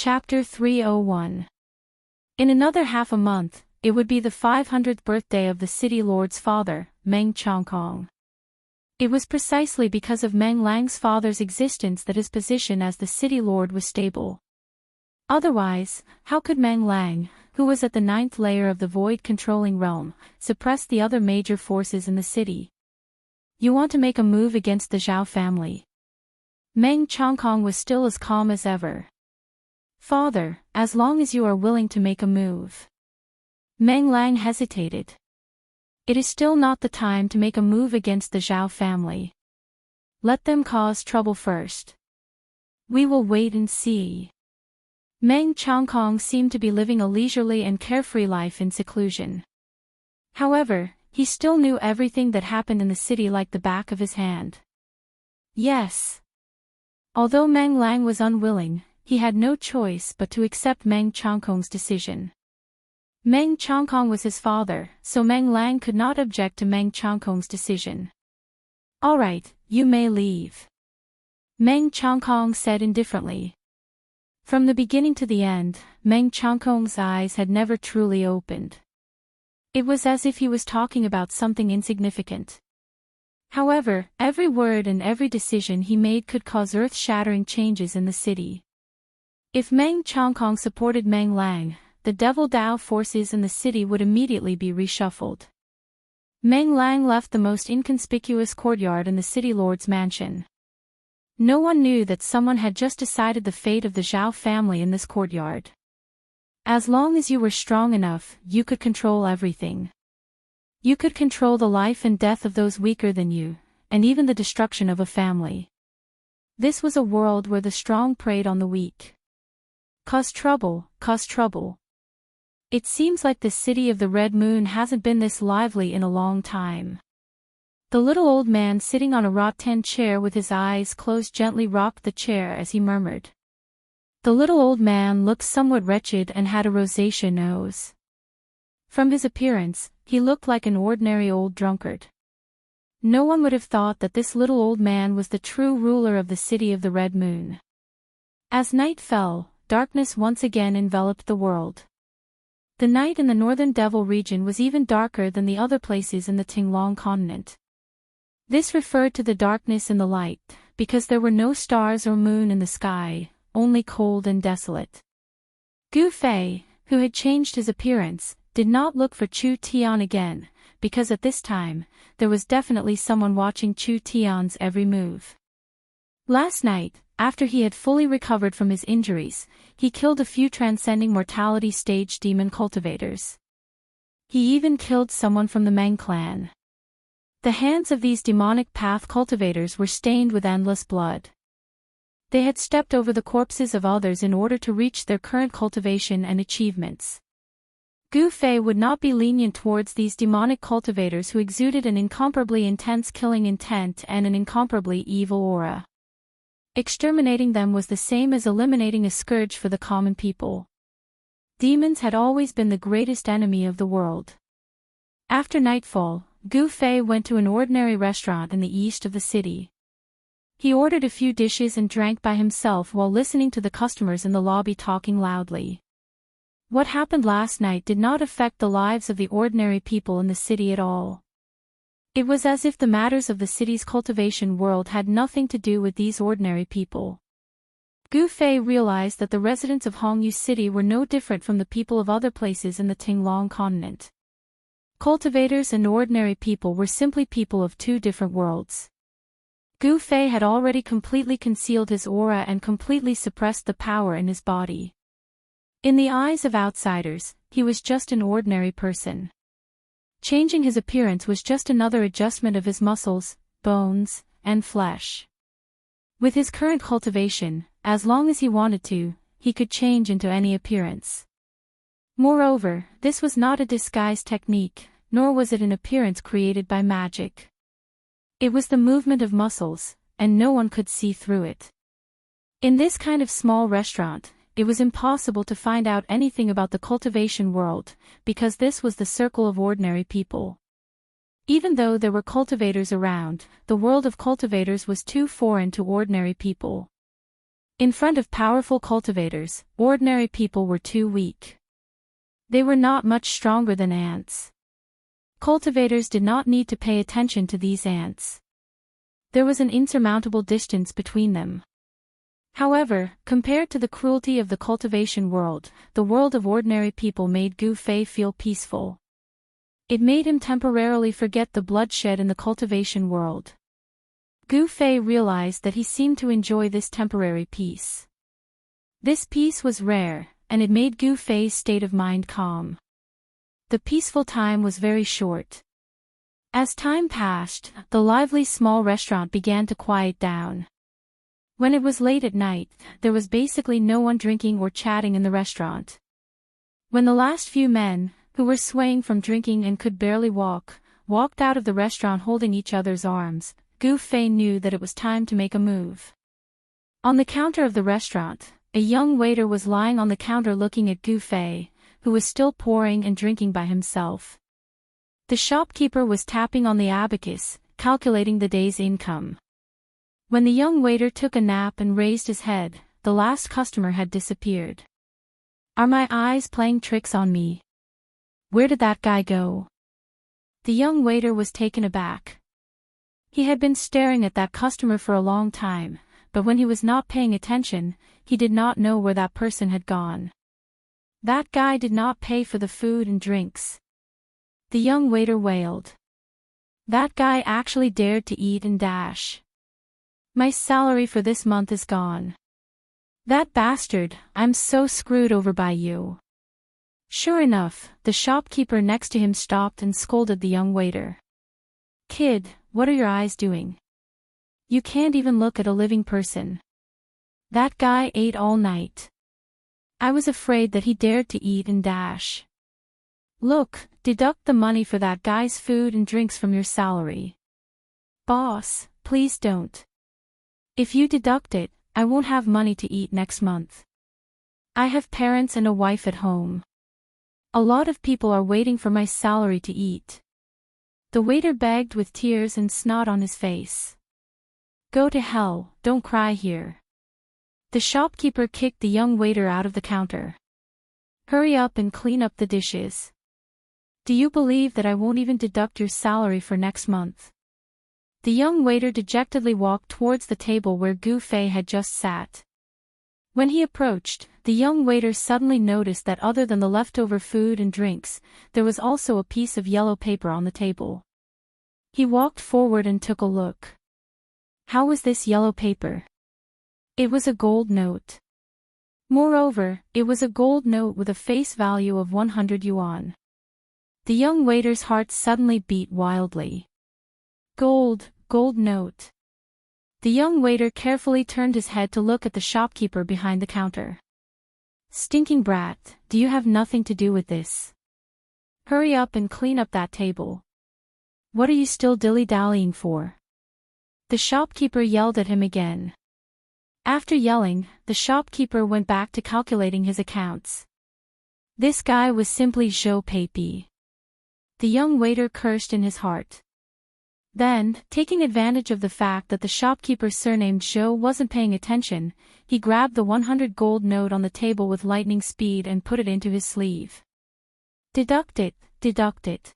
Chapter 301. In another half a month, it would be the 500th birthday of the city lord's father, Meng Chongkong. It was precisely because of Meng Lang's father's existence that his position as the city lord was stable. Otherwise, how could Meng Lang, who was at the 9th layer of the void-controlling realm, suppress the other major forces in the city? You want to make a move against the Zhao family. Meng Chongkong was still as calm as ever. Father, as long as you are willing to make a move. Meng Lang hesitated. It is still not the time to make a move against the Zhao family. Let them cause trouble first. We will wait and see. Meng Chongkong seemed to be living a leisurely and carefree life in seclusion. However, he still knew everything that happened in the city like the back of his hand. Yes. Although Meng Lang was unwilling, he had no choice but to accept Meng Chongkong's decision. Meng Chongkong was his father, so Meng Lang could not object to Meng Chongkong's decision. All right, you may leave. Meng Chongkong said indifferently. From the beginning to the end, Meng Chongkong's eyes had never truly opened. It was as if he was talking about something insignificant. However, every word and every decision he made could cause earth-shattering changes in the city. If Meng Chongkong supported Meng Lang, the Devil Dao forces in the city would immediately be reshuffled. Meng Lang left the most inconspicuous courtyard in the city lord's mansion. No one knew that someone had just decided the fate of the Zhao family in this courtyard. As long as you were strong enough, you could control everything. You could control the life and death of those weaker than you, and even the destruction of a family. This was a world where the strong preyed on the weak. Cause trouble, cause trouble. It seems like the city of the Red Moon hasn't been this lively in a long time. The little old man sitting on a rattan chair with his eyes closed gently rocked the chair as he murmured. The little old man looked somewhat wretched and had a rosacea nose. From his appearance, he looked like an ordinary old drunkard. No one would have thought that this little old man was the true ruler of the city of the Red Moon. As night fell, darkness once again enveloped the world. The night in the northern Devil region was even darker than the other places in the Tinglong continent. This referred to the darkness in the light, because there were no stars or moon in the sky, only cold and desolate. Gu Fei, who had changed his appearance, did not look for Chu Tian again, because at this time, there was definitely someone watching Chu Tian's every move. Last night, after he had fully recovered from his injuries, he killed a few transcending mortality stage demon cultivators. He even killed someone from the Meng clan. The hands of these demonic path cultivators were stained with endless blood. They had stepped over the corpses of others in order to reach their current cultivation and achievements. Gu Fei would not be lenient towards these demonic cultivators who exuded an incomparably intense killing intent and an incomparably evil aura. Exterminating them was the same as eliminating a scourge for the common people. Demons had always been the greatest enemy of the world. After nightfall, Gu Fei went to an ordinary restaurant in the east of the city. He ordered a few dishes and drank by himself while listening to the customers in the lobby talking loudly. What happened last night did not affect the lives of the ordinary people in the city at all. It was as if the matters of the city's cultivation world had nothing to do with these ordinary people. Gu Fei realized that the residents of Hongyu City were no different from the people of other places in the Tinglong continent. Cultivators and ordinary people were simply people of two different worlds. Gu Fei had already completely concealed his aura and completely suppressed the power in his body. In the eyes of outsiders, he was just an ordinary person. Changing his appearance was just another adjustment of his muscles, bones, and flesh. With his current cultivation, as long as he wanted to, he could change into any appearance. Moreover, this was not a disguise technique, nor was it an appearance created by magic. It was the movement of muscles, and no one could see through it. In this kind of small restaurant, it was impossible to find out anything about the cultivation world, because this was the circle of ordinary people. Even though there were cultivators around, the world of cultivators was too foreign to ordinary people. In front of powerful cultivators, ordinary people were too weak. They were not much stronger than ants. Cultivators did not need to pay attention to these ants. There was an insurmountable distance between them. However, compared to the cruelty of the cultivation world, the world of ordinary people made Gu Fei feel peaceful. It made him temporarily forget the bloodshed in the cultivation world. Gu Fei realized that he seemed to enjoy this temporary peace. This peace was rare, and it made Gu Fei's state of mind calm. The peaceful time was very short. As time passed, the lively small restaurant began to quiet down. When it was late at night, there was basically no one drinking or chatting in the restaurant. When the last few men, who were swaying from drinking and could barely walk, walked out of the restaurant holding each other's arms, Gu Fei knew that it was time to make a move. On the counter of the restaurant, a young waiter was lying on the counter looking at Gu Fei, who was still pouring and drinking by himself. The shopkeeper was tapping on the abacus, calculating the day's income. When the young waiter took a nap and raised his head, the last customer had disappeared. Are my eyes playing tricks on me? Where did that guy go? The young waiter was taken aback. He had been staring at that customer for a long time, but when he was not paying attention, he did not know where that person had gone. That guy did not pay for the food and drinks. The young waiter wailed. That guy actually dared to eat and dash. My salary for this month is gone. That bastard, I'm so screwed over by you. Sure enough, the shopkeeper next to him stopped and scolded the young waiter. Kid, what are your eyes doing? You can't even look at a living person. That guy ate all night. I was afraid that he dared to eat and dash. Look, deduct the money for that guy's food and drinks from your salary. Boss, please don't. If you deduct it, I won't have money to eat next month. I have parents and a wife at home. A lot of people are waiting for my salary to eat. The waiter begged with tears and snot on his face. Go to hell, don't cry here. The shopkeeper kicked the young waiter out of the counter. Hurry up and clean up the dishes. Do you believe that I won't even deduct your salary for next month? The young waiter dejectedly walked towards the table where Gu Fei had just sat. When he approached, the young waiter suddenly noticed that other than the leftover food and drinks, there was also a piece of yellow paper on the table. He walked forward and took a look. How was this yellow paper? It was a gold note. Moreover, it was a gold note with a face value of 100 yuan. The young waiter's heart suddenly beat wildly. Gold note. The young waiter carefully turned his head to look at the shopkeeper behind the counter. Stinking brat, do you have nothing to do with this? Hurry up and clean up that table. What are you still dilly-dallying for? The shopkeeper yelled at him again. After yelling, the shopkeeper went back to calculating his accounts. This guy was simply Zhou Peipi. The young waiter cursed in his heart. Then, taking advantage of the fact that the shopkeeper surnamed Zhou wasn't paying attention, he grabbed the 100 gold note on the table with lightning speed and put it into his sleeve. Deduct it, deduct it.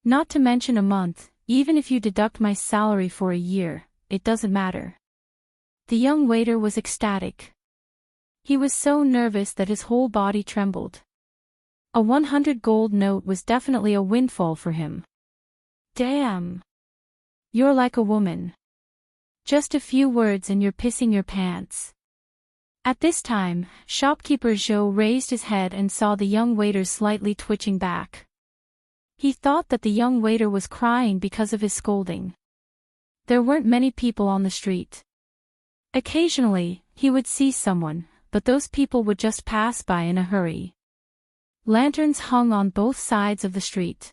Not to mention a month, even if you deduct my salary for a year, it doesn't matter. The young waiter was ecstatic. He was so nervous that his whole body trembled. A 100 gold note was definitely a windfall for him. Damn! You're like a woman. Just a few words and you're pissing your pants. At this time, shopkeeper Zhou raised his head and saw the young waiter slightly twitching back. He thought that the young waiter was crying because of his scolding. There weren't many people on the street. Occasionally, he would see someone, but those people would just pass by in a hurry. Lanterns hung on both sides of the street.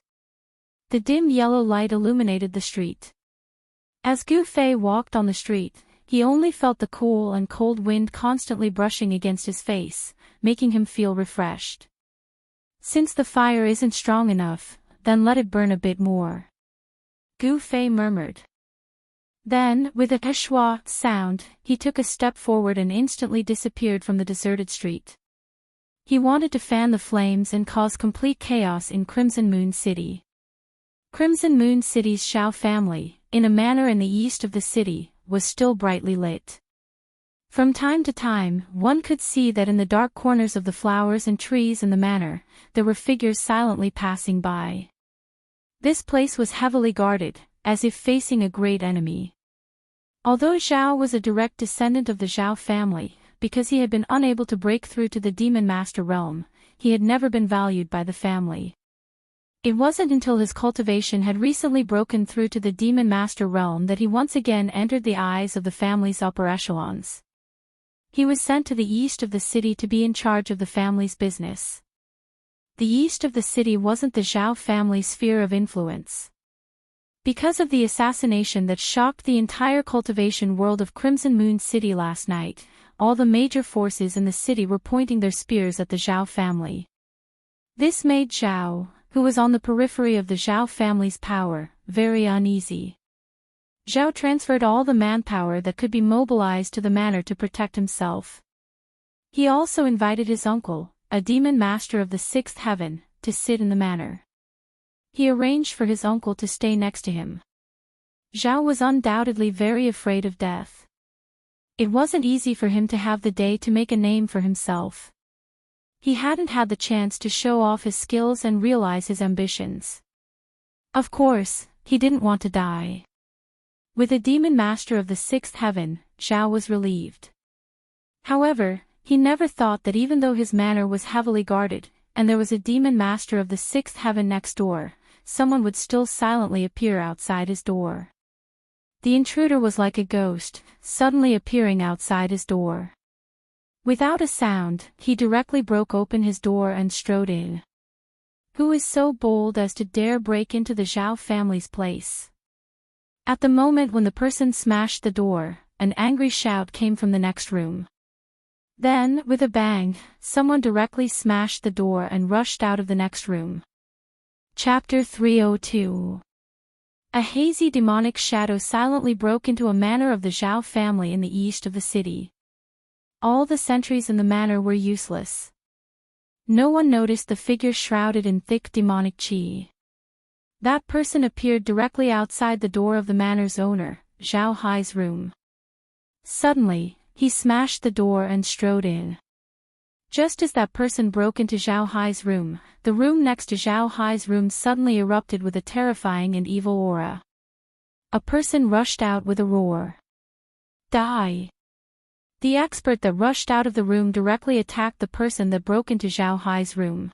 The dim yellow light illuminated the street. As Gu Fei walked on the street, he only felt the cool and cold wind constantly brushing against his face, making him feel refreshed. Since the fire isn't strong enough, then let it burn a bit more. Gu Fei murmured. Then, with a schwa sound, he took a step forward and instantly disappeared from the deserted street. He wanted to fan the flames and cause complete chaos in Crimson Moon City. Crimson Moon City's Xiao family, in a manor in the east of the city, was still brightly lit. From time to time, one could see that in the dark corners of the flowers and trees in the manor, there were figures silently passing by. This place was heavily guarded, as if facing a great enemy. Although Zhao was a direct descendant of the Zhao family, because he had been unable to break through to the Demon Master realm, he had never been valued by the family. It wasn't until his cultivation had recently broken through to the Demon Master realm that he once again entered the eyes of the family's upper echelons. He was sent to the east of the city to be in charge of the family's business. The east of the city wasn't the Zhao family's sphere of influence. Because of the assassination that shocked the entire cultivation world of Crimson Moon City last night, all the major forces in the city were pointing their spears at the Zhao family. This made Zhao, who was on the periphery of the Zhao family's power, very uneasy. Zhao transferred all the manpower that could be mobilized to the manor to protect himself. He also invited his uncle, a demon master of the sixth heaven, to sit in the manor. He arranged for his uncle to stay next to him. Zhao was undoubtedly very afraid of death. It wasn't easy for him to have the day to make a name for himself. He hadn't had the chance to show off his skills and realize his ambitions. Of course, he didn't want to die. With a demon master of the sixth heaven, Zhao was relieved. However, he never thought that even though his manor was heavily guarded, and there was a demon master of the sixth heaven next door, someone would still silently appear outside his door. The intruder was like a ghost, suddenly appearing outside his door. Without a sound, he directly broke open his door and strode in. Who is so bold as to dare break into the Zhao family's place? At the moment when the person smashed the door, an angry shout came from the next room. Then, with a bang, someone directly smashed the door and rushed out of the next room. Chapter 302. A hazy demonic shadow silently broke into a manor of the Zhao family in the east of the city. All the sentries in the manor were useless. No one noticed the figure shrouded in thick demonic qi. That person appeared directly outside the door of the manor's owner, Zhao Hai's room. Suddenly, he smashed the door and strode in. Just as that person broke into Zhao Hai's room, the room next to Zhao Hai's room suddenly erupted with a terrifying and evil aura. A person rushed out with a roar. Die! The expert that rushed out of the room directly attacked the person that broke into Zhao Hai's room.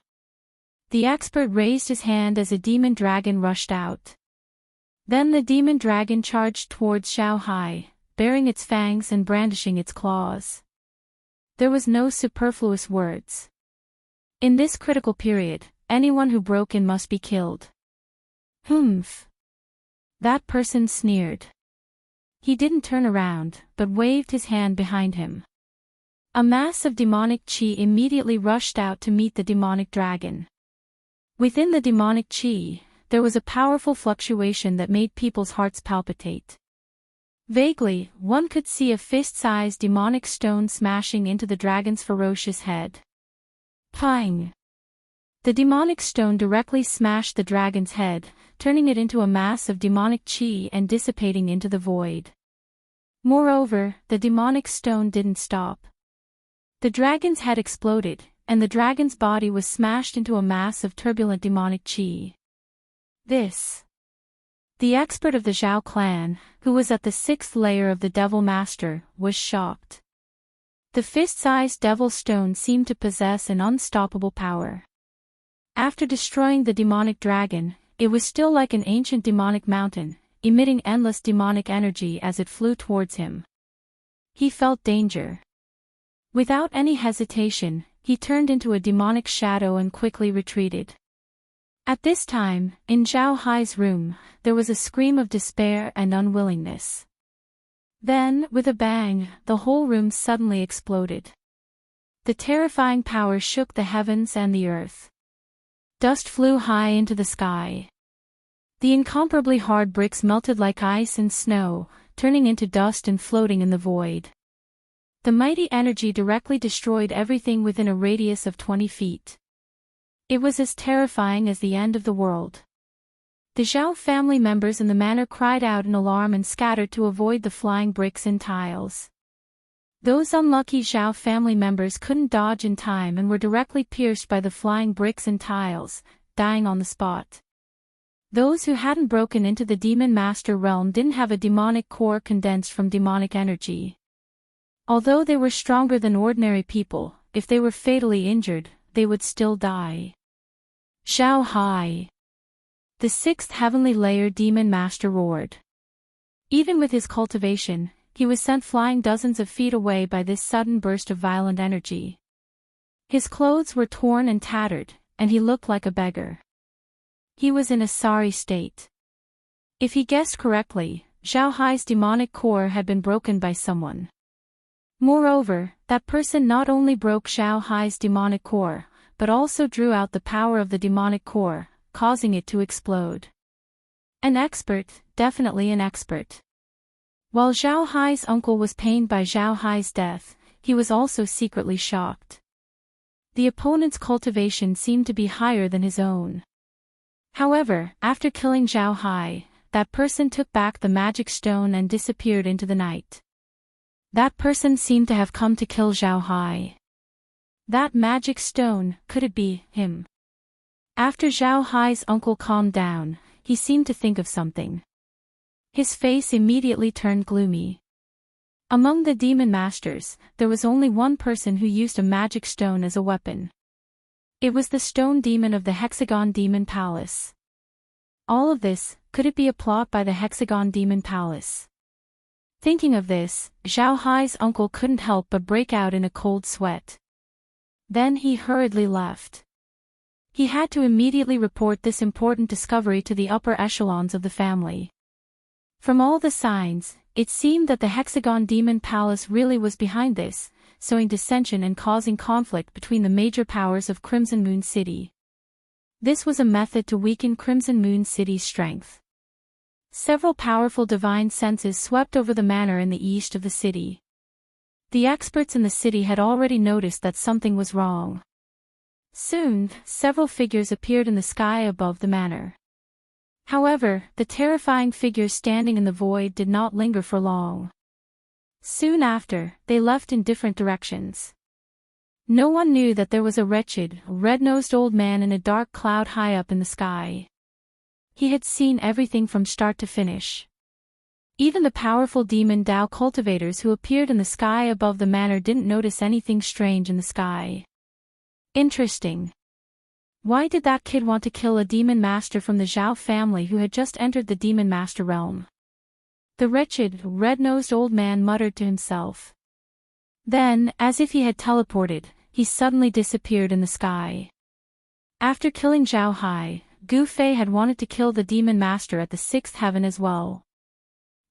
The expert raised his hand as a demon dragon rushed out. Then the demon dragon charged towards Zhao Hai, baring its fangs and brandishing its claws. There was no superfluous words. In this critical period, anyone who broke in must be killed. Humph! That person sneered. He didn't turn around, but waved his hand behind him. A mass of demonic qi immediately rushed out to meet the demonic dragon. Within the demonic qi, there was a powerful fluctuation that made people's hearts palpitate. Vaguely, one could see a fist-sized demonic stone smashing into the dragon's ferocious head. Pang! The demonic stone directly smashed the dragon's head, turning it into a mass of demonic qi and dissipating into the void. Moreover, the demonic stone didn't stop. The dragon's head exploded, and the dragon's body was smashed into a mass of turbulent demonic qi. The expert of the Zhao clan, who was at the sixth layer of the Devil Master, was shocked. The fist-sized devil stone seemed to possess an unstoppable power. After destroying the demonic dragon, it was still like an ancient demonic mountain, emitting endless demonic energy as it flew towards him. He felt danger. Without any hesitation, he turned into a demonic shadow and quickly retreated. At this time, in Zhao Hai's room, there was a scream of despair and unwillingness. Then, with a bang, the whole room suddenly exploded. The terrifying power shook the heavens and the earth. Dust flew high into the sky. The incomparably hard bricks melted like ice and snow, turning into dust and floating in the void. The mighty energy directly destroyed everything within a radius of 20 feet. It was as terrifying as the end of the world. The Zhao family members in the manor cried out in alarm and scattered to avoid the flying bricks and tiles. Those unlucky Zhao family members couldn't dodge in time and were directly pierced by the flying bricks and tiles, dying on the spot. Those who hadn't broken into the Demon Master realm didn't have a demonic core condensed from demonic energy. Although they were stronger than ordinary people, if they were fatally injured, they would still die. Zhao Hai. The sixth heavenly layer Demon Master roared. Even with his cultivation, he was sent flying dozens of feet away by this sudden burst of violent energy. His clothes were torn and tattered, and he looked like a beggar. He was in a sorry state. If he guessed correctly, Zhao Hai's demonic core had been broken by someone. Moreover, that person not only broke Zhao Hai's demonic core, but also drew out the power of the demonic core, causing it to explode. An expert, definitely an expert. While Zhao Hai's uncle was pained by Zhao Hai's death, he was also secretly shocked. The opponent's cultivation seemed to be higher than his own. However, after killing Zhao Hai, that person took back the magic stone and disappeared into the night. That person seemed to have come to kill Zhao Hai. That magic stone, could it be him? After Zhao Hai's uncle calmed down, he seemed to think of something. His face immediately turned gloomy. Among the demon masters, there was only one person who used a magic stone as a weapon. It was the stone demon of the Hexagon Demon Palace. All of this, could it be a plot by the Hexagon Demon Palace? Thinking of this, Zhao Hai's uncle couldn't help but break out in a cold sweat. Then he hurriedly left. He had to immediately report this important discovery to the upper echelons of the family. From all the signs, it seemed that the Hexagon Demon Palace really was behind this, sowing dissension and causing conflict between the major powers of Crimson Moon City. This was a method to weaken Crimson Moon City's strength. Several powerful divine senses swept over the manor in the east of the city. The experts in the city had already noticed that something was wrong. Soon, several figures appeared in the sky above the manor. However, the terrifying figures standing in the void did not linger for long. Soon after, they left in different directions. No one knew that there was a wretched, red-nosed old man in a dark cloud high up in the sky. He had seen everything from start to finish. Even the powerful demon Dao cultivators who appeared in the sky above the manor didn't notice anything strange in the sky. Interesting. Why did that kid want to kill a demon master from the Zhao family who had just entered the demon master realm? The wretched, red-nosed old man muttered to himself. Then, as if he had teleported, he suddenly disappeared in the sky. After killing Zhao Hai, Gu Fei had wanted to kill the demon master at the sixth heaven as well.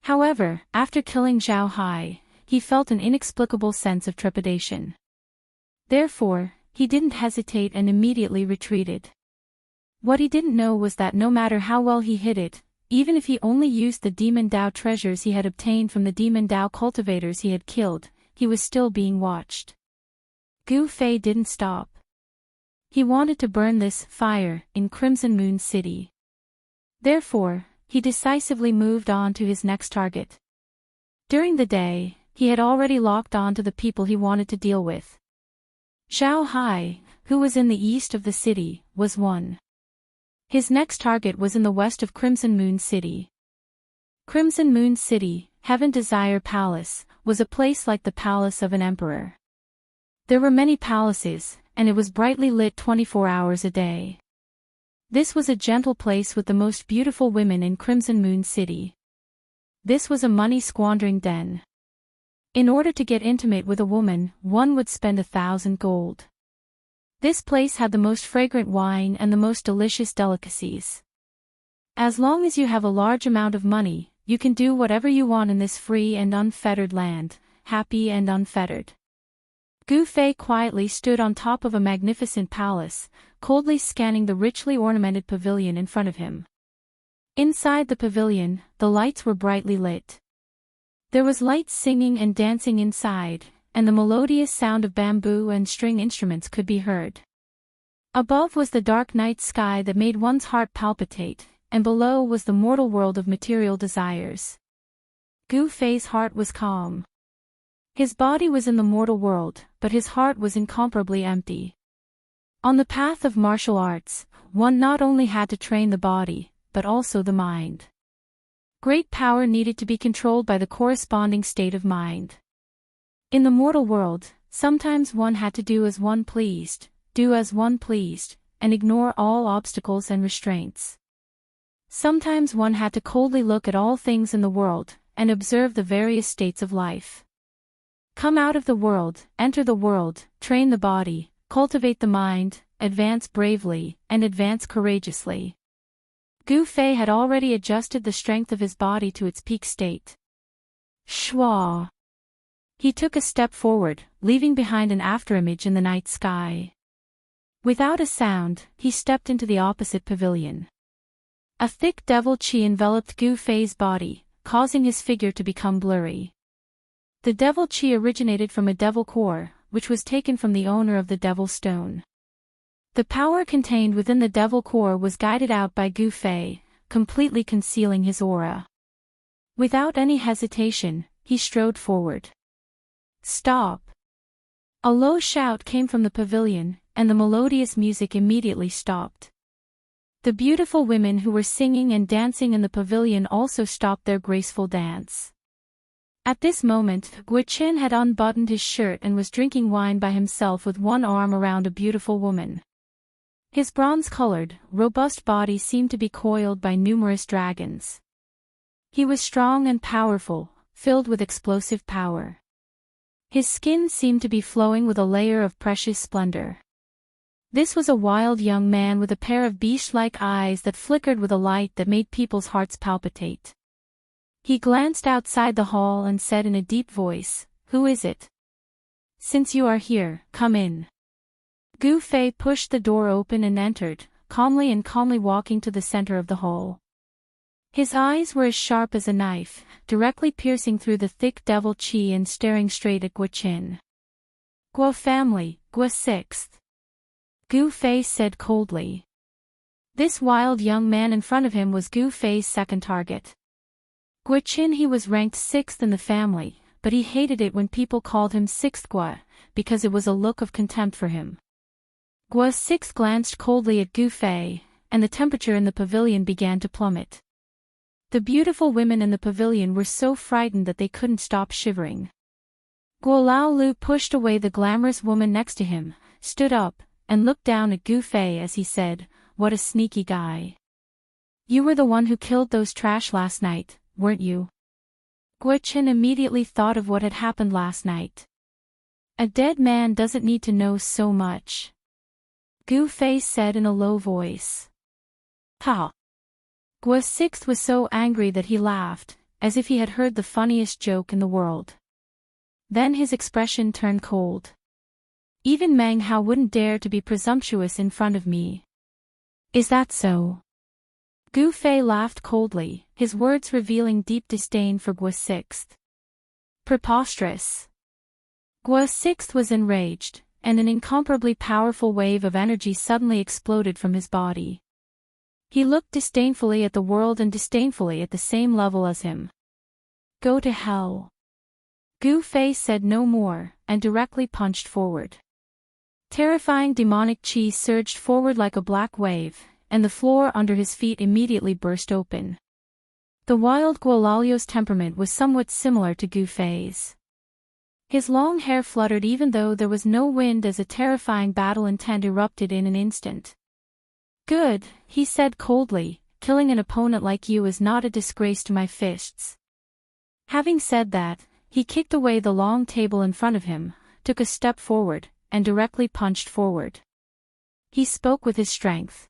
However, after killing Zhao Hai, he felt an inexplicable sense of trepidation. Therefore, he didn't hesitate and immediately retreated. What he didn't know was that no matter how well he hid it, even if he only used the demon Dao treasures he had obtained from the demon Dao cultivators he had killed, he was still being watched. Gu Fei didn't stop. He wanted to burn this fire in Crimson Moon City. Therefore, he decisively moved on to his next target. During the day, he had already locked on to the people he wanted to deal with. Zhao Hai, who was in the east of the city, was one. His next target was in the west of Crimson Moon City. Crimson Moon City, Heaven Desire Palace, was a place like the palace of an emperor. There were many palaces, and it was brightly lit 24 hours a day. This was a gentle place with the most beautiful women in Crimson Moon City. This was a money-squandering den. In order to get intimate with a woman, one would spend 1,000 gold. This place had the most fragrant wine and the most delicious delicacies. As long as you have a large amount of money, you can do whatever you want in this free and unfettered land, happy and unfettered. Gu Fei quietly stood on top of a magnificent palace, coldly scanning the richly ornamented pavilion in front of him. Inside the pavilion, the lights were brightly lit. There was light singing and dancing inside, and the melodious sound of bamboo and string instruments could be heard. Above was the dark night sky that made one's heart palpitate, and below was the mortal world of material desires. Gu Fei's heart was calm. His body was in the mortal world, but his heart was incomparably empty. On the path of martial arts, one not only had to train the body, but also the mind. Great power needed to be controlled by the corresponding state of mind. In the mortal world, sometimes one had to do as one pleased, and ignore all obstacles and restraints. Sometimes one had to coldly look at all things in the world, and observe the various states of life. Come out of the world, enter the world, train the body, cultivate the mind, advance bravely, and advance courageously. Gu Fei had already adjusted the strength of his body to its peak state. Shua! He took a step forward, leaving behind an afterimage in the night sky. Without a sound, he stepped into the opposite pavilion. A thick devil qi enveloped Gu Fei's body, causing his figure to become blurry. The devil qi originated from a devil core, which was taken from the owner of the devil stone. The power contained within the devil core was guided out by Gu Fei, completely concealing his aura. Without any hesitation, he strode forward. Stop! A low shout came from the pavilion, and the melodious music immediately stopped. The beautiful women who were singing and dancing in the pavilion also stopped their graceful dance. At this moment, Guichen had unbuttoned his shirt and was drinking wine by himself with one arm around a beautiful woman. His bronze-colored, robust body seemed to be coiled by numerous dragons. He was strong and powerful, filled with explosive power. His skin seemed to be flowing with a layer of precious splendor. This was a wild young man with a pair of beast-like eyes that flickered with a light that made people's hearts palpitate. He glanced outside the hall and said in a deep voice, "Who is it? Since you are here, come in." Gu Fei pushed the door open and entered, calmly walking to the center of the hall. His eyes were as sharp as a knife, directly piercing through the thick devil qi and staring straight at Guichen. "Guo family, Guo sixth," Gu Fei said coldly. This wild young man in front of him was Gu Fei's second target. Guichen he was ranked sixth in the family, but he hated it when people called him sixth Guo, because it was a look of contempt for him. Guo sixth glanced coldly at Gu Fei, and the temperature in the pavilion began to plummet. The beautiful women in the pavilion were so frightened that they couldn't stop shivering. Guo Laolu pushed away the glamorous woman next to him, stood up, and looked down at Gu Fei as he said, "What a sneaky guy. You were the one who killed those trash last night, weren't you?" Guichen immediately thought of what had happened last night. A dead man doesn't need to know so much. Gu Fei said in a low voice. Ha! Guo sixth was so angry that he laughed, as if he had heard the funniest joke in the world. Then his expression turned cold. "Even Meng Hao wouldn't dare to be presumptuous in front of me. Is that so?" Gu Fei laughed coldly, his words revealing deep disdain for Guo sixth. Preposterous. Guo sixth was enraged, and an incomparably powerful wave of energy suddenly exploded from his body. He looked disdainfully at the world and disdainfully at the same level as him. "Go to hell." Gu Fei said no more, and directly punched forward. Terrifying demonic qi surged forward like a black wave, and the floor under his feet immediately burst open. The wild Guo Lalio's temperament was somewhat similar to Gu Fei's. His long hair fluttered even though there was no wind as a terrifying battle intent erupted in an instant. "Good," he said coldly, "killing an opponent like you is not a disgrace to my fists." Having said that, he kicked away the long table in front of him, took a step forward, and directly punched forward. He spoke with his strength.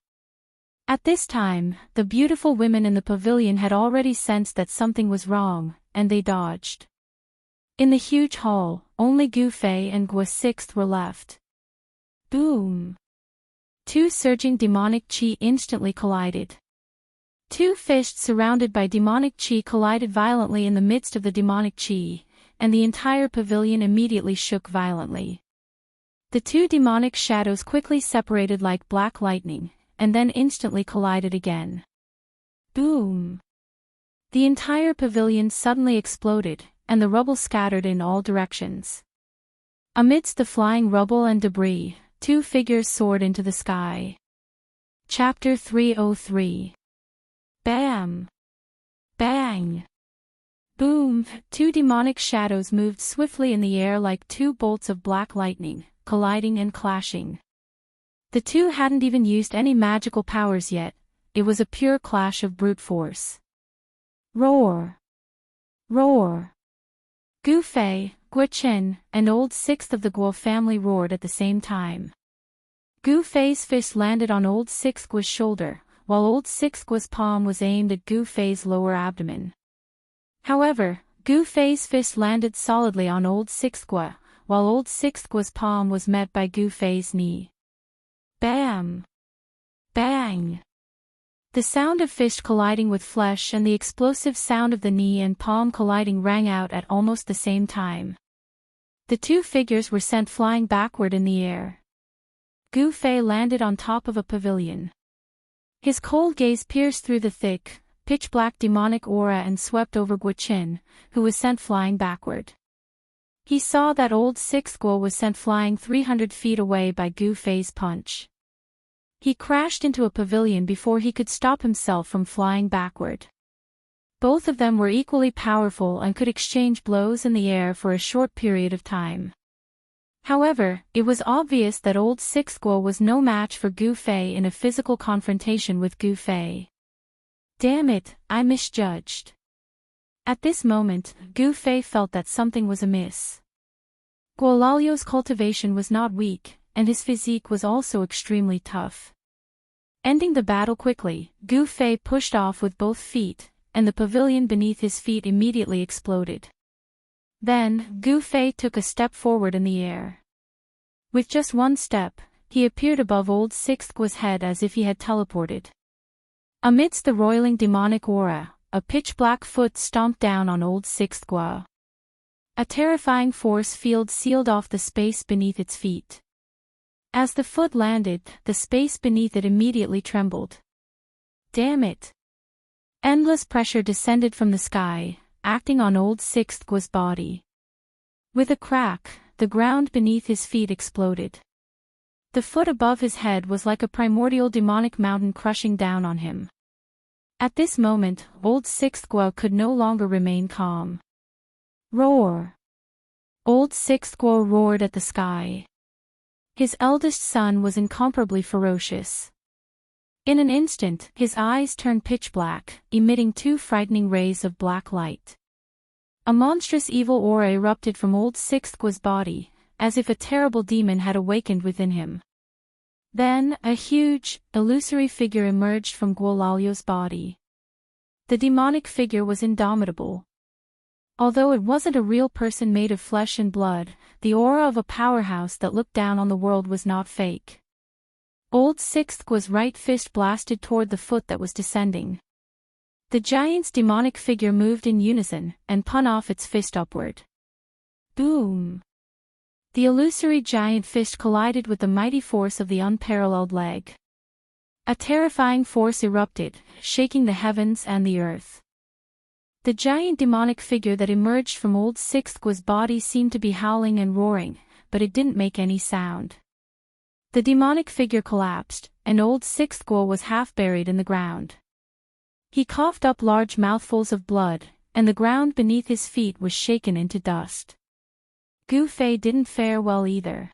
At this time, the beautiful women in the pavilion had already sensed that something was wrong, and they dodged. In the huge hall, only Gu Fei and Guo sixth were left. Boom! Two surging demonic qi instantly collided. Two fish surrounded by demonic chi collided violently in the midst of the demonic chi, and the entire pavilion immediately shook violently. The two demonic shadows quickly separated like black lightning, and then instantly collided again. Boom! The entire pavilion suddenly exploded, and the rubble scattered in all directions. Amidst the flying rubble and debris, two figures soared into the sky. Chapter 303. Bam! Bang! Boom! Two demonic shadows moved swiftly in the air like two bolts of black lightning, colliding and clashing. The two hadn't even used any magical powers yet, it was a pure clash of brute force. Roar! Roar! Gu Fei, Guo Chen, and Old Sixth of the Guo family roared at the same time. Gu Fei's fist landed on Old Sixth Guo's shoulder, while Old Sixth Guo's palm was aimed at Gu Fei's lower abdomen. However, Gu Fei's fist landed solidly on Old Sixth Guo, while Old Sixth Guo's palm was met by Gu Fei's knee. Bam! Bang! The sound of fist colliding with flesh and the explosive sound of the knee and palm colliding rang out at almost the same time. The two figures were sent flying backward in the air. Gu Fei landed on top of a pavilion. His cold gaze pierced through the thick, pitch-black demonic aura and swept over Guo Chen, who was sent flying backward. He saw that Old Sixth Guo was sent flying 300 feet away by Gu Fei's punch. He crashed into a pavilion before he could stop himself from flying backward. Both of them were equally powerful and could exchange blows in the air for a short period of time. However, it was obvious that Old Sixth Guo was no match for Gu Fei in a physical confrontation with Gu Fei. Damn it, I misjudged. At this moment, Gu Fei felt that something was amiss. Guo Lalio's cultivation was not weak, and his physique was also extremely tough. Ending the battle quickly, Gu Fei pushed off with both feet, and the pavilion beneath his feet immediately exploded. Then, Gu Fei took a step forward in the air. With just one step, he appeared above Old Sixth Guo's head as if he had teleported. Amidst the roiling demonic aura, a pitch-black foot stomped down on Old Sixth Guo. A terrifying force field sealed off the space beneath its feet. As the foot landed, the space beneath it immediately trembled. Damn it! Endless pressure descended from the sky, acting on Old Sixth Guo's body. With a crack, the ground beneath his feet exploded. The foot above his head was like a primordial demonic mountain crushing down on him. At this moment, Old Sixth Guo could no longer remain calm. Roar! Old Sixth Guo roared at the sky. His eldest son was incomparably ferocious. In an instant, his eyes turned pitch black, emitting two frightening rays of black light. A monstrous evil aura erupted from Old Sixth Guo's body, as if a terrible demon had awakened within him. Then, a huge, illusory figure emerged from Guo Lalio's body. The demonic figure was indomitable. Although it wasn't a real person made of flesh and blood, the aura of a powerhouse that looked down on the world was not fake. Old Sixth Guo's right fist blasted toward the foot that was descending. The giant's demonic figure moved in unison, and spun off its fist upward. Boom! The illusory giant fist collided with the mighty force of the unparalleled leg. A terrifying force erupted, shaking the heavens and the earth. The giant demonic figure that emerged from Old Sixth Guo's body seemed to be howling and roaring, but it didn't make any sound. The demonic figure collapsed, and Old Sixth Guo was half buried in the ground. He coughed up large mouthfuls of blood, and the ground beneath his feet was shaken into dust. Gu Fei didn't fare well either.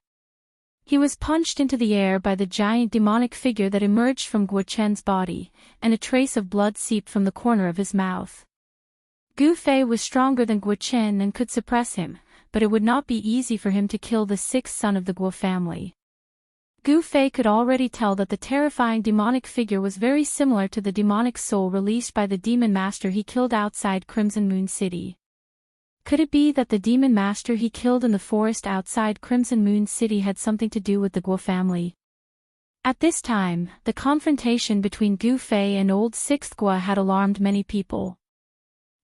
He was punched into the air by the giant demonic figure that emerged from Guo Chen's body, and a trace of blood seeped from the corner of his mouth. Gu Fei was stronger than Guo Chen and could suppress him, but it would not be easy for him to kill the sixth son of the Guo family. Gu Fei could already tell that the terrifying demonic figure was very similar to the demonic soul released by the demon master he killed outside Crimson Moon City. Could it be that the demon master he killed in the forest outside Crimson Moon City had something to do with the Guo family? At this time, the confrontation between Gu Fei and Old Sixth Gua had alarmed many people.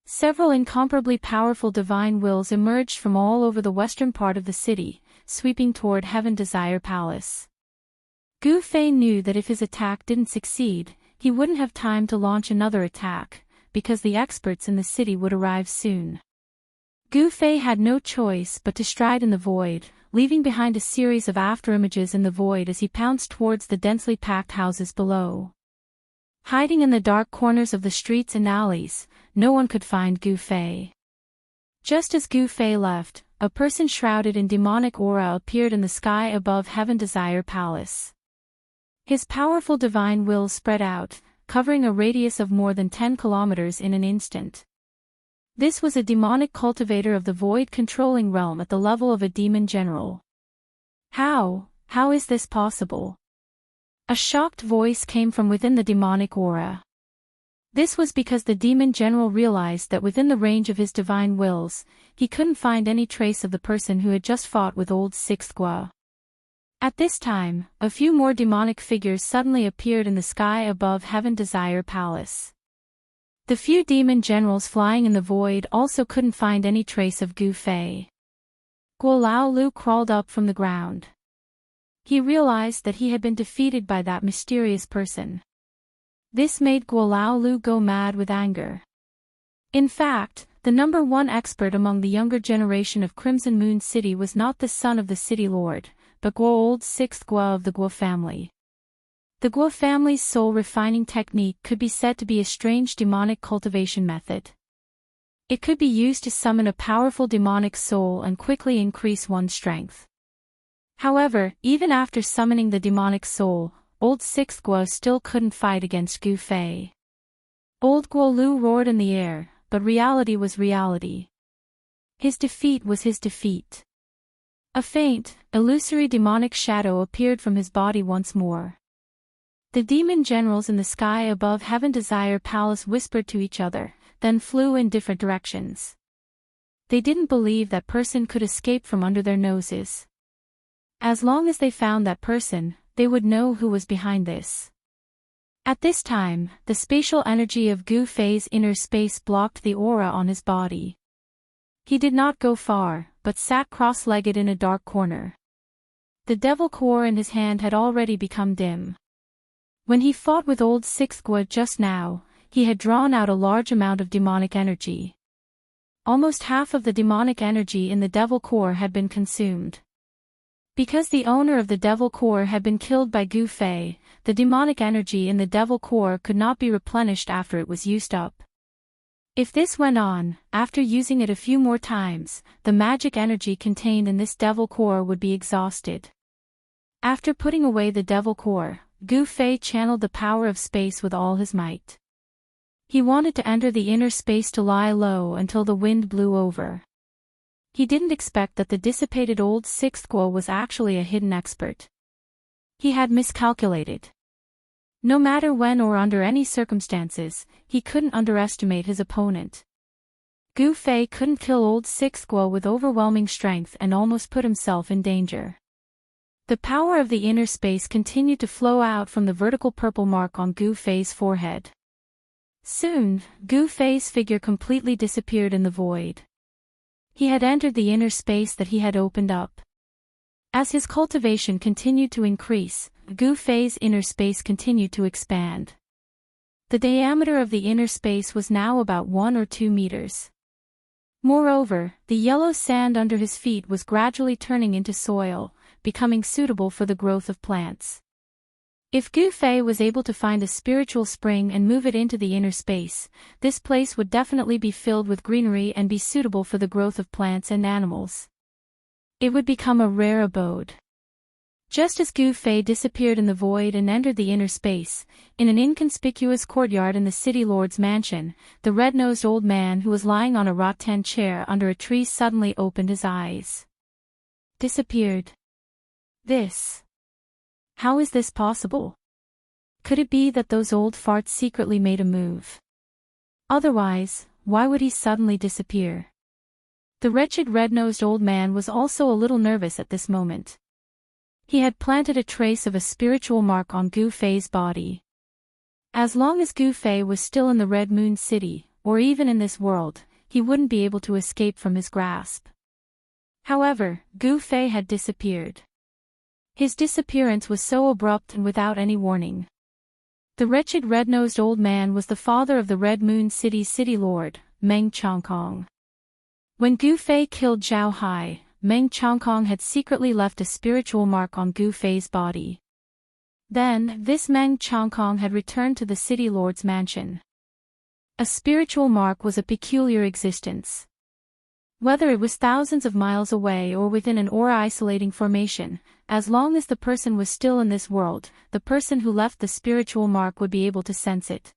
Several incomparably powerful divine wills emerged from all over the western part of the city, sweeping toward Heaven Desire Palace. Gu Fei knew that if his attack didn't succeed, he wouldn't have time to launch another attack, because the experts in the city would arrive soon. Gu Fei had no choice but to stride in the void, leaving behind a series of afterimages in the void as he pounced towards the densely packed houses below. Hiding in the dark corners of the streets and alleys, no one could find Gu Fei. Just as Gu Fei left, a person shrouded in demonic aura appeared in the sky above Heaven Desire Palace. His powerful divine will spread out, covering a radius of more than 10 kilometers in an instant. This was a demonic cultivator of the void controlling realm at the level of a demon general. How is this possible? A shocked voice came from within the demonic aura. This was because the demon general realized that within the range of his divine wills, he couldn't find any trace of the person who had just fought with Old Sixth Gua. At this time, a few more demonic figures suddenly appeared in the sky above Heaven Desire Palace. The few demon generals flying in the void also couldn't find any trace of Gu Fei. Guo Laolu crawled up from the ground. He realized that he had been defeated by that mysterious person. This made Guo Laolu go mad with anger. In fact, the number one expert among the younger generation of Crimson Moon City was not the son of the city lord, but Guo Old Sixth Gua of the Guo family. The Guo family's soul refining technique could be said to be a strange demonic cultivation method. It could be used to summon a powerful demonic soul and quickly increase one's strength. However, even after summoning the demonic soul, Old Sixth Gua still couldn't fight against Gu Fei. Old Guo Lu roared in the air, but reality was reality. His defeat was his defeat. A faint, illusory demonic shadow appeared from his body once more. The demon generals in the sky above Heaven Desire Palace whispered to each other, then flew in different directions. They didn't believe that person could escape from under their noses. As long as they found that person, they would know who was behind this. At this time, the spatial energy of Gu Fei's inner space blocked the aura on his body. He did not go far, but sat cross-legged in a dark corner. The devil core in his hand had already become dim. When he fought with Old Sixth Gua just now, he had drawn out a large amount of demonic energy. Almost half of the demonic energy in the devil core had been consumed. Because the owner of the devil core had been killed by Gu Fei, the demonic energy in the devil core could not be replenished after it was used up. If this went on, after using it a few more times, the magic energy contained in this devil core would be exhausted. After putting away the devil core, Gu Fei channeled the power of space with all his might. He wanted to enter the inner space to lie low until the wind blew over. He didn't expect that the dissipated Old Sixth Gua was actually a hidden expert. He had miscalculated. No matter when or under any circumstances, he couldn't underestimate his opponent. Gu Fei couldn't kill Old Sixth Gua with overwhelming strength and almost put himself in danger. The power of the inner space continued to flow out from the vertical purple mark on Gu Fei's forehead. Soon, Gu Fei's figure completely disappeared in the void. He had entered the inner space that he had opened up. As his cultivation continued to increase, Gu Fei's inner space continued to expand. The diameter of the inner space was now about 1 or 2 meters. Moreover, the yellow sand under his feet was gradually turning into soil, becoming suitable for the growth of plants. If Gu Fei was able to find a spiritual spring and move it into the inner space, this place would definitely be filled with greenery and be suitable for the growth of plants and animals. It would become a rare abode. Just as Gu Fei disappeared in the void and entered the inner space, in an inconspicuous courtyard in the city lord's mansion, the red-nosed old man who was lying on a rattan chair under a tree suddenly opened his eyes. Disappeared. How is this possible? Could it be that those old farts secretly made a move? Otherwise, why would he suddenly disappear? The wretched red-nosed old man was also a little nervous at this moment. He had planted a trace of a spiritual mark on Gu Fei's body. As long as Gu Fei was still in the Red Moon City, or even in this world, he wouldn't be able to escape from his grasp. However, Gu Fei had disappeared. His disappearance was so abrupt and without any warning. The wretched red-nosed old man was the father of the Red Moon City's city lord, Meng Chongkong. When Gu Fei killed Zhao Hai, Meng Chongkong had secretly left a spiritual mark on Gu Fei's body. Then, this Meng Chongkong had returned to the city lord's mansion. A spiritual mark was a peculiar existence. Whether it was thousands of miles away or within an aura-isolating formation, as long as the person was still in this world, the person who left the spiritual mark would be able to sense it.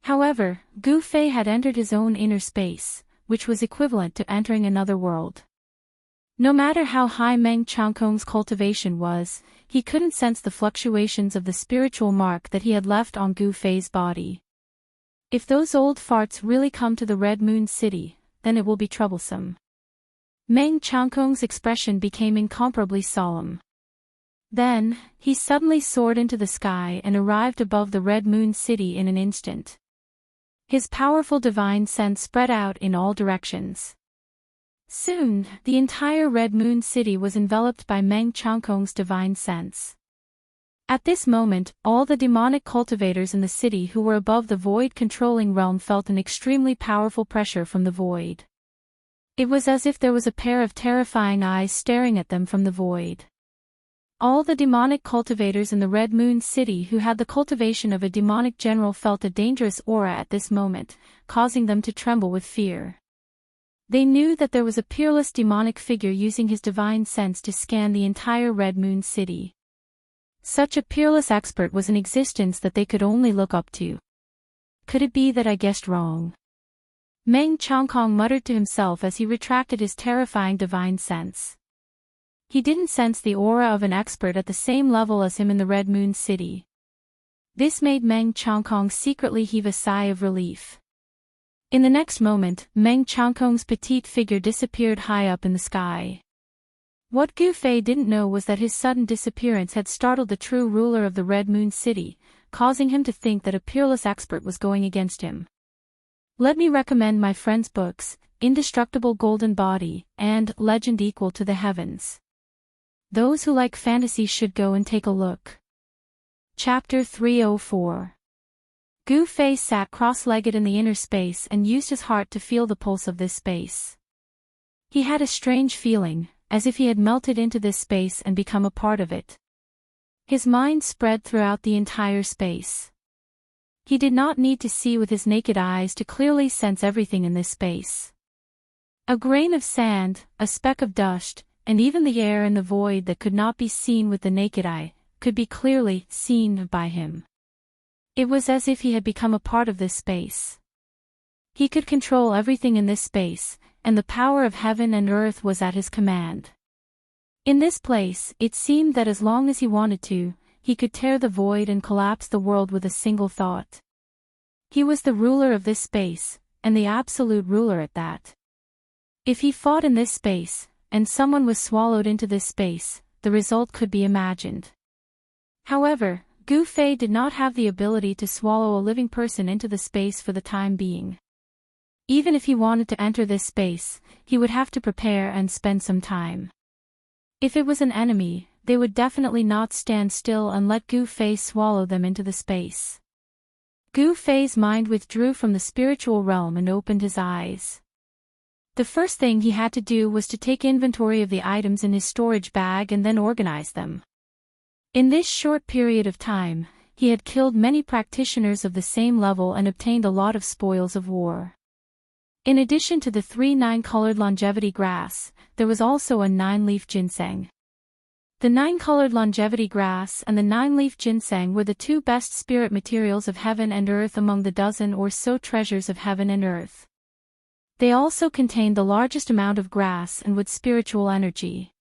However, Gu Fei had entered his own inner space, which was equivalent to entering another world. No matter how high Meng Chongkong's cultivation was, he couldn't sense the fluctuations of the spiritual mark that he had left on Gu Fei's body. If those old farts really come to the Red Moon City, then it will be troublesome. Meng Chongkong's expression became incomparably solemn. Then, he suddenly soared into the sky and arrived above the Red Moon City in an instant. His powerful divine sense spread out in all directions. Soon, the entire Red Moon City was enveloped by Meng Chongkong's divine sense. At this moment, all the demonic cultivators in the city who were above the void-controlling realm felt an extremely powerful pressure from the void. It was as if there was a pair of terrifying eyes staring at them from the void. All the demonic cultivators in the Red Moon City who had the cultivation of a demonic general felt a dangerous aura at this moment, causing them to tremble with fear. They knew that there was a peerless demonic figure using his divine sense to scan the entire Red Moon City. Such a peerless expert was in existence that they could only look up to. Could it be that I guessed wrong? Meng Chongkong muttered to himself as he retracted his terrifying divine sense. He didn't sense the aura of an expert at the same level as him in the Red Moon City. This made Meng Chongkong secretly heave a sigh of relief. In the next moment, Meng Chongkong's petite figure disappeared high up in the sky. What Gu Fei didn't know was that his sudden disappearance had startled the true ruler of the Red Moon City, causing him to think that a peerless expert was going against him. Let me recommend my friend's books, Indestructible Golden Body, and Legend Equal to the Heavens. Those who like fantasy should go and take a look. Chapter 304. Gu Fei sat cross-legged in the inner space and used his heart to feel the pulse of this space. He had a strange feeling, as if he had melted into this space and become a part of it. His mind spread throughout the entire space. He did not need to see with his naked eyes to clearly sense everything in this space. A grain of sand, a speck of dust, and even the air in the void that could not be seen with the naked eye, could be clearly seen by him. It was as if he had become a part of this space. He could control everything in this space, and the power of heaven and earth was at his command. In this place, it seemed that as long as he wanted to, he could tear the void and collapse the world with a single thought. He was the ruler of this space, and the absolute ruler at that. If he fought in this space, and someone was swallowed into this space, the result could be imagined. However, Gu Fei did not have the ability to swallow a living person into the space for the time being. Even if he wanted to enter this space, he would have to prepare and spend some time. If it was an enemy, they would definitely not stand still and let Gu Fei swallow them into the space. Gu Fei's mind withdrew from the spiritual realm and opened his eyes. The first thing he had to do was to take inventory of the items in his storage bag and then organize them. In this short period of time, he had killed many practitioners of the same level and obtained a lot of spoils of war. In addition to the 3 9-colored longevity grass, there was also a 9-leaf ginseng. The 9-colored longevity grass and the 9-leaf ginseng were the 2 best spirit materials of heaven and earth among the dozen or so treasures of heaven and earth. They also contained the largest amount of grass and wood spiritual energy.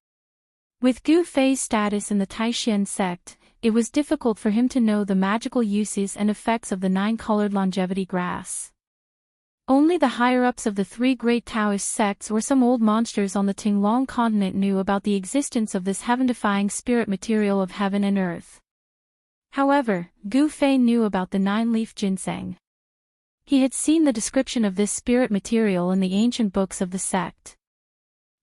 With Gu Fei's status in the Taishan sect, it was difficult for him to know the magical uses and effects of the 9-colored longevity grass. Only the higher-ups of the three great Daoist sects or some old monsters on the Tinglong continent knew about the existence of this heaven-defying spirit material of heaven and earth. However, Gu Fei knew about the nine-leaf ginseng. He had seen the description of this spirit material in the ancient books of the sect.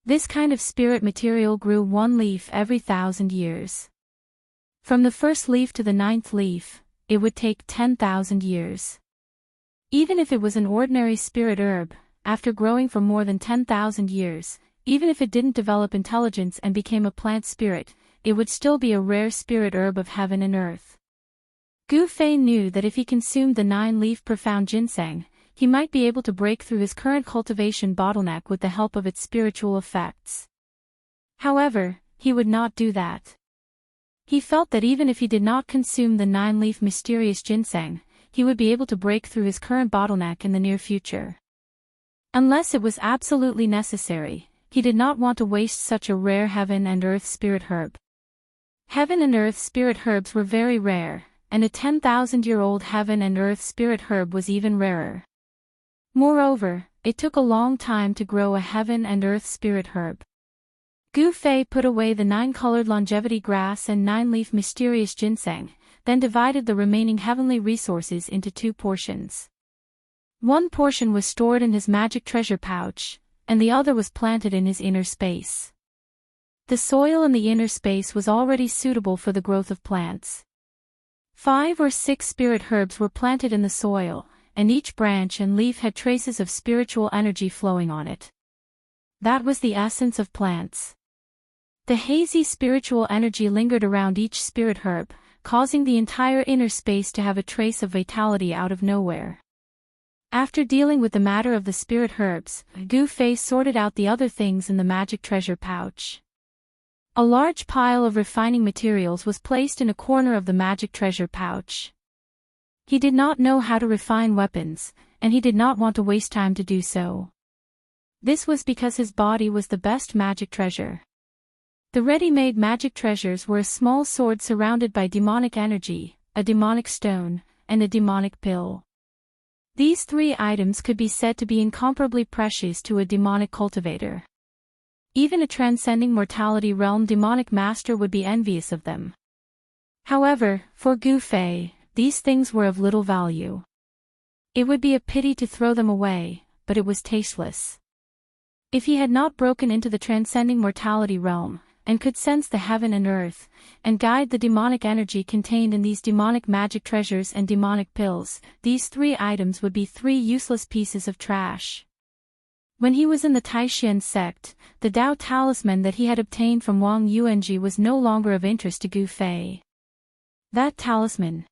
This kind of spirit material grew one leaf every 1,000 years. From the first leaf to the 9th leaf, it would take 10,000 years. Even if it was an ordinary spirit herb, after growing for more than 10,000 years, even if it didn't develop intelligence and became a plant spirit, it would still be a rare spirit herb of heaven and earth. Gu Fei knew that if he consumed the 9-leaf profound ginseng, he might be able to break through his current cultivation bottleneck with the help of its spiritual effects. However, he would not do that. He felt that even if he did not consume the 9-leaf mysterious ginseng, he would be able to break through his current bottleneck in the near future. Unless it was absolutely necessary, he did not want to waste such a rare heaven and earth spirit herb. Heaven and earth spirit herbs were very rare, and a 10,000-year-old heaven and earth spirit herb was even rarer. Moreover, it took a long time to grow a heaven and earth spirit herb. Gu Fei put away the 9-colored longevity grass and 9-leaf mysterious ginseng, then divided the remaining heavenly resources into 2 portions. One portion was stored in his magic treasure pouch, and the other was planted in his inner space. The soil in the inner space was already suitable for the growth of plants. 5 or 6 spirit herbs were planted in the soil, and each branch and leaf had traces of spiritual energy flowing on it. That was the essence of plants. The hazy spiritual energy lingered around each spirit herb, causing the entire inner space to have a trace of vitality out of nowhere. After dealing with the matter of the spirit herbs, Gu Fei sorted out the other things in the magic treasure pouch. A large pile of refining materials was placed in a corner of the magic treasure pouch. He did not know how to refine weapons, and he did not want to waste time to do so. This was because his body was the best magic treasure. The ready-made magic treasures were a small sword surrounded by demonic energy, a demonic stone, and a demonic pill. These 3 items could be said to be incomparably precious to a demonic cultivator. Even a transcending mortality realm demonic master would be envious of them. However, for Gu Fei, these things were of little value. It would be a pity to throw them away, but it was tasteless. If he had not broken into the transcending mortality realm, and could sense the heaven and earth, and guide the demonic energy contained in these demonic magic treasures and demonic pills, these 3 items would be 3 useless pieces of trash. When he was in the Taishan sect, the Dao talisman that he had obtained from Wang Yuanji was no longer of interest to Gu Fei. That talisman,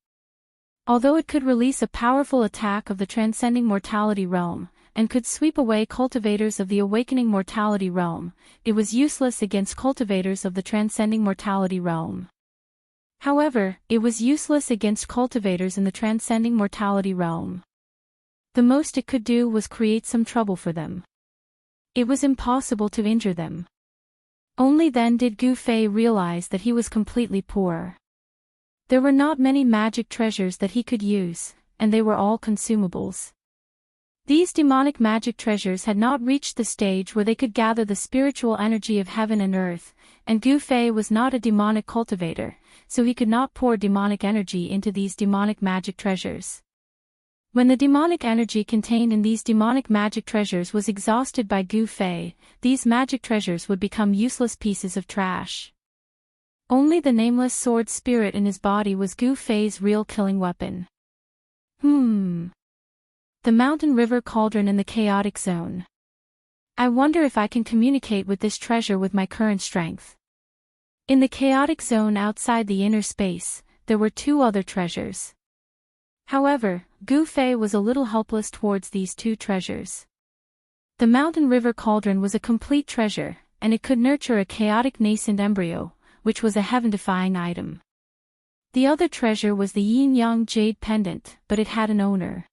although it could release a powerful attack of the transcending mortality realm, and could sweep away cultivators of the awakening mortality realm, it was useless against cultivators of the transcending mortality realm. However, it was useless against cultivators in the transcending mortality realm. The most it could do was create some trouble for them. It was impossible to injure them. Only then did Gu Fei realize that he was completely poor. There were not many magic treasures that he could use, and they were all consumables. These demonic magic treasures had not reached the stage where they could gather the spiritual energy of heaven and earth, and Gu Fei was not a demonic cultivator, so he could not pour demonic energy into these demonic magic treasures. When the demonic energy contained in these demonic magic treasures was exhausted by Gu Fei, these magic treasures would become useless pieces of trash. Only the nameless sword spirit in his body was Gu Fei's real killing weapon. The mountain river cauldron in the chaotic zone. I wonder if I can communicate with this treasure with my current strength. In the chaotic zone outside the inner space, there were 2 other treasures. However, Gu Fei was a little helpless towards these 2 treasures. The mountain river cauldron was a complete treasure, and it could nurture a chaotic nascent embryo, which was a heaven-defying item. The other treasure was the yin-yang jade pendant, but it had an owner.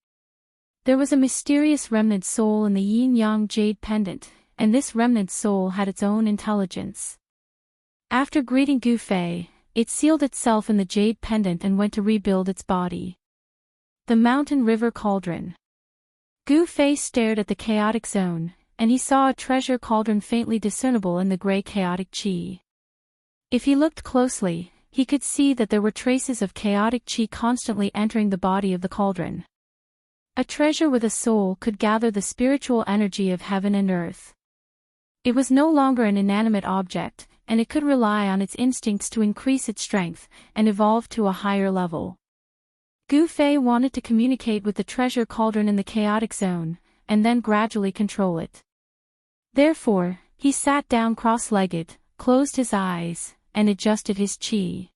There was a mysterious remnant soul in the yin-yang jade pendant, and this remnant soul had its own intelligence. After greeting Gu Fei, it sealed itself in the jade pendant and went to rebuild its body. The mountain river cauldron. Gu Fei stared at the chaotic zone, and he saw a treasure cauldron faintly discernible in the gray chaotic qi. If he looked closely, he could see that there were traces of chaotic qi constantly entering the body of the cauldron. A treasure with a soul could gather the spiritual energy of heaven and earth. It was no longer an inanimate object, and it could rely on its instincts to increase its strength and evolve to a higher level. Gu Fei wanted to communicate with the treasure cauldron in the chaotic zone, and then gradually control it. Therefore, he sat down cross-legged, closed his eyes, and adjusted his qi.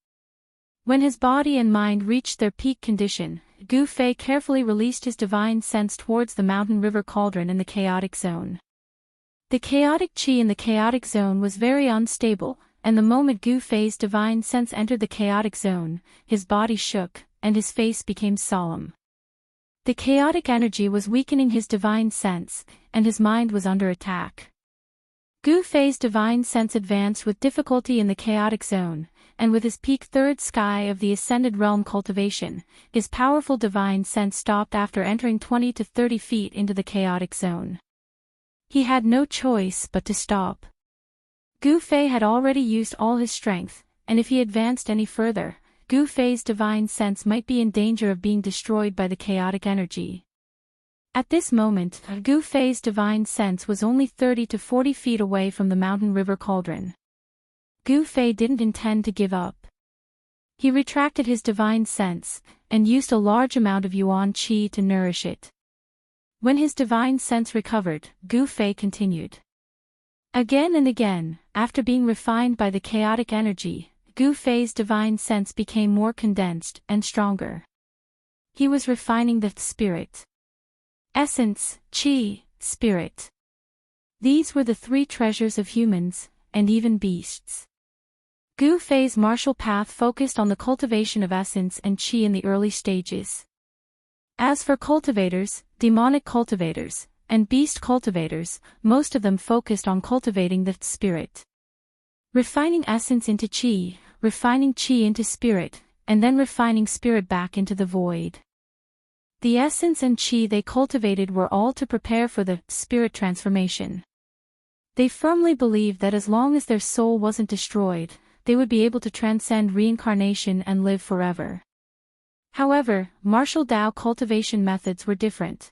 When his body and mind reached their peak condition, Gu Fei carefully released his divine sense towards the mountain river cauldron in the chaotic zone. The chaotic qi in the chaotic zone was very unstable, and the moment Gu Fei's divine sense entered the chaotic zone, his body shook, and his face became solemn. The chaotic energy was weakening his divine sense, and his mind was under attack. Gu Fei's divine sense advanced with difficulty in the chaotic zone, and with his peak third sky of the ascended realm cultivation, his powerful divine sense stopped after entering 20 to 30 feet into the chaotic zone. He had no choice but to stop. Gu Fei had already used all his strength, and if he advanced any further, Gu Fei's divine sense might be in danger of being destroyed by the chaotic energy. At this moment, Gu Fei's divine sense was only 30 to 40 feet away from the mountain river cauldron. Gu Fei didn't intend to give up. He retracted his divine sense, and used a large amount of yuan qi to nourish it. When his divine sense recovered, Gu Fei continued. Again and again, after being refined by the chaotic energy, Gu Fei's divine sense became more condensed and stronger. He was refining the spirit. Essence, qi, spirit. These were the three treasures of humans, and even beasts. Gu Fei's martial path focused on the cultivation of essence and qi in the early stages. As for cultivators, demonic cultivators, and beast cultivators, most of them focused on cultivating the spirit. Refining essence into qi, refining qi into spirit, and then refining spirit back into the void. The essence and qi they cultivated were all to prepare for the spirit transformation. They firmly believed that as long as their soul wasn't destroyed, they would be able to transcend reincarnation and live forever. However, martial Dao cultivation methods were different.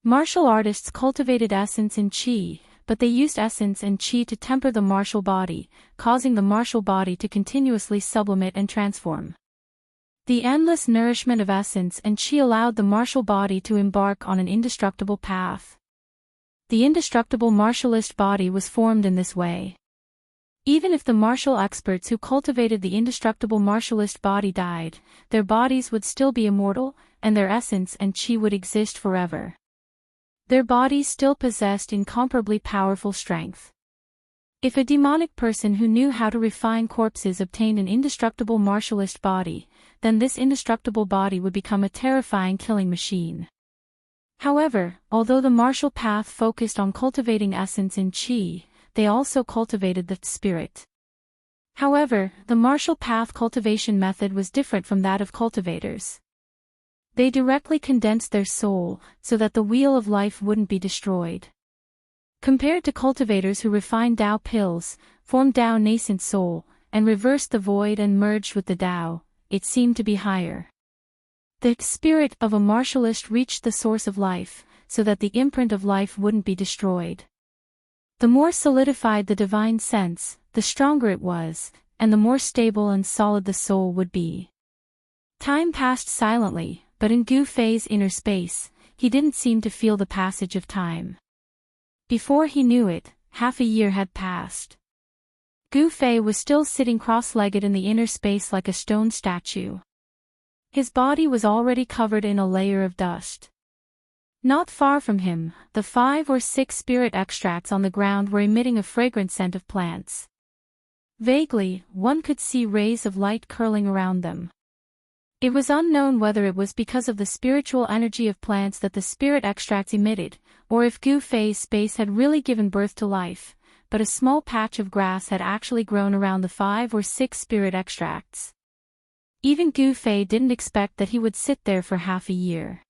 Martial artists cultivated essence and qi, but they used essence and qi to temper the martial body, causing the martial body to continuously sublimate and transform. The endless nourishment of essence and qi allowed the martial body to embark on an indestructible path. The indestructible martialist body was formed in this way. Even if the martial experts who cultivated the indestructible martialist body died, their bodies would still be immortal, and their essence and qi would exist forever. Their bodies still possessed incomparably powerful strength. If a demonic person who knew how to refine corpses obtained an indestructible martialist body, then this indestructible body would become a terrifying killing machine. However, although the martial path focused on cultivating essence and qi, they also cultivated the spirit. However, the martial path cultivation method was different from that of cultivators. They directly condensed their soul, so that the wheel of life wouldn't be destroyed. Compared to cultivators who refined Dao pills, formed Dao nascent soul, and reversed the void and merged with the Dao, it seemed to be higher. The spirit of a martialist reached the source of life, so that the imprint of life wouldn't be destroyed. The more solidified the divine sense, the stronger it was, and the more stable and solid the soul would be. Time passed silently, but in Gu Fei's inner space, he didn't seem to feel the passage of time. Before he knew it, half a year had passed. Gu Fei was still sitting cross-legged in the inner space like a stone statue. His body was already covered in a layer of dust. Not far from him, the 5 or 6 spirit extracts on the ground were emitting a fragrant scent of plants. Vaguely, one could see rays of light curling around them. It was unknown whether it was because of the spiritual energy of plants that the spirit extracts emitted, or if Gu Fei's space had really given birth to life, but a small patch of grass had actually grown around the 5 or 6 spirit extracts. Even Gu Fei didn't expect that he would sit there for half a year.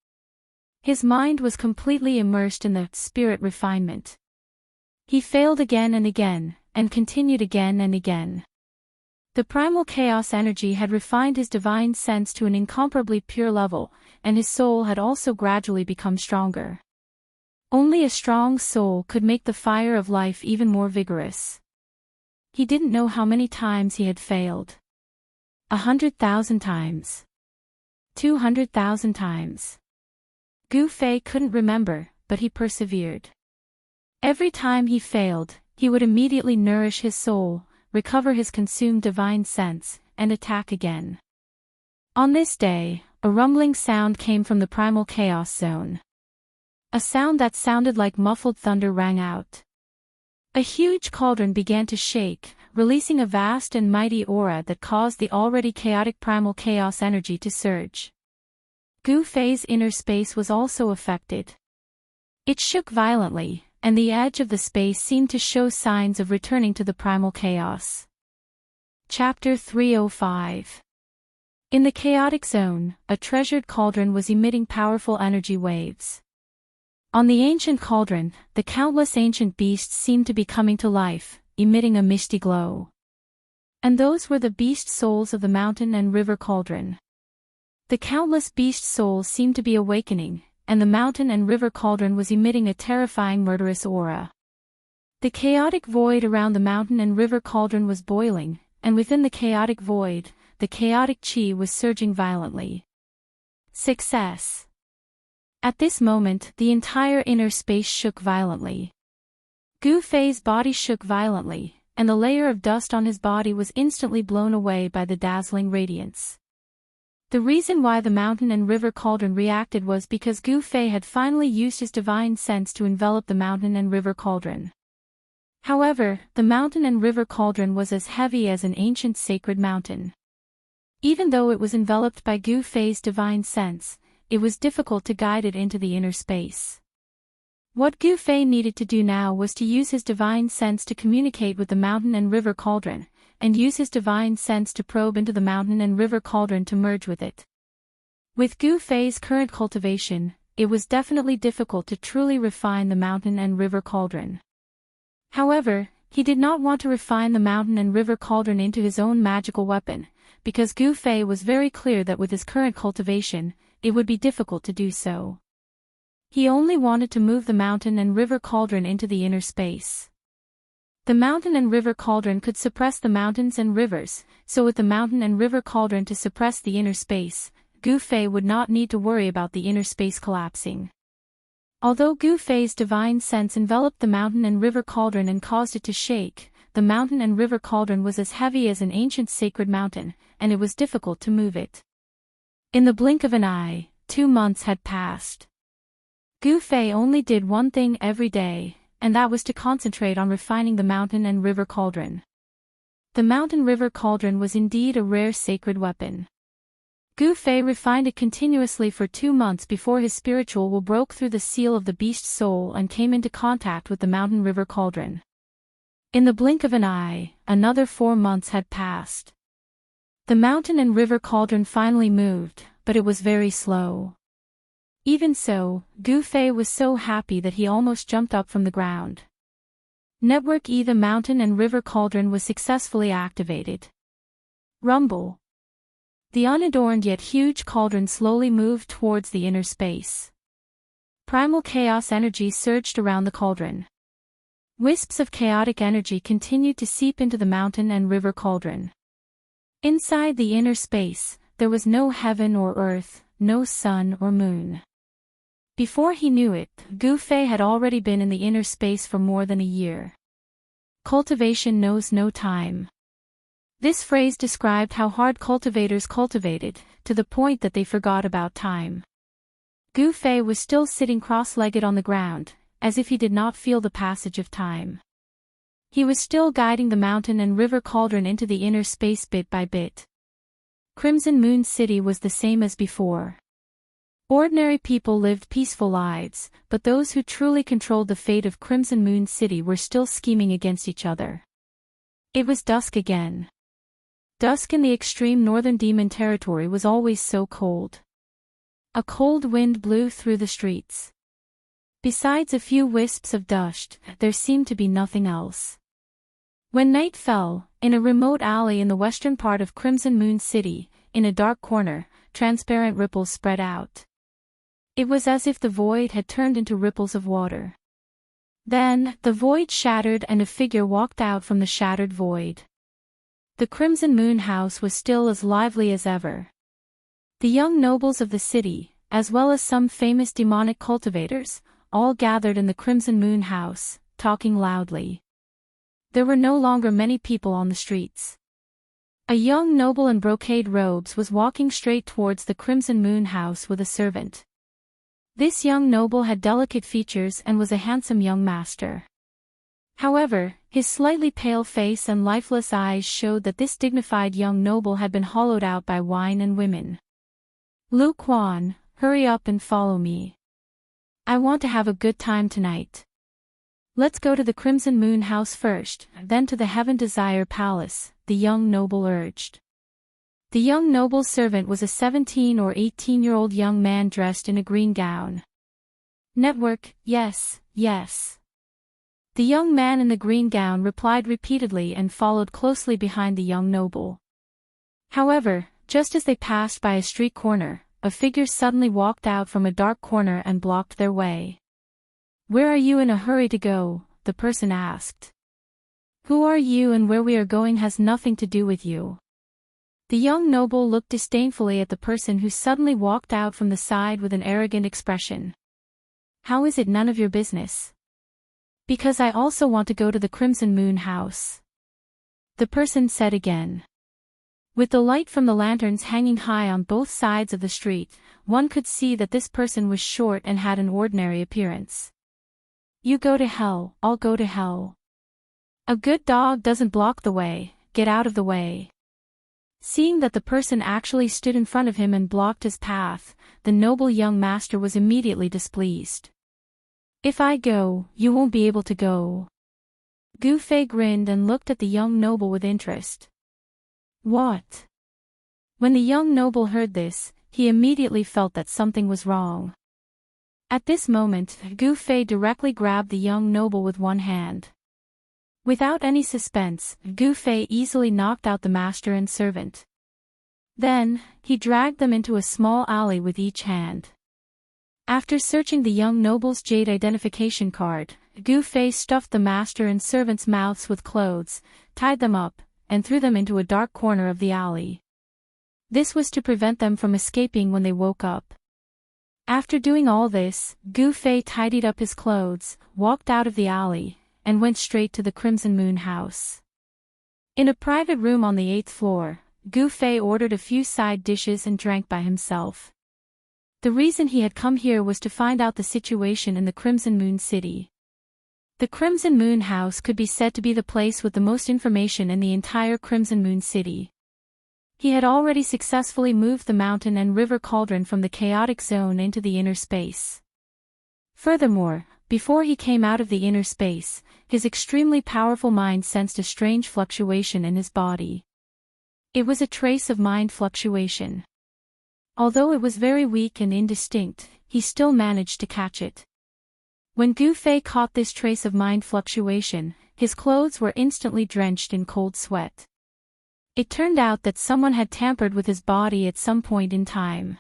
His mind was completely immersed in the spirit refinement. He failed again and again, and continued again and again. The primal chaos energy had refined his divine sense to an incomparably pure level, and his soul had also gradually become stronger. Only a strong soul could make the fire of life even more vigorous. He didn't know how many times he had failed. 100,000 times. 200,000 times. Gu Fei couldn't remember, but he persevered. Every time he failed, he would immediately nourish his soul, recover his consumed divine sense, and attack again. On this day, a rumbling sound came from the primal chaos zone. A sound that sounded like muffled thunder rang out. A huge cauldron began to shake, releasing a vast and mighty aura that caused the already chaotic primal chaos energy to surge. Gu Fei's inner space was also affected. It shook violently, and the edge of the space seemed to show signs of returning to the primal chaos. Chapter 305. In the chaotic zone, a treasured cauldron was emitting powerful energy waves. On the ancient cauldron, the countless ancient beasts seemed to be coming to life, emitting a misty glow. And those were the beast souls of the mountain and river cauldron. The countless beast souls seemed to be awakening, and the mountain and river cauldron was emitting a terrifying murderous aura. The chaotic void around the mountain and river cauldron was boiling, and within the chaotic void, the chaotic chi was surging violently. Success. At this moment, the entire inner space shook violently. Gu Fei's body shook violently, and the layer of dust on his body was instantly blown away by the dazzling radiance. The reason why the mountain and river cauldron reacted was because Gu Fei had finally used his divine sense to envelop the mountain and river cauldron. However, the mountain and river cauldron was as heavy as an ancient sacred mountain. Even though it was enveloped by Gu Fei's divine sense, it was difficult to guide it into the inner space. What Gu Fei needed to do now was to use his divine sense to communicate with the mountain and river cauldron, and use his divine sense to probe into the mountain and river cauldron to merge with it. With Gu Fei's current cultivation, it was definitely difficult to truly refine the mountain and river cauldron. However, he did not want to refine the mountain and river cauldron into his own magical weapon, because Gu Fei was very clear that with his current cultivation, it would be difficult to do so. He only wanted to move the mountain and river cauldron into the inner space. The mountain and river cauldron could suppress the mountains and rivers, so with the mountain and river cauldron to suppress the inner space, Gu Fei would not need to worry about the inner space collapsing. Although Gu Fei's divine sense enveloped the mountain and river cauldron and caused it to shake, the mountain and river cauldron was as heavy as an ancient sacred mountain, and it was difficult to move it. In the blink of an eye, 2 months had passed. Gu Fei only did one thing every day, and that was to concentrate on refining the mountain and river cauldron. The mountain-river cauldron was indeed a rare sacred weapon. Gu Fei refined it continuously for 2 months before his spiritual will broke through the seal of the beast soul and came into contact with the mountain-river cauldron. In the blink of an eye, another 4 months had passed. The mountain and river cauldron finally moved, but it was very slow. Even so, Gu Fei was so happy that he almost jumped up from the ground. Network E. The mountain and river cauldron was successfully activated. Rumble. The unadorned yet huge cauldron slowly moved towards the inner space. Primal chaos energy surged around the cauldron. Wisps of chaotic energy continued to seep into the mountain and river cauldron. Inside the inner space, there was no heaven or earth, no sun or moon. Before he knew it, Gu Fei had already been in the inner space for more than a year. Cultivation knows no time. This phrase described how hard cultivators cultivated, to the point that they forgot about time. Gu Fei was still sitting cross-legged on the ground, as if he did not feel the passage of time. He was still guiding the mountain and river cauldron into the inner space bit by bit. Crimson Moon City was the same as before. Ordinary people lived peaceful lives, but those who truly controlled the fate of Crimson Moon City were still scheming against each other. It was dusk again. Dusk in the extreme northern demon territory was always so cold. A cold wind blew through the streets. Besides a few wisps of dust, there seemed to be nothing else. When night fell, in a remote alley in the western part of Crimson Moon City, in a dark corner, transparent ripples spread out. It was as if the void had turned into ripples of water. Then, the void shattered and a figure walked out from the shattered void. The Crimson Moon House was still as lively as ever. The young nobles of the city, as well as some famous demonic cultivators, all gathered in the Crimson Moon House, talking loudly. There were no longer many people on the streets. A young noble in brocade robes was walking straight towards the Crimson Moon House with a servant. This young noble had delicate features and was a handsome young master. However, his slightly pale face and lifeless eyes showed that this dignified young noble had been hollowed out by wine and women. "Lu Quan, hurry up and follow me. I want to have a good time tonight. Let's go to the Crimson Moon House first, then to the Heaven Desire Palace," the young noble urged. The young noble's servant was a 17 or 18-year-old young man dressed in a green gown. "Network, yes, yes." The young man in the green gown replied repeatedly and followed closely behind the young noble. However, just as they passed by a street corner, a figure suddenly walked out from a dark corner and blocked their way. "Where are you in a hurry to go?" the person asked. "Who are you and where we are going has nothing to do with you." The young noble looked disdainfully at the person who suddenly walked out from the side with an arrogant expression. "How is it none of your business?" "Because I also want to go to the Crimson Moon House," the person said again. With the light from the lanterns hanging high on both sides of the street, one could see that this person was short and had an ordinary appearance. "You go to hell, I'll go to hell. A good dog doesn't block the way, get out of the way." Seeing that the person actually stood in front of him and blocked his path, the noble young master was immediately displeased. "If I go, you won't be able to go." Gu Fei grinned and looked at the young noble with interest. "What?" When the young noble heard this, he immediately felt that something was wrong. At this moment, Gu Fei directly grabbed the young noble with one hand. Without any suspense, Gu Fei easily knocked out the master and servant. Then, he dragged them into a small alley with each hand. After searching the young noble's jade identification card, Gu Fei stuffed the master and servant's mouths with clothes, tied them up, and threw them into a dark corner of the alley. This was to prevent them from escaping when they woke up. After doing all this, Gu Fei tidied up his clothes, walked out of the alley, and went straight to the Crimson Moon House. In a private room on the 8th floor, Gu Fei ordered a few side dishes and drank by himself. The reason he had come here was to find out the situation in the Crimson Moon City. The Crimson Moon House could be said to be the place with the most information in the entire Crimson Moon City. He had already successfully moved the mountain and river cauldron from the chaotic zone into the inner space. Furthermore, before he came out of the inner space, his extremely powerful mind sensed a strange fluctuation in his body. It was a trace of mind fluctuation. Although it was very weak and indistinct, he still managed to catch it. When Gu Fei caught this trace of mind fluctuation, his clothes were instantly drenched in cold sweat. It turned out that someone had tampered with his body at some point in time.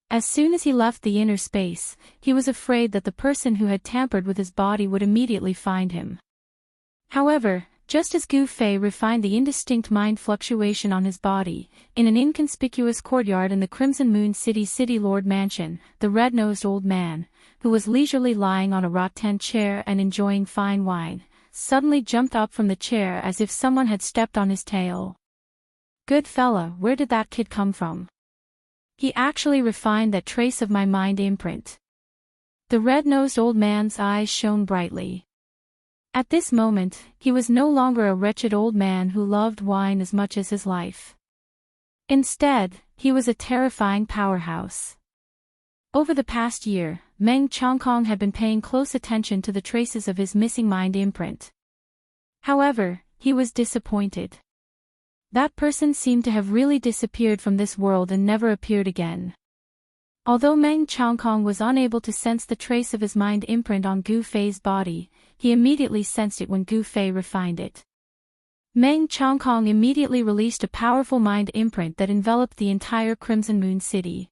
As soon as he left the inner space, he was afraid that the person who had tampered with his body would immediately find him. However, just as Gu Fei refined the indistinct mind fluctuation on his body, in an inconspicuous courtyard in the Crimson Moon City Lord Mansion, the red-nosed old man, who was leisurely lying on a rattan chair and enjoying fine wine, suddenly jumped up from the chair as if someone had stepped on his tail. "Good fella, where did that kid come from? He actually refined that trace of my mind imprint." The red-nosed old man's eyes shone brightly. At this moment, he was no longer a wretched old man who loved wine as much as his life. Instead, he was a terrifying powerhouse. Over the past year, Meng Chongkong had been paying close attention to the traces of his missing mind imprint. However, he was disappointed. That person seemed to have really disappeared from this world and never appeared again. Although Meng Changkong was unable to sense the trace of his mind imprint on Gu Fei's body, he immediately sensed it when Gu Fei refined it. Meng Changkong immediately released a powerful mind imprint that enveloped the entire Crimson Moon City.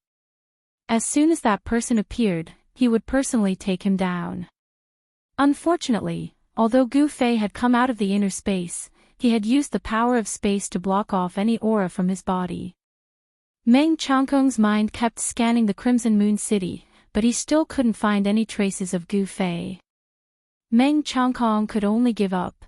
As soon as that person appeared, he would personally take him down. Unfortunately, although Gu Fei had come out of the inner space, he had used the power of space to block off any aura from his body. Meng Changkong's mind kept scanning the Crimson Moon City, but he still couldn't find any traces of Gu Fei. Meng Changkong could only give up.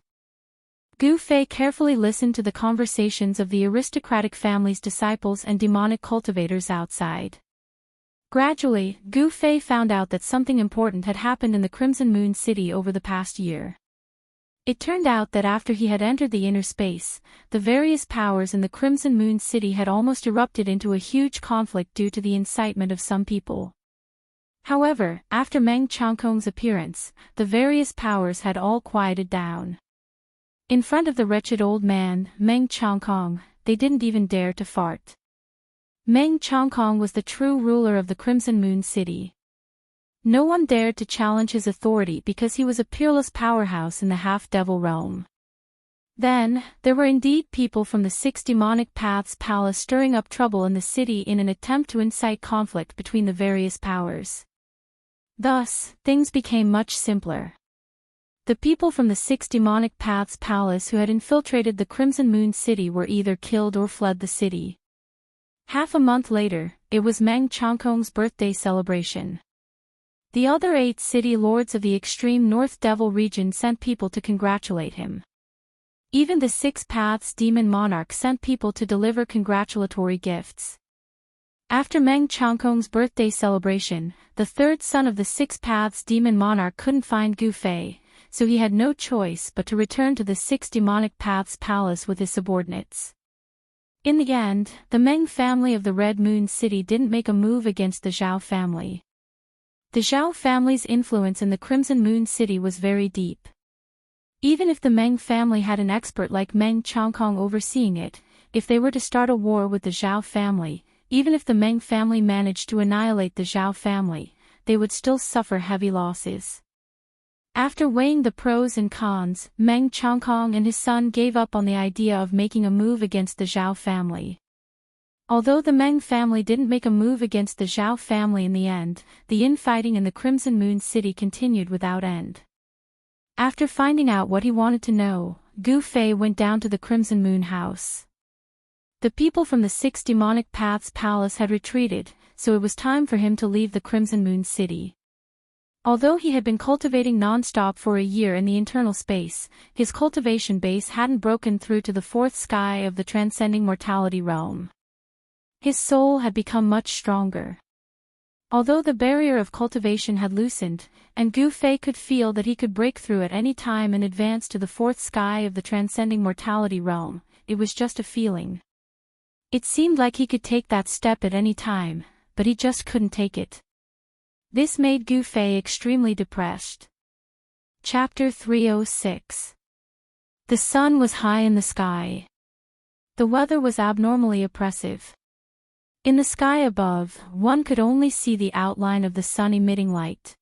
Gu Fei carefully listened to the conversations of the aristocratic family's disciples and demonic cultivators outside. Gradually, Gu Fei found out that something important had happened in the Crimson Moon City over the past year. It turned out that after he had entered the inner space, the various powers in the Crimson Moon City had almost erupted into a huge conflict due to the incitement of some people. However, after Meng Changkong's appearance, the various powers had all quieted down. In front of the wretched old man, Meng Changkong, they didn't even dare to fart. Meng Changkong was the true ruler of the Crimson Moon City. No one dared to challenge his authority because he was a peerless powerhouse in the half-devil realm. Then, there were indeed people from the Six Demonic Paths Palace stirring up trouble in the city in an attempt to incite conflict between the various powers. Thus, things became much simpler. The people from the Six Demonic Paths Palace who had infiltrated the Crimson Moon City were either killed or fled the city. Half a month later, it was Meng Changkong's birthday celebration. The other 8 city lords of the extreme North Devil region sent people to congratulate him. Even the Six Paths Demon Monarch sent people to deliver congratulatory gifts. After Meng Changkong's birthday celebration, the third son of the Six Paths Demon Monarch couldn't find Gu Fei, so he had no choice but to return to the Six Demonic Paths Palace with his subordinates. In the end, the Meng family of the Red Moon City didn't make a move against the Zhao family. The Zhao family's influence in the Crimson Moon City was very deep. Even if the Meng family had an expert like Meng Changkong overseeing it, if they were to start a war with the Zhao family, even if the Meng family managed to annihilate the Zhao family, they would still suffer heavy losses. After weighing the pros and cons, Meng Changkong and his son gave up on the idea of making a move against the Zhao family. Although the Meng family didn't make a move against the Zhao family in the end, the infighting in the Crimson Moon City continued without end. After finding out what he wanted to know, Gu Fei went down to the Crimson Moon House. The people from the Six Demonic Paths Palace had retreated, so it was time for him to leave the Crimson Moon City. Although he had been cultivating non-stop for a year in the internal space, his cultivation base hadn't broken through to the fourth sky of the transcending mortality realm. His soul had become much stronger. Although the barrier of cultivation had loosened, and Gu Fei could feel that he could break through at any time and advance to the fourth sky of the transcending mortality realm, it was just a feeling. It seemed like he could take that step at any time, but he just couldn't take it. This made Gu Fei extremely depressed. Chapter 306. The sun was high in the sky. The weather was abnormally oppressive. In the sky above, one could only see the outline of the sun emitting light.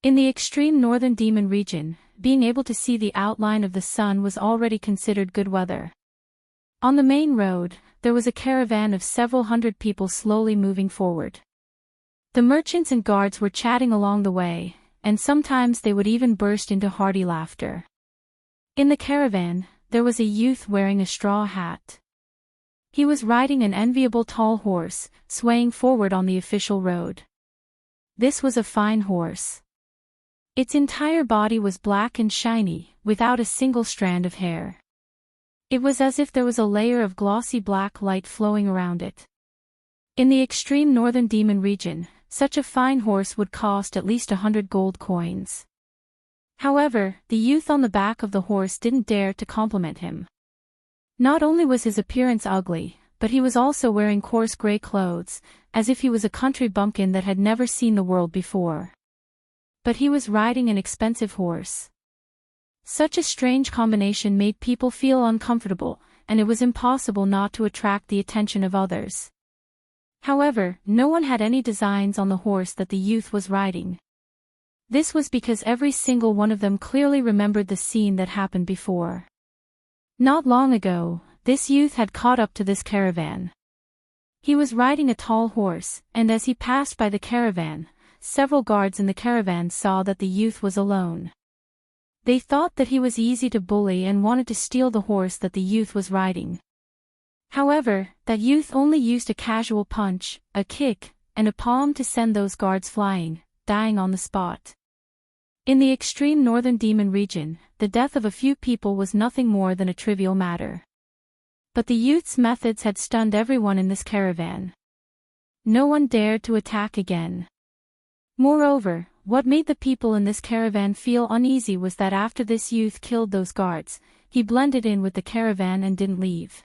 In the extreme northern demon region, being able to see the outline of the sun was already considered good weather. On the main road, there was a caravan of several hundred people slowly moving forward. The merchants and guards were chatting along the way, and sometimes they would even burst into hearty laughter. In the caravan, there was a youth wearing a straw hat. He was riding an enviable tall horse, swaying forward on the official road. This was a fine horse. Its entire body was black and shiny, without a single strand of hair. It was as if there was a layer of glossy black light flowing around it. In the extreme northern demon region, such a fine horse would cost at least 100 gold coins. However, the youth on the back of the horse didn't dare to compliment him. Not only was his appearance ugly, but he was also wearing coarse gray clothes, as if he was a country bumpkin that had never seen the world before. But he was riding an expensive horse. Such a strange combination made people feel uncomfortable, and it was impossible not to attract the attention of others. However, no one had any designs on the horse that the youth was riding. This was because every single one of them clearly remembered the scene that happened before. Not long ago, this youth had caught up to this caravan. He was riding a tall horse, and as he passed by the caravan, several guards in the caravan saw that the youth was alone. They thought that he was easy to bully and wanted to steal the horse that the youth was riding. However, that youth only used a casual punch, a kick, and a palm to send those guards flying, dying on the spot. In the extreme northern demon region, the death of a few people was nothing more than a trivial matter. But the youth's methods had stunned everyone in this caravan. No one dared to attack again. Moreover, what made the people in this caravan feel uneasy was that after this youth killed those guards, he blended in with the caravan and didn't leave.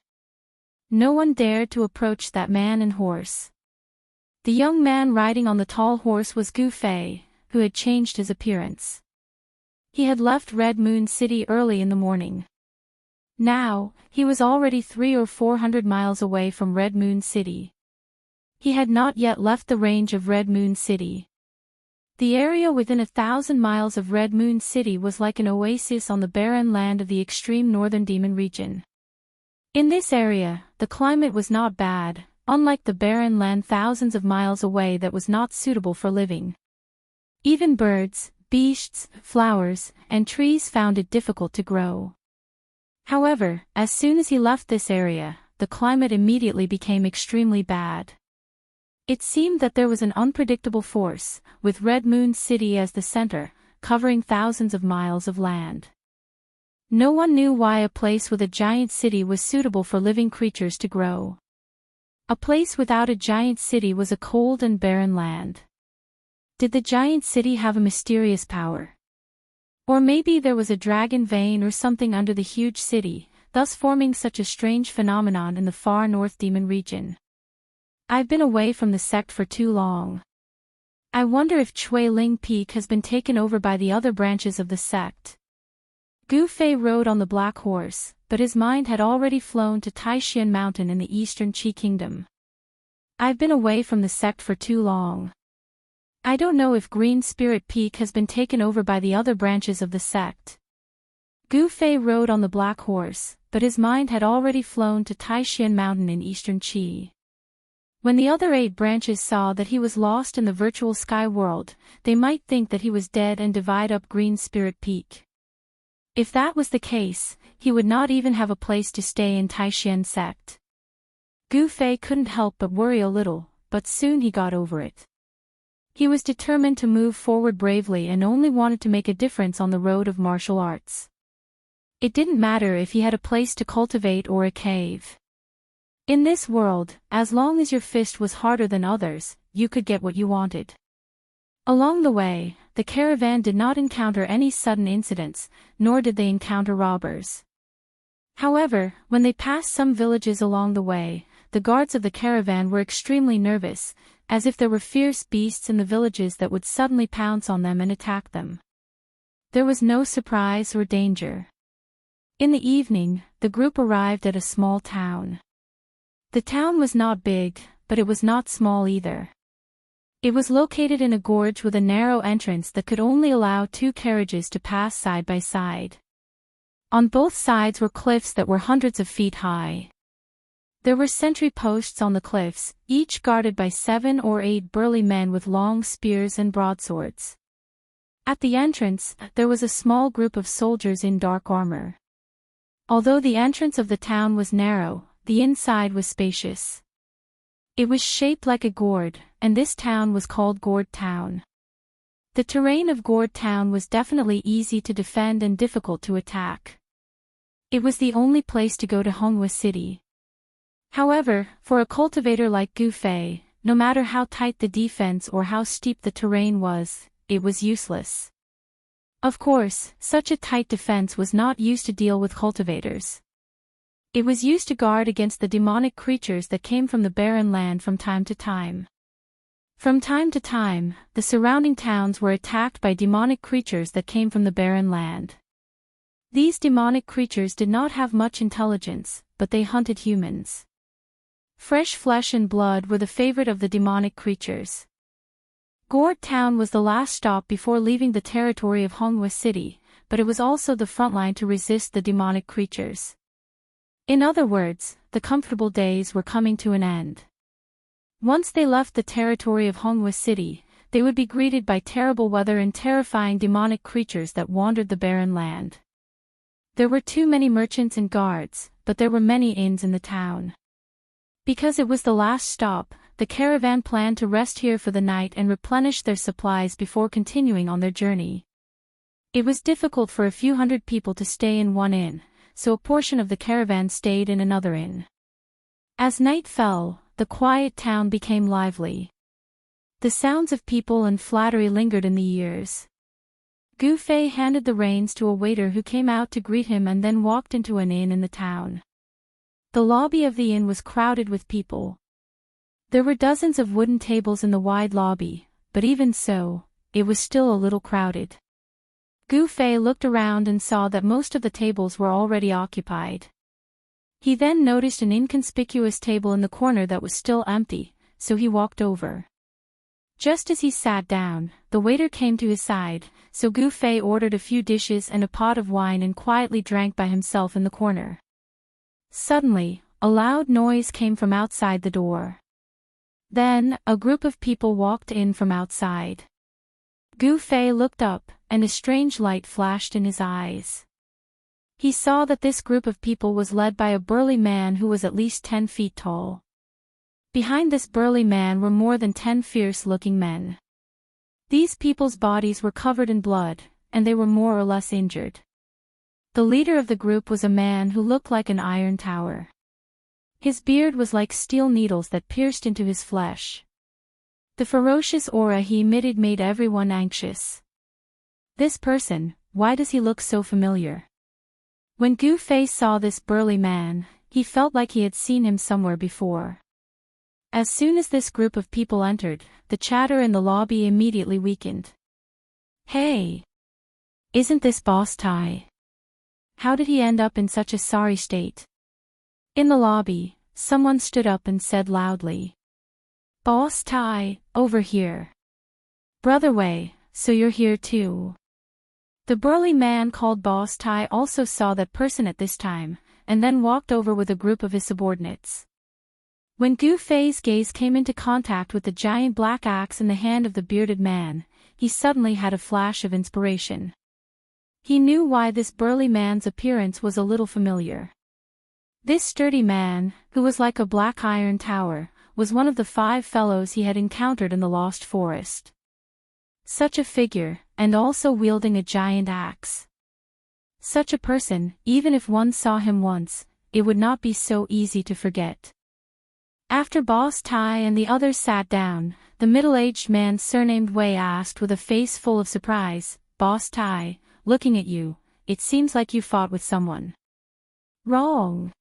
No one dared to approach that man and horse. The young man riding on the tall horse was Gu Fei, who had changed his appearance. He had left Red Moon City early in the morning. Now, he was already 300 or 400 miles away from Red Moon City. He had not yet left the range of Red Moon City. The area within 1,000 miles of Red Moon City was like an oasis on the barren land of the extreme northern demon region. In this area, the climate was not bad, unlike the barren land thousands of miles away that was not suitable for living. Even birds, beasts, flowers, and trees found it difficult to grow. However, as soon as he left this area, the climate immediately became extremely bad. It seemed that there was an unpredictable force, with Red Moon City as the center, covering thousands of miles of land. No one knew why a place with a giant city was suitable for living creatures to grow. A place without a giant city was a cold and barren land. Did the giant city have a mysterious power? Or maybe there was a dragon vein or something under the huge city, thus forming such a strange phenomenon in the far north demon region. I've been away from the sect for too long. I wonder if Chui Ling Peak has been taken over by the other branches of the sect. Gu Fei rode on the black horse, but his mind had already flown to Taishan Mountain in the eastern Qi Kingdom. I've been away from the sect for too long. I don't know if Green Spirit Peak has been taken over by the other branches of the sect. Gu Fei rode on the black horse, but his mind had already flown to Taishan Mountain in eastern Qi. When the other 8 branches saw that he was lost in the virtual sky world, they might think that he was dead and divide up Green Spirit Peak. If that was the case, he would not even have a place to stay in Taishan sect. Gu Fei couldn't help but worry a little, but soon he got over it. He was determined to move forward bravely and only wanted to make a difference on the road of martial arts. It didn't matter if he had a place to cultivate or a cave. In this world, as long as your fist was harder than others, you could get what you wanted. Along the way, the caravan did not encounter any sudden incidents, nor did they encounter robbers. However, when they passed some villages along the way, the guards of the caravan were extremely nervous, as if there were fierce beasts in the villages that would suddenly pounce on them and attack them. There was no surprise or danger. In the evening, the group arrived at a small town. The town was not big, but it was not small either. It was located in a gorge with a narrow entrance that could only allow 2 carriages to pass side by side. On both sides were cliffs that were hundreds of feet high. There were sentry posts on the cliffs, each guarded by 7 or 8 burly men with long spears and broadswords. At the entrance, there was a small group of soldiers in dark armor. Although the entrance of the town was narrow, the inside was spacious. It was shaped like a gourd, and this town was called Gourd Town. The terrain of Gourd Town was definitely easy to defend and difficult to attack. It was the only place to go to Honghua City. However, for a cultivator like Gu Fei, no matter how tight the defense or how steep the terrain was, it was useless. Of course, such a tight defense was not used to deal with cultivators. It was used to guard against the demonic creatures that came from the barren land from time to time. From time to time, the surrounding towns were attacked by demonic creatures that came from the barren land. These demonic creatures did not have much intelligence, but they hunted humans. Fresh flesh and blood were the favorite of the demonic creatures. Gourd Town was the last stop before leaving the territory of Honghua City, but it was also the front line to resist the demonic creatures. In other words, the comfortable days were coming to an end. Once they left the territory of Honghua City, they would be greeted by terrible weather and terrifying demonic creatures that wandered the barren land. There were too many merchants and guards, but there were many inns in the town. Because it was the last stop, the caravan planned to rest here for the night and replenish their supplies before continuing on their journey. It was difficult for a few hundred people to stay in one inn, so a portion of the caravan stayed in another inn. As night fell, the quiet town became lively. The sounds of people and flattery lingered in the ears. Gu Fei handed the reins to a waiter who came out to greet him and then walked into an inn in the town. The lobby of the inn was crowded with people. There were dozens of wooden tables in the wide lobby, but even so, it was still a little crowded. Gu Fei looked around and saw that most of the tables were already occupied. He then noticed an inconspicuous table in the corner that was still empty, so he walked over. Just as he sat down, the waiter came to his side, so Gu Fei ordered a few dishes and a pot of wine and quietly drank by himself in the corner. Suddenly, a loud noise came from outside the door. Then, a group of people walked in from outside. Gu Fei looked up, and a strange light flashed in his eyes. He saw that this group of people was led by a burly man who was at least 10 feet tall. Behind this burly man were more than 10 fierce-looking men. These people's bodies were covered in blood, and they were more or less injured. The leader of the group was a man who looked like an iron tower. His beard was like steel needles that pierced into his flesh. The ferocious aura he emitted made everyone anxious. This person, why does he look so familiar? When Gu Fei saw this burly man, he felt like he had seen him somewhere before. As soon as this group of people entered, the chatter in the lobby immediately weakened. Hey! Isn't this Boss Tai? How did he end up in such a sorry state? In the lobby, someone stood up and said loudly. Boss Tai, over here. Brother Wei, so you're here too. The burly man called Boss Tai also saw that person at this time, and then walked over with a group of his subordinates. When Gu Fei's gaze came into contact with the giant black axe in the hand of the bearded man, he suddenly had a flash of inspiration. He knew why this burly man's appearance was a little familiar. This sturdy man, who was like a black iron tower, was one of the 5 fellows he had encountered in the Lost Forest. Such a figure, and also wielding a giant axe. Such a person, even if one saw him once, it would not be so easy to forget. After Boss Tai and the others sat down, the middle-aged man surnamed Wei asked with a face full of surprise, Boss Tai, looking at you, it seems like you fought with someone. Wrong.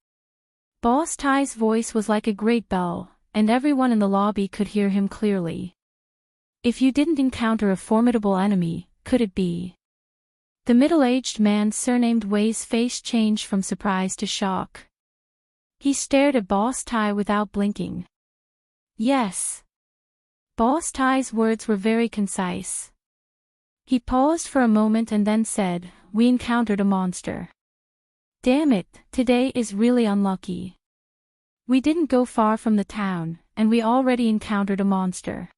Boss Tai's voice was like a great bell, and everyone in the lobby could hear him clearly. If you didn't encounter a formidable enemy, could it be? The middle-aged man surnamed Wei's face changed from surprise to shock. He stared at Boss Tai without blinking. Yes. Boss Tai's words were very concise. He paused for a moment and then said, we encountered a monster. Damn it, today is really unlucky. We didn't go far from the town, and we already encountered a monster.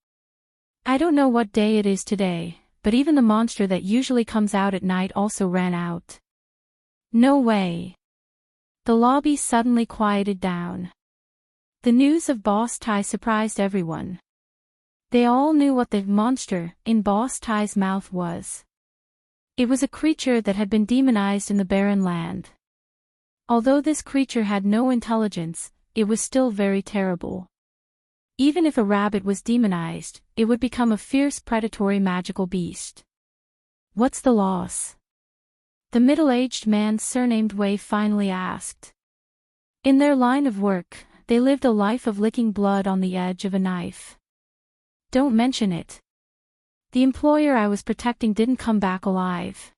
I don't know what day it is today, but even the monster that usually comes out at night also ran out. No way. The lobby suddenly quieted down. The news of Boss Tai surprised everyone. They all knew what the monster in Boss Tai's mouth was. It was a creature that had been demonized in the barren land. Although this creature had no intelligence, it was still very terrible. Even if a rabbit was demonized, it would become a fierce predatory magical beast. What's the loss? The middle-aged man surnamed Wei finally asked. In their line of work, they lived a life of licking blood on the edge of a knife. Don't mention it. The employer I was protecting didn't come back alive.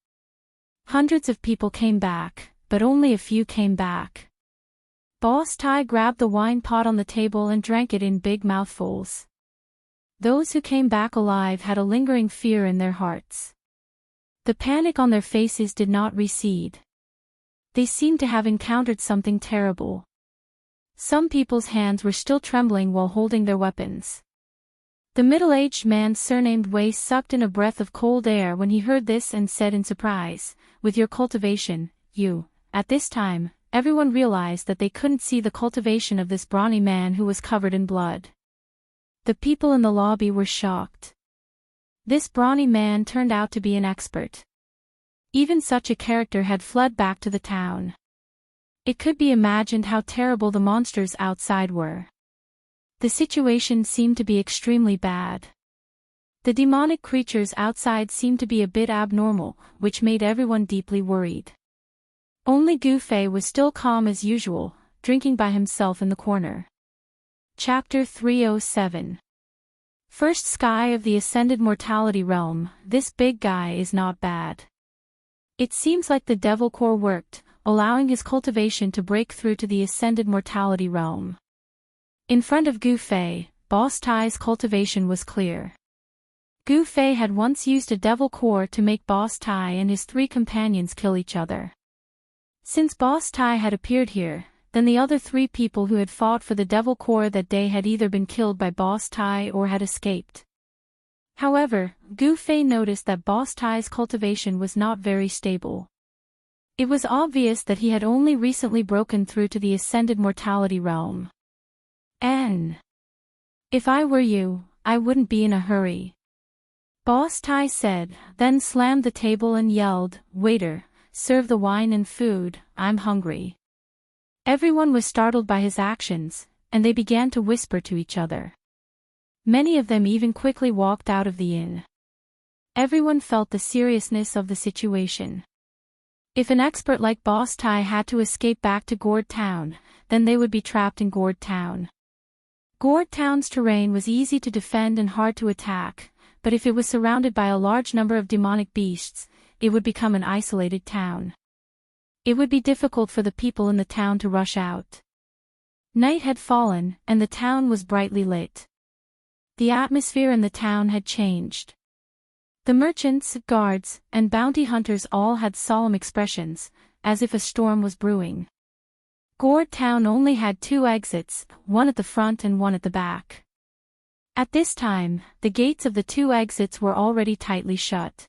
Hundreds of people came back, but only a few came back. Boss Tai grabbed the wine pot on the table and drank it in big mouthfuls. Those who came back alive had a lingering fear in their hearts. The panic on their faces did not recede. They seemed to have encountered something terrible. Some people's hands were still trembling while holding their weapons. The middle-aged man surnamed Wei sucked in a breath of cold air when he heard this and said in surprise, "With your cultivation, you..." At this time, everyone realized that they couldn't see the cultivation of this brawny man who was covered in blood. The people in the lobby were shocked. This brawny man turned out to be an expert. Even such a character had fled back to the town. It could be imagined how terrible the monsters outside were. The situation seemed to be extremely bad. The demonic creatures outside seemed to be a bit abnormal, which made everyone deeply worried. Only Gu Fei was still calm as usual, drinking by himself in the corner. Chapter 307. First Sky of the Ascended Mortality Realm. This big guy is not bad. It seems like the devil core worked, allowing his cultivation to break through to the Ascended Mortality Realm. In front of Gu Fei, Boss Tai's cultivation was clear. Gu Fei had once used a devil core to make Boss Tai and his 3 companions kill each other. Since Boss Tai had appeared here, then the other 3 people who had fought for the devil core that day had either been killed by Boss Tai or had escaped. However, Gu Fei noticed that Boss Tai's cultivation was not very stable. It was obvious that he had only recently broken through to the Ascended Mortality Realm. If I were you, I wouldn't be in a hurry. Boss Tai said, then slammed the table and yelled, "Waiter, serve the wine and food, I'm hungry." Everyone was startled by his actions, and they began to whisper to each other. Many of them even quickly walked out of the inn. Everyone felt the seriousness of the situation. If an expert like Boss Tai had to escape back to Gourd Town, then they would be trapped in Gourd Town. Gourd Town's terrain was easy to defend and hard to attack, but if it was surrounded by a large number of demonic beasts, it would become an isolated town. It would be difficult for the people in the town to rush out. Night had fallen, and the town was brightly lit. The atmosphere in the town had changed. The merchants, guards, and bounty hunters all had solemn expressions, as if a storm was brewing. Gourd Town only had 2 exits, one at the front and one at the back. At this time, the gates of the 2 exits were already tightly shut.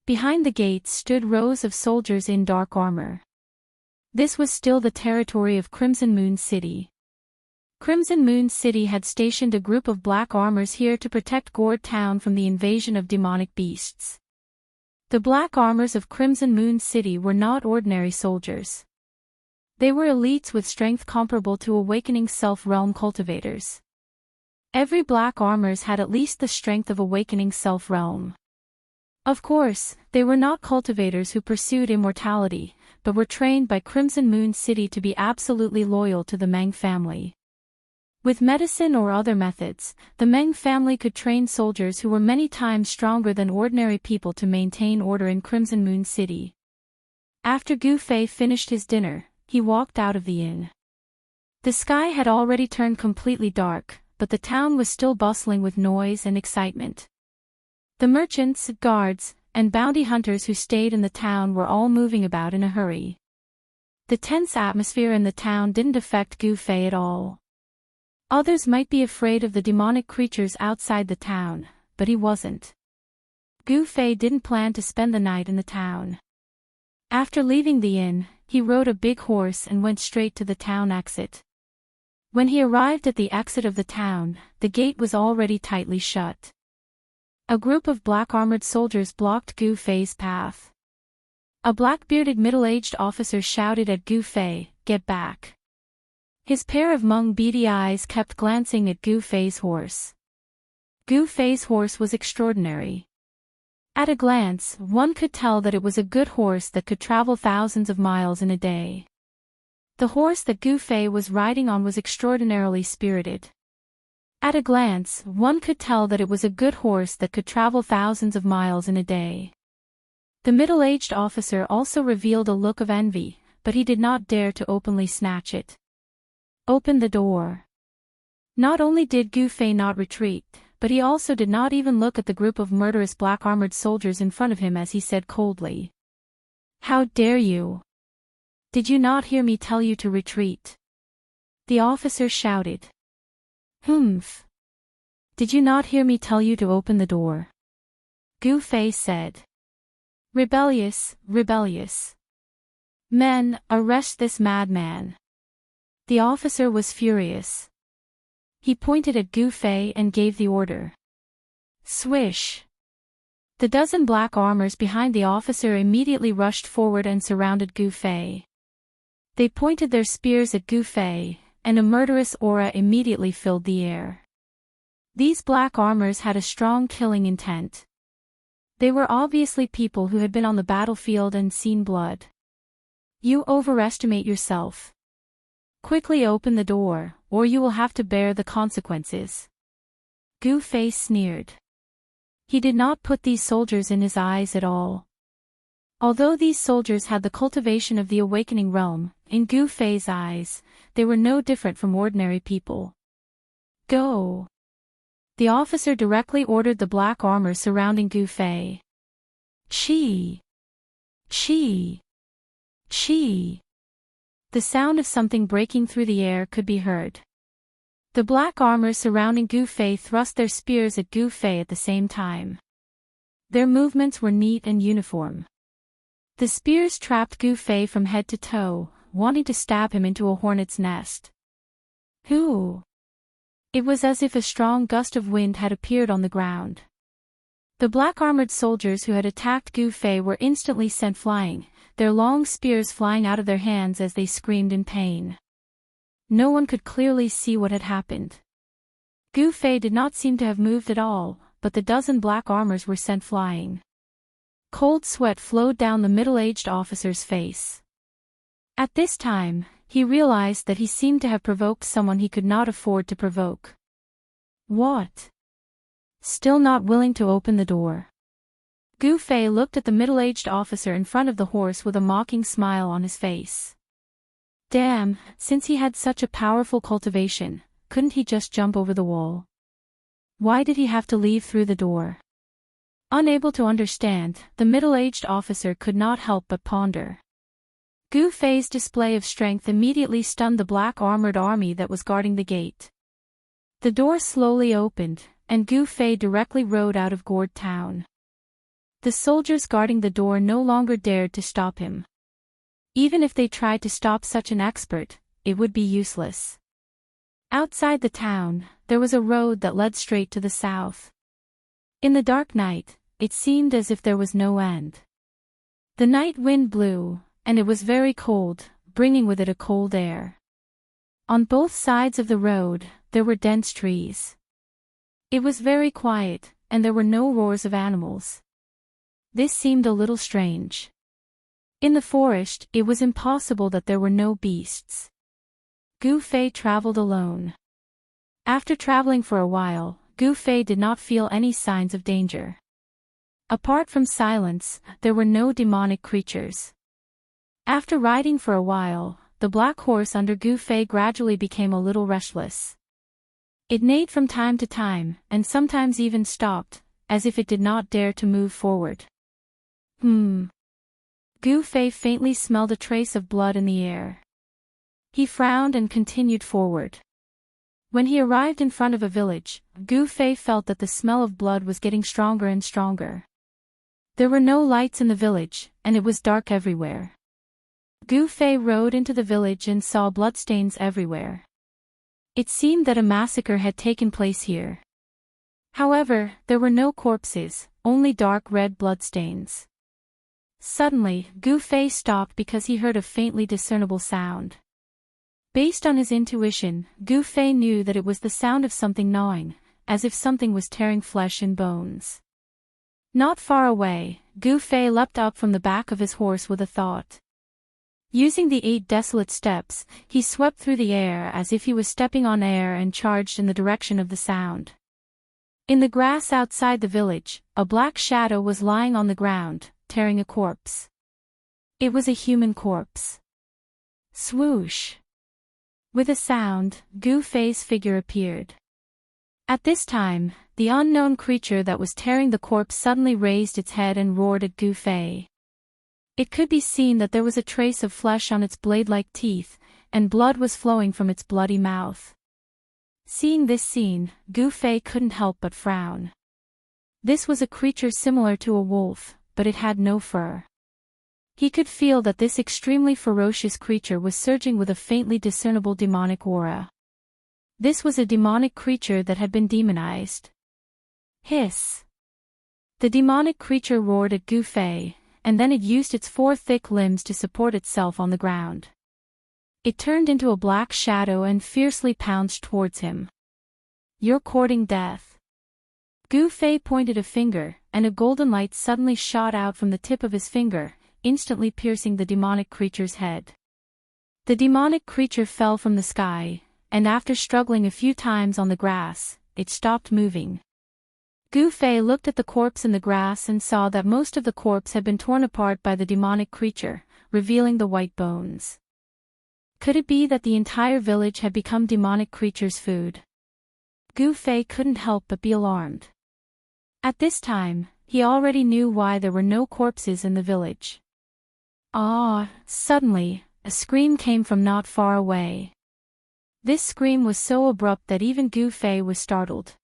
Behind the gates stood rows of soldiers in dark armor. This was still the territory of Crimson Moon City. Crimson Moon City had stationed a group of black armors here to protect Gourd Town from the invasion of demonic beasts. The black armors of Crimson Moon City were not ordinary soldiers. They were elites with strength comparable to awakening self-realm cultivators. Every black armors had at least the strength of awakening self-realm. Of course, they were not cultivators who pursued immortality, but were trained by Crimson Moon City to be absolutely loyal to the Meng family. With medicine or other methods, the Meng family could train soldiers who were many times stronger than ordinary people to maintain order in Crimson Moon City. After Gu Fei finished his dinner, he walked out of the inn. The sky had already turned completely dark, but the town was still bustling with noise and excitement. The merchants, guards, and bounty hunters who stayed in the town were all moving about in a hurry. The tense atmosphere in the town didn't affect Gu Fei at all. Others might be afraid of the demonic creatures outside the town, but he wasn't. Gu Fei didn't plan to spend the night in the town. After leaving the inn, he rode a big horse and went straight to the town exit. When he arrived at the exit of the town, the gate was already tightly shut. A group of black-armored soldiers blocked Gu Fei's path. A black-bearded middle-aged officer shouted at Gu Fei, "Get back." His pair of beady eyes kept glancing at Gu Fei's horse. Gu Fei's horse was extraordinary. At a glance, one could tell that it was a good horse that could travel thousands of miles in a day. The horse that Gu Fei was riding on was extraordinarily spirited. At a glance, one could tell that it was a good horse that could travel thousands of miles in a day. The middle-aged officer also revealed a look of envy, but he did not dare to openly snatch it. Open the door. Not only did Gu Fei not retreat, but he also did not even look at the group of murderous black-armored soldiers in front of him as he said coldly. How dare you? Did you not hear me tell you to retreat? The officer shouted. Humph. Did you not hear me tell you to open the door? Gu Fei said. Rebellious, rebellious. Men, arrest this madman. The officer was furious. He pointed at Gu Fei and gave the order. Swish. The dozen black armors behind the officer immediately rushed forward and surrounded Gu Fei. They pointed their spears at Gu Fei, and a murderous aura immediately filled the air. These black armors had a strong killing intent. They were obviously people who had been on the battlefield and seen blood. You overestimate yourself. Quickly open the door, or you will have to bear the consequences. Gu Fei sneered. He did not put these soldiers in his eyes at all. Although these soldiers had the cultivation of the awakening realm, in Gu Fei's eyes, they were no different from ordinary people. Go. The officer directly ordered the black armor surrounding Gu Fei. Chi! Chi! Chi! The sound of something breaking through the air could be heard. The black armor surrounding Gu Fei thrust their spears at Gu Fei at the same time. Their movements were neat and uniform. The spears trapped Gu Fei from head to toe, wanting to stab him into a hornet's nest. Who? It was as if a strong gust of wind had appeared on the ground. The black-armored soldiers who had attacked Gu Fei were instantly sent flying, their long spears flying out of their hands as they screamed in pain. No one could clearly see what had happened. Gu Fei did not seem to have moved at all, but the dozen black armors were sent flying. Cold sweat flowed down the middle-aged officer's face. At this time, he realized that he seemed to have provoked someone he could not afford to provoke. What? Still not willing to open the door? Gu Fei looked at the middle-aged officer in front of the horse with a mocking smile on his face. Damn, since he had such a powerful cultivation, couldn't he just jump over the wall? Why did he have to leave through the door? Unable to understand, the middle-aged officer could not help but ponder. Gu Fei's display of strength immediately stunned the black-armored army that was guarding the gate. The door slowly opened, and Gu Fei directly rode out of Gourd Town. The soldiers guarding the door no longer dared to stop him. Even if they tried to stop such an expert, it would be useless. Outside the town, there was a road that led straight to the south. In the dark night, it seemed as if there was no end. The night wind blew, and it was very cold, bringing with it a cold air. On both sides of the road, there were dense trees. It was very quiet, and there were no roars of animals. This seemed a little strange. In the forest, it was impossible that there were no beasts. Gu Fei traveled alone. After traveling for a while, Gu Fei did not feel any signs of danger. Apart from silence, there were no demonic creatures. After riding for a while, the black horse under Gu Fei gradually became a little restless. It neighed from time to time, and sometimes even stopped, as if it did not dare to move forward. Gu Fei faintly smelled a trace of blood in the air. He frowned and continued forward. When he arrived in front of a village, Gu Fei felt that the smell of blood was getting stronger and stronger. There were no lights in the village, and it was dark everywhere. Gu Fei rode into the village and saw bloodstains everywhere. It seemed that a massacre had taken place here. However, there were no corpses, only dark red bloodstains. Suddenly, Gu Fei stopped because he heard a faintly discernible sound. Based on his intuition, Gu Fei knew that it was the sound of something gnawing, as if something was tearing flesh and bones. Not far away, Gu Fei leapt up from the back of his horse with a thought. Using the 8 desolate steps, he swept through the air as if he was stepping on air and charged in the direction of the sound. In the grass outside the village, a black shadow was lying on the ground, tearing a corpse. It was a human corpse. Swoosh! With a sound, Gu Fei's figure appeared. At this time, the unknown creature that was tearing the corpse suddenly raised its head and roared at Gu Fei. It could be seen that there was a trace of flesh on its blade-like teeth, and blood was flowing from its bloody mouth. Seeing this scene, Gu Fei couldn't help but frown. This was a creature similar to a wolf, but it had no fur. He could feel that this extremely ferocious creature was surging with a faintly discernible demonic aura. This was a demonic creature that had been demonized. Hiss! The demonic creature roared at Gu Fei, and then it used its 4 thick limbs to support itself on the ground. It turned into a black shadow and fiercely pounced towards him. "You're courting death." Gu Fei pointed a finger, and a golden light suddenly shot out from the tip of his finger, instantly piercing the demonic creature's head. The demonic creature fell from the sky, and after struggling a few times on the grass, it stopped moving. Gu Fei looked at the corpse in the grass and saw that most of the corpse had been torn apart by the demonic creature, revealing the white bones. Could it be that the entire village had become demonic creatures' food? Gu Fei couldn't help but be alarmed. At this time, he already knew why there were no corpses in the village. Suddenly, a scream came from not far away. This scream was so abrupt that even Gu Fei was startled.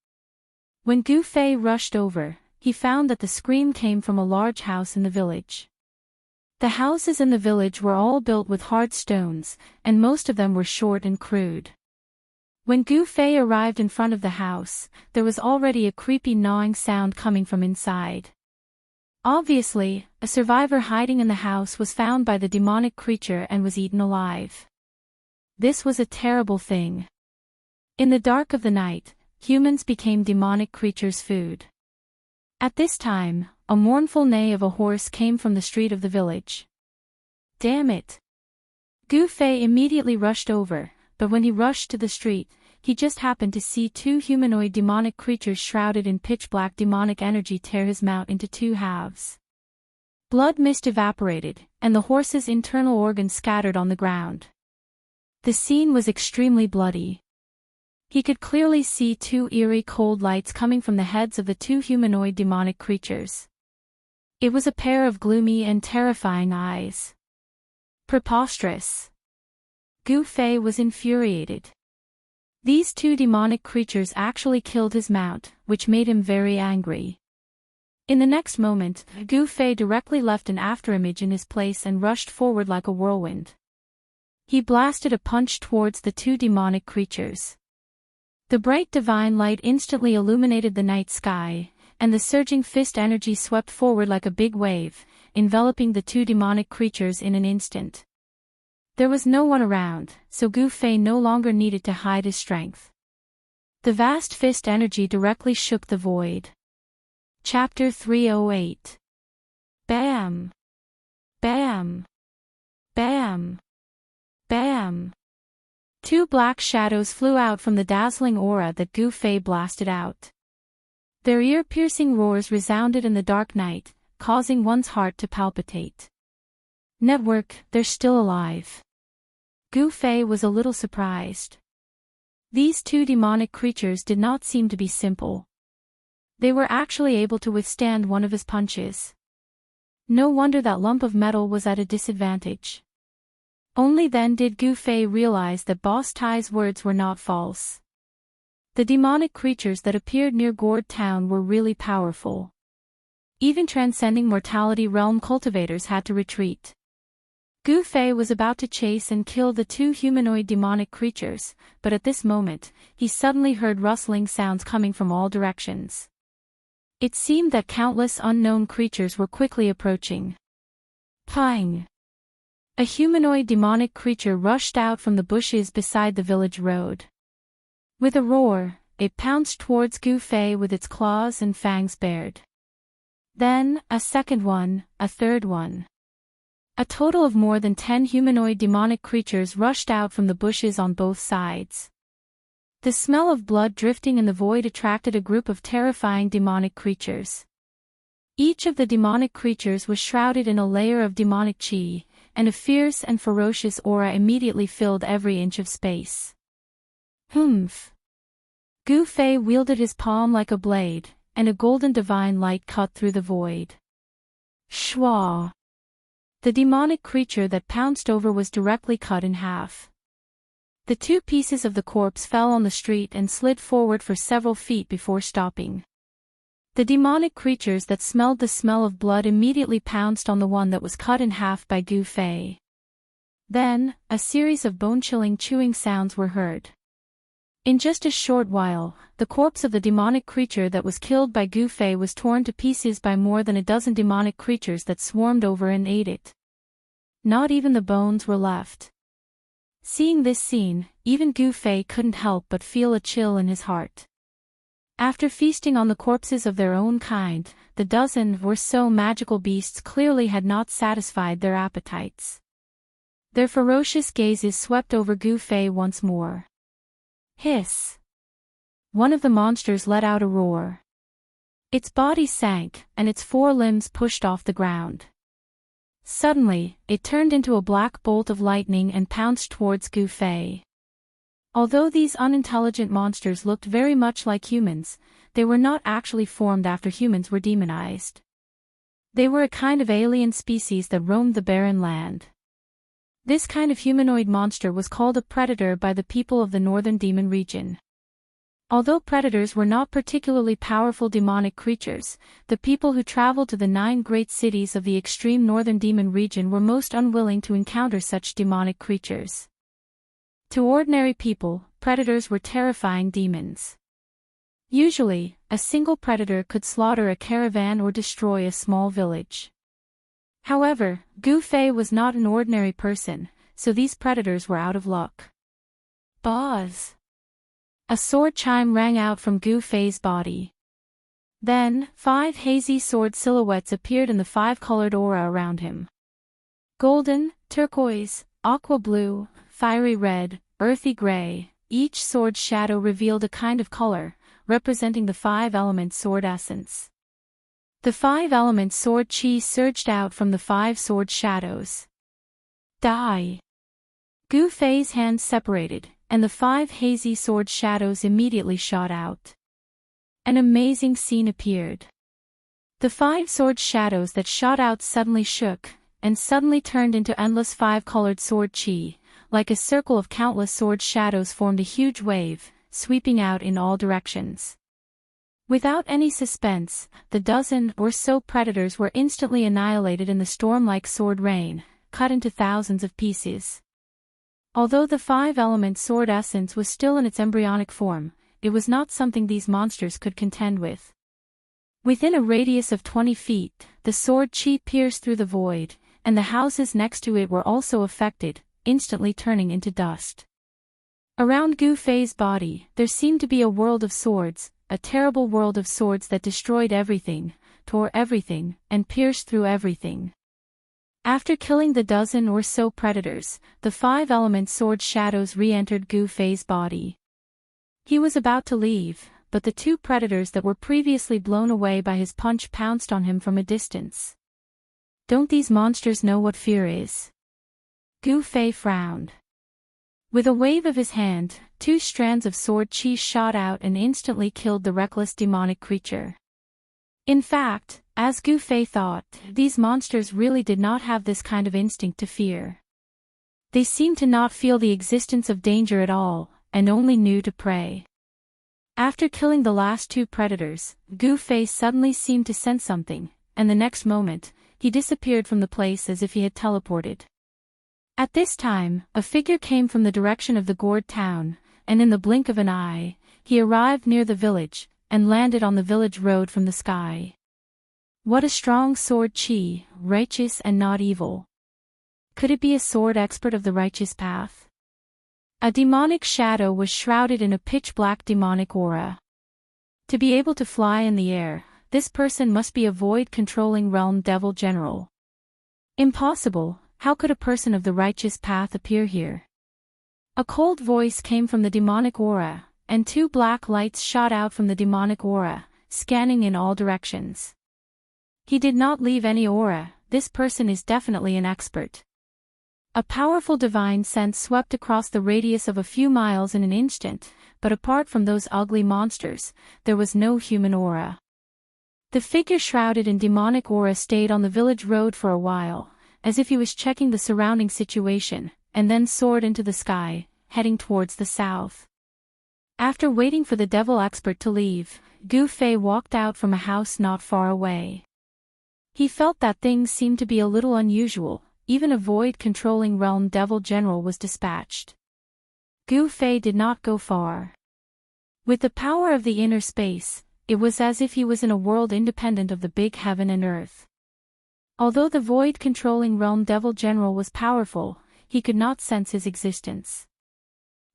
When Gu Fei rushed over, he found that the scream came from a large house in the village. The houses in the village were all built with hard stones, and most of them were short and crude. When Gu Fei arrived in front of the house, there was already a creepy gnawing sound coming from inside. Obviously, a survivor hiding in the house was found by the demonic creature and was eaten alive. This was a terrible thing. In the dark of the night, humans became demonic creatures' food. At this time, a mournful neigh of a horse came from the street of the village. Damn it! Gu Fei immediately rushed over, but when he rushed to the street, he just happened to see 2 humanoid demonic creatures shrouded in pitch-black demonic energy tear his mount into 2 halves. Blood mist evaporated, and the horse's internal organs scattered on the ground. The scene was extremely bloody. He could clearly see 2 eerie cold lights coming from the heads of the 2 humanoid demonic creatures. It was a pair of gloomy and terrifying eyes. Preposterous! Gu Fei was infuriated. These 2 demonic creatures actually killed his mount, which made him very angry. In the next moment, Gu Fei directly left an afterimage in his place and rushed forward like a whirlwind. He blasted a punch towards the 2 demonic creatures. The bright divine light instantly illuminated the night sky, and the surging fist energy swept forward like a big wave, enveloping the 2 demonic creatures in an instant. There was no one around, so Gu Fei no longer needed to hide his strength. The vast fist energy directly shook the void. Chapter 308. Bam! Bam! Bam! Bam! 2 black shadows flew out from the dazzling aura that Gu Fei blasted out. Their ear-piercing roars resounded in the dark night, causing one's heart to palpitate. Network, they're still alive. Gu Fei was a little surprised. These 2 demonic creatures did not seem to be simple. They were actually able to withstand one of his punches. No wonder that lump of metal was at a disadvantage. Only then did Gu Fei realize that Boss Tai's words were not false. The demonic creatures that appeared near Gourd Town were really powerful. Even transcending mortality realm cultivators had to retreat. Gu Fei was about to chase and kill the 2 humanoid demonic creatures, but at this moment, he suddenly heard rustling sounds coming from all directions. It seemed that countless unknown creatures were quickly approaching. Pang! A humanoid demonic creature rushed out from the bushes beside the village road. With a roar, it pounced towards Gu Fei with its claws and fangs bared. Then, a second one, a third one. A total of more than 10 humanoid demonic creatures rushed out from the bushes on both sides. The smell of blood drifting in the void attracted a group of terrifying demonic creatures. Each of the demonic creatures was shrouded in a layer of demonic chi, and a fierce and ferocious aura immediately filled every inch of space. Humph! Gu Fei wielded his palm like a blade, and a golden divine light cut through the void. Shwa! The demonic creature that pounced over was directly cut in half. The two pieces of the corpse fell on the street and slid forward for several feet before stopping. The demonic creatures that smelled the smell of blood immediately pounced on the one that was cut in half by Gu Fei. Then, a series of bone-chilling chewing sounds were heard. In just a short while, the corpse of the demonic creature that was killed by Gu Fei was torn to pieces by more than a dozen demonic creatures that swarmed over and ate it. Not even the bones were left. Seeing this scene, even Gu Fei couldn't help but feel a chill in his heart. After feasting on the corpses of their own kind, the dozen or so magical beasts clearly had not satisfied their appetites. Their ferocious gazes swept over Gu Fei once more. Hiss! One of the monsters let out a roar. Its body sank, and its four limbs pushed off the ground. Suddenly, it turned into a black bolt of lightning and pounced towards Gu Fei. Although these unintelligent monsters looked very much like humans, they were not actually formed after humans were demonized. They were a kind of alien species that roamed the barren land. This kind of humanoid monster was called a predator by the people of the northern demon region. Although predators were not particularly powerful demonic creatures, the people who traveled to the 9 great cities of the extreme northern demon region were most unwilling to encounter such demonic creatures. To ordinary people, predators were terrifying demons. Usually, a single predator could slaughter a caravan or destroy a small village. However, Gu Fei was not an ordinary person, so these predators were out of luck. Buzz! A sword chime rang out from Gu Fei's body. Then, 5 hazy sword silhouettes appeared in the 5-colored aura around him. Golden, turquoise, aqua blue, fiery red, earthy gray, each sword's shadow revealed a kind of color, representing the 5-element sword essence. The 5-element sword chi surged out from the 5 sword shadows. Die! Gu Fei's hands separated, and the 5 hazy sword shadows immediately shot out. An amazing scene appeared. The 5 sword shadows that shot out suddenly shook, and suddenly turned into endless 5-colored sword chi. Like a circle of countless sword shadows formed a huge wave, sweeping out in all directions. Without any suspense, the dozen or so predators were instantly annihilated in the storm-like sword rain, cut into thousands of pieces. Although the 5-element sword essence was still in its embryonic form, it was not something these monsters could contend with. Within a radius of 20 feet, the sword chi pierced through the void, and the houses next to it were also affected, instantly turning into dust. Around Gu Fei's body, there seemed to be a world of swords, a terrible world of swords that destroyed everything, tore everything, and pierced through everything. After killing the dozen or so predators, the 5-element sword shadows re-entered Gu Fei's body. He was about to leave, but the 2 predators that were previously blown away by his punch pounced on him from a distance. Don't these monsters know what fear is? Gu Fei frowned. With a wave of his hand, 2 strands of sword chi shot out and instantly killed the reckless demonic creature. In fact, as Gu Fei thought, these monsters really did not have this kind of instinct to fear. They seemed to not feel the existence of danger at all, and only knew to prey. After killing the last 2 predators, Gu Fei suddenly seemed to sense something, and the next moment, he disappeared from the place as if he had teleported. At this time, a figure came from the direction of the gourd town, and in the blink of an eye, he arrived near the village, and landed on the village road from the sky. What a strong sword chi, righteous and not evil. Could it be a sword expert of the righteous path? A demonic shadow was shrouded in a pitch-black demonic aura. To be able to fly in the air, this person must be a void-controlling realm devil general. Impossible. How could a person of the righteous path appear here? A cold voice came from the demonic aura, and 2 black lights shot out from the demonic aura, scanning in all directions. He did not leave any aura. This person is definitely an expert. A powerful divine sense swept across the radius of a few miles in an instant, but apart from those ugly monsters, there was no human aura. The figure shrouded in demonic aura stayed on the village road for a while, as if he was checking the surrounding situation, and then soared into the sky, heading towards the south. After waiting for the devil expert to leave, Gu Fei walked out from a house not far away. He felt that things seemed to be a little unusual. Even a void-controlling realm devil general was dispatched. Gu Fei did not go far. With the power of the inner space, it was as if he was in a world independent of the big heaven and earth. Although the void-controlling realm devil general was powerful, he could not sense his existence.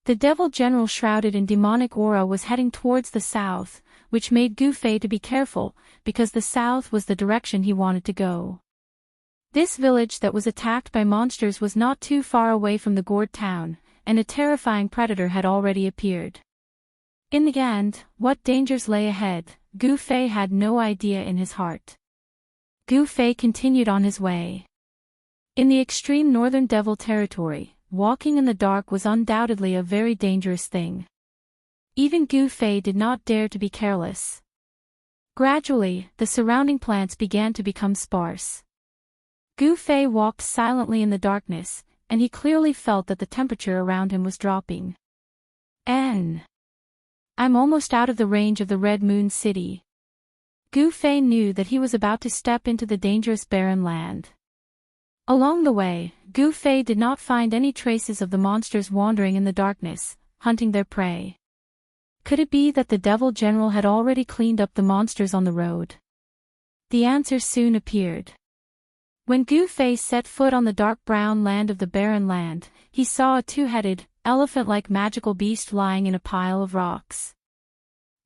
The devil general shrouded in demonic aura was heading towards the south, which made Gu Fei to be careful, because the south was the direction he wanted to go. This village that was attacked by monsters was not too far away from the gourd town, and a terrifying predator had already appeared. In the end, what dangers lay ahead, Gu Fei had no idea in his heart. Gu Fei continued on his way. In the extreme northern devil territory, walking in the dark was undoubtedly a very dangerous thing. Even Gu Fei did not dare to be careless. Gradually, the surrounding plants began to become sparse. Gu Fei walked silently in the darkness, and he clearly felt that the temperature around him was dropping. I'm almost out of the range of the Red Moon City. Gu Fei knew that he was about to step into the dangerous barren land. Along the way, Gu Fei did not find any traces of the monsters wandering in the darkness, hunting their prey. Could it be that the devil general had already cleaned up the monsters on the road? The answer soon appeared. When Gu Fei set foot on the dark brown land of the barren land, he saw a two-headed, elephant-like magical beast lying in a pile of rocks.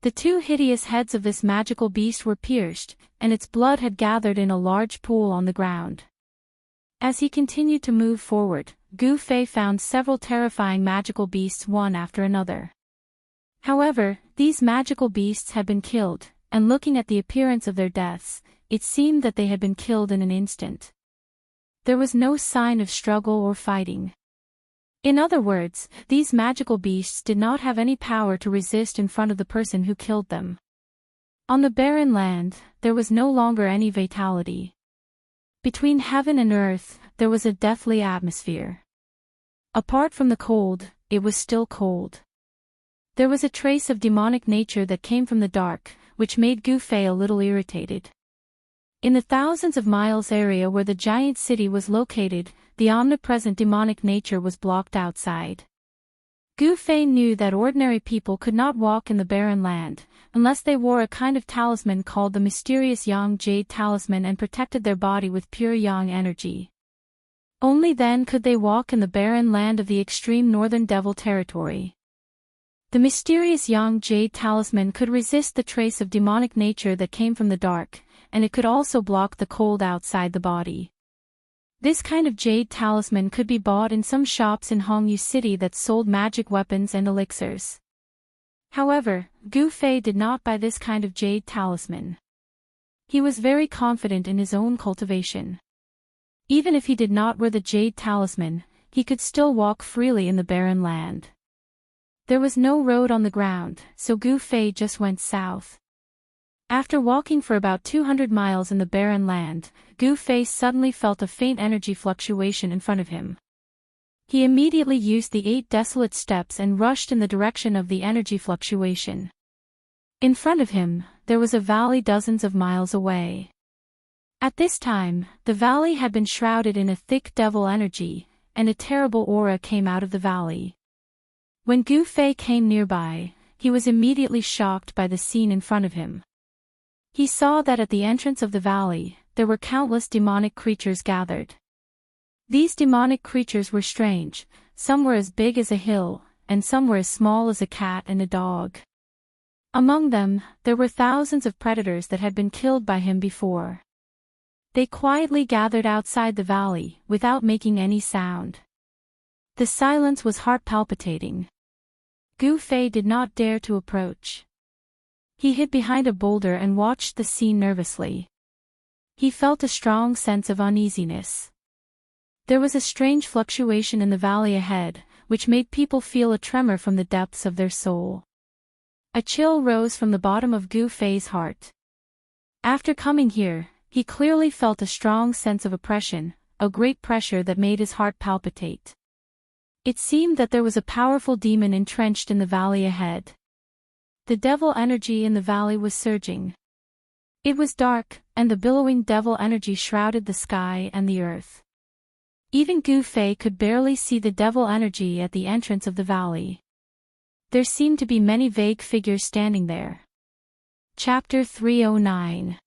The two hideous heads of this magical beast were pierced, and its blood had gathered in a large pool on the ground. As he continued to move forward, Gu Fei found several terrifying magical beasts one after another. However, these magical beasts had been killed, and looking at the appearance of their deaths, it seemed that they had been killed in an instant. There was no sign of struggle or fighting. In other words, these magical beasts did not have any power to resist in front of the person who killed them. On the barren land, there was no longer any vitality. Between heaven and earth, there was a deathly atmosphere. Apart from the cold, it was still cold. There was a trace of demonic nature that came from the dark, which made Gu Fei a little irritated. In the thousands of miles area where the giant city was located, the omnipresent demonic nature was blocked outside. Gu Fei knew that ordinary people could not walk in the barren land, unless they wore a kind of talisman called the mysterious Yang Jade Talisman and protected their body with pure Yang energy. Only then could they walk in the barren land of the extreme northern devil territory. The mysterious Yang Jade Talisman could resist the trace of demonic nature that came from the dark, and it could also block the cold outside the body. This kind of jade talisman could be bought in some shops in Hongyu City that sold magic weapons and elixirs. However, Gu Fei did not buy this kind of jade talisman. He was very confident in his own cultivation. Even if he did not wear the jade talisman, he could still walk freely in the barren land. There was no road on the ground, so Gu Fei just went south. After walking for about 200 miles in the barren land, Gu Fei suddenly felt a faint energy fluctuation in front of him. He immediately used the 8 desolate steps and rushed in the direction of the energy fluctuation. In front of him, there was a valley dozens of miles away. At this time, the valley had been shrouded in a thick devil energy, and a terrible aura came out of the valley. When Gu Fei came nearby, he was immediately shocked by the scene in front of him. He saw that at the entrance of the valley, there were countless demonic creatures gathered. These demonic creatures were strange, some were as big as a hill, and some were as small as a cat and a dog. Among them, there were thousands of predators that had been killed by him before. They quietly gathered outside the valley, without making any sound. The silence was heart-palpitating. Gu Fei did not dare to approach. He hid behind a boulder and watched the scene nervously. He felt a strong sense of uneasiness. There was a strange fluctuation in the valley ahead, which made people feel a tremor from the depths of their soul. A chill rose from the bottom of Gu Fei's heart. After coming here, he clearly felt a strong sense of oppression, a great pressure that made his heart palpitate. It seemed that there was a powerful demon entrenched in the valley ahead. The devil energy in the valley was surging. It was dark, and the billowing devil energy shrouded the sky and the earth. Even Gu Fei could barely see the devil energy at the entrance of the valley. There seemed to be many vague figures standing there. Chapter 309.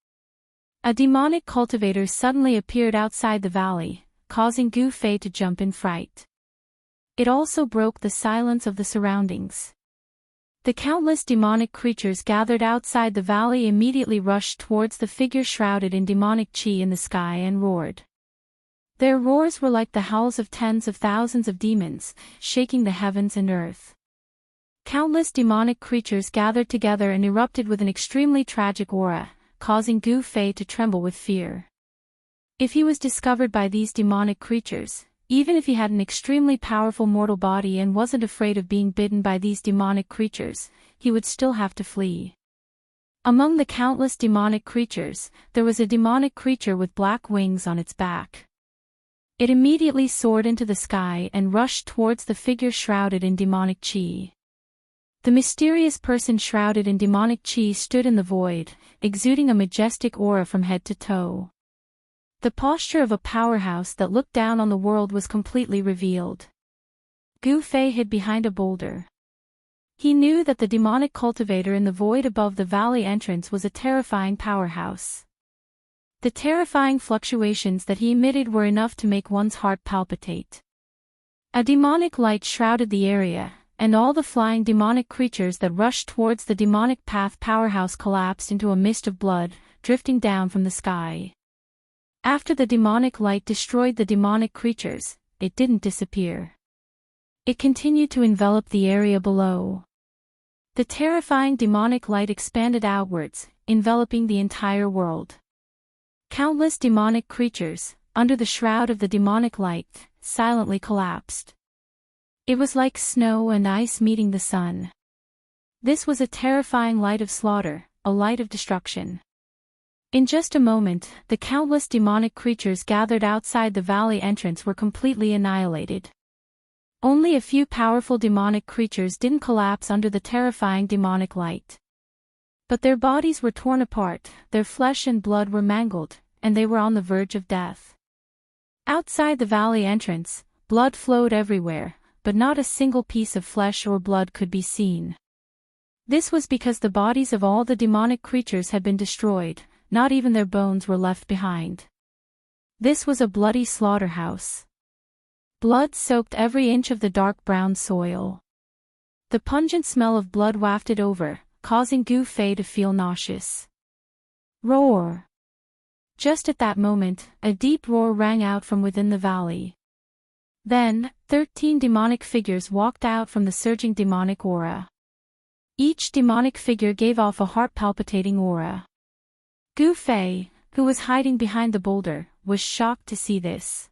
A demonic cultivator suddenly appeared outside the valley, causing Gu Fei to jump in fright. It also broke the silence of the surroundings. The countless demonic creatures gathered outside the valley immediately rushed towards the figure shrouded in demonic chi in the sky and roared. Their roars were like the howls of tens of thousands of demons, shaking the heavens and earth. Countless demonic creatures gathered together and erupted with an extremely tragic aura, causing Gu Fei to tremble with fear. If he was discovered by these demonic creatures, even if he had an extremely powerful mortal body and wasn't afraid of being bitten by these demonic creatures, he would still have to flee. Among the countless demonic creatures, there was a demonic creature with black wings on its back. It immediately soared into the sky and rushed towards the figure shrouded in demonic chi. The mysterious person shrouded in demonic chi stood in the void, exuding a majestic aura from head to toe. The posture of a powerhouse that looked down on the world was completely revealed. Gu Fei hid behind a boulder. He knew that the demonic cultivator in the void above the valley entrance was a terrifying powerhouse. The terrifying fluctuations that he emitted were enough to make one's heart palpitate. A demonic light shrouded the area, and all the flying demonic creatures that rushed towards the demonic path powerhouse collapsed into a mist of blood, drifting down from the sky. After the demonic light destroyed the demonic creatures, it didn't disappear. It continued to envelop the area below. The terrifying demonic light expanded outwards, enveloping the entire world. Countless demonic creatures, under the shroud of the demonic light, silently collapsed. It was like snow and ice meeting the sun. This was a terrifying light of slaughter, a light of destruction. In just a moment, the countless demonic creatures gathered outside the valley entrance were completely annihilated. Only a few powerful demonic creatures didn't collapse under the terrifying demonic light. But their bodies were torn apart, their flesh and blood were mangled, and they were on the verge of death. Outside the valley entrance, blood flowed everywhere, but not a single piece of flesh or blood could be seen. This was because the bodies of all the demonic creatures had been destroyed. Not even their bones were left behind. This was a bloody slaughterhouse. Blood soaked every inch of the dark brown soil. The pungent smell of blood wafted over, causing Gu Fei to feel nauseous. Roar! Just at that moment, a deep roar rang out from within the valley. Then, 13 demonic figures walked out from the surging demonic aura. Each demonic figure gave off a heart-palpitating aura. Gu Fei, who was hiding behind the boulder, was shocked to see this.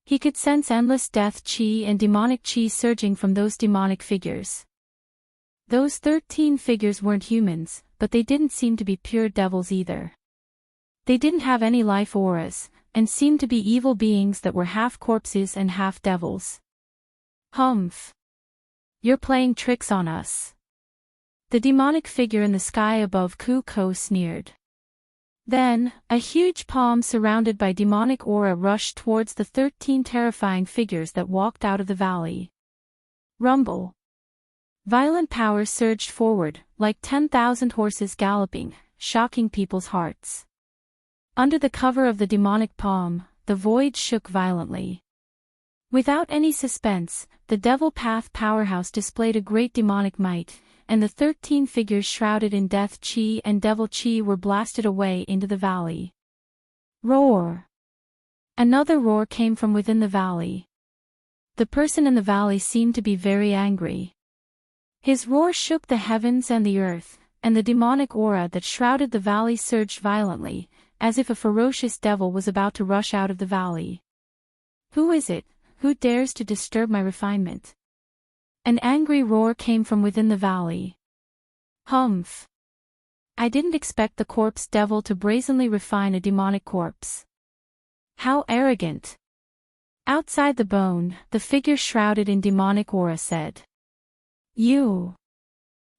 He could sense endless death chi and demonic chi surging from those demonic figures. Those 13 figures weren't humans, but they didn't seem to be pure devils either. They didn't have any life auras, and seemed to be evil beings that were half corpses and half devils. Humph! You're playing tricks on us. The demonic figure in the sky above Ku Ko sneered. Then, a huge palm surrounded by demonic aura rushed towards the 13 terrifying figures that walked out of the valley. Rumble! Violent power surged forward, like 10,000 horses galloping, shocking people's hearts. Under the cover of the demonic palm, the void shook violently. Without any suspense, the Devil Path powerhouse displayed a great demonic might, and the 13 figures shrouded in death chi and devil chi were blasted away into the valley. Roar! Another roar came from within the valley. The person in the valley seemed to be very angry. His roar shook the heavens and the earth, and the demonic aura that shrouded the valley surged violently, as if a ferocious devil was about to rush out of the valley. Who is it, who dares to disturb my refinement? An angry roar came from within the valley. Humph! I didn't expect the corpse devil to brazenly refine a demonic corpse. How arrogant! Outside the bone, the figure shrouded in demonic aura said. You!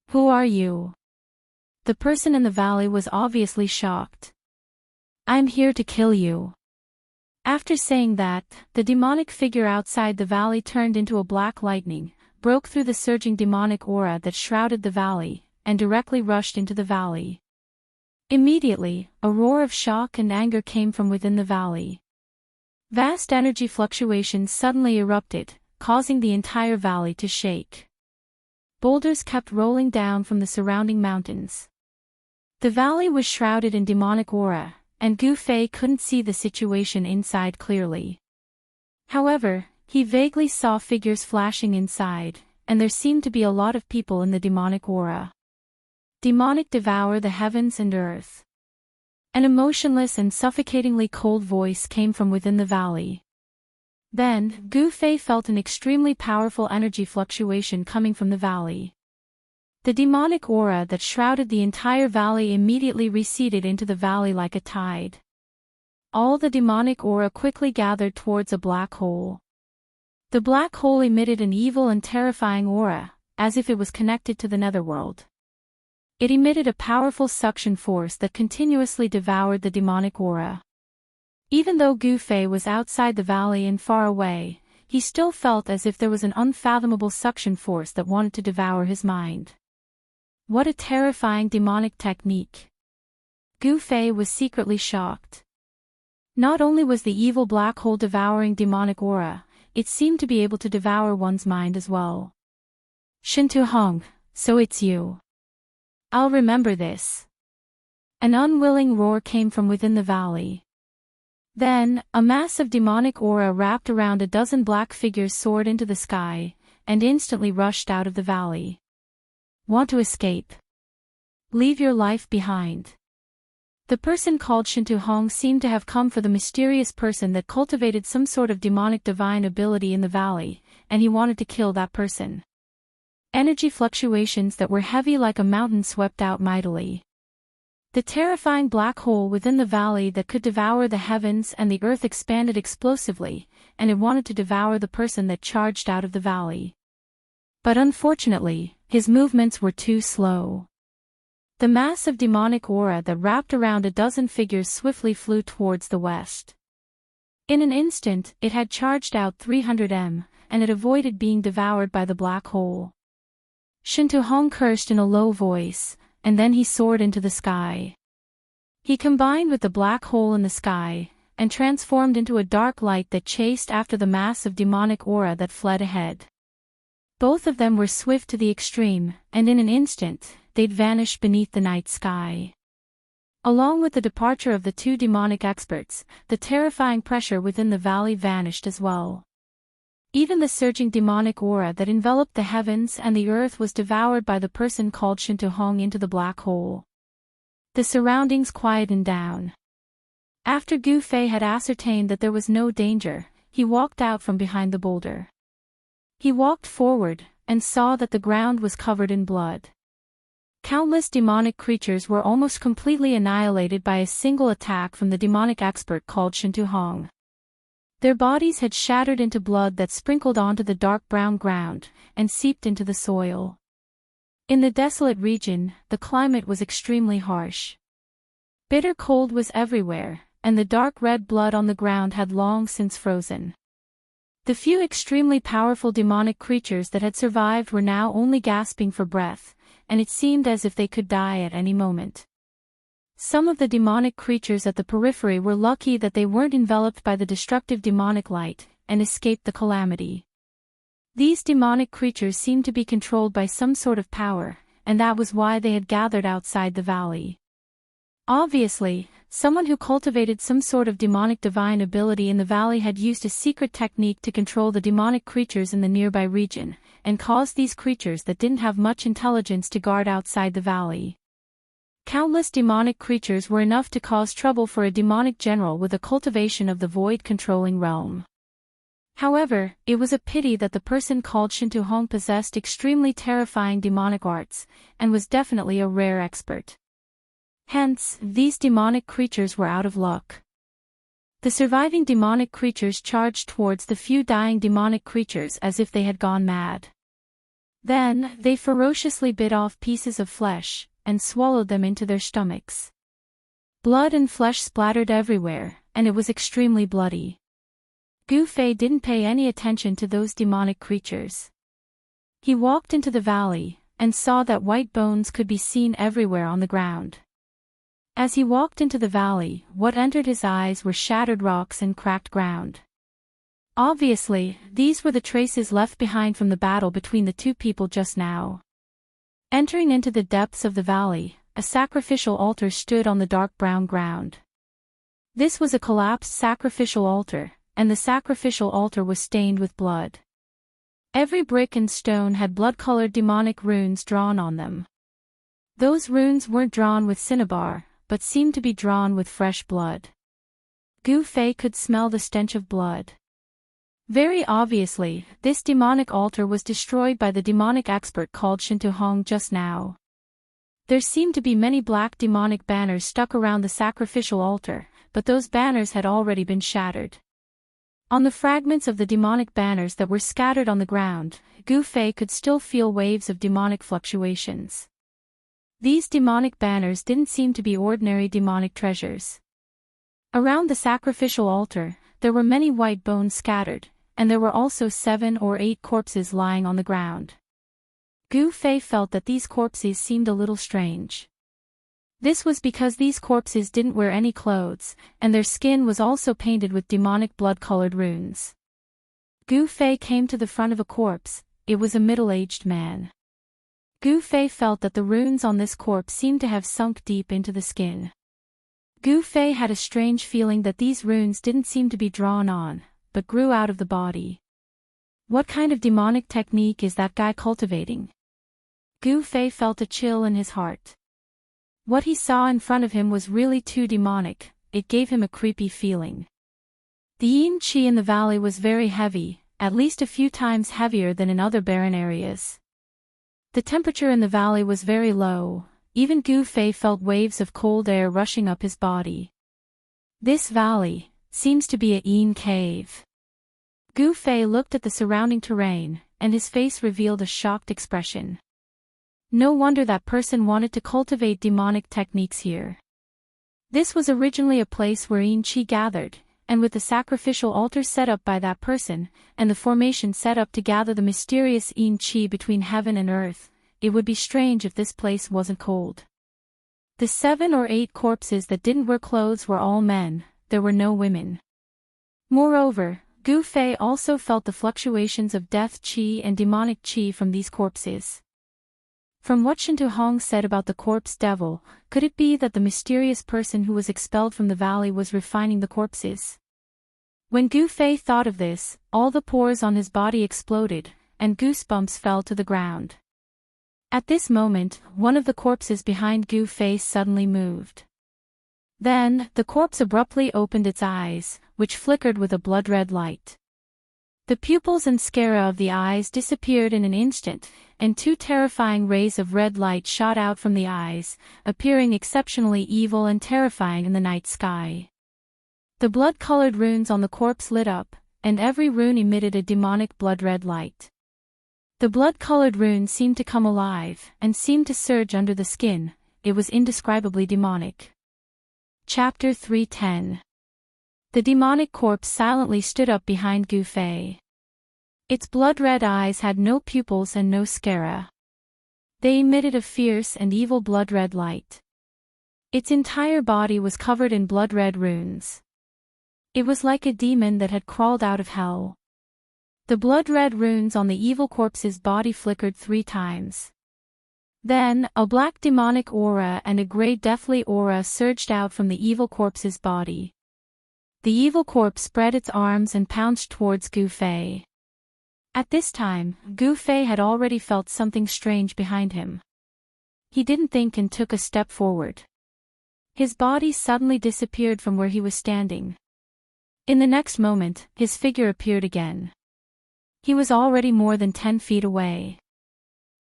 Who are you? The person in the valley was obviously shocked. I'm here to kill you. After saying that, the demonic figure outside the valley turned into a black lightning, broke through the surging demonic aura that shrouded the valley, and directly rushed into the valley. Immediately, a roar of shock and anger came from within the valley. Vast energy fluctuations suddenly erupted, causing the entire valley to shake. Boulders kept rolling down from the surrounding mountains. The valley was shrouded in demonic aura, and Gu Fei couldn't see the situation inside clearly. However, he vaguely saw figures flashing inside, and there seemed to be a lot of people in the demonic aura. Demonic devour the heavens and earth. An emotionless and suffocatingly cold voice came from within the valley. Then, Gu Fei felt an extremely powerful energy fluctuation coming from the valley. The demonic aura that shrouded the entire valley immediately receded into the valley like a tide. All the demonic aura quickly gathered towards a black hole. The black hole emitted an evil and terrifying aura, as if it was connected to the netherworld. It emitted a powerful suction force that continuously devoured the demonic aura. Even though Gu Fei was outside the valley and far away, he still felt as if there was an unfathomable suction force that wanted to devour his mind. What a terrifying demonic technique! Gu Fei was secretly shocked. Not only was the evil black hole devouring demonic aura, it seemed to be able to devour one's mind as well. Shintu Hong, so it's you. I'll remember this. An unwilling roar came from within the valley. Then, a mass of demonic aura wrapped around a dozen black figures soared into the sky, and instantly rushed out of the valley. Want to escape? Leave your life behind. The person called Shintu Hong seemed to have come for the mysterious person that cultivated some sort of demonic divine ability in the valley, and he wanted to kill that person. Energy fluctuations that were heavy like a mountain swept out mightily. The terrifying black hole within the valley that could devour the heavens and the earth expanded explosively, and it wanted to devour the person that charged out of the valley. But unfortunately, his movements were too slow. The mass of demonic aura that wrapped around a dozen figures swiftly flew towards the west. In an instant, it had charged out 300 m, and it avoided being devoured by the black hole. Shintu Hong cursed in a low voice, and then he soared into the sky. He combined with the black hole in the sky, and transformed into a dark light that chased after the mass of demonic aura that fled ahead. Both of them were swift to the extreme, and in an instant, they'd vanished beneath the night sky. Along with the departure of the two demonic experts, the terrifying pressure within the valley vanished as well. Even the surging demonic aura that enveloped the heavens and the earth was devoured by the person called Shintu Hong into the black hole. The surroundings quietened down. After Gu Fei had ascertained that there was no danger, he walked out from behind the boulder. He walked forward, and saw that the ground was covered in blood. Countless demonic creatures were almost completely annihilated by a single attack from the demonic expert called Shintu Hong. Their bodies had shattered into blood that sprinkled onto the dark brown ground, and seeped into the soil. In the desolate region, the climate was extremely harsh. Bitter cold was everywhere, and the dark red blood on the ground had long since frozen. The few extremely powerful demonic creatures that had survived were now only gasping for breath, and it seemed as if they could die at any moment. Some of the demonic creatures at the periphery were lucky that they weren't enveloped by the destructive demonic light, and escaped the calamity. These demonic creatures seemed to be controlled by some sort of power, and that was why they had gathered outside the valley. Obviously, someone who cultivated some sort of demonic divine ability in the valley had used a secret technique to control the demonic creatures in the nearby region, and caused these creatures that didn't have much intelligence to guard outside the valley. Countless demonic creatures were enough to cause trouble for a demonic general with a cultivation of the void controlling realm. However, it was a pity that the person called Shintuhong possessed extremely terrifying demonic arts, and was definitely a rare expert. Hence, these demonic creatures were out of luck. The surviving demonic creatures charged towards the few dying demonic creatures as if they had gone mad. Then, they ferociously bit off pieces of flesh, and swallowed them into their stomachs. Blood and flesh splattered everywhere, and it was extremely bloody. Gu Fei didn't pay any attention to those demonic creatures. He walked into the valley, and saw that white bones could be seen everywhere on the ground. As he walked into the valley, what entered his eyes were shattered rocks and cracked ground. Obviously, these were the traces left behind from the battle between the two people just now. Entering into the depths of the valley, a sacrificial altar stood on the dark brown ground. This was a collapsed sacrificial altar, and the sacrificial altar was stained with blood. Every brick and stone had blood-colored demonic runes drawn on them. Those runes weren't drawn with cinnabar, but seemed to be drawn with fresh blood. Gu Fei could smell the stench of blood. Very obviously, this demonic altar was destroyed by the demonic expert called Shintuhong just now. There seemed to be many black demonic banners stuck around the sacrificial altar, but those banners had already been shattered. On the fragments of the demonic banners that were scattered on the ground, Gu Fei could still feel waves of demonic fluctuations. These demonic banners didn't seem to be ordinary demonic treasures. Around the sacrificial altar, there were many white bones scattered, and there were also 7 or 8 corpses lying on the ground. Gu Fei felt that these corpses seemed a little strange. This was because these corpses didn't wear any clothes, and their skin was also painted with demonic blood-colored runes. Gu Fei came to the front of a corpse. It was a middle-aged man. Gu Fei felt that the runes on this corpse seemed to have sunk deep into the skin. Gu Fei had a strange feeling that these runes didn't seem to be drawn on, but grew out of the body. What kind of demonic technique is that guy cultivating? Gu Fei felt a chill in his heart. What he saw in front of him was really too demonic. It gave him a creepy feeling. The yin qi in the valley was very heavy, at least a few times heavier than in other barren areas. The temperature in the valley was very low. Even Gu Fei felt waves of cold air rushing up his body. This valley seems to be a yin cave. Gu Fei looked at the surrounding terrain, and his face revealed a shocked expression. No wonder that person wanted to cultivate demonic techniques here. This was originally a place where yin qi gathered, and with the sacrificial altar set up by that person, and the formation set up to gather the mysterious yin qi between heaven and earth, it would be strange if this place wasn't cold. The 7 or 8 corpses that didn't wear clothes were all men. There were no women. Moreover, Gu Fei also felt the fluctuations of death qi and demonic qi from these corpses. From what Shintuhong said about the corpse devil, could it be that the mysterious person who was expelled from the valley was refining the corpses? When Gu Fei thought of this, all the pores on his body exploded, and goosebumps fell to the ground. At this moment, one of the corpses behind Gu Fei suddenly moved. Then, the corpse abruptly opened its eyes, which flickered with a blood-red light. The pupils and sclera of the eyes disappeared in an instant, and 2 terrifying rays of red light shot out from the eyes, appearing exceptionally evil and terrifying in the night sky. The blood-colored runes on the corpse lit up, and every rune emitted a demonic blood-red light. The blood-colored runes seemed to come alive, and seemed to surge under the skin. It was indescribably demonic. Chapter 310. The demonic corpse silently stood up behind Gu Fei. Its blood-red eyes had no pupils and no sclera. They emitted a fierce and evil blood-red light. Its entire body was covered in blood-red runes. It was like a demon that had crawled out of hell. The blood-red runes on the evil corpse's body flickered 3 times. Then, a black demonic aura and a grey deathly aura surged out from the evil corpse's body. The evil corpse spread its arms and pounced towards Gu Fei. At this time, Gu Fei had already felt something strange behind him. He didn't think and took a step forward. His body suddenly disappeared from where he was standing. In the next moment, his figure appeared again. He was already more than 10 feet away.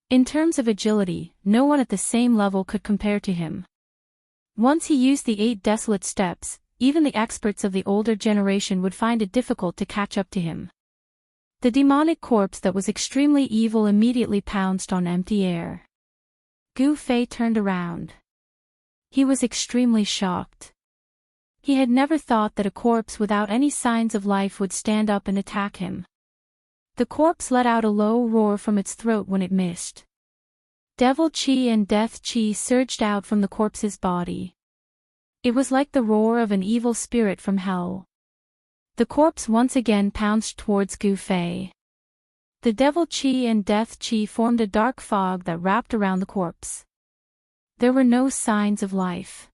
In terms of agility, no one at the same level could compare to him. Once he used the 8 desolate steps, even the experts of the older generation would find it difficult to catch up to him. The demonic corpse that was extremely evil immediately pounced on empty air. Gu Fei turned around. He was extremely shocked. He had never thought that a corpse without any signs of life would stand up and attack him. The corpse let out a low roar from its throat when it missed. Devil Qi and Death Qi surged out from the corpse's body. It was like the roar of an evil spirit from hell. The corpse once again pounced towards Gu Fei. The Devil Qi and Death Qi formed a dark fog that wrapped around the corpse. There were no signs of life.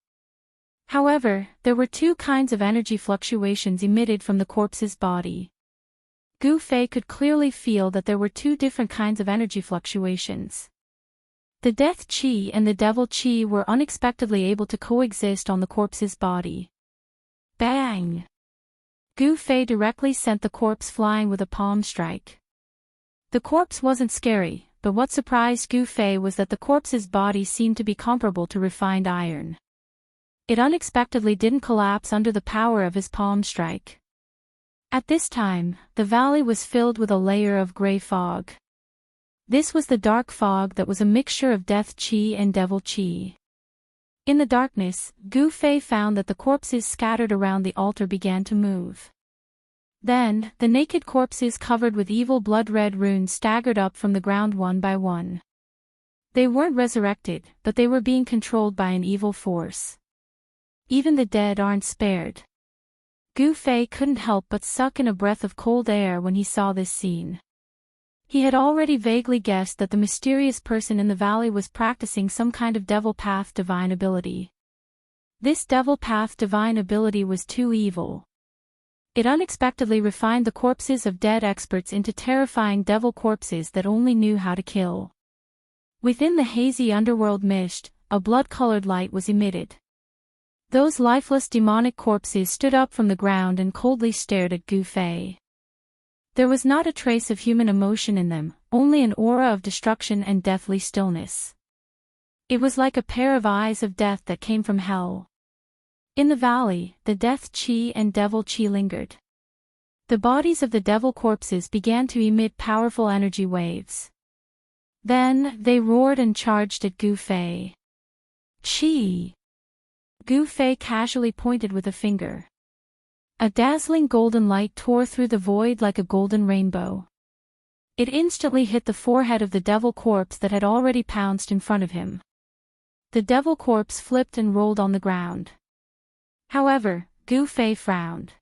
However, there were 2 kinds of energy fluctuations emitted from the corpse's body. Gu Fei could clearly feel that there were 2 different kinds of energy fluctuations. The Death Qi and the Devil Qi were unexpectedly able to coexist on the corpse's body. Bang! Gu Fei directly sent the corpse flying with a palm strike. The corpse wasn't scary, but what surprised Gu Fei was that the corpse's body seemed to be comparable to refined iron. It unexpectedly didn't collapse under the power of his palm strike. At this time, the valley was filled with a layer of gray fog. This was the dark fog that was a mixture of Death Qi and Devil Qi. In the darkness, Gu Fei found that the corpses scattered around the altar began to move. Then, the naked corpses covered with evil blood-red runes staggered up from the ground one by one. They weren't resurrected, but they were being controlled by an evil force. Even the dead aren't spared. Gu Fei couldn't help but suck in a breath of cold air when he saw this scene. He had already vaguely guessed that the mysterious person in the valley was practicing some kind of Devil Path divine ability. This Devil Path divine ability was too evil. It unexpectedly refined the corpses of dead experts into terrifying devil corpses that only knew how to kill. Within the hazy underworld mist, a blood-colored light was emitted. Those lifeless demonic corpses stood up from the ground and coldly stared at Gu Fei. There was not a trace of human emotion in them, only an aura of destruction and deathly stillness. It was like a pair of eyes of death that came from hell. In the valley, the Death Qi and Devil Qi lingered. The bodies of the devil corpses began to emit powerful energy waves. Then, they roared and charged at Gu Fei. Qi! Gu Fei casually pointed with a finger. A dazzling golden light tore through the void like a golden rainbow. It instantly hit the forehead of the devil corpse that had already pounced in front of him. The devil corpse flipped and rolled on the ground. However, Gu Fei frowned.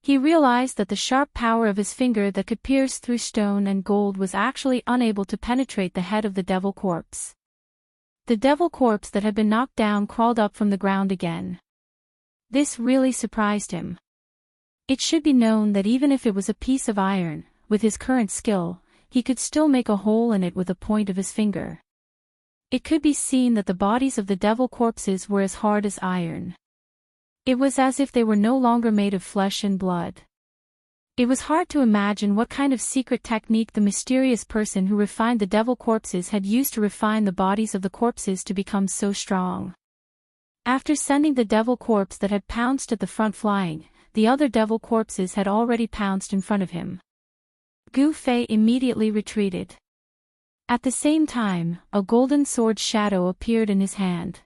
He realized that the sharp power of his finger that could pierce through stone and gold was actually unable to penetrate the head of the devil corpse. The devil corpse that had been knocked down crawled up from the ground again. This really surprised him. It should be known that even if it was a piece of iron, with his current skill, he could still make a hole in it with the point of his finger. It could be seen that the bodies of the devil corpses were as hard as iron. It was as if they were no longer made of flesh and blood. It was hard to imagine what kind of secret technique the mysterious person who refined the devil corpses had used to refine the bodies of the corpses to become so strong. After sending the devil corpse that had pounced at the front flying, the other devil corpses had already pounced in front of him. Gu Fei immediately retreated. At the same time, a golden sword shadow appeared in his hand.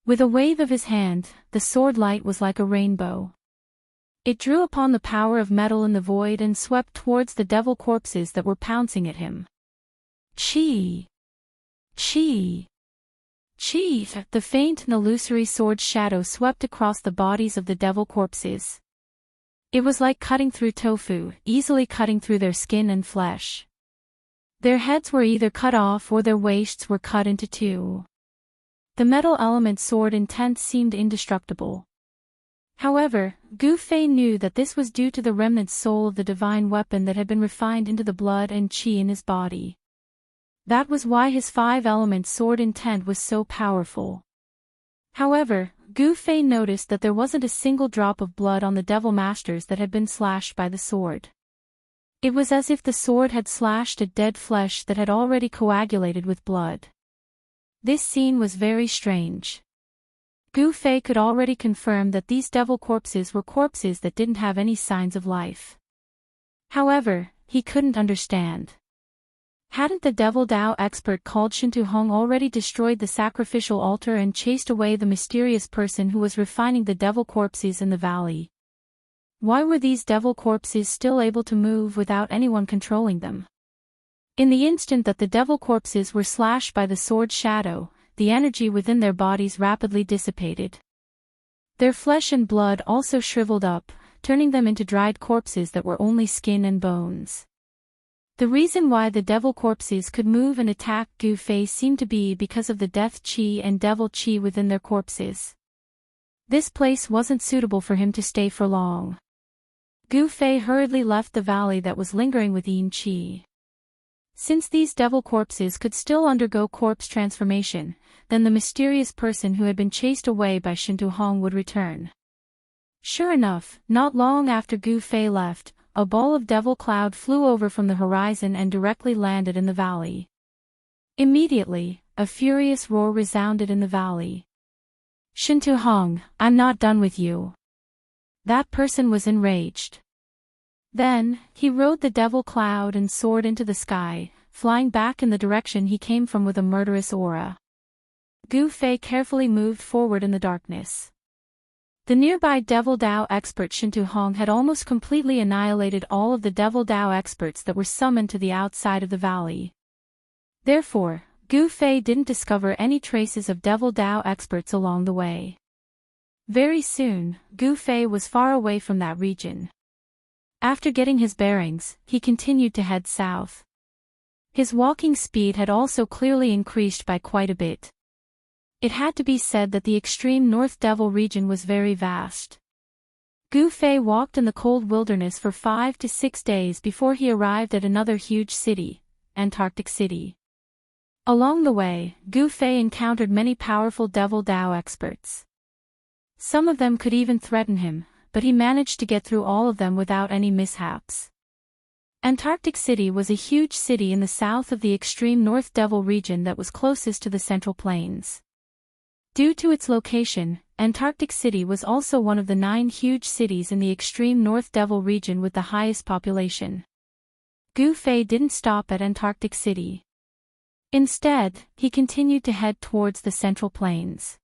With a wave of his hand, the sword light was like a rainbow. It drew upon the power of metal in the void and swept towards the devil corpses that were pouncing at him. Qi! Qi! Qi! The faint and illusory sword shadow swept across the bodies of the devil corpses. It was like cutting through tofu, easily cutting through their skin and flesh. Their heads were either cut off or their waists were cut into 2. The metal element sword intent seemed indestructible. However, Gu Fei knew that this was due to the remnant soul of the divine weapon that had been refined into the blood and qi in his body. That was why his 5-element sword intent was so powerful. However, Gu Fei noticed that there wasn't a single drop of blood on the devil masters that had been slashed by the sword. It was as if the sword had slashed at dead flesh that had already coagulated with blood. This scene was very strange. Gu Fei could already confirm that these devil corpses were corpses that didn't have any signs of life. However, he couldn't understand. Hadn't the devil Dao expert called Shintu Hong already destroyed the sacrificial altar and chased away the mysterious person who was refining the devil corpses in the valley? Why were these devil corpses still able to move without anyone controlling them? In the instant that the devil corpses were slashed by the sword shadow, the energy within their bodies rapidly dissipated. Their flesh and blood also shriveled up, turning them into dried corpses that were only skin and bones. The reason why the devil corpses could move and attack Gu Fei seemed to be because of the death qi and devil qi within their corpses. This place wasn't suitable for him to stay for long. Gu Fei hurriedly left the valley that was lingering with yin qi. Since these devil corpses could still undergo corpse transformation, then the mysterious person who had been chased away by Shintu Hong would return. Sure enough, not long after Gu Fei left, a ball of devil cloud flew over from the horizon and directly landed in the valley. Immediately, a furious roar resounded in the valley. Shintu Hong, I'm not done with you. That person was enraged. Then, he rode the devil cloud and soared into the sky, flying back in the direction he came from with a murderous aura. Gu Fei carefully moved forward in the darkness. The nearby devil Dao expert Shintu Hong had almost completely annihilated all of the devil Dao experts that were summoned to the outside of the valley. Therefore, Gu Fei didn't discover any traces of devil Dao experts along the way. Very soon, Gu Fei was far away from that region. After getting his bearings, he continued to head south. His walking speed had also clearly increased by quite a bit. It had to be said that the extreme North Devil region was very vast. Gu Fei walked in the cold wilderness for 5 to 6 days before he arrived at another huge city, Antarctic City. Along the way, Gu Fei encountered many powerful devil Dao experts. Some of them could even threaten him, but he managed to get through all of them without any mishaps. Antarctic City was a huge city in the south of the extreme North Devil region that was closest to the Central Plains. Due to its location, Antarctic City was also one of the 9 huge cities in the extreme North Devil region with the highest population. Gu Fei didn't stop at Antarctic City. Instead, he continued to head towards the Central Plains.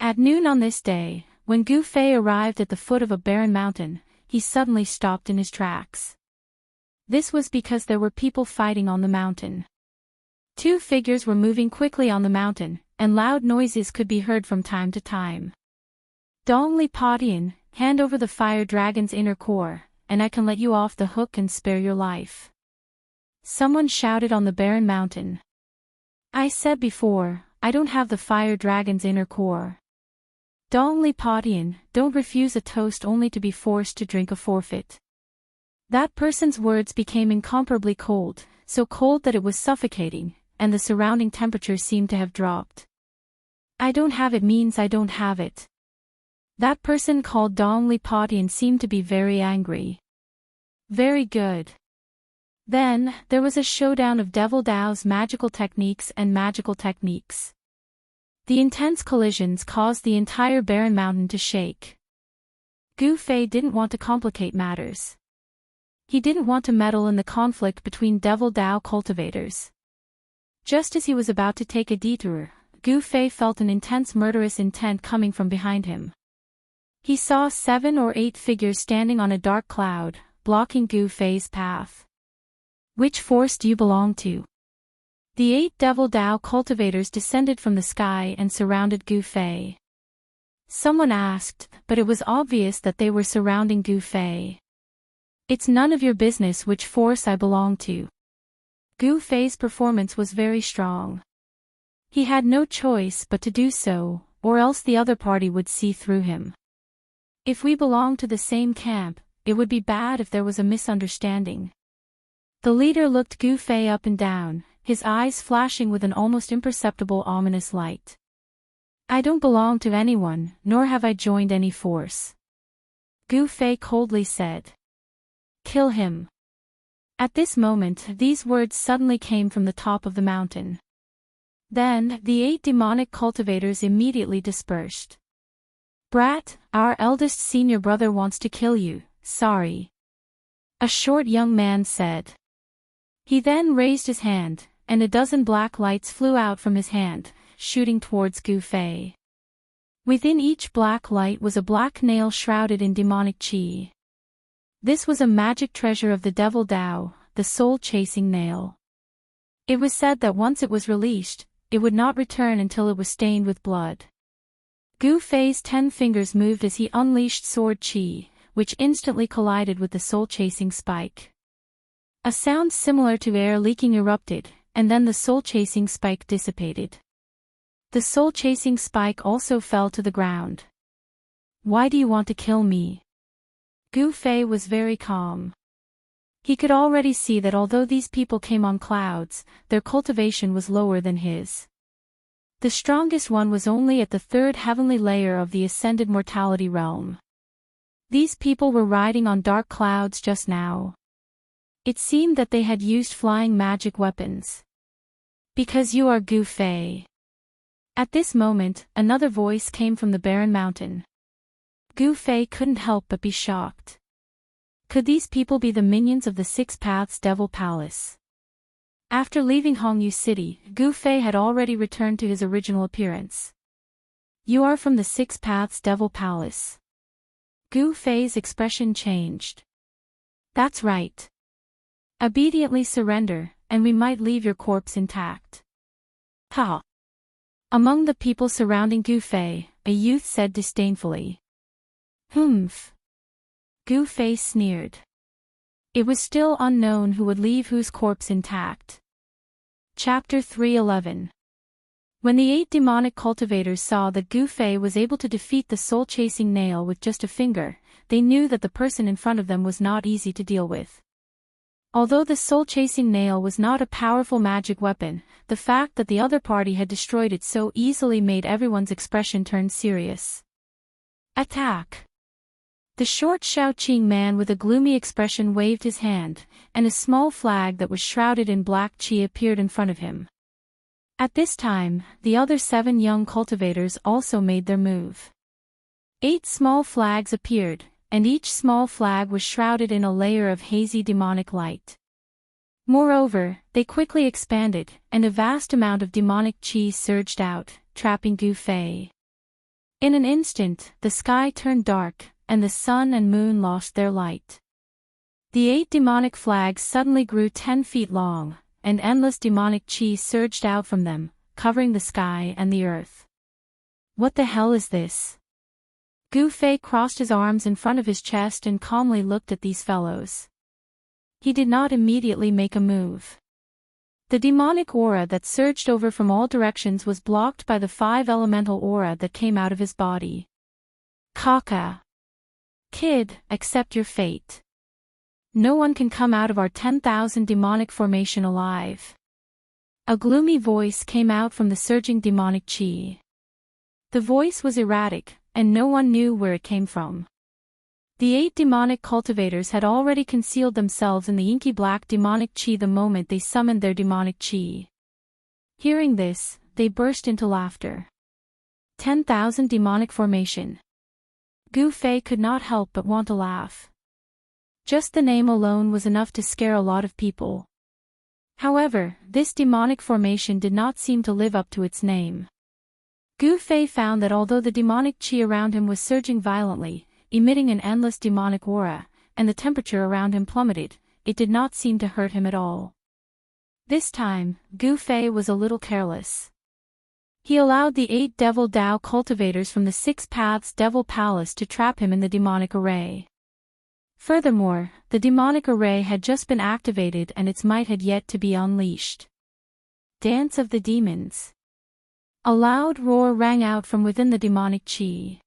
At noon on this day, when Gu Fei arrived at the foot of a barren mountain, he suddenly stopped in his tracks. This was because there were people fighting on the mountain. 2 figures were moving quickly on the mountain, and loud noises could be heard from time to time. Dongli Padian, hand over the fire dragon's inner core, and I can let you off the hook and spare your life. Someone shouted on the barren mountain. I said before, I don't have the fire dragon's inner core. Dongli Padian, don't refuse a toast only to be forced to drink a forfeit. That person's words became incomparably cold, so cold that it was suffocating, and the surrounding temperature seemed to have dropped. I don't have it means I don't have it. That person called Dongli Padian seemed to be very angry. Very good. Then, there was a showdown of Devil Dao's magical techniques and magical techniques. The intense collisions caused the entire barren mountain to shake. Gu Fei didn't want to complicate matters. He didn't want to meddle in the conflict between Devil Dao cultivators. Just as he was about to take a detour, Gu Fei felt an intense murderous intent coming from behind him. He saw 7 or 8 figures standing on a dark cloud, blocking Gu Fei's path. Which force do you belong to? The 8 Devil Dao cultivators descended from the sky and surrounded Gu Fei. Someone asked, but it was obvious that they were surrounding Gu Fei. It's none of your business which force I belong to. Gu Fei's performance was very strong. He had no choice but to do so, or else the other party would see through him. If we belong to the same camp, it would be bad if there was a misunderstanding. The leader looked Gu Fei up and down, his eyes flashing with an almost imperceptible ominous light. I don't belong to anyone, nor have I joined any force. Gu Fei coldly said. Kill him. At this moment, these words suddenly came from the top of the mountain. Then, the 8 demonic cultivators immediately dispersed. Brat, our eldest senior brother wants to kill you, sorry. A short young man said. He then raised his hand, and a dozen black lights flew out from his hand, shooting towards Gu Fei. Within each black light was a black nail shrouded in demonic qi. This was a magic treasure of the devil Dao, the soul-chasing nail. It was said that once it was released, it would not return until it was stained with blood. Gu Fei's 10 fingers moved as he unleashed sword qi, which instantly collided with the soul-chasing spike. A sound similar to air leaking erupted, and then the soul-chasing spike dissipated. The soul-chasing spike also fell to the ground. Why do you want to kill me? Gu Fei was very calm. He could already see that although these people came on clouds, their cultivation was lower than his. The strongest one was only at the 3rd heavenly layer of the ascended mortality realm. These people were riding on dark clouds just now. It seemed that they had used flying magic weapons. Because you are Gu Fei. At this moment, another voice came from the barren mountain. Gu Fei couldn't help but be shocked. Could these people be the minions of the 6 Paths Devil Palace? After leaving Hongyu City, Gu Fei had already returned to his original appearance. You are from the 6 Paths Devil Palace. Gu Fei's expression changed. That's right. Obediently surrender, and we might leave your corpse intact. Ha! Among the people surrounding Gu Fei, a youth said disdainfully. Humph. Gu Fei sneered. It was still unknown who would leave whose corpse intact. Chapter 3:11. When the 8 demonic cultivators saw that Gu Fei was able to defeat the soul-chasing nail with just a finger, they knew that the person in front of them was not easy to deal with. Although the soul-chasing nail was not a powerful magic weapon, the fact that the other party had destroyed it so easily made everyone's expression turn serious. Attack! The short Shaoqing man with a gloomy expression waved his hand, and a small flag that was shrouded in black qi appeared in front of him. At this time, the other 7 young cultivators also made their move. 8 small flags appeared, and each small flag was shrouded in a layer of hazy demonic light. Moreover, they quickly expanded, and a vast amount of demonic qi surged out, trapping Gu Fei. In an instant, the sky turned dark, and the sun and moon lost their light. The 8 demonic flags suddenly grew 10 feet long, and endless demonic qi surged out from them, covering the sky and the earth. What the hell is this? Gu Fei crossed his arms in front of his chest and calmly looked at these fellows. He did not immediately make a move. The demonic aura that surged over from all directions was blocked by the 5 elemental aura that came out of his body. Kaka. Kid, accept your fate. No one can come out of our 10,000 demonic formation alive. A gloomy voice came out from the surging demonic qi. The voice was erratic, and no one knew where it came from. The 8 demonic cultivators had already concealed themselves in the inky black demonic qi the moment they summoned their demonic qi. Hearing this, they burst into laughter. 10,000 demonic formation. Gu Fei could not help but want to laugh. Just the name alone was enough to scare a lot of people. However, this demonic formation did not seem to live up to its name. Gu Fei found that although the demonic qi around him was surging violently, emitting an endless demonic aura, and the temperature around him plummeted, it did not seem to hurt him at all. This time, Gu Fei was a little careless. He allowed the 8 devil Dao cultivators from the 6 Paths Devil Palace to trap him in the demonic array. Furthermore, the demonic array had just been activated and its might had yet to be unleashed. Dance of the Demons. A loud roar rang out from within the demonic qi.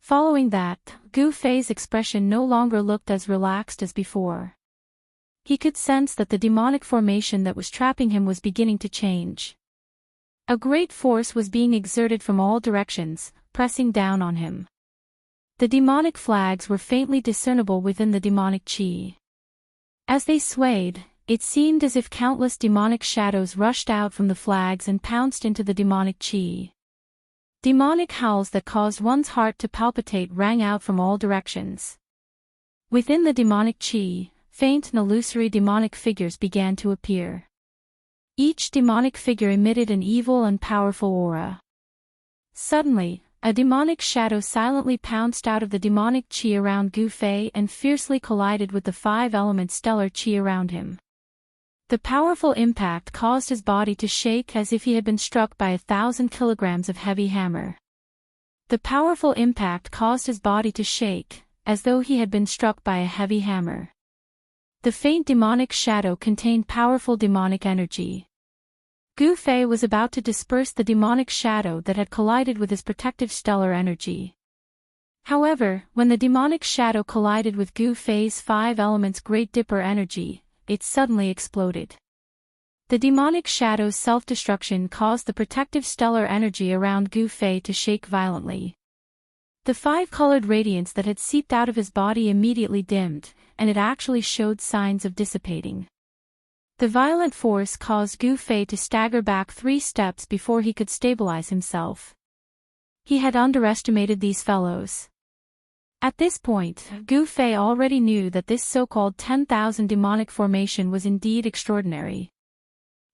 Following that, Gu Fei's expression no longer looked as relaxed as before. He could sense that the demonic formation that was trapping him was beginning to change. A great force was being exerted from all directions, pressing down on him. The demonic flags were faintly discernible within the demonic chi. As they swayed, it seemed as if countless demonic shadows rushed out from the flags and pounced into the demonic chi. Demonic howls that caused one's heart to palpitate rang out from all directions. Within the demonic chi, faint and illusory demonic figures began to appear. Each demonic figure emitted an evil and powerful aura. Suddenly, a demonic shadow silently pounced out of the demonic chi around Gu Fei and fiercely collided with the five-element stellar chi around him. The powerful impact caused his body to shake as if he had been struck by 1,000 kilograms of heavy hammer. The powerful impact caused his body to shake, as though he had been struck by a heavy hammer. The faint demonic shadow contained powerful demonic energy. Gu Fei was about to disperse the demonic shadow that had collided with his protective stellar energy. However, when the demonic shadow collided with Gu Fei's five elements Great Dipper energy, it suddenly exploded. The demonic shadow's self-destruction caused the protective stellar energy around Gu Fei to shake violently. The five-colored radiance that had seeped out of his body immediately dimmed, and it actually showed signs of dissipating. The violent force caused Gu Fei to stagger back 3 steps before he could stabilize himself. He had underestimated these fellows. At this point, Gu Fei already knew that this so-called 10,000 demonic formation was indeed extraordinary.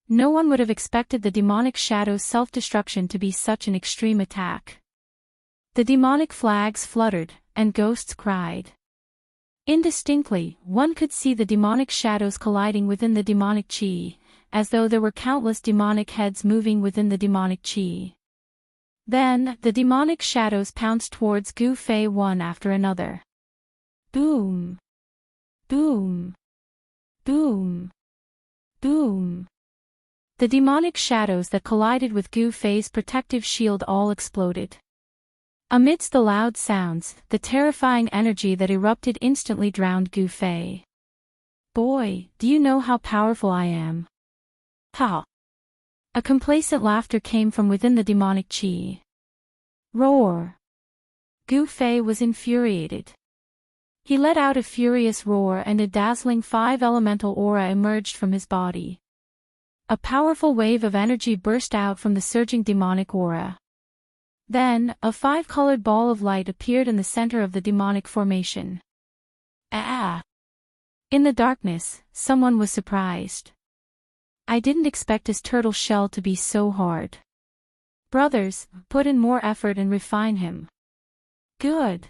No one would have expected the demonic shadow's self-destruction to be such an extreme attack. The demonic flags fluttered, and ghosts cried. Indistinctly, one could see the demonic shadows colliding within the demonic chi, as though there were countless demonic heads moving within the demonic chi. Then, the demonic shadows pounced towards Gu Fei one after another. Boom! Boom! Boom! Boom! The demonic shadows that collided with Gu Fei's protective shield all exploded. Amidst the loud sounds, the terrifying energy that erupted instantly drowned Gu Fei. Boy, do you know how powerful I am? Ha! A complacent laughter came from within the demonic chi. Roar! Gu Fei was infuriated. He let out a furious roar and a dazzling five-elemental aura emerged from his body. A powerful wave of energy burst out from the surging demonic aura. Then, a five-colored ball of light appeared in the center of the demonic formation. Ah! In the darkness, someone was surprised. I didn't expect his turtle shell to be so hard. Brothers, put in more effort and refine him. Good.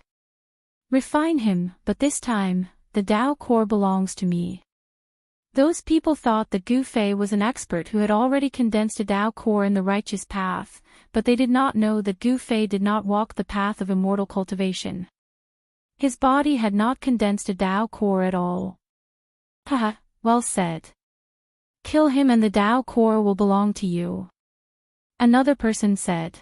Refine him, but this time, the Tao core belongs to me. Those people thought that Gu Fei was an expert who had already condensed a Tao core in the righteous path, but they did not know that Gu Fei did not walk the path of immortal cultivation. His body had not condensed a Tao core at all. Haha, well said. Kill him and the Tao core will belong to you. Another person said.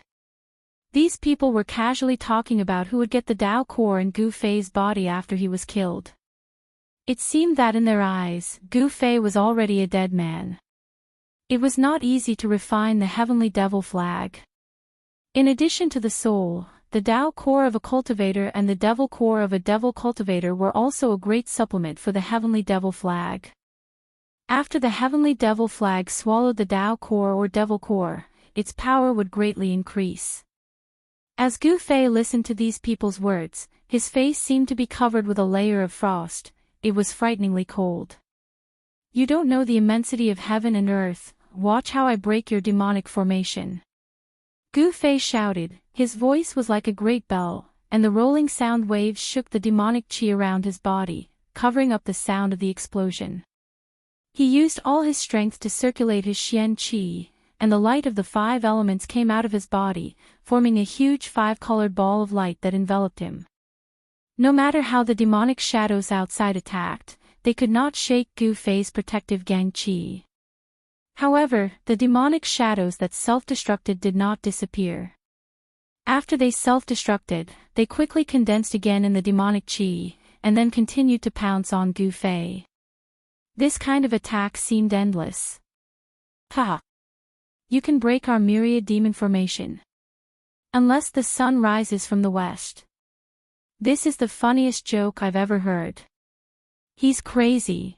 These people were casually talking about who would get the Tao core in Gu Fei's body after he was killed. It seemed that in their eyes, Gu Fei was already a dead man. It was not easy to refine the heavenly devil flag. In addition to the soul, the Tao core of a cultivator and the devil core of a devil cultivator were also a great supplement for the heavenly devil flag. After the heavenly devil flag swallowed the Tao core or devil core, its power would greatly increase. As Gu Fei listened to these people's words, his face seemed to be covered with a layer of frost. It was frighteningly cold. You don't know the immensity of heaven and earth, watch how I break your demonic formation. Gu Fei shouted, his voice was like a great bell, and the rolling sound waves shook the demonic chi around his body, covering up the sound of the explosion. He used all his strength to circulate his Xian Qi, and the light of the five elements came out of his body, forming a huge five-colored ball of light that enveloped him. No matter how the demonic shadows outside attacked, they could not shake Gu Fei's protective Gang Qi. However, the demonic shadows that self-destructed did not disappear. After they self-destructed, they quickly condensed again in the demonic Qi, and then continued to pounce on Gu Fei. This kind of attack seemed endless. Ha! You can break our myriad demon formation. Unless the sun rises from the west. This is the funniest joke I've ever heard. He's crazy.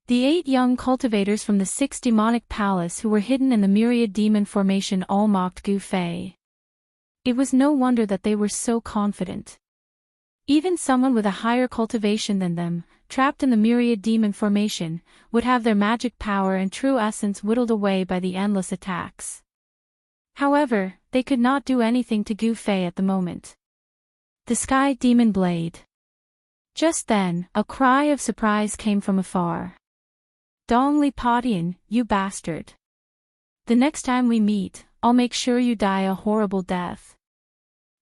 The 8 young cultivators from the 6 demonic palace who were hidden in the myriad demon formation all mocked Gu Fei. It was no wonder that they were so confident. Even someone with a higher cultivation than them, trapped in the myriad demon formation, would have their magic power and true essence whittled away by the endless attacks. However, they could not do anything to Gu Fei at the moment. The Sky Demon Blade. Just then, a cry of surprise came from afar. Dong Li Padian, you bastard. The next time we meet, I'll make sure you die a horrible death.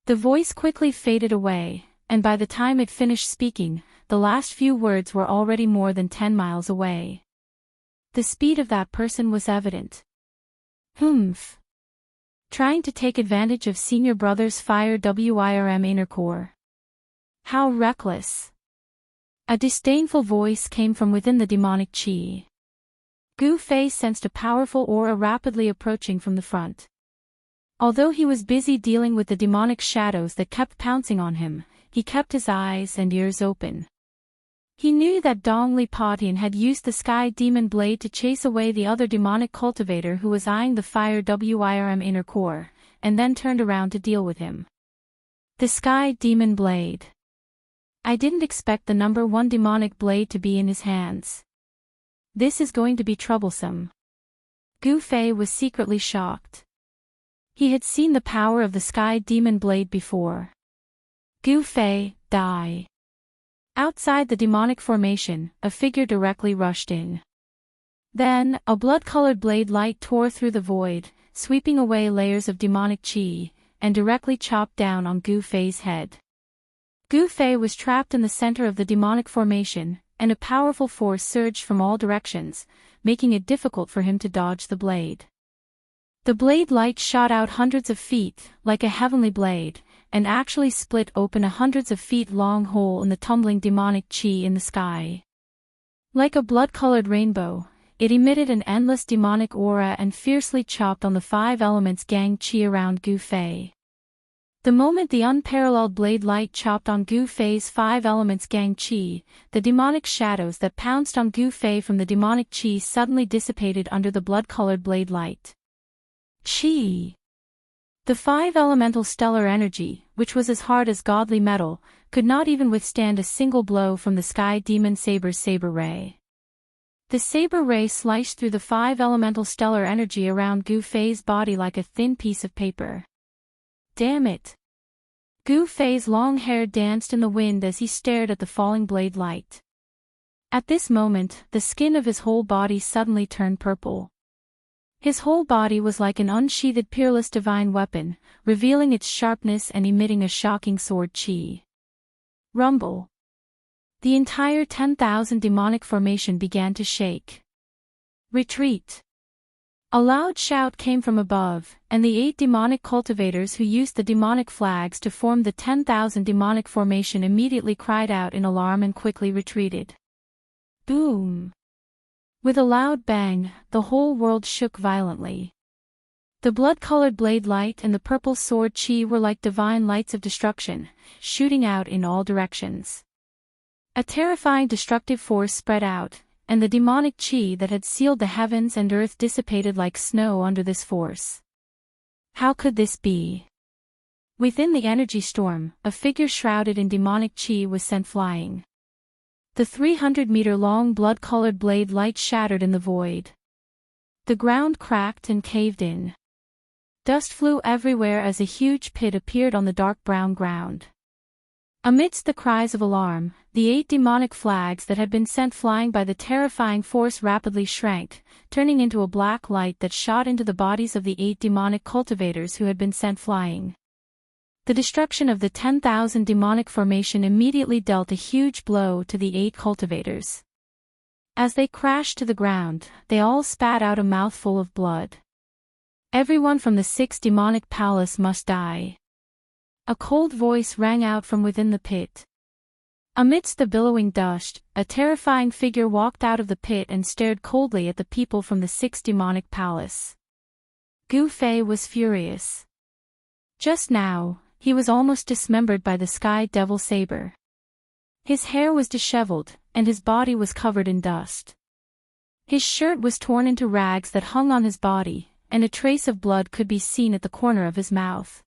The voice quickly faded away, and by the time it finished speaking, the last few words were already more than 10 miles away. The speed of that person was evident. Humph. Trying to take advantage of senior brother's fire WIRM inner core. How reckless. A disdainful voice came from within the demonic chi. Gu Fei sensed a powerful aura rapidly approaching from the front. Although he was busy dealing with the demonic shadows that kept pouncing on him, he kept his eyes and ears open. He knew that Dong Li Padian had used the Sky Demon Blade to chase away the other demonic cultivator who was eyeing the fire WIRM inner core, and then turned around to deal with him. The Sky Demon Blade. I didn't expect the number 1 demonic blade to be in his hands. This is going to be troublesome. Gu Fei was secretly shocked. He had seen the power of the Sky Demon Blade before. Gu Fei, die. Outside the demonic formation, a figure directly rushed in. Then, a blood-colored blade light tore through the void, sweeping away layers of demonic chi, and directly chopped down on Gu Fei's head. Gu Fei was trapped in the center of the demonic formation, and a powerful force surged from all directions, making it difficult for him to dodge the blade. The blade light shot out hundreds of feet, like a heavenly blade, and actually split open a hundreds of feet long hole in the tumbling demonic chi in the sky. Like a blood-colored rainbow, it emitted an endless demonic aura and fiercely chopped on the 5 elements gang chi around Gu Fei. The moment the unparalleled blade light chopped on Gu Fei's 5 elements gang chi, the demonic shadows that pounced on Gu Fei from the demonic chi suddenly dissipated under the blood-colored blade light. Chi. The 5 elemental stellar energy, which was as hard as godly metal, could not even withstand a single blow from the Sky Demon Saber's saber ray. The saber ray sliced through the 5 elemental stellar energy around Gu Fei's body like a thin piece of paper. Damn it! Gu Fei's long hair danced in the wind as he stared at the falling blade light. At this moment, the skin of his whole body suddenly turned purple. His whole body was like an unsheathed peerless divine weapon, revealing its sharpness and emitting a shocking sword chi. Rumble. The entire 10,000 demonic formation began to shake. Retreat. A loud shout came from above, and the 8 demonic cultivators who used the demonic flags to form the 10,000 demonic formation immediately cried out in alarm and quickly retreated. Boom! With a loud bang, the whole world shook violently. The blood-colored blade light and the purple sword chi were like divine lights of destruction, shooting out in all directions. A terrifying destructive force spread out, and the demonic chi that had sealed the heavens and earth dissipated like snow under this force. How could this be? Within the energy storm, a figure shrouded in demonic chi was sent flying. The 300-meter-long blood-colored blade light shattered in the void. The ground cracked and caved in. Dust flew everywhere as a huge pit appeared on the dark brown ground. Amidst the cries of alarm, the 8 demonic flags that had been sent flying by the terrifying force rapidly shrank, turning into a black light that shot into the bodies of the 8 demonic cultivators who had been sent flying. The destruction of the 10,000 demonic formation immediately dealt a huge blow to the 8 cultivators. As they crashed to the ground, they all spat out a mouthful of blood. Everyone from the 6 demonic palace must die. A cold voice rang out from within the pit. Amidst the billowing dust, a terrifying figure walked out of the pit and stared coldly at the people from the 6 demonic palace. Gu Fei was furious. Just now, he was almost dismembered by the Sky Devil Saber. His hair was disheveled, and his body was covered in dust. His shirt was torn into rags that hung on his body, and a trace of blood could be seen at the corner of his mouth.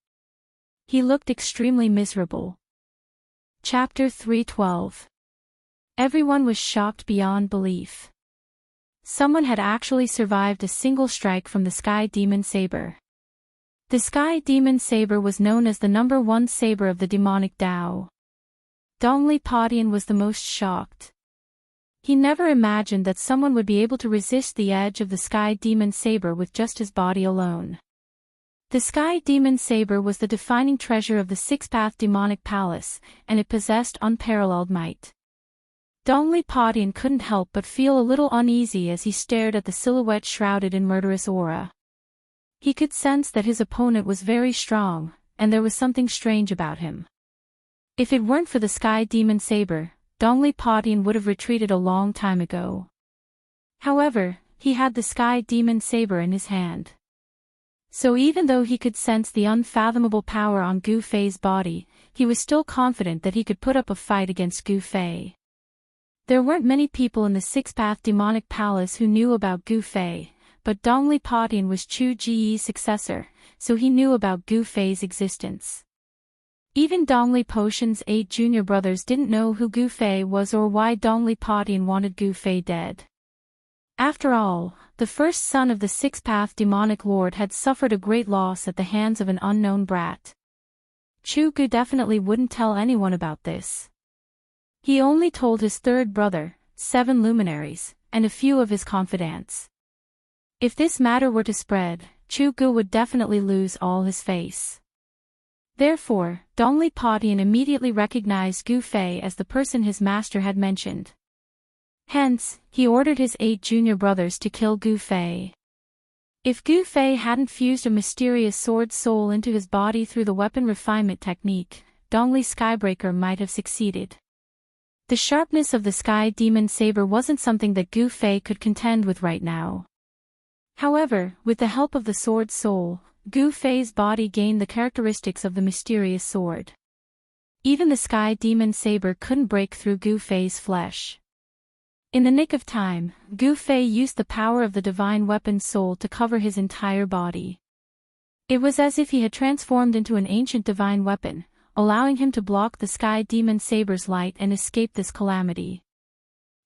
He looked extremely miserable. Chapter 312. Everyone was shocked beyond belief. Someone had actually survived a single strike from the Sky Demon Saber. The Sky Demon Saber was known as the #1 saber of the demonic Dao. Dongli Padian was the most shocked. He never imagined that someone would be able to resist the edge of the Sky Demon Saber with just his body alone. The Sky Demon Saber was the defining treasure of the Six-Path Demonic Palace, and it possessed unparalleled might. Dongli Padian couldn't help but feel a little uneasy as he stared at the silhouette shrouded in murderous aura. He could sense that his opponent was very strong, and there was something strange about him. If it weren't for the Sky Demon Saber, Dongli Padian would have retreated a long time ago. However, he had the Sky Demon Saber in his hand. So even though he could sense the unfathomable power on Gu Fei's body, he was still confident that he could put up a fight against Gu Fei. There weren't many people in the Six-Path Demonic Palace who knew about Gu Fei, but Dongli Padian was Chu Ji's successor, so he knew about Gu Fei's existence. Even Dongli Potion's 8 junior brothers didn't know who Gu Fei was or why Dongli Padian wanted Gu Fei dead. After all, the first son of the Six-Path Demonic Lord had suffered a great loss at the hands of an unknown brat. Chu Gu definitely wouldn't tell anyone about this. He only told his third brother, 7 luminaries, and a few of his confidants. If this matter were to spread, Chu Gu would definitely lose all his face. Therefore, Dongli Padian immediately recognized Gu Fei as the person his master had mentioned. Hence, he ordered his 8 junior brothers to kill Gu Fei. If Gu Fei hadn't fused a mysterious sword soul into his body through the weapon refinement technique, Dongli Skybreaker might have succeeded. The sharpness of the Sky Demon Saber wasn't something that Gu Fei could contend with right now. However, with the help of the sword soul, Gu Fei's body gained the characteristics of the mysterious sword. Even the Sky Demon Saber couldn't break through Gu Fei's flesh. In the nick of time, Gu Fei used the power of the divine weapon soul to cover his entire body. It was as if he had transformed into an ancient divine weapon, allowing him to block the Sky Demon Saber's light and escape this calamity.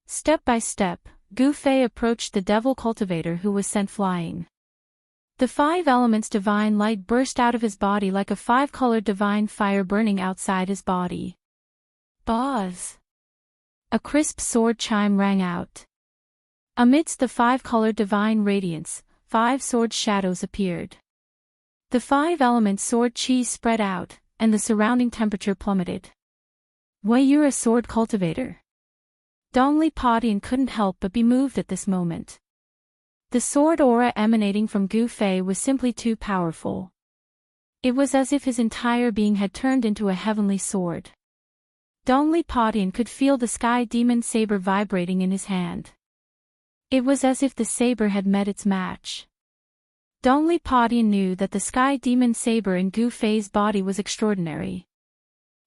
Step by step, Gu Fei approached the devil cultivator who was sent flying. The 5 elements divine light burst out of his body like a 5-colored divine fire burning outside his body. Buzz! A crisp sword chime rang out. Amidst the 5-colored divine radiance, 5 sword shadows appeared. The 5 elements sword chi spread out, and the surrounding temperature plummeted. Why, you're a sword cultivator? Dongli Padian couldn't help but be moved at this moment. The sword aura emanating from Gu Fei was simply too powerful. It was as if his entire being had turned into a heavenly sword. Dongli Padian could feel the Sky Demon Saber vibrating in his hand. It was as if the saber had met its match. Dongli Padian knew that the Sky Demon Saber in Gu Fei's body was extraordinary.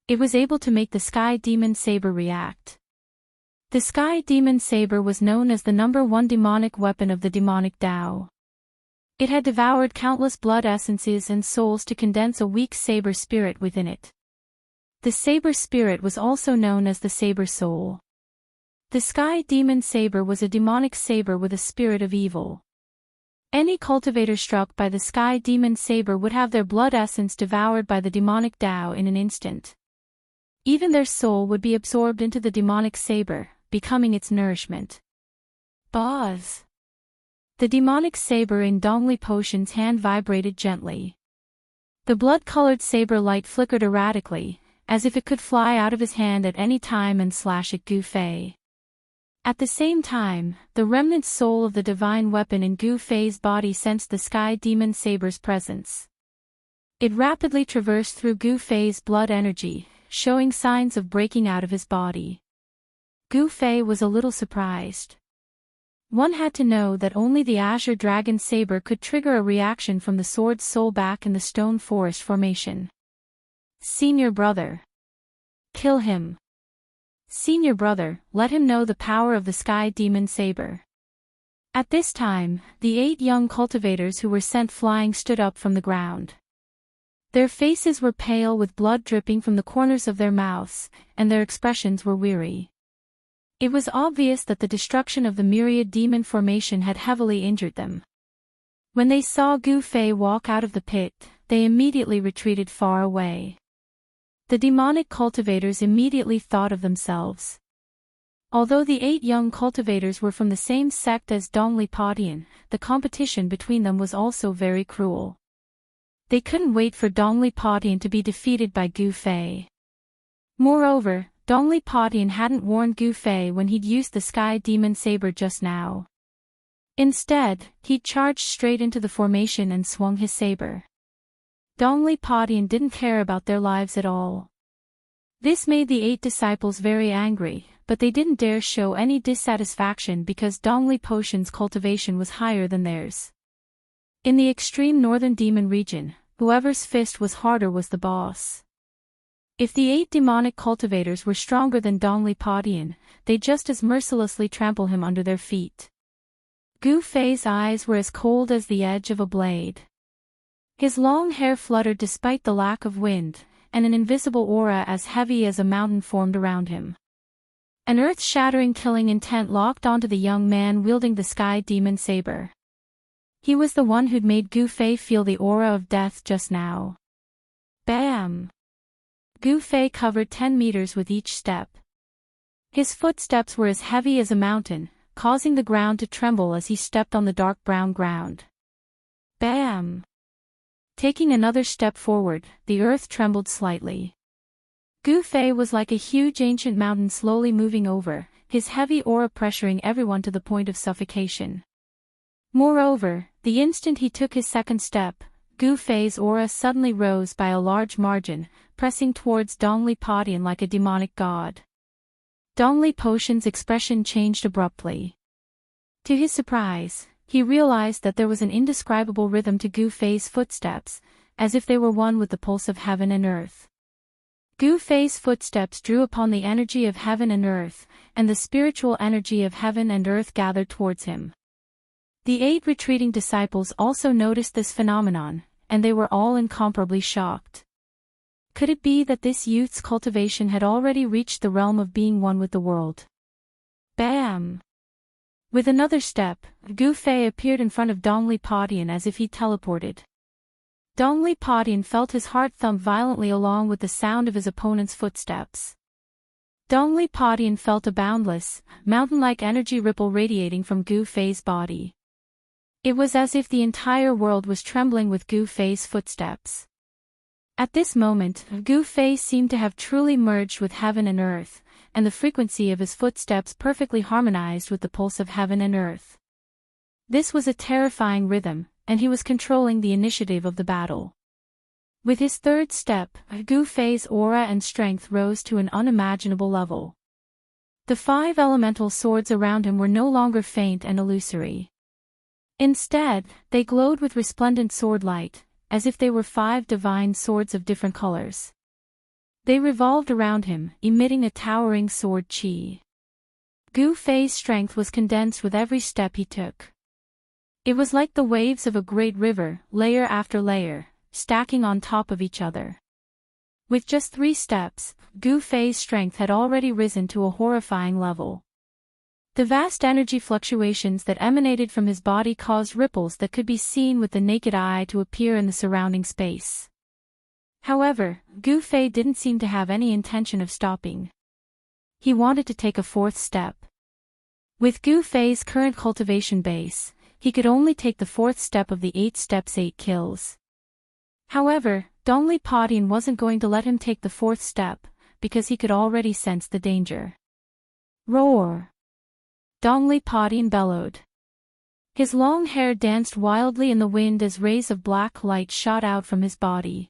It was able to make the Sky Demon Saber react. The Sky Demon Saber was known as the #1 demonic weapon of the demonic Dao. It had devoured countless blood essences and souls to condense a weak saber spirit within it. The saber spirit was also known as the saber soul. The Sky Demon Saber was a demonic saber with a spirit of evil. Any cultivator struck by the Sky Demon Saber would have their blood essence devoured by the demonic Dao in an instant. Even their soul would be absorbed into the demonic saber, becoming its nourishment. Buzz! The demonic saber in Dongli Potion's hand vibrated gently. The blood-colored saber light flickered erratically, as if it could fly out of his hand at any time and slash at Gu Fei. At the same time, the remnant soul of the divine weapon in Gu Fei's body sensed the Sky Demon Saber's presence. It rapidly traversed through Gu Fei's blood energy, showing signs of breaking out of his body. Gu Fei was a little surprised. One had to know that only the Azure Dragon Saber could trigger a reaction from the sword's soul back in the stone forest formation. Senior brother. Kill him. Senior brother, let him know the power of the Sky Demon Saber. At this time, the 8 young cultivators who were sent flying stood up from the ground. Their faces were pale with blood dripping from the corners of their mouths, and their expressions were weary. It was obvious that the destruction of the myriad demon formation had heavily injured them. When they saw Gu Fei walk out of the pit, they immediately retreated far away. The demonic cultivators immediately thought of themselves. Although the 8 young cultivators were from the same sect as Dongli Padian, the competition between them was also very cruel. They couldn't wait for Dongli Padian to be defeated by Gu Fei. Moreover, Dongli Padian hadn't warned Gu Fei when he'd used the Sky Demon Saber just now. Instead, he'd charged straight into the formation and swung his saber. Dongli Padian didn't care about their lives at all. This made the 8 disciples very angry, but they didn't dare show any dissatisfaction because Dongli Potion's cultivation was higher than theirs. In the extreme northern demon region, whoever's fist was harder was the boss. If the 8 demonic cultivators were stronger than Dongli Padian, they'd just as mercilessly trample him under their feet. Gu Fei's eyes were as cold as the edge of a blade. His long hair fluttered despite the lack of wind, and an invisible aura as heavy as a mountain formed around him. An earth-shattering killing intent locked onto the young man wielding the Sky Demon Saber. He was the one who'd made Gu Fei feel the aura of death just now. Bam! Gu Fei covered 10 meters with each step. His footsteps were as heavy as a mountain, causing the ground to tremble as he stepped on the dark brown ground. Bam! Taking another step forward, the earth trembled slightly. Gu Fei was like a huge ancient mountain slowly moving over, his heavy aura pressuring everyone to the point of suffocation. Moreover, the instant he took his second step, Gu Fei's aura suddenly rose by a large margin, pressing towards Dongli Padian like a demonic god. Dongli Potion's expression changed abruptly. To his surprise, he realized that there was an indescribable rhythm to Gu Fei's footsteps, as if they were one with the pulse of heaven and earth. Gu Fei's footsteps drew upon the energy of heaven and earth, and the spiritual energy of heaven and earth gathered towards him. The 8 retreating disciples also noticed this phenomenon, and they were all incomparably shocked. Could it be that this youth's cultivation had already reached the realm of being one with the world? Bam! With another step, Gu Fei appeared in front of Dongli Padian as if he teleported. Dongli Padian felt his heart thump violently along with the sound of his opponent's footsteps. Dongli Padian felt a boundless, mountain-like energy ripple radiating from Gu Fei's body. It was as if the entire world was trembling with Gu Fei's footsteps. At this moment, Gu Fei seemed to have truly merged with heaven and earth, and the frequency of his footsteps perfectly harmonized with the pulse of heaven and earth. This was a terrifying rhythm, and he was controlling the initiative of the battle. With his third step, Gu Fei's aura and strength rose to an unimaginable level. The 5 elemental swords around him were no longer faint and illusory. Instead, they glowed with resplendent sword light, as if they were 5 divine swords of different colors. They revolved around him, emitting a towering sword chi. Gu Fei's strength was condensed with every step he took. It was like the waves of a great river, layer after layer, stacking on top of each other. With just 3 steps, Gu Fei's strength had already risen to a horrifying level. The vast energy fluctuations that emanated from his body caused ripples that could be seen with the naked eye to appear in the surrounding space. However, Gu Fei didn't seem to have any intention of stopping. He wanted to take a 4th step. With Gu Fei's current cultivation base, he could only take the 4th step of the 8 steps 8 kills. However, Dongli Padian wasn't going to let him take the 4th step, because he could already sense the danger. Roar! Dongli Padian bellowed. His long hair danced wildly in the wind as rays of black light shot out from his body.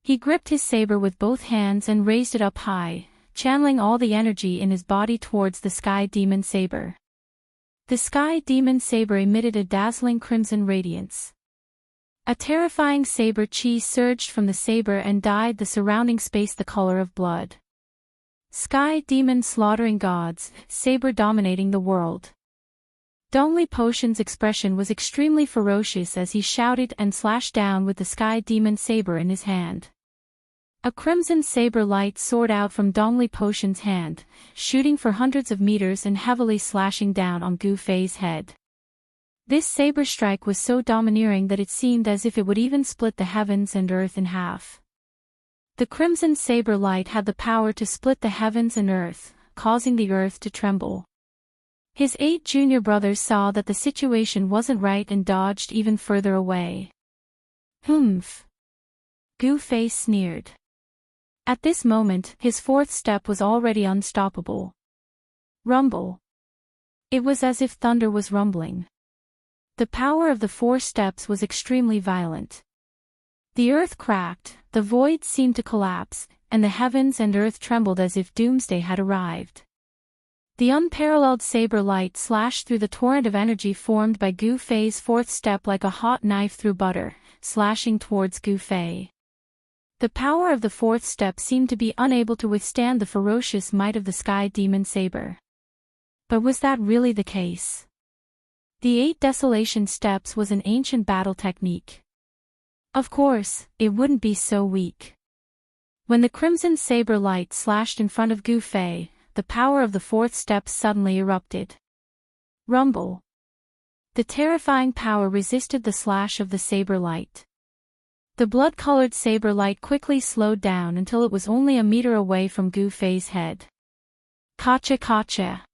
He gripped his saber with both hands and raised it up high, channeling all the energy in his body towards the Sky Demon Saber. The sky demon saber emitted a dazzling crimson radiance. A terrifying saber chi surged from the saber and dyed the surrounding space the color of blood. Sky demon slaughtering gods, saber dominating the world. Dongli Potion's expression was extremely ferocious as he shouted and slashed down with the sky demon saber in his hand. A crimson saber light soared out from Dongli Potion's hand, shooting for hundreds of meters and heavily slashing down on Gu Fei's head. This saber strike was so domineering that it seemed as if it would even split the heavens and earth in half. The crimson saber light had the power to split the heavens and earth, causing the earth to tremble. His 8 junior brothers saw that the situation wasn't right and dodged even further away. Humph! Gu Fei sneered. At this moment, his 4th step was already unstoppable. Rumble. It was as if thunder was rumbling. The power of the 4 steps was extremely violent. The earth cracked, the void seemed to collapse, and the heavens and earth trembled as if doomsday had arrived. The unparalleled saber light slashed through the torrent of energy formed by Gu Fei's 4th step like a hot knife through butter, slashing towards Gu Fei. The power of the 4th step seemed to be unable to withstand the ferocious might of the sky demon saber. But was that really the case? The 8 desolation steps was an ancient battle technique. Of course, it wouldn't be so weak. When the crimson saber light slashed in front of Gu Fei, the power of the 4th step suddenly erupted. Rumble. The terrifying power resisted the slash of the saber light. The blood-colored saber light quickly slowed down until it was only a meter away from Gu Fei's head. Kacha kacha.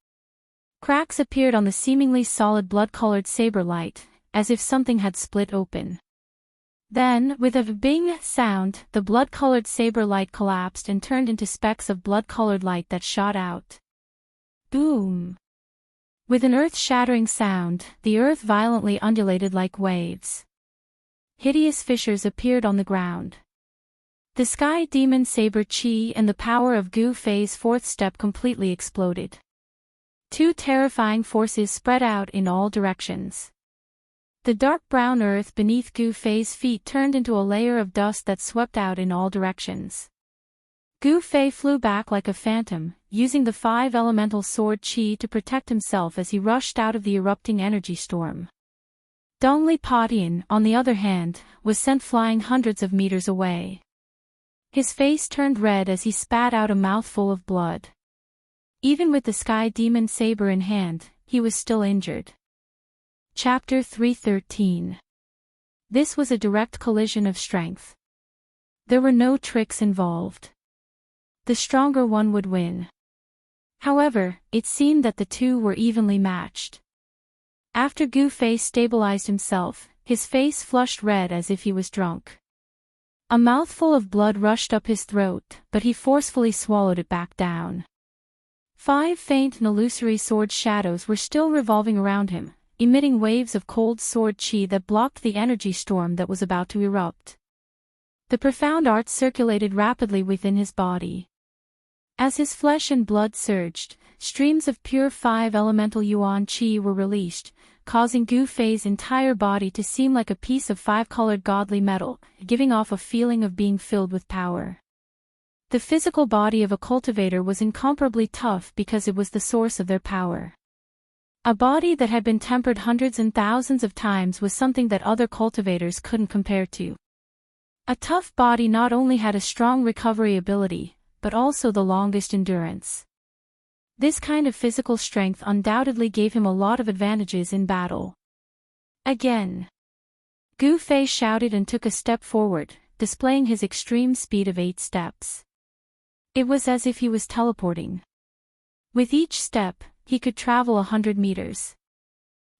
Cracks appeared on the seemingly solid blood-colored saber light, as if something had split open. Then, with a bing sound, the blood-colored saber light collapsed and turned into specks of blood-colored light that shot out. Boom! With an earth-shattering sound, the earth violently undulated like waves. Hideous fissures appeared on the ground. The sky demon saber chi and the power of Gu Fei's 4th step completely exploded. 2 terrifying forces spread out in all directions. The dark brown earth beneath Gu Fei's feet turned into a layer of dust that swept out in all directions. Gu Fei flew back like a phantom, using the 5 elemental sword chi to protect himself as he rushed out of the erupting energy storm. Dongli Potion, on the other hand, was sent flying hundreds of meters away. His face turned red as he spat out a mouthful of blood. Even with the sky demon saber in hand, he was still injured. Chapter 313. This was a direct collision of strength. There were no tricks involved. The stronger one would win. However, it seemed that the 2 were evenly matched. After Gu Fei stabilized himself, his face flushed red as if he was drunk. A mouthful of blood rushed up his throat, but he forcefully swallowed it back down. 5 faint and illusory sword shadows were still revolving around him, emitting waves of cold sword chi that blocked the energy storm that was about to erupt. The profound art circulated rapidly within his body. As his flesh and blood surged, streams of pure 5 elemental yuan chi were released, causing Gu Fei's entire body to seem like a piece of 5-colored godly metal, giving off a feeling of being filled with power. The physical body of a cultivator was incomparably tough because it was the source of their power. A body that had been tempered hundreds and thousands of times was something that other cultivators couldn't compare to. A tough body not only had a strong recovery ability, but also the longest endurance. This kind of physical strength undoubtedly gave him a lot of advantages in battle. Again. Gu Fei shouted and took a step forward, displaying his extreme speed of 8 steps. It was as if he was teleporting. With each step, he could travel 100 meters.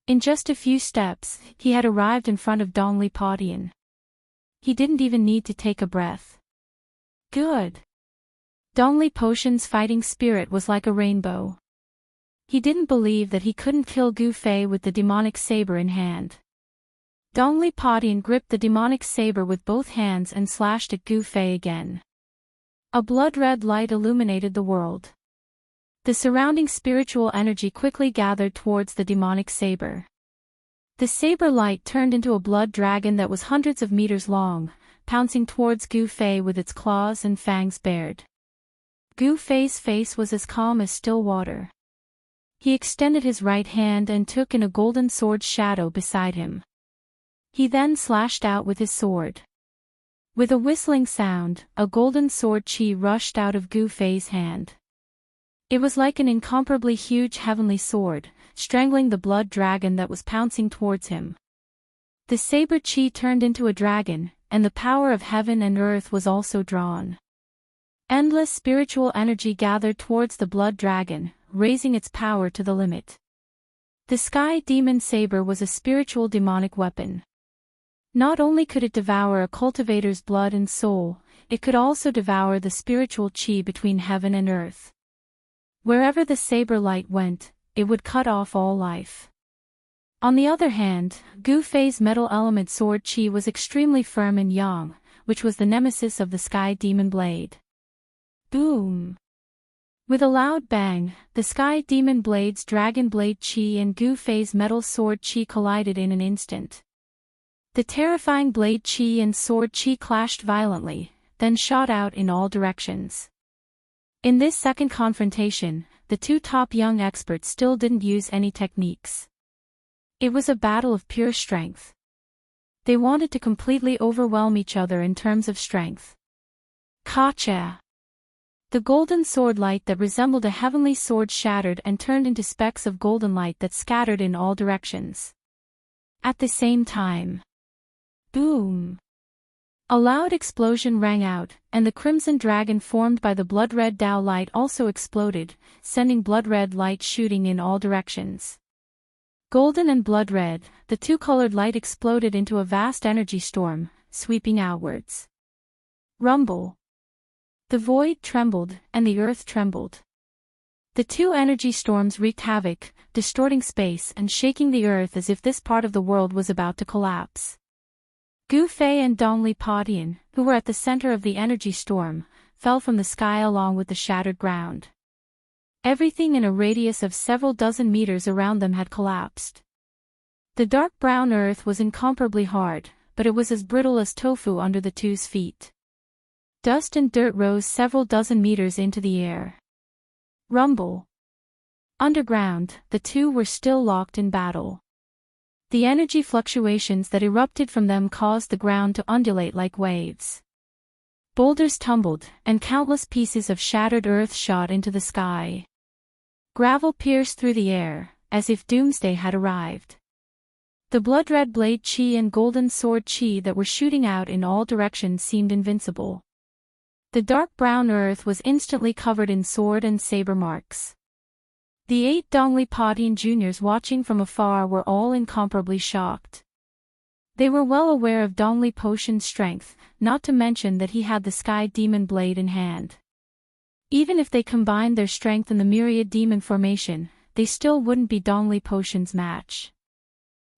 In just a few steps, he had arrived in front of Dongli Potion. He didn't even need to take a breath. Good. Dongli Potion's fighting spirit was like a rainbow. He didn't believe that he couldn't kill Gu Fei with the demonic saber in hand. Dongli Potion gripped the demonic saber with both hands and slashed at Gu Fei again. A blood-red light illuminated the world. The surrounding spiritual energy quickly gathered towards the demonic saber. The saber light turned into a blood dragon that was hundreds of meters long, pouncing towards Gu Fei with its claws and fangs bared. Gu Fei's face was as calm as still water. He extended his right hand and took in a golden sword's shadow beside him. He then slashed out with his sword. With a whistling sound, a golden sword chi rushed out of Gu Fei's hand. It was like an incomparably huge heavenly sword, strangling the blood dragon that was pouncing towards him. The saber chi turned into a dragon, and the power of heaven and earth was also drawn. Endless spiritual energy gathered towards the blood dragon, raising its power to the limit. The sky demon saber was a spiritual demonic weapon. Not only could it devour a cultivator's blood and soul, it could also devour the spiritual chi between heaven and earth. Wherever the saber light went, it would cut off all life. On the other hand, Gu Fei's metal element sword chi was extremely firm and yang, which was the nemesis of the sky demon blade. Boom! With a loud bang, the sky demon blade's dragon blade chi and Gu Fei's metal sword chi collided in an instant. The terrifying blade chi and sword chi clashed violently, then shot out in all directions. In this second confrontation, the two top young experts still didn't use any techniques. It was a battle of pure strength. They wanted to completely overwhelm each other in terms of strength. Gotcha! The golden sword light that resembled a heavenly sword shattered and turned into specks of golden light that scattered in all directions. At the same time. Boom! A loud explosion rang out, and the crimson dragon formed by the blood-red Dao light also exploded, sending blood-red light shooting in all directions. Golden and blood-red, the two-colored light exploded into a vast energy storm, sweeping outwards. Rumble! The void trembled, and the earth trembled. The two energy storms wreaked havoc, distorting space and shaking the earth as if this part of the world was about to collapse. Gu Fei and Dongli Padian, who were at the center of the energy storm, fell from the sky along with the shattered ground. Everything in a radius of several dozen meters around them had collapsed. The dark brown earth was incomparably hard, but it was as brittle as tofu under the two's feet. Dust and dirt rose several dozen meters into the air. Rumble! Underground, the two were still locked in battle. The energy fluctuations that erupted from them caused the ground to undulate like waves. Boulders tumbled, and countless pieces of shattered earth shot into the sky. Gravel pierced through the air, as if doomsday had arrived. The blood-red blade chi and golden sword chi that were shooting out in all directions seemed invincible. The dark brown earth was instantly covered in sword and saber marks. The 8 Dongli Padian juniors watching from afar were all incomparably shocked. They were well aware of Dongli Potion's strength, not to mention that he had the sky demon blade in hand. Even if they combined their strength in the myriad demon formation, they still wouldn't be Dongli Potion's match.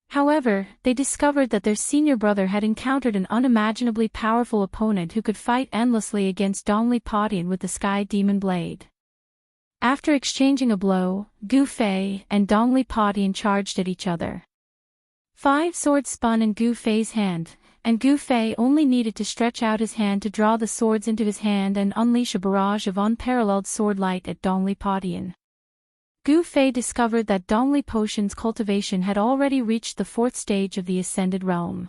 However, they discovered that their senior brother had encountered an unimaginably powerful opponent who could fight endlessly against Dongli Padian with the sky demon blade. After exchanging a blow, Gu Fei and Dongli Padian charged at each other. 5 swords spun in Gu Fei's hand, and Gu Fei only needed to stretch out his hand to draw the swords into his hand and unleash a barrage of unparalleled sword light at Dongli Padian. Gu Fei discovered that Dongli Potion's cultivation had already reached the 4th stage of the Ascended Realm.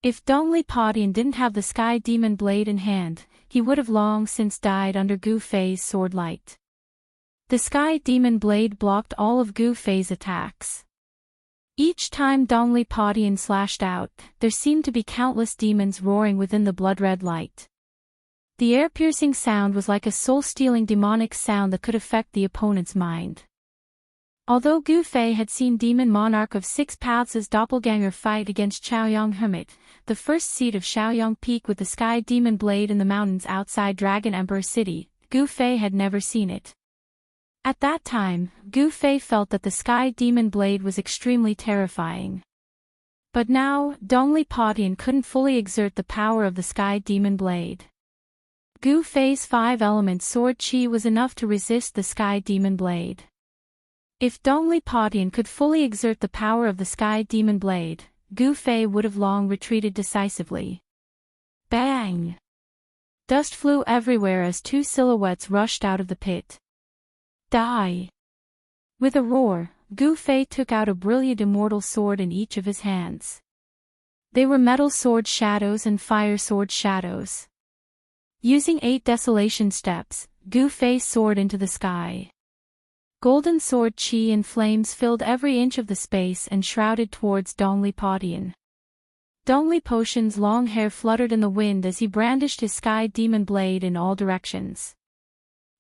If Dongli Padian didn't have the sky demon blade in hand, he would have long since died under Gu Fei's sword light. The sky demon blade blocked all of Gu Fei's attacks. Each time Dongli Padian slashed out, there seemed to be countless demons roaring within the blood-red light. The air-piercing sound was like a soul-stealing demonic sound that could affect the opponent's mind. Although Gu Fei had seen Demon Monarch of 6 Paths' doppelganger fight against Chaoyang Hermit, the first seat of Shaoyang Peak with the sky demon blade in the mountains outside Dragon Emperor City, Gu Fei had never seen it. At that time, Gu Fei felt that the sky demon blade was extremely terrifying. But now, Dongli Padian couldn't fully exert the power of the sky demon blade. Gu Fei's 5-element sword qi was enough to resist the sky demon blade. If Dongli Padian could fully exert the power of the sky demon blade, Gu Fei would have long retreated decisively. Bang! Dust flew everywhere as two silhouettes rushed out of the pit. Die! With a roar, Gu Fei took out a brilliant immortal sword in each of his hands. They were metal sword shadows and fire sword shadows. Using 8 desolation steps, Gu Fei soared into the sky. Golden sword qi and flames filled every inch of the space and shrouded towards Dongli Padian. Dongli Potion's long hair fluttered in the wind as he brandished his sky demon blade in all directions.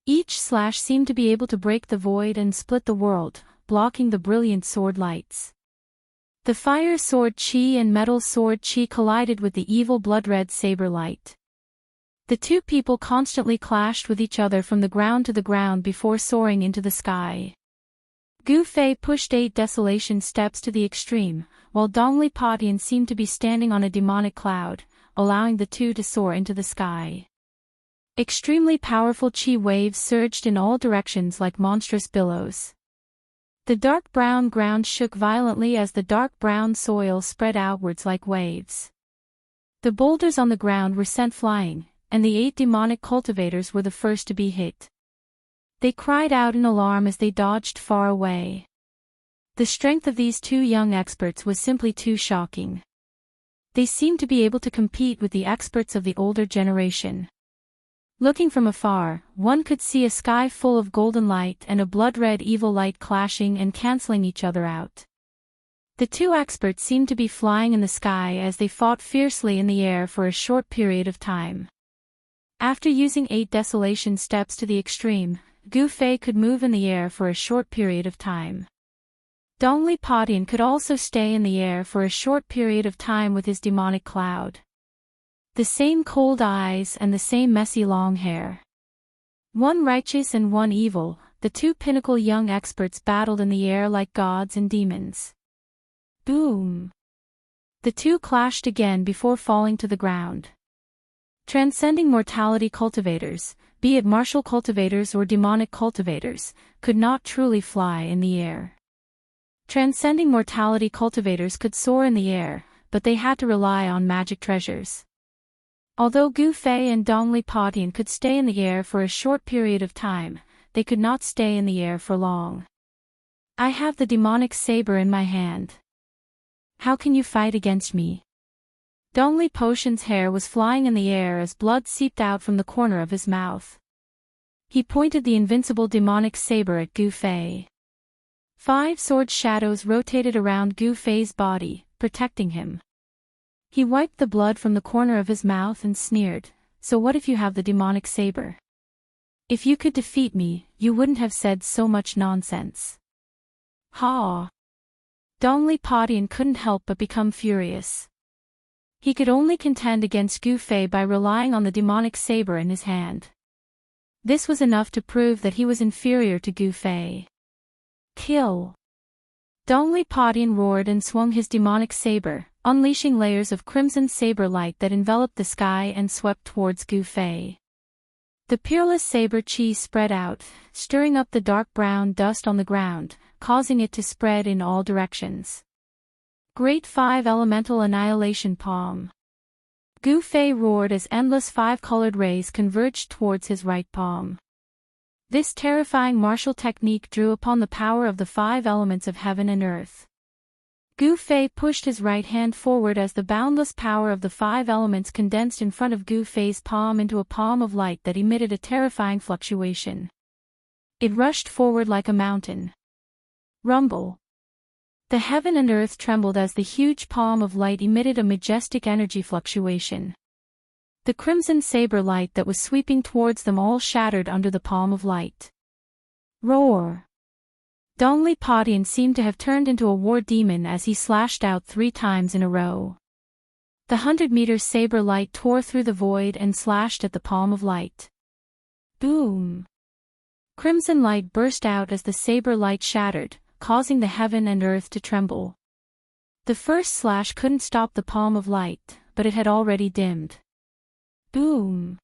Each slash seemed to be able to break the void and split the world, blocking the brilliant sword lights. The fire sword qi and metal sword qi collided with the evil blood-red saber light. The two people constantly clashed with each other from the ground to the ground before soaring into the sky. Gu Fei pushed 8 desolation steps to the extreme, while Dongli Padian seemed to be standing on a demonic cloud, allowing the two to soar into the sky. Extremely powerful qi waves surged in all directions like monstrous billows. The dark brown ground shook violently as the dark brown soil spread outwards like waves. The boulders on the ground were sent flying, and the 8 demonic cultivators were the first to be hit. They cried out in alarm as they dodged far away. The strength of these 2 young experts was simply too shocking. They seemed to be able to compete with the experts of the older generation. Looking from afar, one could see a sky full of golden light and a blood-red evil light clashing and cancelling each other out. The 2 experts seemed to be flying in the sky as they fought fiercely in the air for a short period of time. After using 8 desolation steps to the extreme, Gu Fei could move in the air for a short period of time. Dongli Padian could also stay in the air for a short period of time with his demonic cloud. The same cold eyes and the same messy long hair. One righteous and one evil, the 2 pinnacle young experts battled in the air like gods and demons. Boom! The 2 clashed again before falling to the ground. Transcending mortality cultivators, be it martial cultivators or demonic cultivators, could not truly fly in the air. Transcending mortality cultivators could soar in the air, but they had to rely on magic treasures. Although Gu Fei and Dongli Padian could stay in the air for a short period of time, they could not stay in the air for long. I have the demonic saber in my hand. How can you fight against me? Dongli Potion's hair was flying in the air as blood seeped out from the corner of his mouth. He pointed the invincible demonic saber at Gu Fei. 5 sword shadows rotated around Gu Fei's body, protecting him. He wiped the blood from the corner of his mouth and sneered, "So what if you have the demonic saber? If you could defeat me, you wouldn't have said so much nonsense." Ha! Dongli Padian couldn't help but become furious. He could only contend against Gu Fei by relying on the demonic saber in his hand. This was enough to prove that he was inferior to Gu Fei. Kill! Dongli Padian roared and swung his demonic saber, unleashing layers of crimson saber light that enveloped the sky and swept towards Gu Fei. The peerless saber qi spread out, stirring up the dark brown dust on the ground, causing it to spread in all directions. Great 5 elemental annihilation palm. Gu Fei roared as endless 5-colored rays converged towards his right palm. This terrifying martial technique drew upon the power of the 5 elements of heaven and earth. Gu Fei pushed his right hand forward as the boundless power of the 5 elements condensed in front of Gu Fei's palm into a palm of light that emitted a terrifying fluctuation. It rushed forward like a mountain. Rumble. The heaven and earth trembled as the huge palm of light emitted a majestic energy fluctuation. The crimson saber light that was sweeping towards them all shattered under the palm of light. Roar! Dongli Padian seemed to have turned into a war demon as he slashed out 3 times in a row. The 100-meter saber light tore through the void and slashed at the palm of light. Boom! Crimson light burst out as the saber light shattered, causing the heaven and earth to tremble. The first slash couldn't stop the palm of light, but it had already dimmed. Boom!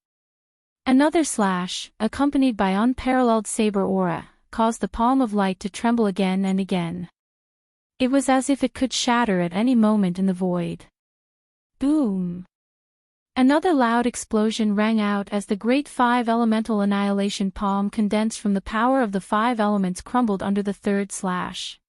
Another slash, accompanied by unparalleled saber aura, caused the palm of light to tremble again and again. It was as if it could shatter at any moment in the void. Boom! Another loud explosion rang out as the great five-elemental annihilation palm condensed from the power of the five elements crumbled under the third slash.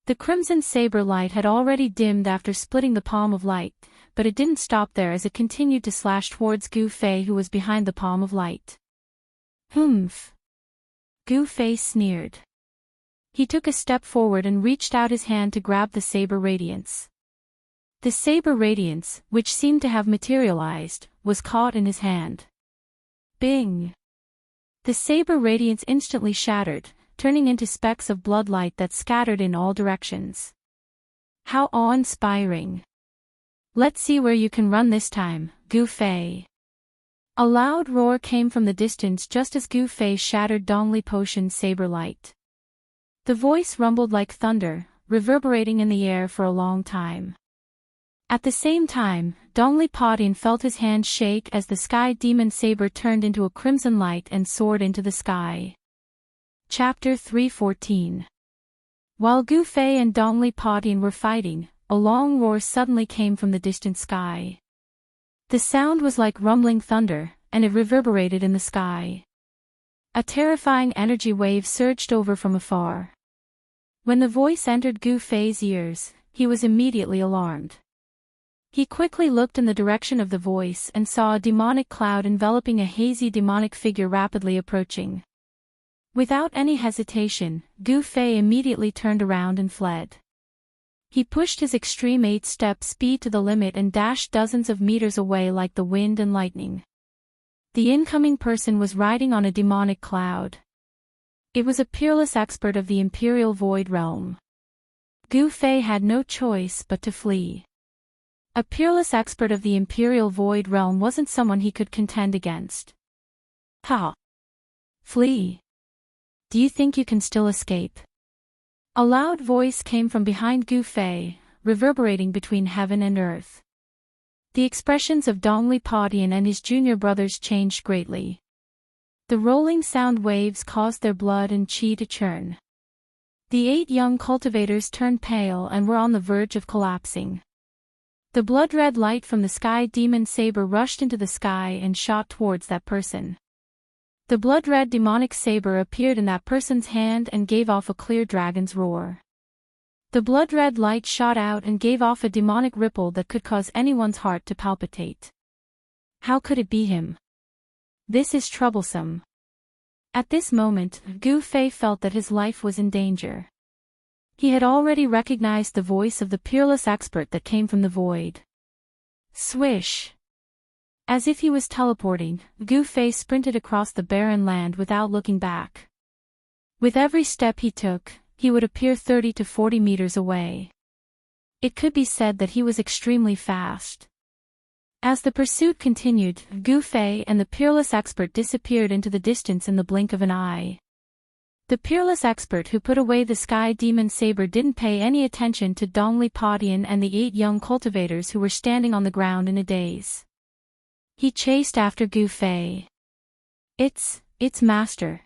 The crimson saber light had already dimmed after splitting the palm of light, but it didn't stop there as it continued to slash towards Gu Fei, who was behind the palm of light. Humph! Gu Fei sneered. He took a step forward and reached out his hand to grab the saber radiance. The saber radiance, which seemed to have materialized, was caught in his hand. Bing! The saber radiance instantly shattered, turning into specks of bloodlight that scattered in all directions. How awe-inspiring! Let's see where you can run this time, Gu Fei. A loud roar came from the distance just as Gu Fei shattered Dongli Potion's saber light. The voice rumbled like thunder, reverberating in the air for a long time. At the same time, Dongli Podin felt his hand shake as the sky demon saber turned into a crimson light and soared into the sky. Chapter 314. While Gu Fei and Dongli Podin were fighting, a long roar suddenly came from the distant sky. The sound was like rumbling thunder, and it reverberated in the sky. A terrifying energy wave surged over from afar. When the voice entered Gu Fei's ears, he was immediately alarmed. He quickly looked in the direction of the voice and saw a demonic cloud enveloping a hazy demonic figure rapidly approaching. Without any hesitation, Gu Fei immediately turned around and fled. He pushed his extreme 8-step speed to the limit and dashed dozens of meters away like the wind and lightning. The incoming person was riding on a demonic cloud. It was a peerless expert of the Imperial Void Realm. Gu Fei had no choice but to flee. A peerless expert of the Imperial Void Realm wasn't someone he could contend against. Ha! Flee! Do you think you can still escape? A loud voice came from behind Gu Fei, reverberating between heaven and earth. The expressions of Dongli Podin and his junior brothers changed greatly. The rolling sound waves caused their blood and qi to churn. The 8 young cultivators turned pale and were on the verge of collapsing. The blood-red light from the sky demon saber rushed into the sky and shot towards that person. The blood-red demonic saber appeared in that person's hand and gave off a clear dragon's roar. The blood-red light shot out and gave off a demonic ripple that could cause anyone's heart to palpitate. How could it be him? This is troublesome. At this moment, Gu Fei felt that his life was in danger. He had already recognized the voice of the peerless expert that came from the void. Swish! As if he was teleporting, Gu Fei sprinted across the barren land without looking back. With every step he took, he would appear 30 to 40 meters away. It could be said that he was extremely fast. As the pursuit continued, Gu Fei and the peerless expert disappeared into the distance in the blink of an eye. The peerless expert who put away the sky demon saber didn't pay any attention to Dongli Podin and the 8 young cultivators who were standing on the ground in a daze. He chased after Gu Fei. It's master.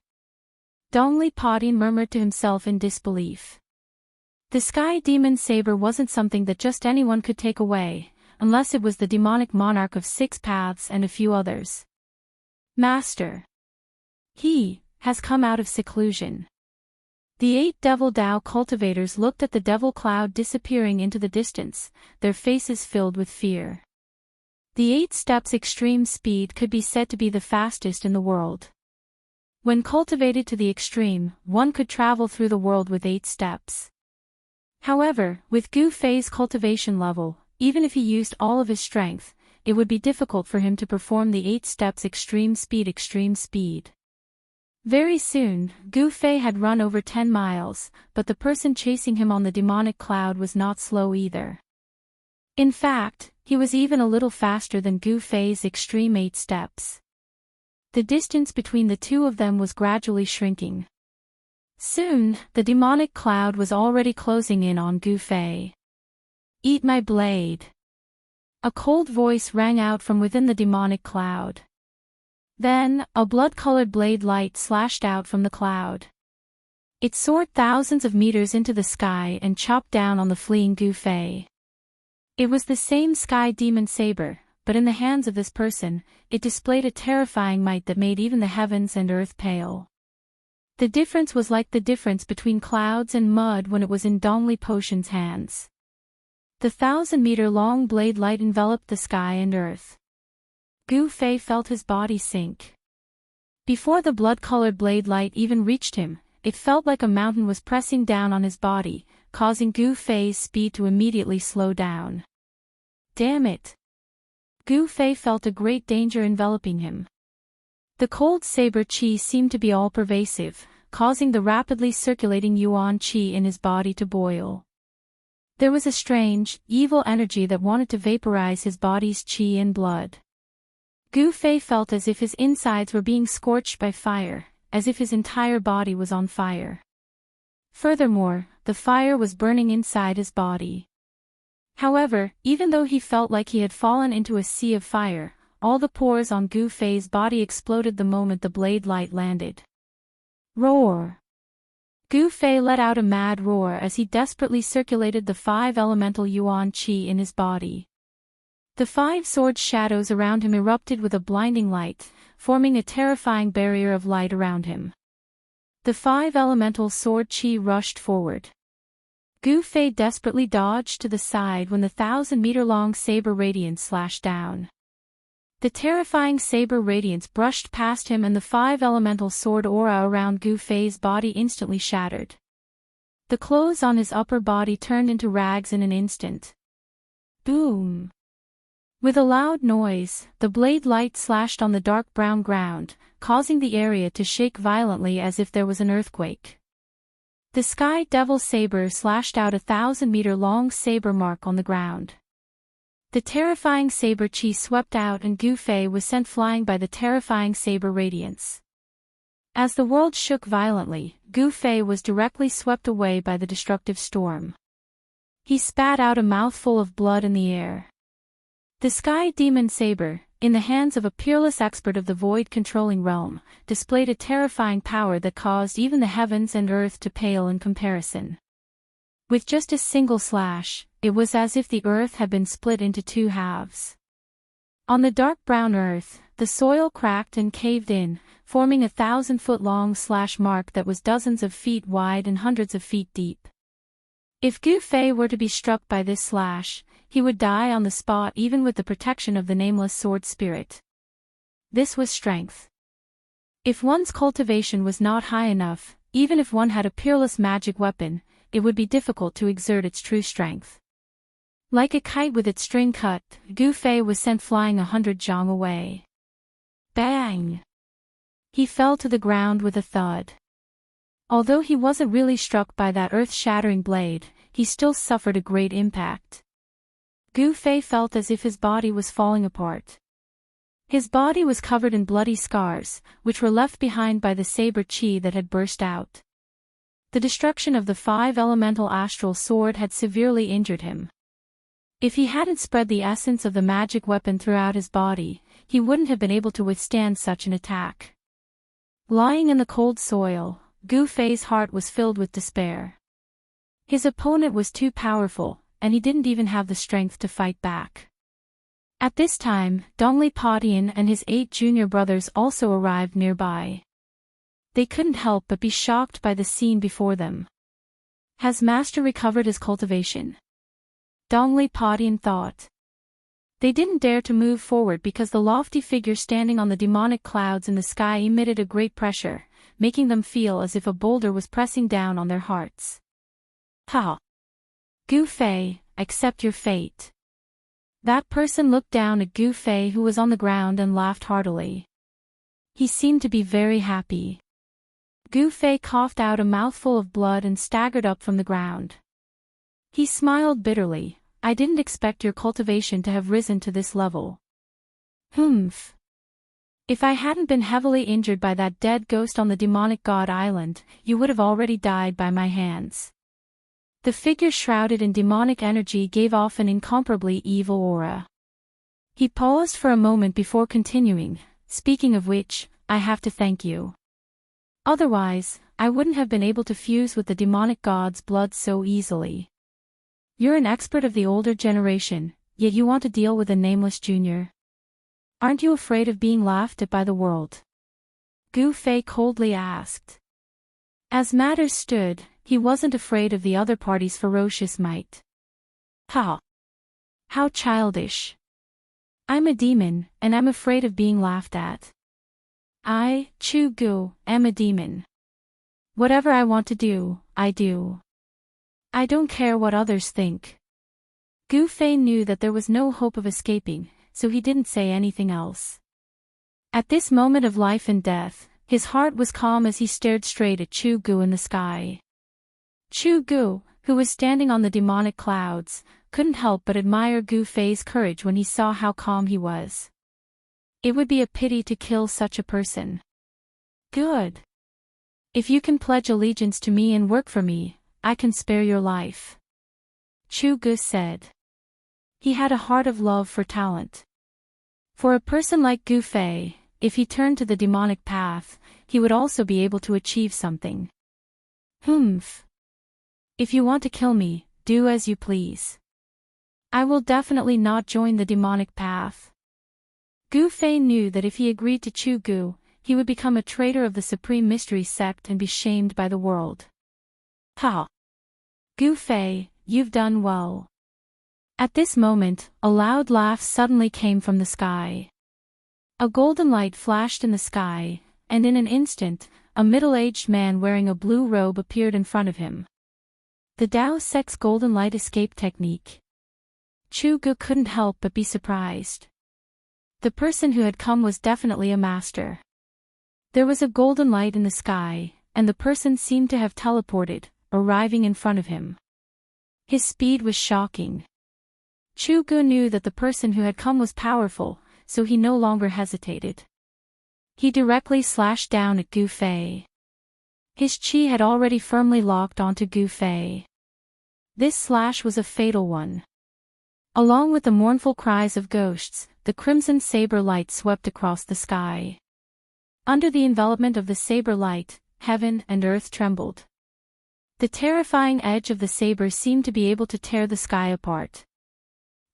Dongli Podin murmured to himself in disbelief. The sky demon saber wasn't something that just anyone could take away, unless it was the demonic monarch of 6 paths and a few others. Master. He has come out of seclusion. The 8 Devil Dao cultivators looked at the devil cloud disappearing into the distance, their faces filled with fear. The 8 steps extreme speed could be said to be the fastest in the world. When cultivated to the extreme, one could travel through the world with 8 steps. However, with Gu Fei's cultivation level, even if he used all of his strength, it would be difficult for him to perform the 8 steps extreme speed. Very soon, Gu Fei had run over 10 miles, but the person chasing him on the demonic cloud was not slow either. In fact, he was even a little faster than Gu Fei's extreme 8 steps. The distance between the two of them was gradually shrinking. Soon, the demonic cloud was already closing in on Gu Fei. Eat my blade. A cold voice rang out from within the demonic cloud. Then, a blood-colored blade light slashed out from the cloud. It soared thousands of meters into the sky and chopped down on the fleeing Gu Fei. It was the same sky demon saber, but in the hands of this person, it displayed a terrifying might that made even the heavens and earth pale. The difference was like the difference between clouds and mud when it was in Dongli Potion's hands. The 1,000-meter-long blade light enveloped the sky and earth. Gu Fei felt his body sink. Before the blood-colored blade light even reached him, it felt like a mountain was pressing down on his body, causing Gu Fei's speed to immediately slow down. Damn it! Gu Fei felt a great danger enveloping him. The cold saber qi seemed to be all-pervasive, causing the rapidly circulating yuan qi in his body to boil. There was a strange, evil energy that wanted to vaporize his body's qi and blood. Gu Fei felt as if his insides were being scorched by fire, as if his entire body was on fire. Furthermore, the fire was burning inside his body. However, even though he felt like he had fallen into a sea of fire, all the pores on Gu Fei's body exploded the moment the blade light landed. Roar! Gu Fei let out a mad roar as he desperately circulated the 5 elemental yuan qi in his body. The 5 sword shadows around him erupted with a blinding light, forming a terrifying barrier of light around him. The 5 elemental sword qi rushed forward. Gu Fei desperately dodged to the side when the 1,000-meter-long saber radiance slashed down. The terrifying saber radiance brushed past him and the 5 elemental sword aura around Gu Fei's body instantly shattered. The clothes on his upper body turned into rags in an instant. Boom! With a loud noise, the blade light slashed on the dark brown ground, causing the area to shake violently as if there was an earthquake. The Sky Devil saber slashed out a 1,000-meter-long saber mark on the ground. The terrifying saber qi swept out and Gu Fei was sent flying by the terrifying saber radiance. As the world shook violently, Gu Fei was directly swept away by the destructive storm. He spat out a mouthful of blood in the air. The Sky Demon Saber, in the hands of a peerless expert of the void-controlling realm, displayed a terrifying power that caused even the heavens and earth to pale in comparison. With just a single slash, it was as if the earth had been split into 2 halves. On the dark brown earth, the soil cracked and caved in, forming a 1,000-foot-long slash mark that was dozens of feet wide and hundreds of feet deep. If Gu Fei were to be struck by this slash, he would die on the spot even with the protection of the nameless sword spirit. This was strength. If one's cultivation was not high enough, even if one had a peerless magic weapon, it would be difficult to exert its true strength. Like a kite with its string cut, Gu Fei was sent flying 100 zhang away. Bang! He fell to the ground with a thud. Although he wasn't really struck by that earth-shattering blade, he still suffered a great impact. Gu Fei felt as if his body was falling apart. His body was covered in bloody scars, which were left behind by the saber qi that had burst out. The destruction of the 5 elemental astral sword had severely injured him. If he hadn't spread the essence of the magic weapon throughout his body, he wouldn't have been able to withstand such an attack. Lying in the cold soil, Gu Fei's heart was filled with despair. His opponent was too powerful, and he didn't even have the strength to fight back. At this time, Dongli Padian and his 8 junior brothers also arrived nearby. They couldn't help but be shocked by the scene before them. Has Master recovered his cultivation? Dongli Padian thought. They didn't dare to move forward because the lofty figure standing on the demonic clouds in the sky emitted a great pressure, making them feel as if a boulder was pressing down on their hearts. Ha! Gu Fei, accept your fate. That person looked down at Gu Fei who was on the ground and laughed heartily. He seemed to be very happy. Gu Fei coughed out a mouthful of blood and staggered up from the ground. He smiled bitterly. I didn't expect your cultivation to have risen to this level. Humph. If I hadn't been heavily injured by that dead ghost on the demonic god island, you would have already died by my hands. The figure shrouded in demonic energy gave off an incomparably evil aura. He paused for a moment before continuing, speaking of which, I have to thank you. Otherwise, I wouldn't have been able to fuse with the demonic god's blood so easily. You're an expert of the older generation, yet you want to deal with a nameless junior. Aren't you afraid of being laughed at by the world? Gu Fei coldly asked. As matters stood, he wasn't afraid of the other party's ferocious might. Ha! How childish. I'm a demon, and I'm afraid of being laughed at. I, Chu Gu, am a demon. Whatever I want to do, I do. I don't care what others think. Gu Fei knew that there was no hope of escaping, so he didn't say anything else. At this moment of life and death, his heart was calm as he stared straight at Chu Gu in the sky. Chu Gu, who was standing on the demonic clouds, couldn't help but admire Gu Fei's courage when he saw how calm he was. It would be a pity to kill such a person. Good. If you can pledge allegiance to me and work for me, I can spare your life. Chu Gu said. He had a heart of love for talent. For a person like Gu Fei, if he turned to the demonic path, he would also be able to achieve something. Humph. If you want to kill me, do as you please. I will definitely not join the demonic path. Gu Fei knew that if he agreed to Chu Gu, he would become a traitor of the Supreme Mystery Sect and be shamed by the world. Ha! Gu Fei, you've done well. At this moment, a loud laugh suddenly came from the sky. A golden light flashed in the sky, and in an instant, a middle-aged man wearing a blue robe appeared in front of him. The Daoist sect's golden light escape technique. Chu Gu couldn't help but be surprised. The person who had come was definitely a master. There was a golden light in the sky, and the person seemed to have teleported, arriving in front of him. His speed was shocking. Chu Gu knew that the person who had come was powerful, so he no longer hesitated. He directly slashed down at Gu Fei. His chi had already firmly locked onto Gu Fei. This slash was a fatal one. Along with the mournful cries of ghosts, the crimson saber light swept across the sky. Under the envelopment of the saber light, heaven and earth trembled. The terrifying edge of the saber seemed to be able to tear the sky apart.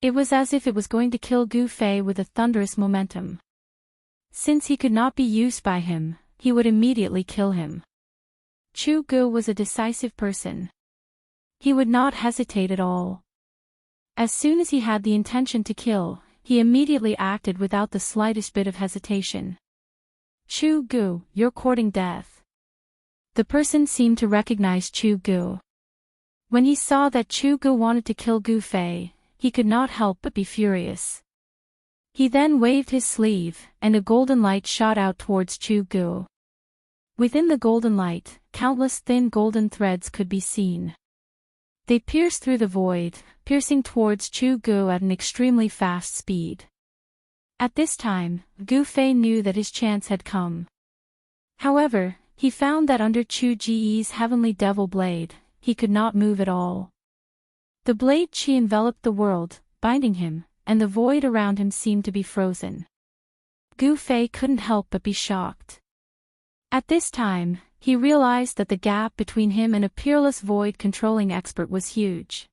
It was as if it was going to kill Gu Fei with a thunderous momentum. Since he could not be used by him, he would immediately kill him. Chu Gu was a decisive person. He would not hesitate at all. As soon as he had the intention to kill, he immediately acted without the slightest bit of hesitation. Chu Gu, you're courting death. The person seemed to recognize Chu Gu. When he saw that Chu Gu wanted to kill Gu Fei, he could not help but be furious. He then waved his sleeve, and a golden light shot out towards Chu Gu. Within the golden light, countless thin golden threads could be seen. They pierced through the void, piercing towards Chu Gu at an extremely fast speed. At this time, Gu Fei knew that his chance had come. However, he found that under Chu Ji's heavenly devil blade, he could not move at all. The blade chi enveloped the world, binding him, and the void around him seemed to be frozen. Gu Fei couldn't help but be shocked. At this time, he realized that the gap between him and a peerless void-controlling expert was huge.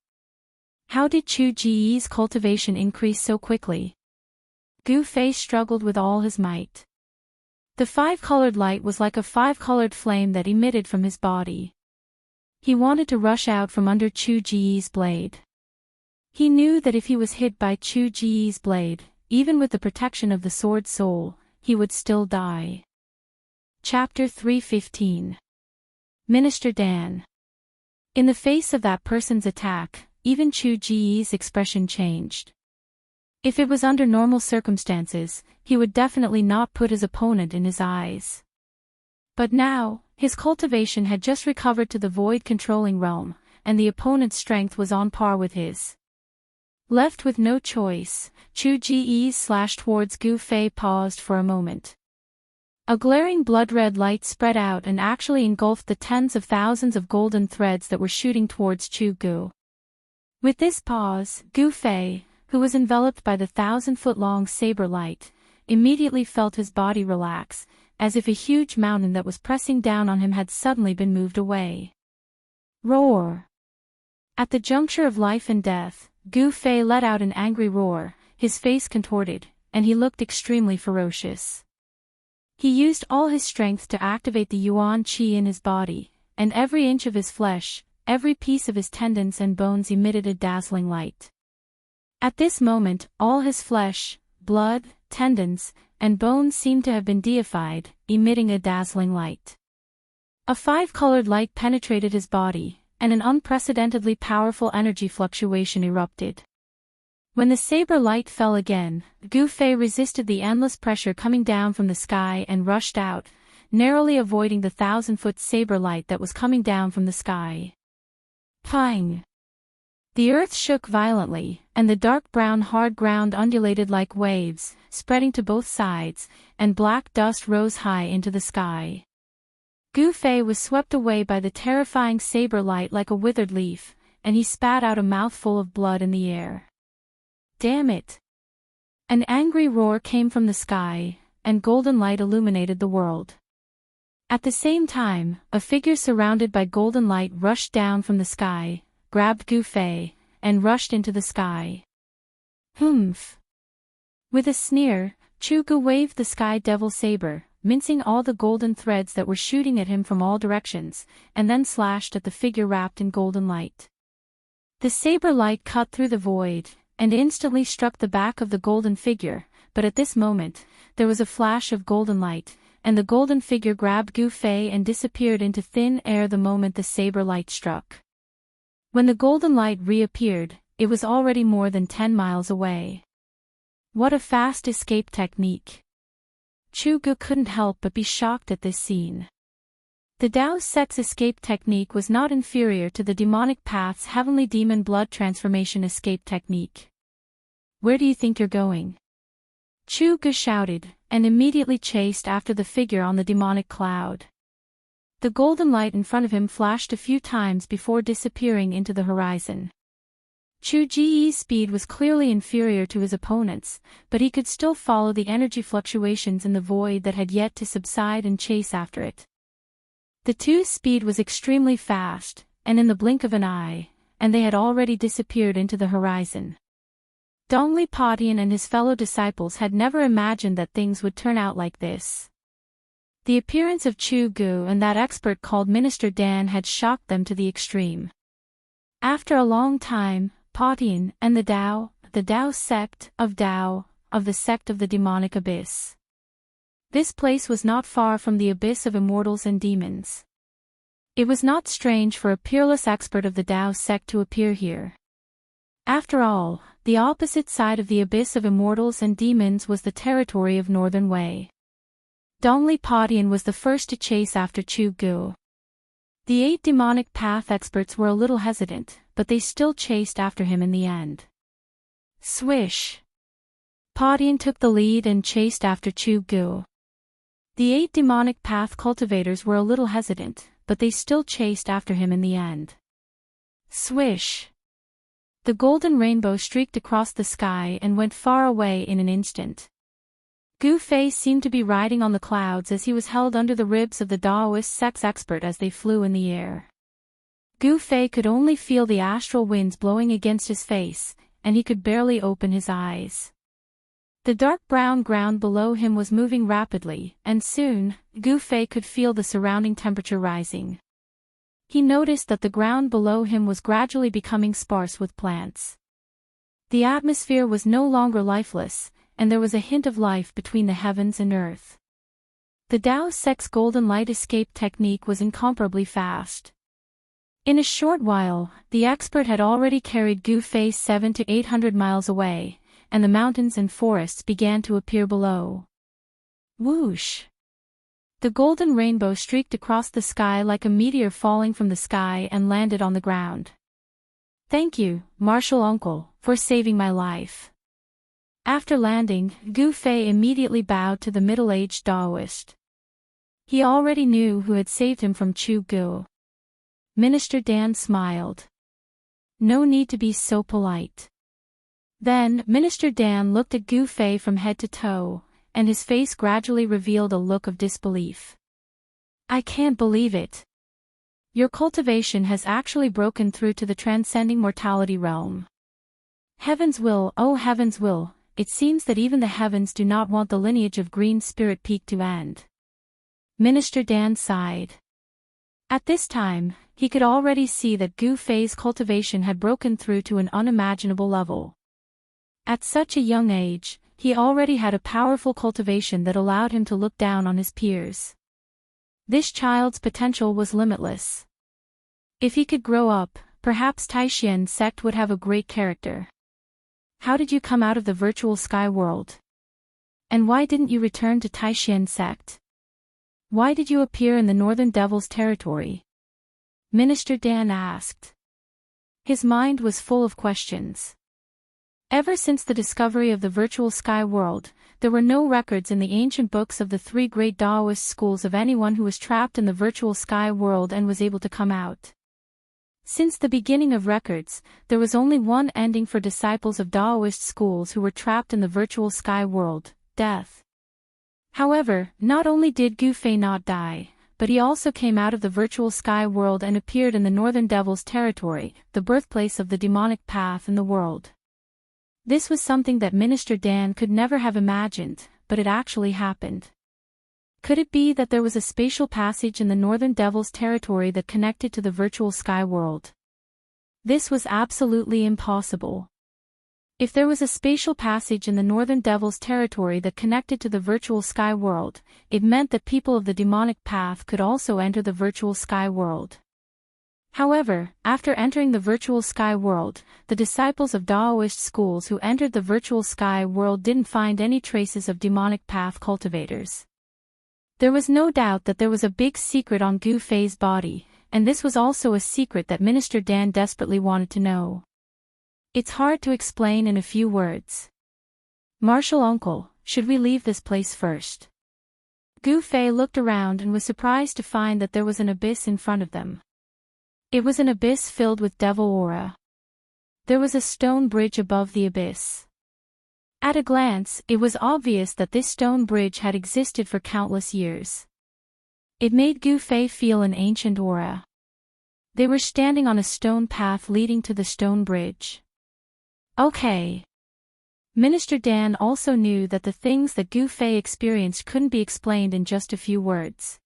How did Chu Ji's cultivation increase so quickly? Gu Fei struggled with all his might. The five-colored light was like a five-colored flame that emitted from his body. He wanted to rush out from under Chu Ji's blade. He knew that if he was hit by Chu Ji's blade, even with the protection of the sword soul, he would still die. Chapter 315. Minister Dan. In the face of that person's attack, even Chu Ji's expression changed. If it was under normal circumstances, he would definitely not put his opponent in his eyes. But now, his cultivation had just recovered to the void-controlling realm, and the opponent's strength was on par with his. Left with no choice, Chu Ji's slash towards Gu Fei paused for a moment. A glaring blood-red light spread out and actually engulfed the tens of thousands of golden threads that were shooting towards Chu Gu. With this pause, Gu Fei, who was enveloped by the 1,000-foot-long saber light, immediately felt his body relax, as if a huge mountain that was pressing down on him had suddenly been moved away. Roar! At the juncture of life and death, Gu Fei let out an angry roar, his face contorted, and he looked extremely ferocious. He used all his strength to activate the yuan qi in his body, and every inch of his flesh, every piece of his tendons and bones emitted a dazzling light. At this moment, all his flesh, blood, tendons, and bones seemed to have been deified, emitting a dazzling light. A five-colored light penetrated his body, and an unprecedentedly powerful energy fluctuation erupted. When the saber light fell again, Gu Fei resisted the endless pressure coming down from the sky and rushed out, narrowly avoiding the 1,000-foot saber light that was coming down from the sky. Pang! The earth shook violently, and the dark brown hard ground undulated like waves, spreading to both sides, and black dust rose high into the sky. Gu Fei was swept away by the terrifying saber light like a withered leaf, and he spat out a mouthful of blood in the air. Damn it! An angry roar came from the sky, and golden light illuminated the world. At the same time, a figure surrounded by golden light rushed down from the sky, grabbed Gu Fei, and rushed into the sky. Humph! With a sneer, Chu Gu waved the sky devil saber, mincing all the golden threads that were shooting at him from all directions, and then slashed at the figure wrapped in golden light. The saber light cut through the void, and instantly struck the back of the golden figure, but at this moment, there was a flash of golden light, and the golden figure grabbed Gu Fei and disappeared into thin air the moment the saber light struck. When the golden light reappeared, it was already more than 10 miles away. What a fast escape technique! Chu Gu couldn't help but be shocked at this scene. The Daoist sect's escape technique was not inferior to the demonic path's heavenly demon blood transformation escape technique. Where do you think you're going? Chu Gu shouted, and immediately chased after the figure on the demonic cloud. The golden light in front of him flashed a few times before disappearing into the horizon. Chu Ji's speed was clearly inferior to his opponent's, but he could still follow the energy fluctuations in the void that had yet to subside and chase after it. The two's speed was extremely fast, and in the blink of an eye, and they had already disappeared into the horizon. Dongli Padian and his fellow disciples had never imagined that things would turn out like this. The appearance of Chu Gu and that expert called Minister Dan had shocked them to the extreme. After a long time, Padian and the Dao sect of the sect of the demonic abyss. This place was not far from the abyss of immortals and demons. It was not strange for a peerless expert of the Dao sect to appear here. After all, the opposite side of the abyss of immortals and demons was the territory of Northern Wei. Dongli Padian was the first to chase after Chu Gu. The 8 demonic path experts were a little hesitant, but they still chased after him in the end. Swish! Padian took the lead and chased after Chu Gu. The 8 demonic path cultivators were a little hesitant, but they still chased after him in the end. Swish! The golden rainbow streaked across the sky and went far away in an instant. Gu Fei seemed to be riding on the clouds as he was held under the ribs of the Daoist sect's expert as they flew in the air. Gu Fei could only feel the astral winds blowing against his face, and he could barely open his eyes. The dark brown ground below him was moving rapidly, and soon, Gu Fei could feel the surrounding temperature rising. He noticed that the ground below him was gradually becoming sparse with plants. The atmosphere was no longer lifeless, and there was a hint of life between the heavens and earth. The Dao sect's golden light escape technique was incomparably fast. In a short while, the expert had already carried Gu Fei 700 to 800 miles away, and the mountains and forests began to appear below. Whoosh! The golden rainbow streaked across the sky like a meteor falling from the sky and landed on the ground. Thank you, Martial Uncle, for saving my life. After landing, Gu Fei immediately bowed to the middle-aged Daoist. He already knew who had saved him from Chu Gu. Minister Dan smiled. No need to be so polite. Then, Minister Dan looked at Gu Fei from head to toe, and his face gradually revealed a look of disbelief. I can't believe it. Your cultivation has actually broken through to the transcending mortality realm. Heaven's will, oh heaven's will, it seems that even the heavens do not want the lineage of Green Spirit Peak to end. Minister Dan sighed. At this time, he could already see that Gu Fei's cultivation had broken through to an unimaginable level. At such a young age, he already had a powerful cultivation that allowed him to look down on his peers. This child's potential was limitless. If he could grow up, perhaps Taishan sect would have a great character. How did you come out of the virtual sky world? And why didn't you return to Taishan sect? Why did you appear in the Northern Devil's territory? Minister Dan asked. His mind was full of questions. Ever since the discovery of the virtual sky world, there were no records in the ancient books of the three great Daoist schools of anyone who was trapped in the virtual sky world and was able to come out. Since the beginning of records, there was only one ending for disciples of Daoist schools who were trapped in the virtual sky world: death. However, not only did Gu Fei not die, but he also came out of the virtual sky world and appeared in the Northern Devil's territory, the birthplace of the demonic path in the world. This was something that Minister Dan could never have imagined, but it actually happened. Could it be that there was a spatial passage in the Northern Devil's territory that connected to the virtual sky world? This was absolutely impossible. If there was a spatial passage in the Northern Devil's territory that connected to the virtual sky world, it meant that people of the demonic path could also enter the virtual sky world. However, after entering the virtual sky world, the disciples of Daoist schools who entered the virtual sky world didn't find any traces of demonic path cultivators. There was no doubt that there was a big secret on Gu Fei's body, and this was also a secret that Minister Dan desperately wanted to know. It's hard to explain in a few words. Martial uncle, should we leave this place first? Gu Fei looked around and was surprised to find that there was an abyss in front of them. It was an abyss filled with devil aura. There was a stone bridge above the abyss. At a glance, it was obvious that this stone bridge had existed for countless years. It made Gu Fei feel an ancient aura. They were standing on a stone path leading to the stone bridge. Okay. Minister Dan also knew that the things that Gu Fei experienced couldn't be explained in just a few words.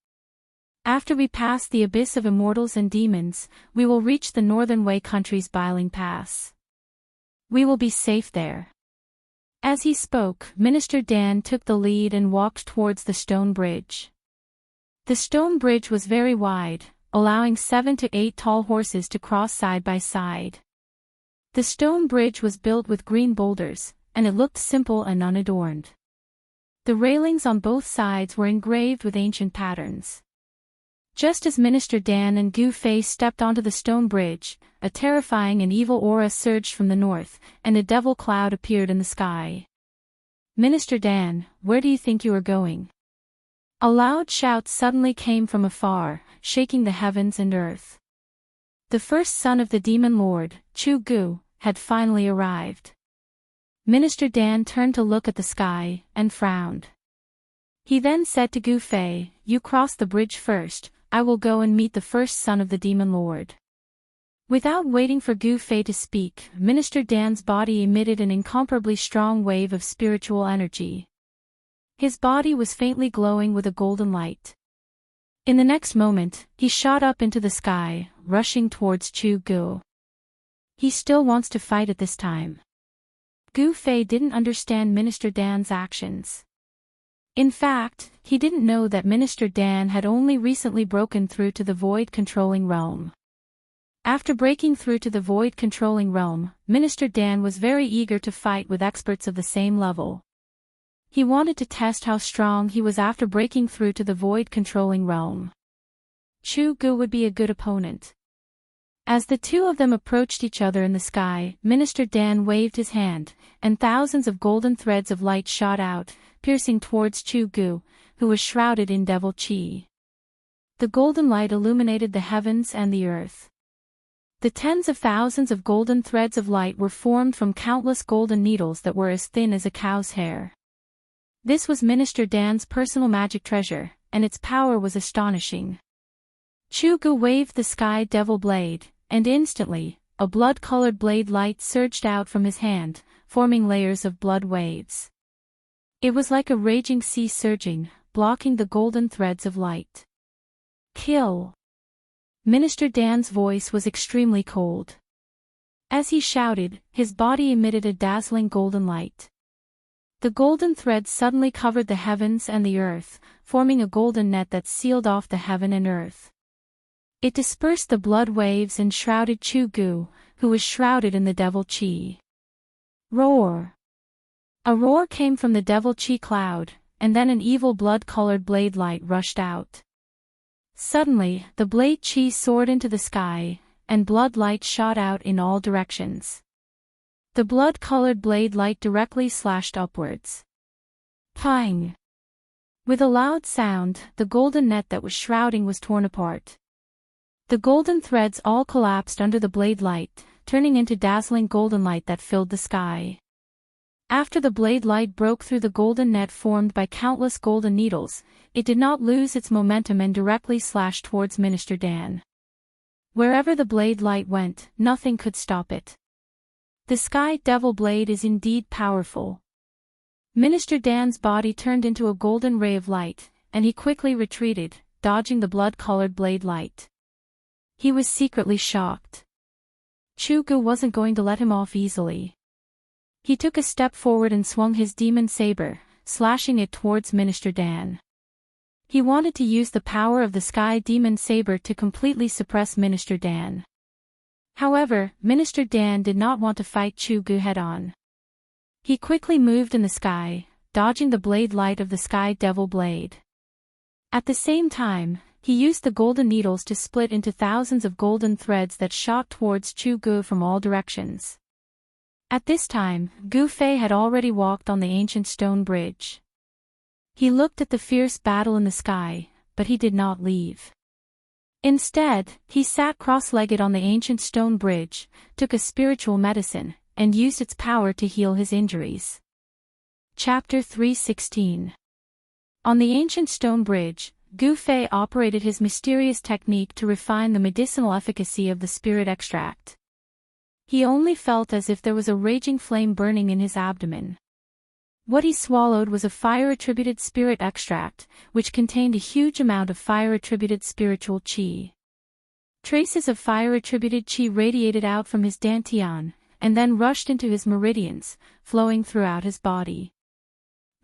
After we pass the abyss of immortals and demons, we will reach the Northern Wei country's Biling Pass. We will be safe there. As he spoke, Minister Dan took the lead and walked towards the stone bridge. The stone bridge was very wide, allowing 7 to 8 tall horses to cross side by side. The stone bridge was built with green boulders, and it looked simple and unadorned. The railings on both sides were engraved with ancient patterns. Just as Minister Dan and Gu Fei stepped onto the stone bridge, a terrifying and evil aura surged from the north, and a devil cloud appeared in the sky. Minister Dan, where do you think you are going? A loud shout suddenly came from afar, shaking the heavens and earth. The first son of the demon lord, Chu Gu, had finally arrived. Minister Dan turned to look at the sky, and frowned. He then said to Gu Fei, "You cross the bridge first, I will go and meet the first son of the demon lord." Without waiting for Gu Fei to speak, Minister Dan's body emitted an incomparably strong wave of spiritual energy. His body was faintly glowing with a golden light. In the next moment, he shot up into the sky, rushing towards Chu Gu. He still wants to fight at this time. Gu Fei didn't understand Minister Dan's actions. In fact, he didn't know that Minister Dan had only recently broken through to the void-controlling realm. After breaking through to the void-controlling realm, Minister Dan was very eager to fight with experts of the same level. He wanted to test how strong he was after breaking through to the void-controlling realm. Chu Gu would be a good opponent. As the two of them approached each other in the sky, Minister Dan waved his hand, and thousands of golden threads of light shot out, piercing towards Chu Gu, who was shrouded in devil chi. The golden light illuminated the heavens and the earth. The tens of thousands of golden threads of light were formed from countless golden needles that were as thin as a cow's hair. This was Minister Dan's personal magic treasure, and its power was astonishing. Chu Gu waved the sky devil blade, and instantly, a blood-colored blade light surged out from his hand, forming layers of blood waves. It was like a raging sea surging, blocking the golden threads of light. Kill! Minister Dan's voice was extremely cold. As he shouted, his body emitted a dazzling golden light. The golden threads suddenly covered the heavens and the earth, forming a golden net that sealed off the heaven and earth. It dispersed the blood waves and shrouded Chu Gu, who was shrouded in the devil chi. Roar! A roar came from the devil chi cloud, and then an evil blood-colored blade light rushed out. Suddenly, the blade chi soared into the sky, and blood light shot out in all directions. The blood-colored blade light directly slashed upwards. Pang! With a loud sound, the golden net that was shrouding was torn apart. The golden threads all collapsed under the blade light, turning into dazzling golden light that filled the sky. After the blade light broke through the golden net formed by countless golden needles, it did not lose its momentum and directly slashed towards Minister Dan. Wherever the blade light went, nothing could stop it. The sky devil blade is indeed powerful. Minister Dan's body turned into a golden ray of light, and he quickly retreated, dodging the blood-colored blade light. He was secretly shocked. Chu Gu wasn't going to let him off easily. He took a step forward and swung his demon saber, slashing it towards Minister Dan. He wanted to use the power of the sky demon saber to completely suppress Minister Dan. However, Minister Dan did not want to fight Chu Gu head-on. He quickly moved in the sky, dodging the blade light of the sky devil blade. At the same time, he used the golden needles to split into thousands of golden threads that shot towards Chu Gu from all directions. At this time, Gu Fei had already walked on the ancient stone bridge. He looked at the fierce battle in the sky, but he did not leave. Instead, he sat cross-legged on the ancient stone bridge, took a spiritual medicine, and used its power to heal his injuries. Chapter 3:16. On the ancient stone bridge, Gu Fei operated his mysterious technique to refine the medicinal efficacy of the spirit extract. He only felt as if there was a raging flame burning in his abdomen. What he swallowed was a fire-attributed spirit extract, which contained a huge amount of fire-attributed spiritual qi. Traces of fire-attributed qi radiated out from his dantian, and then rushed into his meridians, flowing throughout his body.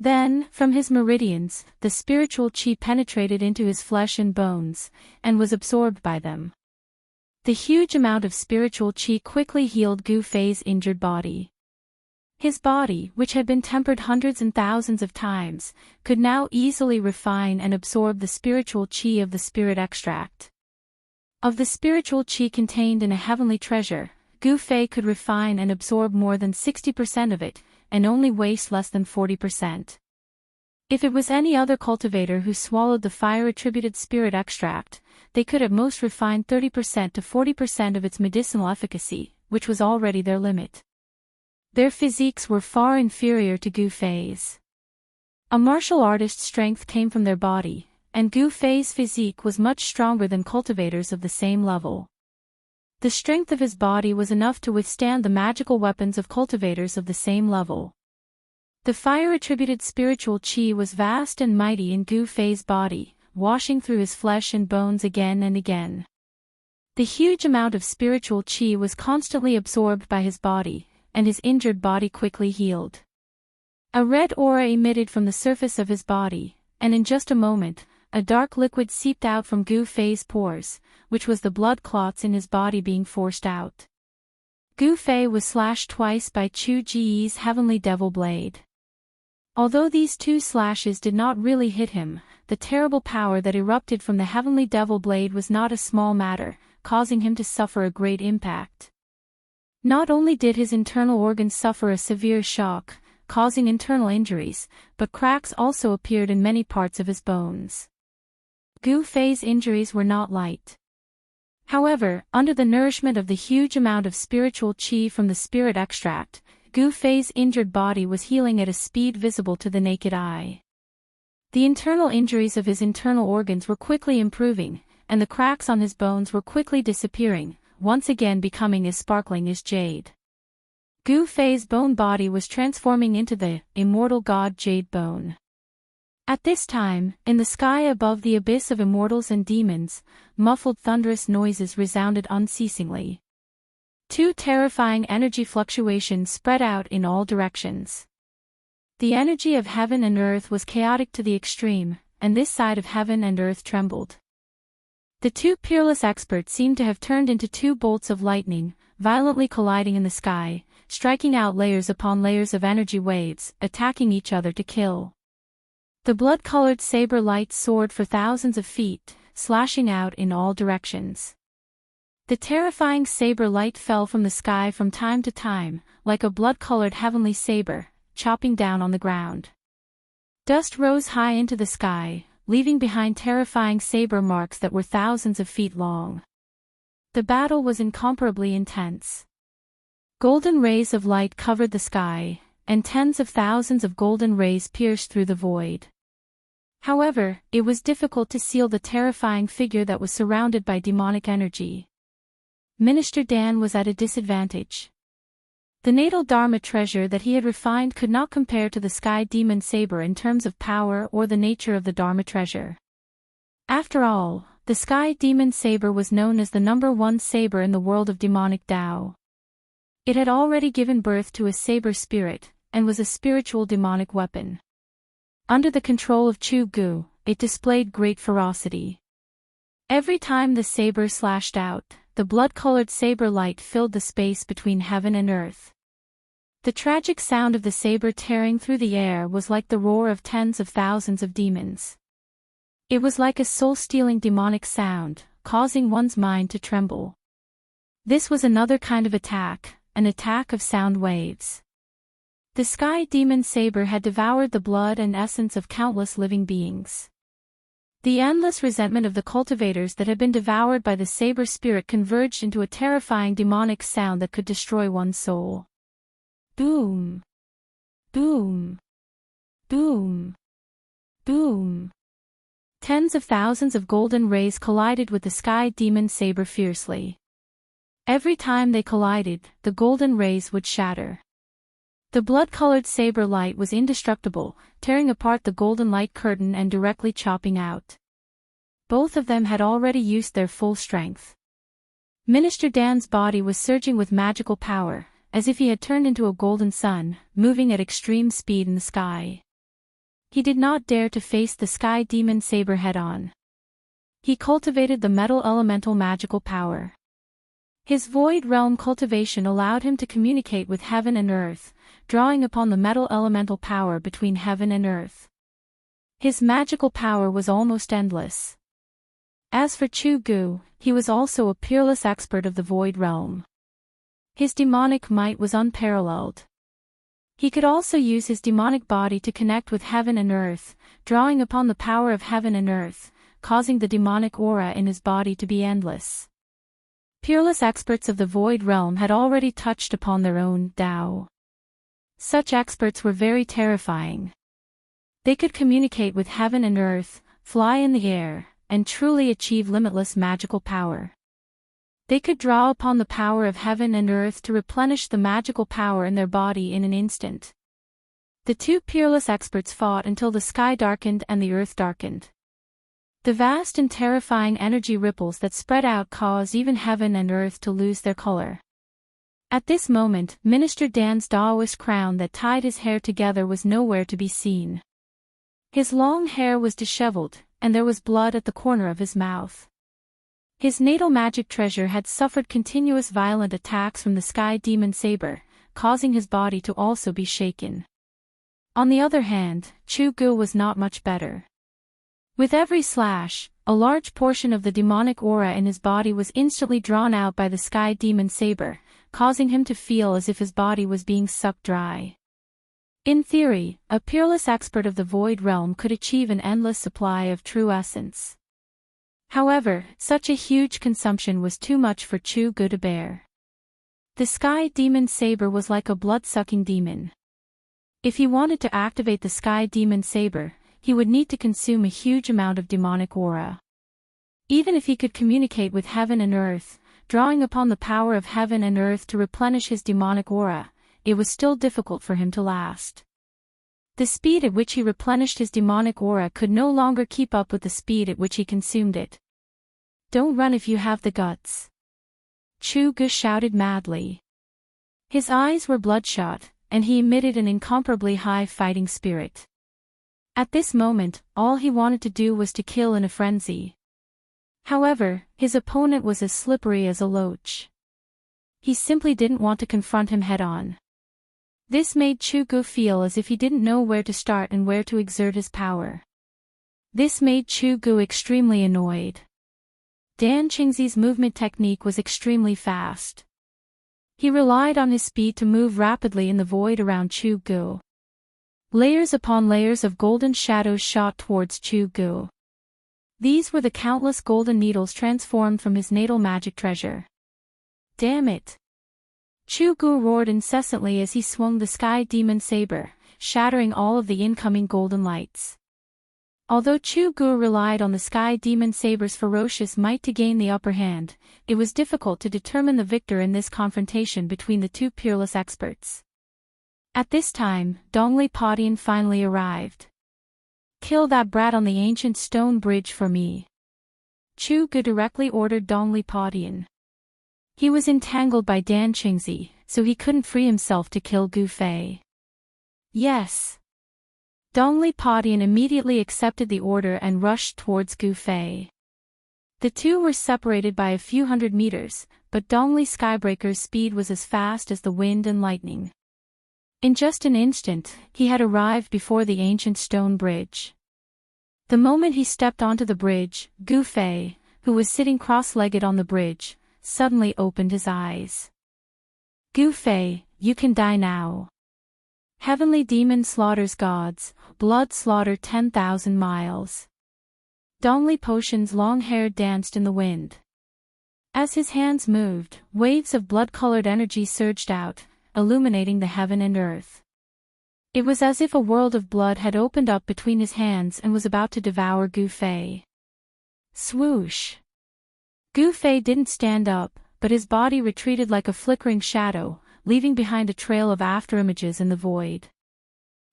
Then, from his meridians, the spiritual qi penetrated into his flesh and bones, and was absorbed by them. The huge amount of spiritual qi quickly healed Gu Fei's injured body. His body, which had been tempered hundreds and thousands of times, could now easily refine and absorb the spiritual qi of the spirit extract. Of the spiritual qi contained in a heavenly treasure, Gu Fei could refine and absorb more than 60% of it, and only waste less than 40%. If it was any other cultivator who swallowed the fire-attributed spirit extract, they could at most refine 30% to 40% of its medicinal efficacy, which was already their limit. Their physiques were far inferior to Gu Fei's. A martial artist's strength came from their body, and Gu Fei's physique was much stronger than cultivators of the same level. The strength of his body was enough to withstand the magical weapons of cultivators of the same level. The fire-attributed spiritual qi was vast and mighty in Gu Fei's body, washing through his flesh and bones again and again. The huge amount of spiritual qi was constantly absorbed by his body, and his injured body quickly healed. A red aura emitted from the surface of his body, and in just a moment, a dark liquid seeped out from Gu Fei's pores, which was the blood clots in his body being forced out. Gu Fei was slashed twice by Chu Ji's heavenly devil blade. Although these two slashes did not really hit him, the terrible power that erupted from the heavenly devil blade was not a small matter, causing him to suffer a great impact. Not only did his internal organs suffer a severe shock, causing internal injuries, but cracks also appeared in many parts of his bones. Gu Fei's injuries were not light. However, under the nourishment of the huge amount of spiritual qi from the spirit extract, Gu Fei's injured body was healing at a speed visible to the naked eye. The internal injuries of his internal organs were quickly improving, and the cracks on his bones were quickly disappearing, once again becoming as sparkling as jade. Gu Fei's bone body was transforming into the immortal god Jade Bone. At this time, in the sky above the abyss of immortals and demons, muffled thunderous noises resounded unceasingly. Two terrifying energy fluctuations spread out in all directions. The energy of heaven and earth was chaotic to the extreme, and this side of heaven and earth trembled. The two peerless experts seemed to have turned into two bolts of lightning, violently colliding in the sky, striking out layers upon layers of energy waves, attacking each other to kill. The blood-colored saber light soared for thousands of feet, slashing out in all directions. The terrifying saber light fell from the sky from time to time, like a blood-colored heavenly saber, chopping down on the ground. Dust rose high into the sky, leaving behind terrifying saber marks that were thousands of feet long. The battle was incomparably intense. Golden rays of light covered the sky, and tens of thousands of golden rays pierced through the void. However, it was difficult to seal the terrifying figure that was surrounded by demonic energy. Minister Dan was at a disadvantage. The natal Dharma treasure that he had refined could not compare to the sky demon saber in terms of power or the nature of the Dharma treasure. After all, the sky demon saber was known as the #1 saber in the world of demonic Tao. It had already given birth to a saber spirit, and was a spiritual demonic weapon. Under the control of Chu Gu, it displayed great ferocity. Every time the saber slashed out, the blood-colored saber light filled the space between heaven and earth. The tragic sound of the saber tearing through the air was like the roar of tens of thousands of demons. It was like a soul-stealing demonic sound, causing one's mind to tremble. This was another kind of attack, an attack of sound waves. The sky demon saber had devoured the blood and essence of countless living beings. The endless resentment of the cultivators that had been devoured by the saber spirit converged into a terrifying demonic sound that could destroy one's soul. Boom! Boom! Boom! Boom! Tens of thousands of golden rays collided with the sky demon saber fiercely. Every time they collided, the golden rays would shatter. The blood-colored saber light was indestructible, tearing apart the golden light curtain and directly chopping out. Both of them had already used their full strength. Minister Dan's body was surging with magical power, as if he had turned into a golden sun, moving at extreme speed in the sky. He did not dare to face the sky demon saber head-on. He cultivated the metal elemental magical power. His void realm cultivation allowed him to communicate with heaven and earth, drawing upon the metal elemental power between heaven and earth. His magical power was almost endless. As for Chu Gu, he was also a peerless expert of the void realm. His demonic might was unparalleled. He could also use his demonic body to connect with heaven and earth, drawing upon the power of heaven and earth, causing the demonic aura in his body to be endless. Peerless experts of the void realm had already touched upon their own Tao. Such experts were very terrifying. They could communicate with heaven and earth, fly in the air, and truly achieve limitless magical power. They could draw upon the power of heaven and earth to replenish the magical power in their body in an instant. The two peerless experts fought until the sky darkened and the earth darkened. The vast and terrifying energy ripples that spread out caused even heaven and earth to lose their color. At this moment, Minister Dan's Daoist crown that tied his hair together was nowhere to be seen. His long hair was disheveled, and there was blood at the corner of his mouth. His natal magic treasure had suffered continuous violent attacks from the sky demon saber, causing his body to also be shaken. On the other hand, Chu Gu was not much better. With every slash, a large portion of the demonic aura in his body was instantly drawn out by the sky demon saber, causing him to feel as if his body was being sucked dry. In theory, a peerless expert of the void realm could achieve an endless supply of true essence. However, such a huge consumption was too much for Chu Gu to bear. The sky demon saber was like a blood-sucking demon. If he wanted to activate the sky demon saber, he would need to consume a huge amount of demonic aura. Even if he could communicate with heaven and earth, drawing upon the power of heaven and earth to replenish his demonic aura, it was still difficult for him to last. The speed at which he replenished his demonic aura could no longer keep up with the speed at which he consumed it. "Don't run if you have the guts," Chu Gu shouted madly. His eyes were bloodshot, and he emitted an incomparably high fighting spirit. At this moment, all he wanted to do was to kill in a frenzy. However, his opponent was as slippery as a loach. He simply didn't want to confront him head-on. This made Chu Gu feel as if he didn't know where to start and where to exert his power. This made Chu Gu extremely annoyed. Dan Qingzi's movement technique was extremely fast. He relied on his speed to move rapidly in the void around Chu Gu. Layers upon layers of golden shadows shot towards Chu Gu. These were the countless golden needles transformed from his natal magic treasure. "Damn it!" Chu Gu roared incessantly as he swung the sky demon saber, shattering all of the incoming golden lights. Although Chu Gu relied on the sky demon saber's ferocious might to gain the upper hand, it was difficult to determine the victor in this confrontation between the two peerless experts. At this time, Dongli Padian finally arrived. "Kill that brat on the ancient stone bridge for me," Chu Gu directly ordered Dongli Padian. He was entangled by Dan Qingzi, so he couldn't free himself to kill Gu Fei. "Yes." Dongli Padian immediately accepted the order and rushed towards Gu Fei. The two were separated by a few hundred meters, but Dongli Skybreaker's speed was as fast as the wind and lightning. In just an instant, he had arrived before the ancient stone bridge. The moment he stepped onto the bridge, Gu Fei, who was sitting cross-legged on the bridge, suddenly opened his eyes. "Gu Fei, you can die now. Heavenly demon slaughters gods, blood slaughter 10,000 miles." Dongli Potion's long hair danced in the wind. As his hands moved, waves of blood-colored energy surged out, illuminating the heaven and earth. It was as if a world of blood had opened up between his hands and was about to devour Gu Fei. Swoosh! Gu Fei didn't stand up, but his body retreated like a flickering shadow, leaving behind a trail of afterimages in the void.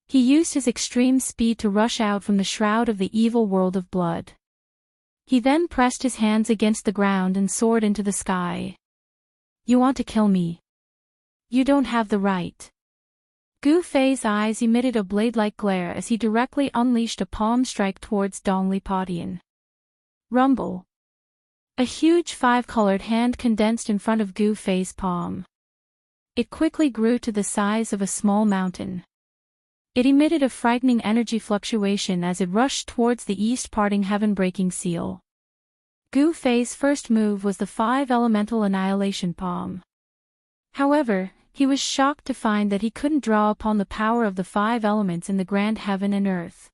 He used his extreme speed to rush out from the shroud of the evil world of blood. He then pressed his hands against the ground and soared into the sky. "You want to kill me? You don't have the right." Gu Fei's eyes emitted a blade-like glare as he directly unleashed a palm strike towards Dongli Padian. Rumble! A huge five-colored hand condensed in front of Gu Fei's palm. It quickly grew to the size of a small mountain. It emitted a frightening energy fluctuation as it rushed towards the east, parting heaven-breaking seal. Gu Fei's first move was the five-elemental annihilation palm. However, he was shocked to find that he couldn't draw upon the power of the five elements in the grand heaven and earth.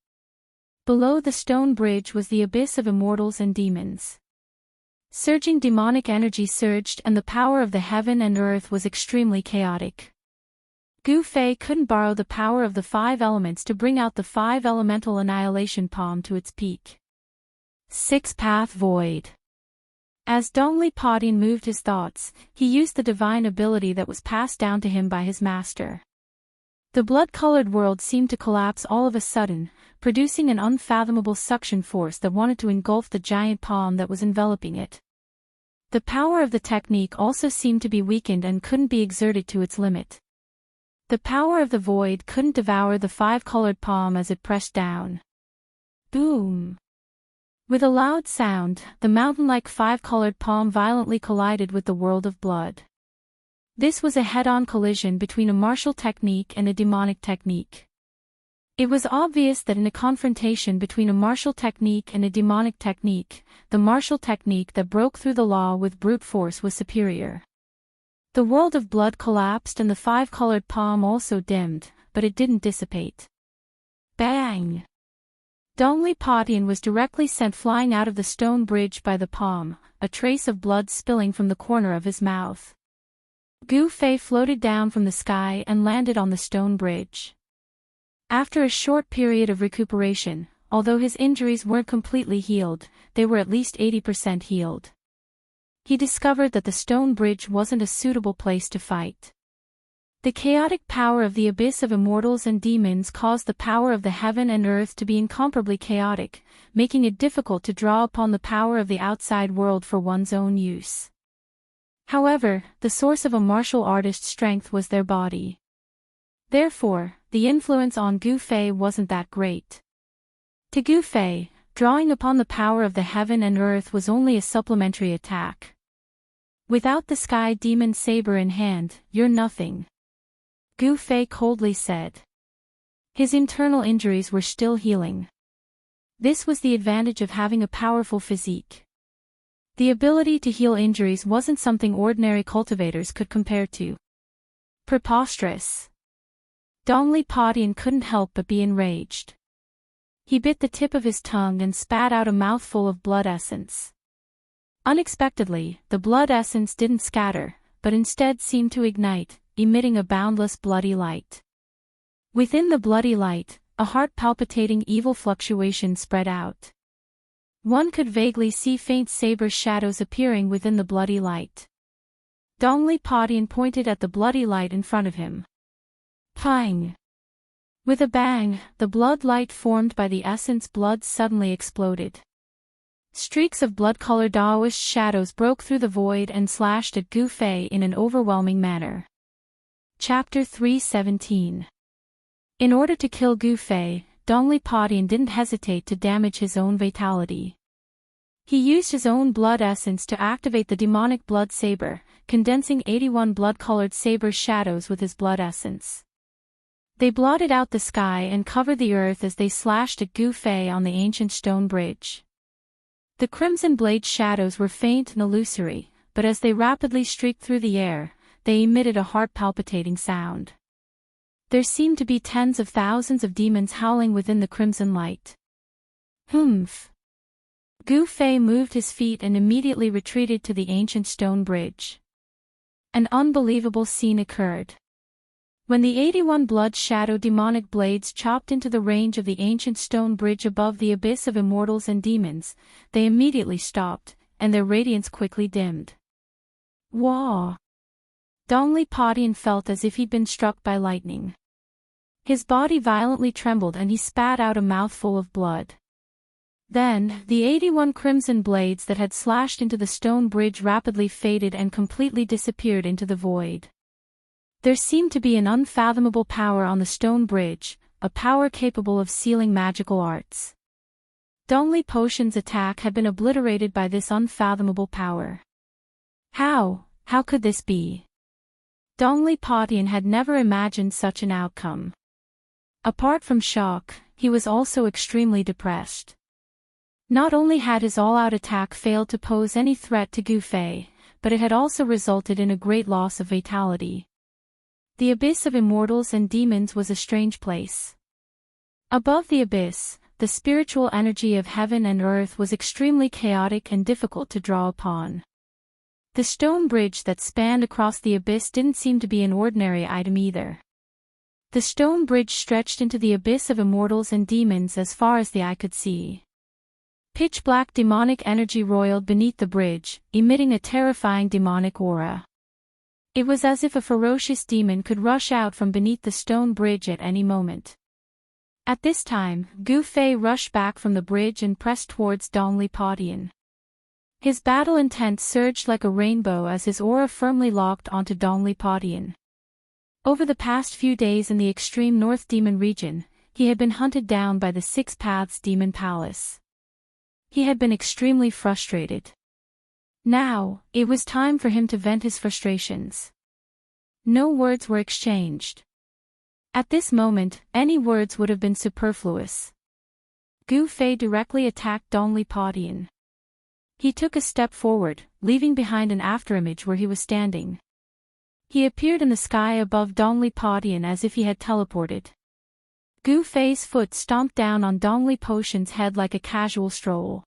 Below the stone bridge was the abyss of immortals and demons. Surging demonic energy surged and the power of the heaven and earth was extremely chaotic. Gu Fei couldn't borrow the power of the five elements to bring out the five-elemental annihilation palm to its peak. Six-path void. As Dongli Padian moved his thoughts, he used the divine ability that was passed down to him by his master. The blood-colored world seemed to collapse all of a sudden, producing an unfathomable suction force that wanted to engulf the giant palm that was enveloping it. The power of the technique also seemed to be weakened and couldn't be exerted to its limit. The power of the void couldn't devour the five-colored palm as it pressed down. Boom! With a loud sound, the mountain-like five-colored palm violently collided with the world of blood. This was a head-on collision between a martial technique and a demonic technique. It was obvious that in a confrontation between a martial technique and a demonic technique, the martial technique that broke through the law with brute force was superior. The world of blood collapsed and the five-colored palm also dimmed, but it didn't dissipate. Bang! Dongli Padian was directly sent flying out of the stone bridge by the palm, a trace of blood spilling from the corner of his mouth. Gu Fei floated down from the sky and landed on the stone bridge. After a short period of recuperation, although his injuries weren't completely healed, they were at least 80% healed. He discovered that the stone bridge wasn't a suitable place to fight. The chaotic power of the abyss of immortals and demons caused the power of the heaven and earth to be incomparably chaotic, making it difficult to draw upon the power of the outside world for one's own use. However, the source of a martial artist's strength was their body. Therefore, the influence on Gu Fei wasn't that great. To Gu Fei, drawing upon the power of the heaven and earth was only a supplementary attack. Without the sky demon saber in hand, you're nothing, Gu Fei coldly said. His internal injuries were still healing. This was the advantage of having a powerful physique. The ability to heal injuries wasn't something ordinary cultivators could compare to. Preposterous. Dongli Padian couldn't help but be enraged. He bit the tip of his tongue and spat out a mouthful of blood essence. Unexpectedly, the blood essence didn't scatter, but instead seemed to ignite, emitting a boundless bloody light. Within the bloody light, a heart-palpitating evil fluctuation spread out. One could vaguely see faint saber shadows appearing within the bloody light. Dongli Padian pointed at the bloody light in front of him. Pang! With a bang, the blood light formed by the essence blood suddenly exploded. Streaks of blood-colored Daoist shadows broke through the void and slashed at Gu Fei in an overwhelming manner. Chapter 317. In order to kill Gu Fei, Dongli Padian didn't hesitate to damage his own vitality. He used his own blood essence to activate the demonic blood saber, condensing 81 blood-colored saber shadows with his blood essence. They blotted out the sky and covered the earth as they slashed at Gu Fei on the ancient stone bridge. The crimson blade shadows were faint and illusory, but as they rapidly streaked through the air, they emitted a heart-palpitating sound. There seemed to be tens of thousands of demons howling within the crimson light. Humph! Gu Fei moved his feet and immediately retreated to the ancient stone bridge. An unbelievable scene occurred. When the 81 blood shadow demonic blades chopped into the range of the ancient stone bridge above the abyss of immortals and demons, they immediately stopped, and their radiance quickly dimmed. Wah! Dongli Padian felt as if he'd been struck by lightning. His body violently trembled and he spat out a mouthful of blood. Then, the 81 crimson blades that had slashed into the stone bridge rapidly faded and completely disappeared into the void. There seemed to be an unfathomable power on the stone bridge, a power capable of sealing magical arts. Dongli Potion's attack had been obliterated by this unfathomable power. How could this be? Dongli Padian had never imagined such an outcome. Apart from shock, he was also extremely depressed. Not only had his all-out attack failed to pose any threat to Gu Fei, but it had also resulted in a great loss of vitality. The abyss of immortals and demons was a strange place. Above the abyss, the spiritual energy of heaven and earth was extremely chaotic and difficult to draw upon. The stone bridge that spanned across the abyss didn't seem to be an ordinary item either. The stone bridge stretched into the abyss of immortals and demons as far as the eye could see. Pitch-black demonic energy roiled beneath the bridge, emitting a terrifying demonic aura. It was as if a ferocious demon could rush out from beneath the stone bridge at any moment. At this time, Gu Fei rushed back from the bridge and pressed towards Dongli Padian. His battle intent surged like a rainbow as his aura firmly locked onto Dongli Padian. Over the past few days in the extreme North Demon region, he had been hunted down by the Six Paths Demon Palace. He had been extremely frustrated. Now, it was time for him to vent his frustrations. No words were exchanged. At this moment, any words would have been superfluous. Gu Fei directly attacked Dongli Padian. He took a step forward, leaving behind an afterimage where he was standing. He appeared in the sky above Dongli Padian as if he had teleported. Gu Fei's foot stomped down on Dongli Potion's head like a casual stroll.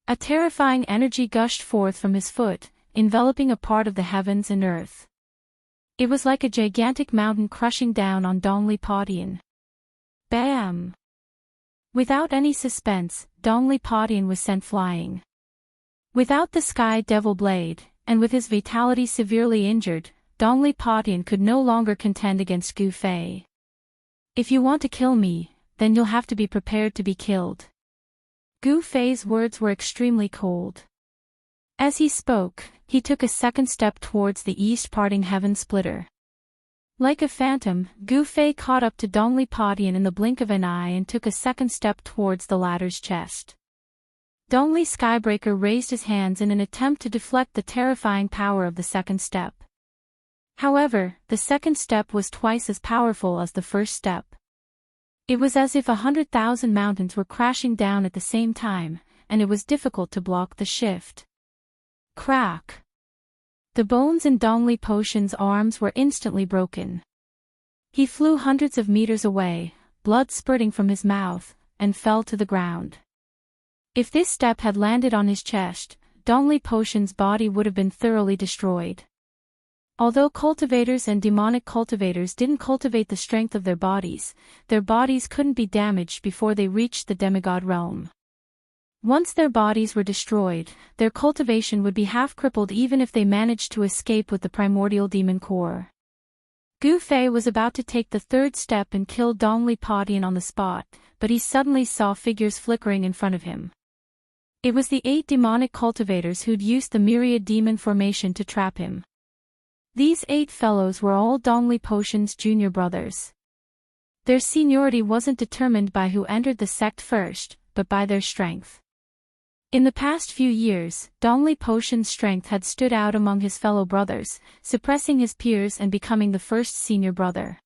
A terrifying energy gushed forth from his foot, enveloping a part of the heavens and earth. It was like a gigantic mountain crushing down on Dongli Padian. Bam! Without any suspense, Dongli Padian was sent flying. Without the Sky Devil Blade, and with his vitality severely injured, Dongli Padian could no longer contend against Gu Fei. If you want to kill me, then you'll have to be prepared to be killed. Gu Fei's words were extremely cold. As he spoke, he took a second step towards the east, parting Heaven Splitter. Like a phantom, Gu Fei caught up to Dongli Padian in the blink of an eye and took a second step towards the latter's chest. Dongli Skybreaker raised his hands in an attempt to deflect the terrifying power of the second step. However, the second step was twice as powerful as the first step. It was as if 100,000 mountains were crashing down at the same time, and it was difficult to block the shift. Crack! The bones in Dongli Potion's arms were instantly broken. He flew hundreds of meters away, blood spurting from his mouth, and fell to the ground. If this step had landed on his chest, Dongli Potion's body would have been thoroughly destroyed. Although cultivators and demonic cultivators didn't cultivate the strength of their bodies couldn't be damaged before they reached the demigod realm. Once their bodies were destroyed, their cultivation would be half crippled even if they managed to escape with the primordial demon core. Gu Fei was about to take the third step and kill Dongli Padian on the spot, but he suddenly saw figures flickering in front of him. It was the 8 demonic cultivators who'd used the myriad demon formation to trap him. These 8 fellows were all Dongli Potion's junior brothers. Their seniority wasn't determined by who entered the sect first, but by their strength. In the past few years, Dongli Potion's strength had stood out among his fellow brothers, suppressing his peers and becoming the first senior brother.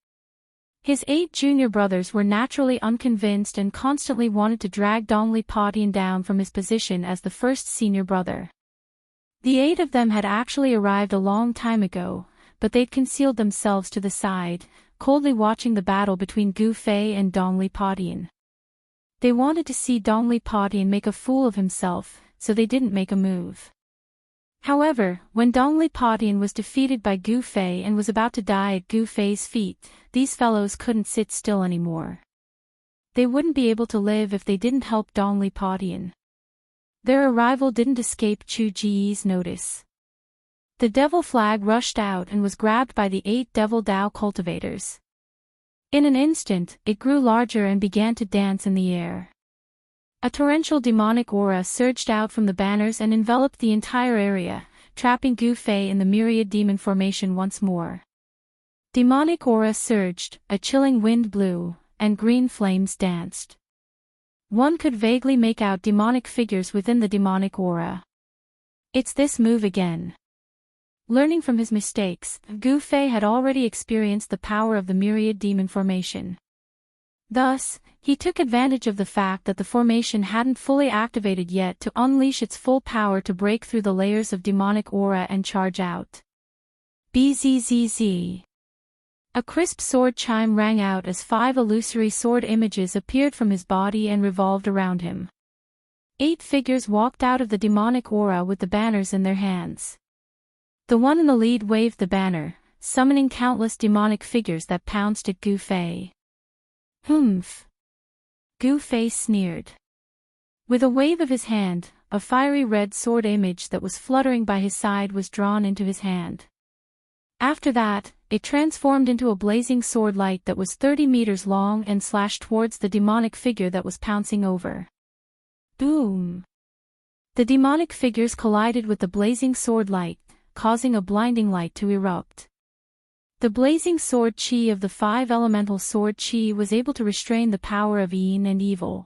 His 8 junior brothers were naturally unconvinced and constantly wanted to drag Dongli Padian down from his position as the first senior brother. The 8 of them had actually arrived a long time ago, but they'd concealed themselves to the side, coldly watching the battle between Gu Fei and Dongli Padian. They wanted to see Dongli Padian make a fool of himself, so they didn't make a move. However, when Dongli Padian was defeated by Gu Fei and was about to die at Gu Fei's feet, these fellows couldn't sit still anymore. They wouldn't be able to live if they didn't help Dongli Padian. Their arrival didn't escape Chu Ji's notice. The devil flag rushed out and was grabbed by the 8 devil Dao cultivators. In an instant, it grew larger and began to dance in the air. A torrential demonic aura surged out from the banners and enveloped the entire area, trapping Gu Fei in the myriad demon formation once more. Demonic aura surged, a chilling wind blew, and green flames danced. One could vaguely make out demonic figures within the demonic aura. It's this move again. Learning from his mistakes, Gu Fei had already experienced the power of the myriad demon formation. Thus, he took advantage of the fact that the formation hadn't fully activated yet to unleash its full power to break through the layers of demonic aura and charge out. Bzzz. A crisp sword chime rang out as 5 illusory sword images appeared from his body and revolved around him. 8 figures walked out of the demonic aura with the banners in their hands. The one in the lead waved the banner, summoning countless demonic figures that pounced at Gu Fei. Humph! Gu Fei sneered. With a wave of his hand, a fiery red sword image that was fluttering by his side was drawn into his hand. After that, it transformed into a blazing sword light that was 30 meters long and slashed towards the demonic figure that was pouncing over. Boom! The demonic figures collided with the blazing sword light, causing a blinding light to erupt. The blazing sword chi of the 5 elemental sword chi was able to restrain the power of yin and evil.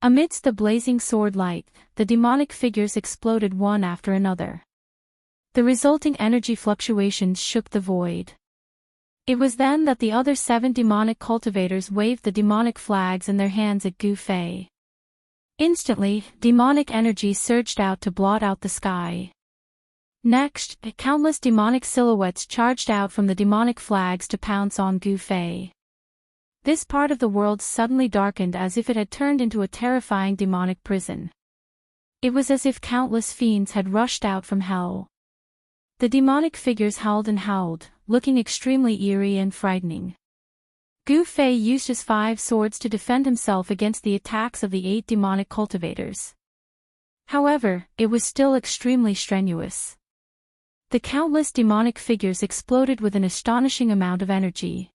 Amidst the blazing sword light, the demonic figures exploded one after another. The resulting energy fluctuations shook the void. It was then that the other 7 demonic cultivators waved the demonic flags in their hands at Gu Fei. Instantly, demonic energy surged out to blot out the sky. Next, countless demonic silhouettes charged out from the demonic flags to pounce on Gu Fei. This part of the world suddenly darkened as if it had turned into a terrifying demonic prison. It was as if countless fiends had rushed out from hell. The demonic figures howled and howled, looking extremely eerie and frightening. Gu Fei used his 5 swords to defend himself against the attacks of the 8 demonic cultivators. However, it was still extremely strenuous. The countless demonic figures exploded with an astonishing amount of energy.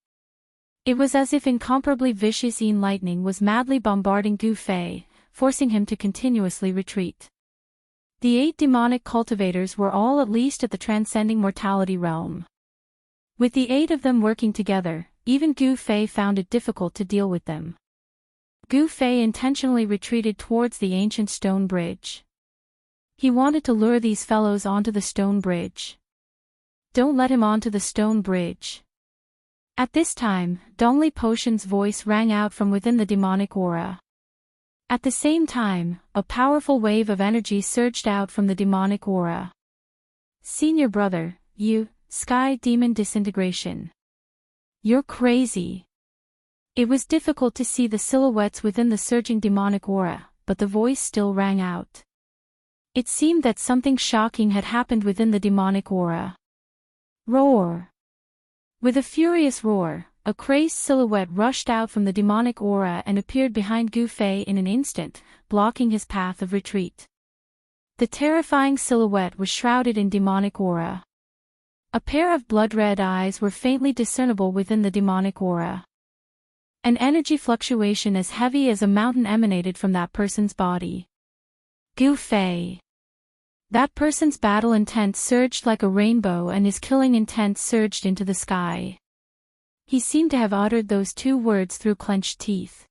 It was as if incomparably vicious lightning was madly bombarding Gu Fei, forcing him to continuously retreat. The 8 demonic cultivators were all at least at the transcending mortality realm. With the 8 of them working together, even Gu Fei found it difficult to deal with them. Gu Fei intentionally retreated towards the ancient stone bridge. He wanted to lure these fellows onto the stone bridge. Don't let him onto the stone bridge. At this time, Dongli Potion's voice rang out from within the demonic aura. At the same time, a powerful wave of energy surged out from the demonic aura. Senior brother, you, Sky Demon Disintegration. You're crazy. It was difficult to see the silhouettes within the surging demonic aura, but the voice still rang out. It seemed that something shocking had happened within the demonic aura. Roar! With a furious roar, a crazed silhouette rushed out from the demonic aura and appeared behind Gu Fei in an instant, blocking his path of retreat. The terrifying silhouette was shrouded in demonic aura. A pair of blood-red eyes were faintly discernible within the demonic aura. An energy fluctuation as heavy as a mountain emanated from that person's body. Gu Fei. That person's battle intent surged like a rainbow and his killing intent surged into the sky. He seemed to have uttered those 2 words through clenched teeth.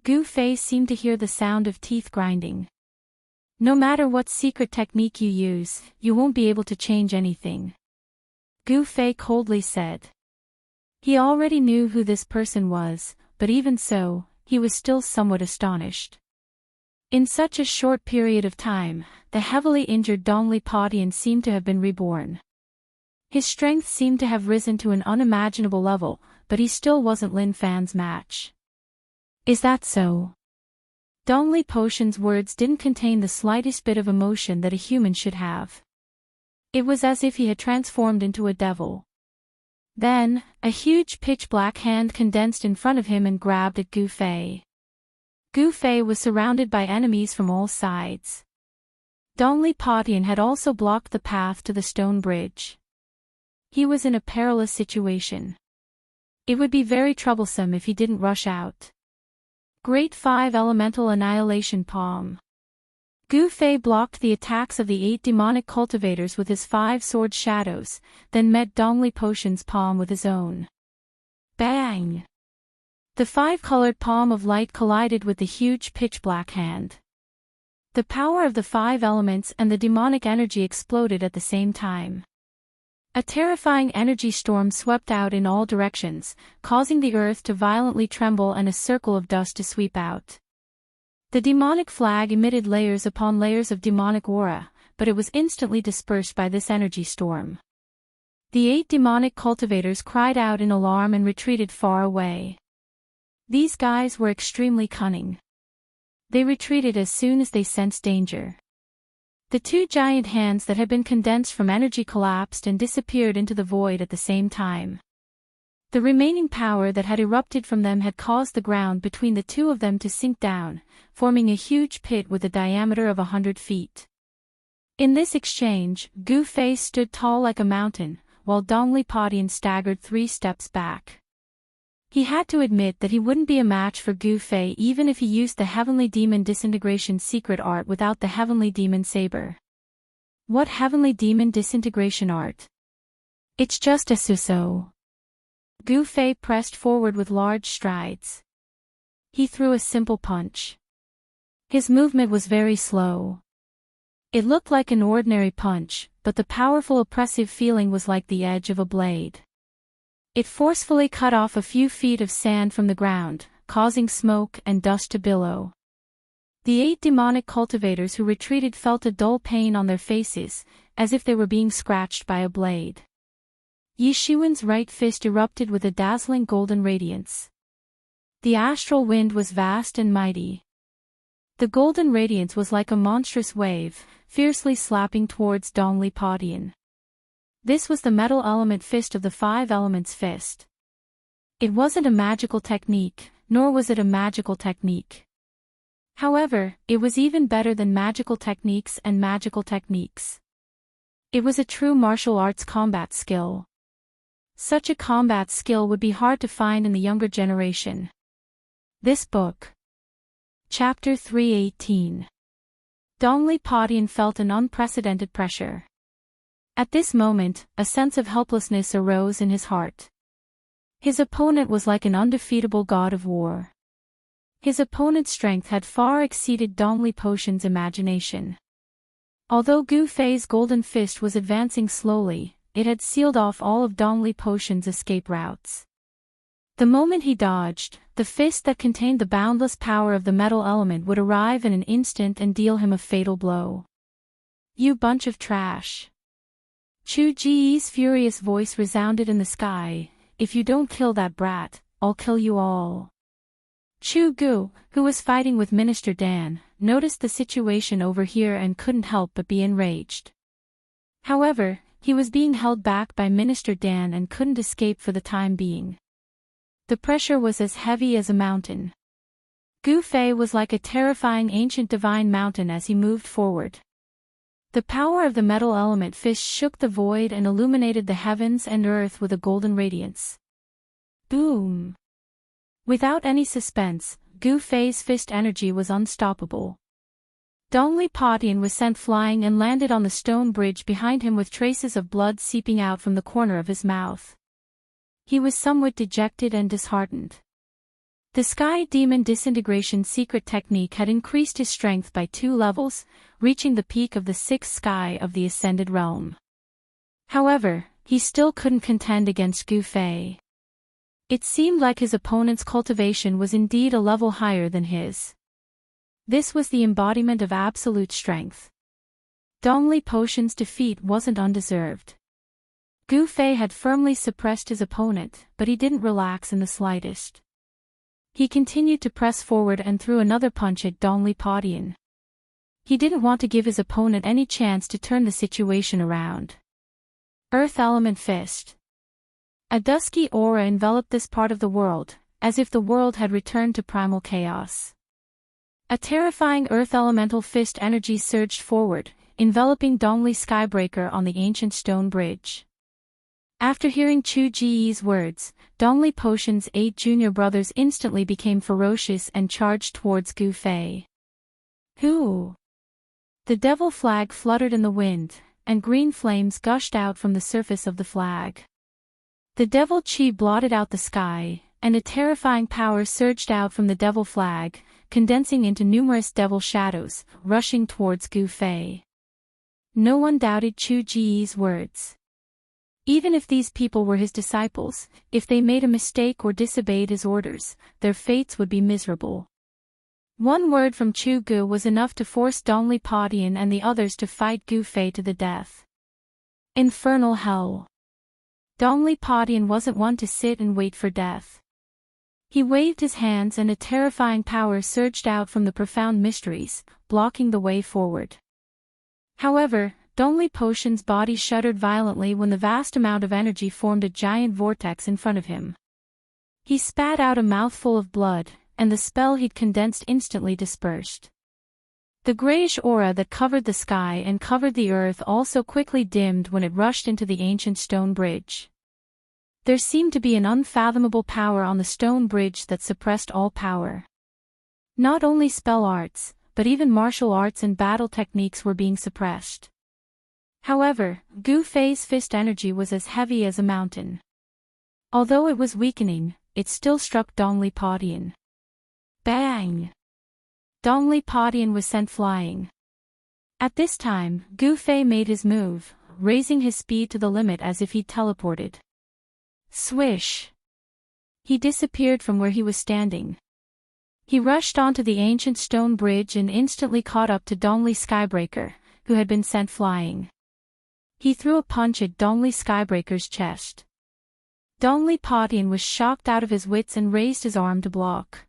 Gu Fei seemed to hear the sound of teeth grinding. No matter what secret technique you use, you won't be able to change anything. Gu Fei coldly said. He already knew who this person was, but even so, he was still somewhat astonished. In such a short period of time, the heavily injured Dongli Potian seemed to have been reborn. His strength seemed to have risen to an unimaginable level, but he still wasn't Lin Fan's match. Is that so? Dongli Potion's words didn't contain the slightest bit of emotion that a human should have. It was as if he had transformed into a devil. Then, a huge pitch-black hand condensed in front of him and grabbed at Gu Fei. Gu Fei was surrounded by enemies from all sides. Dongli Potian had also blocked the path to the stone bridge. He was in a perilous situation. It would be very troublesome if he didn't rush out. Great 5 Elemental Annihilation Palm. Gu Fei blocked the attacks of the 8 demonic cultivators with his 5 sword shadows, then met Dongli Potion's palm with his own. Bang! The 5-colored palm of light collided with the huge pitch-black hand. The power of the 5 elements and the demonic energy exploded at the same time. A terrifying energy storm swept out in all directions, causing the earth to violently tremble and a circle of dust to sweep out. The demonic flag emitted layers upon layers of demonic aura, but it was instantly dispersed by this energy storm. The 8 demonic cultivators cried out in alarm and retreated far away. These guys were extremely cunning. They retreated as soon as they sensed danger. The 2 giant hands that had been condensed from energy collapsed and disappeared into the void at the same time. The remaining power that had erupted from them had caused the ground between the 2 of them to sink down, forming a huge pit with a diameter of 100 feet. In this exchange, Gu Fei stood tall like a mountain, while Dongli Potian staggered 3 steps back. He had to admit that he wouldn't be a match for Gu Fei even if he used the Heavenly Demon Disintegration secret art without the Heavenly Demon Saber. What Heavenly Demon Disintegration art? It's just a so-so. Gu Fei pressed forward with large strides. He threw a simple punch. His movement was very slow. It looked like an ordinary punch, but the powerful oppressive feeling was like the edge of a blade. It forcefully cut off a few feet of sand from the ground, causing smoke and dust to billow. The 8 demonic cultivators who retreated felt a dull pain on their faces, as if they were being scratched by a blade. Yi Shiwen's right fist erupted with a dazzling golden radiance. The astral wind was vast and mighty. The golden radiance was like a monstrous wave, fiercely slapping towards Dongli Potian. This was the metal element fist of the five elements fist. It wasn't a magical technique, nor was it a magical technique. However, it was even better than magical techniques and magical techniques. It was a true martial arts combat skill. Such a combat skill would be hard to find in the younger generation. This book. Chapter 318. Dongli Padian felt an unprecedented pressure. At this moment, a sense of helplessness arose in his heart. His opponent was like an undefeatable god of war. His opponent's strength had far exceeded Dongli Potion's imagination. Although Gu Fei's golden fist was advancing slowly, it had sealed off all of Dongli Potion's escape routes. The moment he dodged, the fist that contained the boundless power of the metal element would arrive in an instant and deal him a fatal blow. "You bunch of trash." Chu Ji's furious voice resounded in the sky. "If you don't kill that brat, I'll kill you all." Chu Gu, who was fighting with Minister Dan, noticed the situation over here and couldn't help but be enraged. However, he was being held back by Minister Dan and couldn't escape for the time being. The pressure was as heavy as a mountain. Gu Fei was like a terrifying ancient divine mountain as he moved forward. The power of the metal element fist shook the void and illuminated the heavens and earth with a golden radiance. Boom! Without any suspense, Gu Fei's fist energy was unstoppable. Dongli Padian was sent flying and landed on the stone bridge behind him with traces of blood seeping out from the corner of his mouth. He was somewhat dejected and disheartened. The Sky Demon Disintegration secret technique had increased his strength by 2 levels, reaching the peak of the 6th sky of the Ascended Realm. However, he still couldn't contend against Gu Fei. It seemed like his opponent's cultivation was indeed a level higher than his. This was the embodiment of absolute strength. Dongli Potion's defeat wasn't undeserved. Gu Fei had firmly suppressed his opponent, but he didn't relax in the slightest. He continued to press forward and threw another punch at Dongli Padian. He didn't want to give his opponent any chance to turn the situation around. Earth Element Fist. A dusky aura enveloped this part of the world, as if the world had returned to primal chaos. A terrifying Earth Elemental Fist energy surged forward, enveloping Dongli Skybreaker on the ancient stone bridge. After hearing Chu Ji's words, Dongli Potion's 8 junior brothers instantly became ferocious and charged towards Gu Fei. Who? The devil flag fluttered in the wind, and green flames gushed out from the surface of the flag. The devil chi blotted out the sky, and a terrifying power surged out from the devil flag, condensing into numerous devil shadows, rushing towards Gu Fei. No one doubted Chu Ji's words. Even if these people were his disciples, if they made a mistake or disobeyed his orders, their fates would be miserable. One word from Chu Gu was enough to force Dongli Padian and the others to fight Gu Fei to the death. Infernal hell. Dongli Padian wasn't one to sit and wait for death. He waved his hands and a terrifying power surged out from the profound mysteries, blocking the way forward. However, Dongli Potion's body shuddered violently when the vast amount of energy formed a giant vortex in front of him. He spat out a mouthful of blood, and the spell he'd condensed instantly dispersed. The grayish aura that covered the sky and covered the earth also quickly dimmed when it rushed into the ancient stone bridge. There seemed to be an unfathomable power on the stone bridge that suppressed all power. Not only spell arts, but even martial arts and battle techniques were being suppressed. However, Gu Fei's fist energy was as heavy as a mountain. Although it was weakening, it still struck Dongli Padian. Bang! Dongli Padian was sent flying. At this time, Gu Fei made his move, raising his speed to the limit as if he'd teleported. Swish! He disappeared from where he was standing. He rushed onto the ancient stone bridge and instantly caught up to Dongli Skybreaker, who had been sent flying. He threw a punch at Dongli Skybreaker's chest. Dongli Padian was shocked out of his wits and raised his arm to block.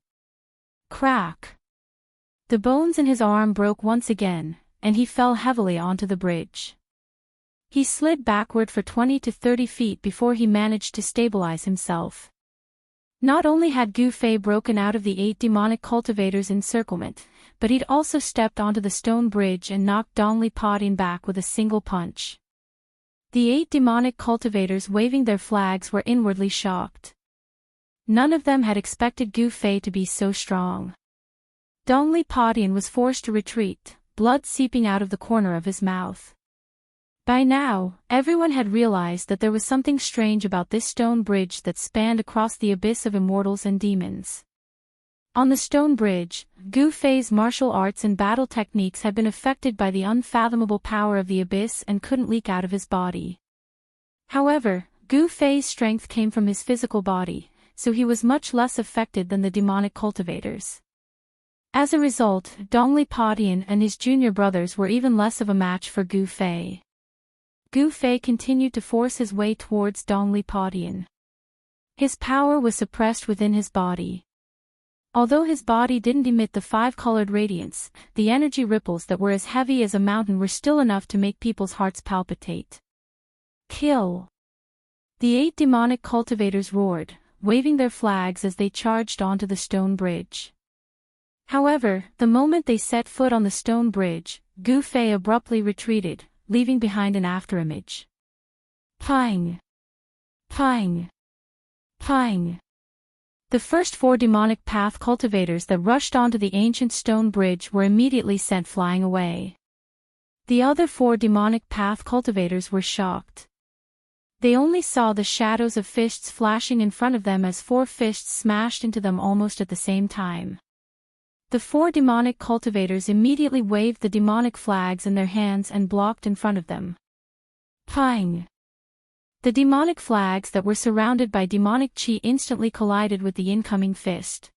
Crack! The bones in his arm broke once again, and he fell heavily onto the bridge. He slid backward for 20 to 30 feet before he managed to stabilize himself. Not only had Gu Fei broken out of the 8 demonic cultivators' encirclement, but he'd also stepped onto the stone bridge and knocked Dongli Padian back with a single punch. The 8 demonic cultivators waving their flags were inwardly shocked. None of them had expected Gu Fei to be so strong. Dongli Padian was forced to retreat, blood seeping out of the corner of his mouth. By now, everyone had realized that there was something strange about this stone bridge that spanned across the abyss of immortals and demons. On the stone bridge, Gu Fei's martial arts and battle techniques had been affected by the unfathomable power of the abyss and couldn't leak out of his body. However, Gu Fei's strength came from his physical body, so he was much less affected than the demonic cultivators. As a result, Dongli Padian and his junior brothers were even less of a match for Gu Fei. Gu Fei continued to force his way towards Dongli Padian. His power was suppressed within his body. Although his body didn't emit the 5-colored radiance, the energy ripples that were as heavy as a mountain were still enough to make people's hearts palpitate. Kill! The 8 demonic cultivators roared, waving their flags as they charged onto the stone bridge. However, the moment they set foot on the stone bridge, Gu Fei abruptly retreated, leaving behind an afterimage. Pang! Pang! Pang! The first 4 demonic path cultivators that rushed onto the ancient stone bridge were immediately sent flying away. The other 4 demonic path cultivators were shocked. They only saw the shadows of fists flashing in front of them as 4 fists smashed into them almost at the same time. The 4 demonic cultivators immediately waved the demonic flags in their hands and blocked in front of them. Pang! The demonic flags that were surrounded by demonic chi instantly collided with the incoming fist.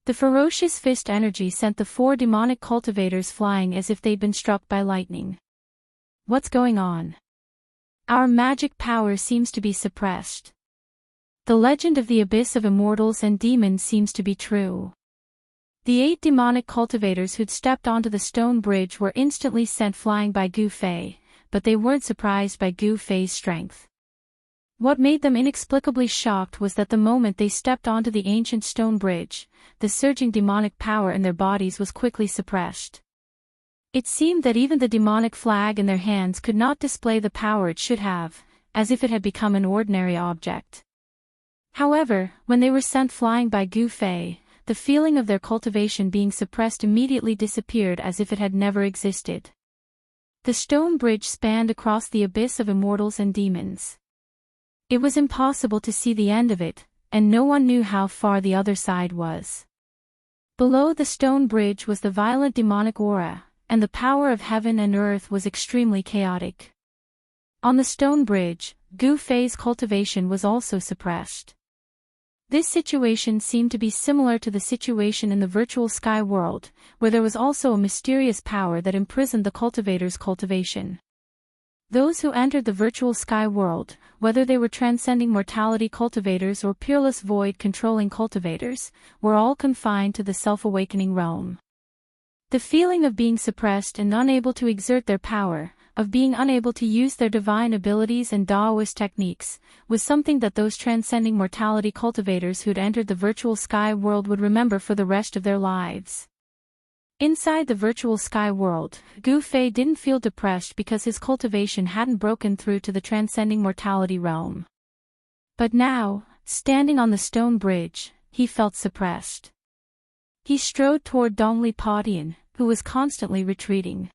The ferocious fist energy sent the 4 demonic cultivators flying as if they'd been struck by lightning. What's going on? Our magic power seems to be suppressed. The legend of the abyss of immortals and demons seems to be true. The 8 demonic cultivators who'd stepped onto the stone bridge were instantly sent flying by Gu Fei, but they weren't surprised by Gu Fei's strength. What made them inexplicably shocked was that the moment they stepped onto the ancient stone bridge, the surging demonic power in their bodies was quickly suppressed. It seemed that even the demonic flag in their hands could not display the power it should have, as if it had become an ordinary object. However, when they were sent flying by Gu Fei, the feeling of their cultivation being suppressed immediately disappeared as if it had never existed. The stone bridge spanned across the abyss of immortals and demons. It was impossible to see the end of it, and no one knew how far the other side was. Below the stone bridge was the violent demonic aura, and the power of heaven and earth was extremely chaotic. On the stone bridge, Gu Fei's cultivation was also suppressed. This situation seemed to be similar to the situation in the virtual sky world, where there was also a mysterious power that imprisoned the cultivator's cultivation. Those who entered the virtual sky world, whether they were transcending mortality cultivators or peerless void controlling cultivators, were all confined to the self-awakening realm. The feeling of being suppressed and unable to exert their power, of being unable to use their divine abilities and Daoist techniques, was something that those transcending mortality cultivators who'd entered the virtual sky world would remember for the rest of their lives. Inside the virtual sky world, Gu Fei didn't feel depressed because his cultivation hadn't broken through to the transcending mortality realm. But now, standing on the stone bridge, he felt suppressed. He strode toward Dongli Padian, who was constantly retreating.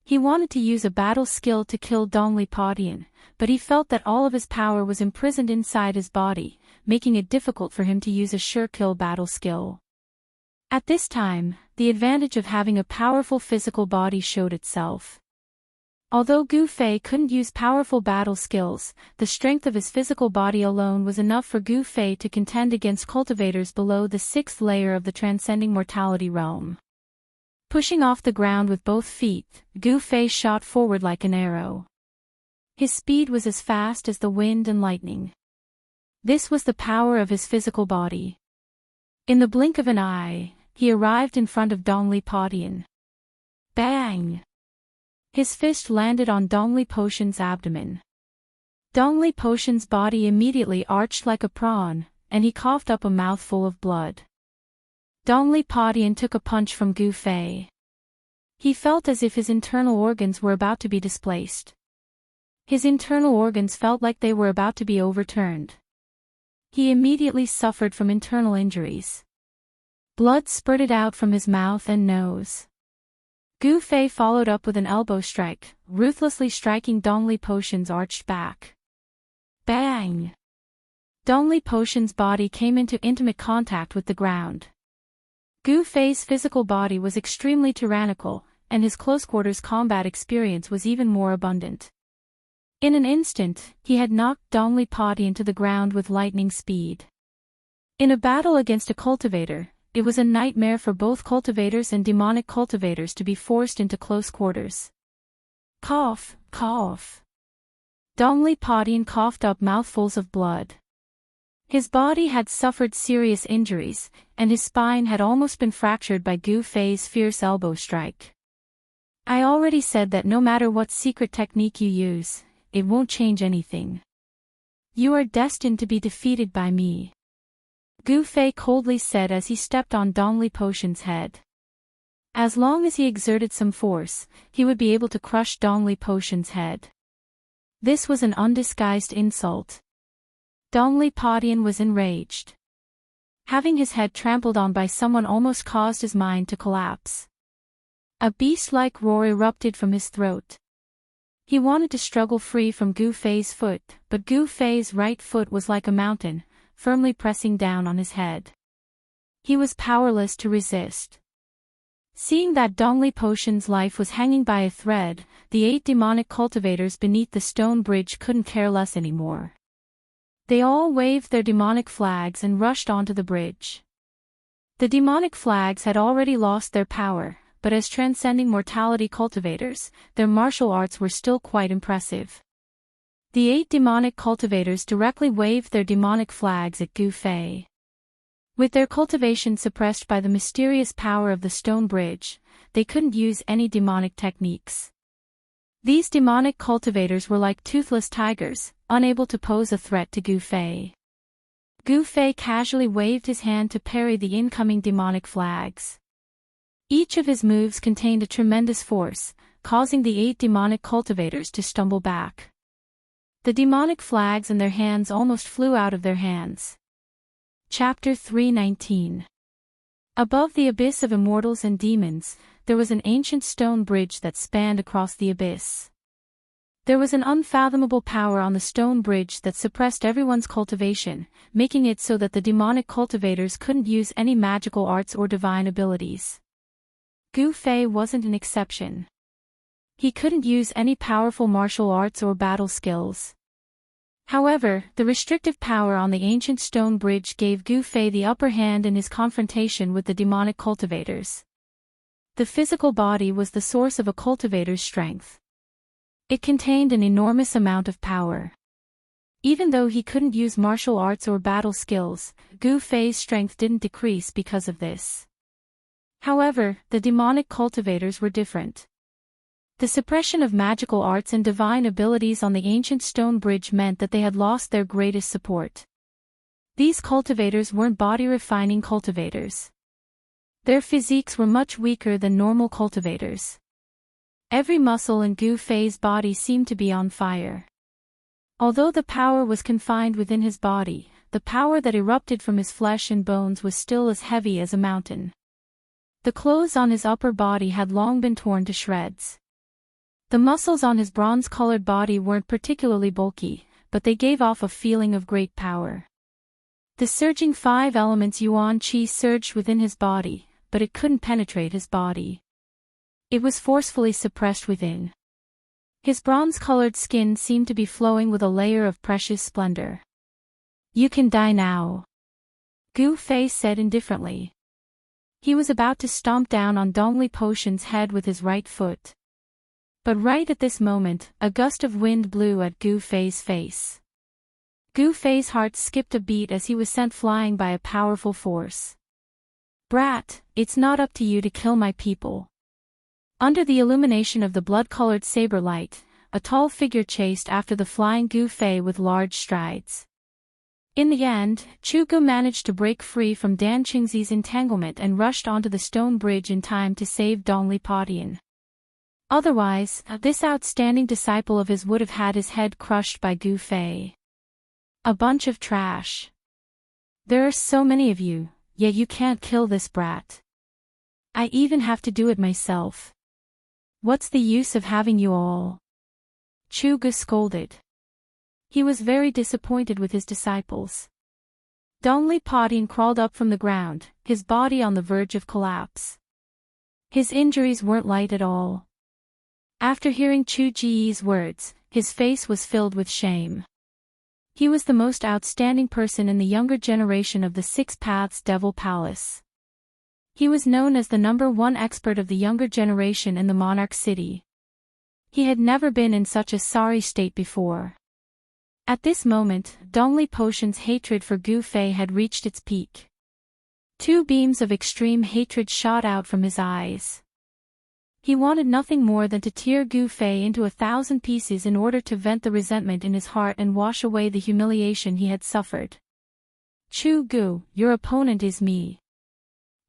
He wanted to use a battle skill to kill Dongli Padian, but he felt that all of his power was imprisoned inside his body, making it difficult for him to use a sure-kill battle skill. At this time, the advantage of having a powerful physical body showed itself. Although Gu Fei couldn't use powerful battle skills, the strength of his physical body alone was enough for Gu Fei to contend against cultivators below the 6th layer of the transcending mortality realm. Pushing off the ground with both feet, Gu Fei shot forward like an arrow. His speed was as fast as the wind and lightning. This was the power of his physical body. In the blink of an eye, he arrived in front of Dongli Padian. Bang! His fist landed on Dongli Potion's abdomen. Dongli Potion's body immediately arched like a prawn, and he coughed up a mouthful of blood. Dongli Potion took a punch from Gu Fei. He felt as if his internal organs were about to be displaced. His internal organs felt like they were about to be overturned. He immediately suffered from internal injuries. Blood spurted out from his mouth and nose. Gu Fei followed up with an elbow strike, ruthlessly striking Dongli Potion's arched back. Bang! Dongli Potion's body came into intimate contact with the ground. Gu Fei's physical body was extremely tyrannical, and his close-quarters combat experience was even more abundant. In an instant, he had knocked Dongli Potion to the ground with lightning speed. In a battle against a cultivator, it was a nightmare for both cultivators and demonic cultivators to be forced into close quarters. Cough, cough. Dongli Potion coughed up mouthfuls of blood. His body had suffered serious injuries, and his spine had almost been fractured by Gu Fei's fierce elbow strike. I already said that no matter what secret technique you use, it won't change anything. You are destined to be defeated by me. Gu Fei coldly said as he stepped on Dongli Potion's head. As long as he exerted some force, he would be able to crush Dongli Potion's head. This was an undisguised insult. Dongli Potion was enraged. Having his head trampled on by someone almost caused his mind to collapse. A beast-like roar erupted from his throat. He wanted to struggle free from Gu Fei's foot, but Gu Fei's right foot was like a mountain, firmly pressing down on his head. He was powerless to resist. Seeing that Dongli Potion's life was hanging by a thread, the 8 demonic cultivators beneath the stone bridge couldn't care less anymore. They all waved their demonic flags and rushed onto the bridge. The demonic flags had already lost their power, but as transcending mortality cultivators, their martial arts were still quite impressive. The 8 demonic cultivators directly waved their demonic flags at Gu Fei. With their cultivation suppressed by the mysterious power of the stone bridge, they couldn't use any demonic techniques. These demonic cultivators were like toothless tigers, unable to pose a threat to Gu Fei. Gu Fei casually waved his hand to parry the incoming demonic flags. Each of his moves contained a tremendous force, causing the 8 demonic cultivators to stumble back. The demonic flags in their hands almost flew out of their hands. Chapter 319. Above the abyss of immortals and demons, there was an ancient stone bridge that spanned across the abyss. There was an unfathomable power on the stone bridge that suppressed everyone's cultivation, making it so that the demonic cultivators couldn't use any magical arts or divine abilities. Gu Fei wasn't an exception. He couldn't use any powerful martial arts or battle skills. However, the restrictive power on the ancient stone bridge gave Gu Fei the upper hand in his confrontation with the demonic cultivators. The physical body was the source of a cultivator's strength. It contained an enormous amount of power. Even though he couldn't use martial arts or battle skills, Gu Fei's strength didn't decrease because of this. However, the demonic cultivators were different. The suppression of magical arts and divine abilities on the ancient stone bridge meant that they had lost their greatest support. These cultivators weren't body-refining cultivators. Their physiques were much weaker than normal cultivators. Every muscle in Gu Fei's body seemed to be on fire. Although the power was confined within his body, the power that erupted from his flesh and bones was still as heavy as a mountain. The clothes on his upper body had long been torn to shreds. The muscles on his bronze-colored body weren't particularly bulky, but they gave off a feeling of great power. The surging 5 elements Yuan Qi surged within his body, but it couldn't penetrate his body. It was forcefully suppressed within. His bronze-colored skin seemed to be flowing with a layer of precious splendor. "You can die now," Gu Fei said indifferently. He was about to stomp down on Dongli Potion's head with his right foot. But right at this moment, a gust of wind blew at Gu Fei's face. Gu Fei's heart skipped a beat as he was sent flying by a powerful force. "Brat, it's not up to you to kill my people." Under the illumination of the blood-colored saber light, a tall figure chased after the flying Gu Fei with large strides. In the end, Chu Gu managed to break free from Dan Qingzi's entanglement and rushed onto the stone bridge in time to save Dongli Padian. Otherwise, this outstanding disciple of his would have had his head crushed by Gu Fei. A bunch of trash. There are so many of you, yet you can't kill this brat. I even have to do it myself. What's the use of having you all? Chu Gu scolded. He was very disappointed with his disciples. Dongli Padian crawled up from the ground, his body on the verge of collapse. His injuries weren't light at all. After hearing Chu Ji's words, his face was filled with shame. He was the most outstanding person in the younger generation of the Six Paths Devil Palace. He was known as the #1 expert of the younger generation in the Monarch City. He had never been in such a sorry state before. At this moment, Dongli Potion's hatred for Gu Fei had reached its peak. Two beams of extreme hatred shot out from his eyes. He wanted nothing more than to tear Gu Fei into 1,000 pieces in order to vent the resentment in his heart and wash away the humiliation he had suffered. Chu Gu, your opponent is me.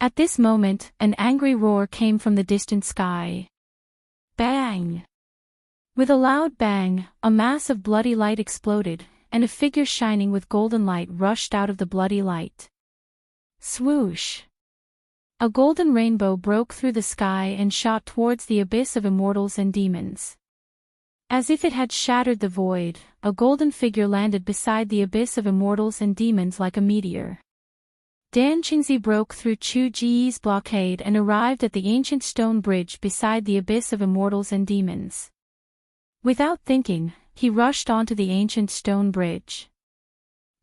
At this moment, an angry roar came from the distant sky. Bang! With a loud bang, a mass of bloody light exploded, and a figure shining with golden light rushed out of the bloody light. Swoosh! A golden rainbow broke through the sky and shot towards the abyss of immortals and demons. As if it had shattered the void, a golden figure landed beside the abyss of immortals and demons like a meteor. Dan Qingzi broke through Chu Ji's blockade and arrived at the ancient stone bridge beside the abyss of immortals and demons. Without thinking, he rushed onto the ancient stone bridge.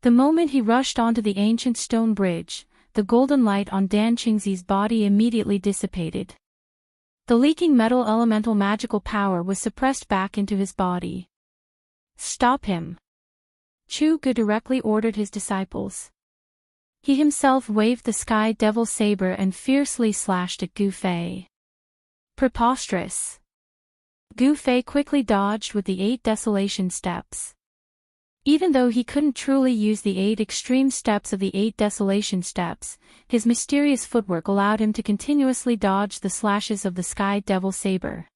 The moment he rushed onto the ancient stone bridge, the golden light on Dan Qingzi's body immediately dissipated. The leaking metal elemental magical power was suppressed back into his body. Stop him! Chu Gu directly ordered his disciples. He himself waved the sky devil saber and fiercely slashed at Gu Fei. Preposterous! Gu Fei quickly dodged with the 8 desolation steps. Even though he couldn't truly use the 8 extreme steps of the 8 desolation steps, his mysterious footwork allowed him to continuously dodge the slashes of the Sky Devil Saber.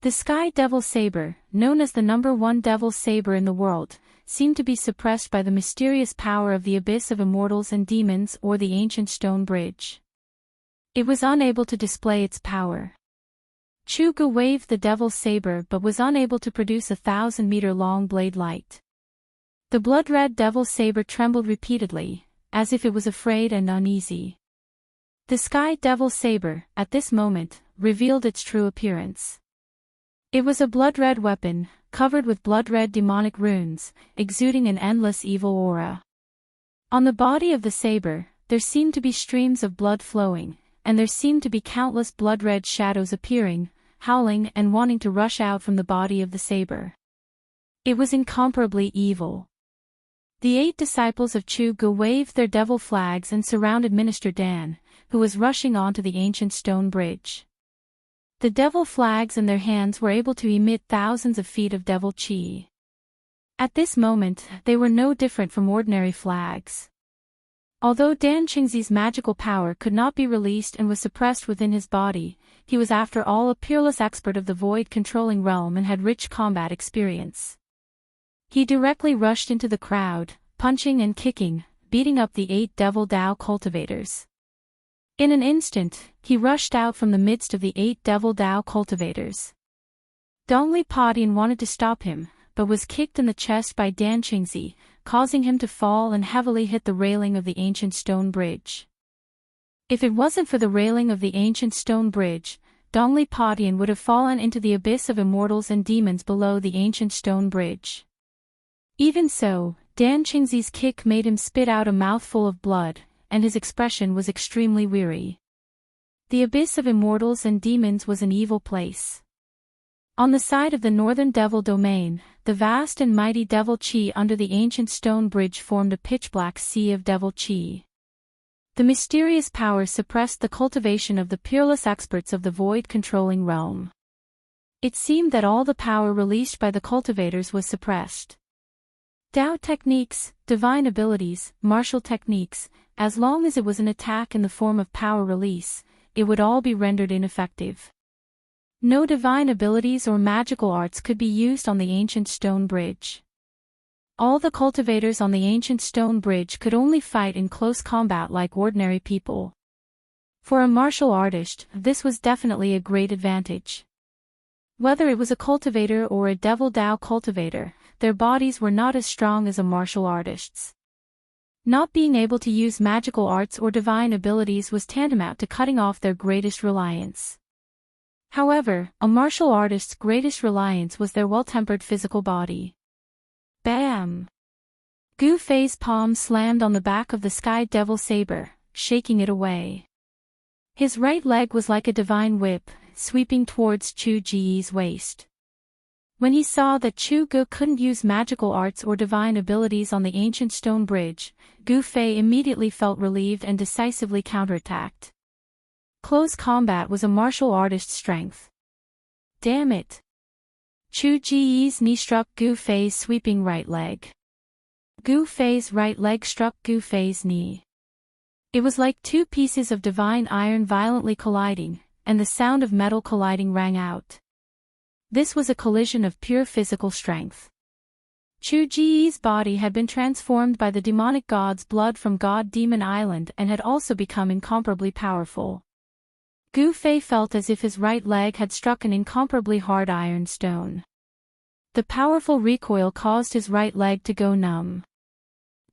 The Sky Devil Saber, known as the #1 Devil Saber in the world, seemed to be suppressed by the mysterious power of the Abyss of Immortals and Demons or the Ancient Stone Bridge. It was unable to display its power. Chu Gu waved the Devil Saber but was unable to produce a 1,000-meter-long blade light. The blood-red Devil Saber trembled repeatedly, as if it was afraid and uneasy. The Sky Devil Saber, at this moment, revealed its true appearance. It was a blood-red weapon, covered with blood-red demonic runes, exuding an endless evil aura. On the body of the saber, there seemed to be streams of blood flowing, and there seemed to be countless blood-red shadows appearing, howling and wanting to rush out from the body of the saber. It was incomparably evil. The 8 disciples of Chu Gu waved their devil flags and surrounded Minister Dan, who was rushing onto the ancient stone bridge. The devil flags in their hands were able to emit thousands of feet of devil chi. At this moment, they were no different from ordinary flags. Although Dan Qingzi's magical power could not be released and was suppressed within his body, he was after all a peerless expert of the void-controlling realm and had rich combat experience. He directly rushed into the crowd, punching and kicking, beating up the 8 devil Dao cultivators. In an instant, he rushed out from the midst of the 8 devil Dao cultivators. Dongli Padian wanted to stop him, but was kicked in the chest by Dan Qingzi, causing him to fall and heavily hit the railing of the ancient stone bridge. If it wasn't for the railing of the ancient stone bridge, Dongli Padian would have fallen into the abyss of immortals and demons below the ancient stone bridge. Even so, Dan Qingzi's kick made him spit out a mouthful of blood, and his expression was extremely weary. The abyss of immortals and demons was an evil place. On the side of the northern devil domain, the vast and mighty devil chi under the ancient stone bridge formed a pitch-black sea of devil chi. The mysterious power suppressed the cultivation of the peerless experts of the void-controlling realm. It seemed that all the power released by the cultivators was suppressed. Dao techniques, divine abilities, martial techniques, as long as it was an attack in the form of power release, it would all be rendered ineffective. No divine abilities or magical arts could be used on the ancient stone bridge. All the cultivators on the ancient stone bridge could only fight in close combat like ordinary people. For a martial artist, this was definitely a great advantage. Whether it was a cultivator or a devil Dao cultivator, their bodies were not as strong as a martial artist's. Not being able to use magical arts or divine abilities was tantamount to cutting off their greatest reliance. However, a martial artist's greatest reliance was their well-tempered physical body. Bam! Gu Fei's palm slammed on the back of the sky devil saber, shaking it away. His right leg was like a divine whip, sweeping towards Chu Ji's waist. When he saw that Chu Gu couldn't use magical arts or divine abilities on the ancient stone bridge, Gu Fei immediately felt relieved and decisively counterattacked. Close combat was a martial artist's strength. Damn it! Chu Ji's knee struck Gu Fei's sweeping right leg. Gu Fei's right leg struck Gu Fei's knee. It was like two pieces of divine iron violently colliding, and the sound of metal colliding rang out. This was a collision of pure physical strength. Chu Ji's body had been transformed by the demonic god's blood from God Demon Island and had also become incomparably powerful. Gu Fei felt as if his right leg had struck an incomparably hard iron stone. The powerful recoil caused his right leg to go numb.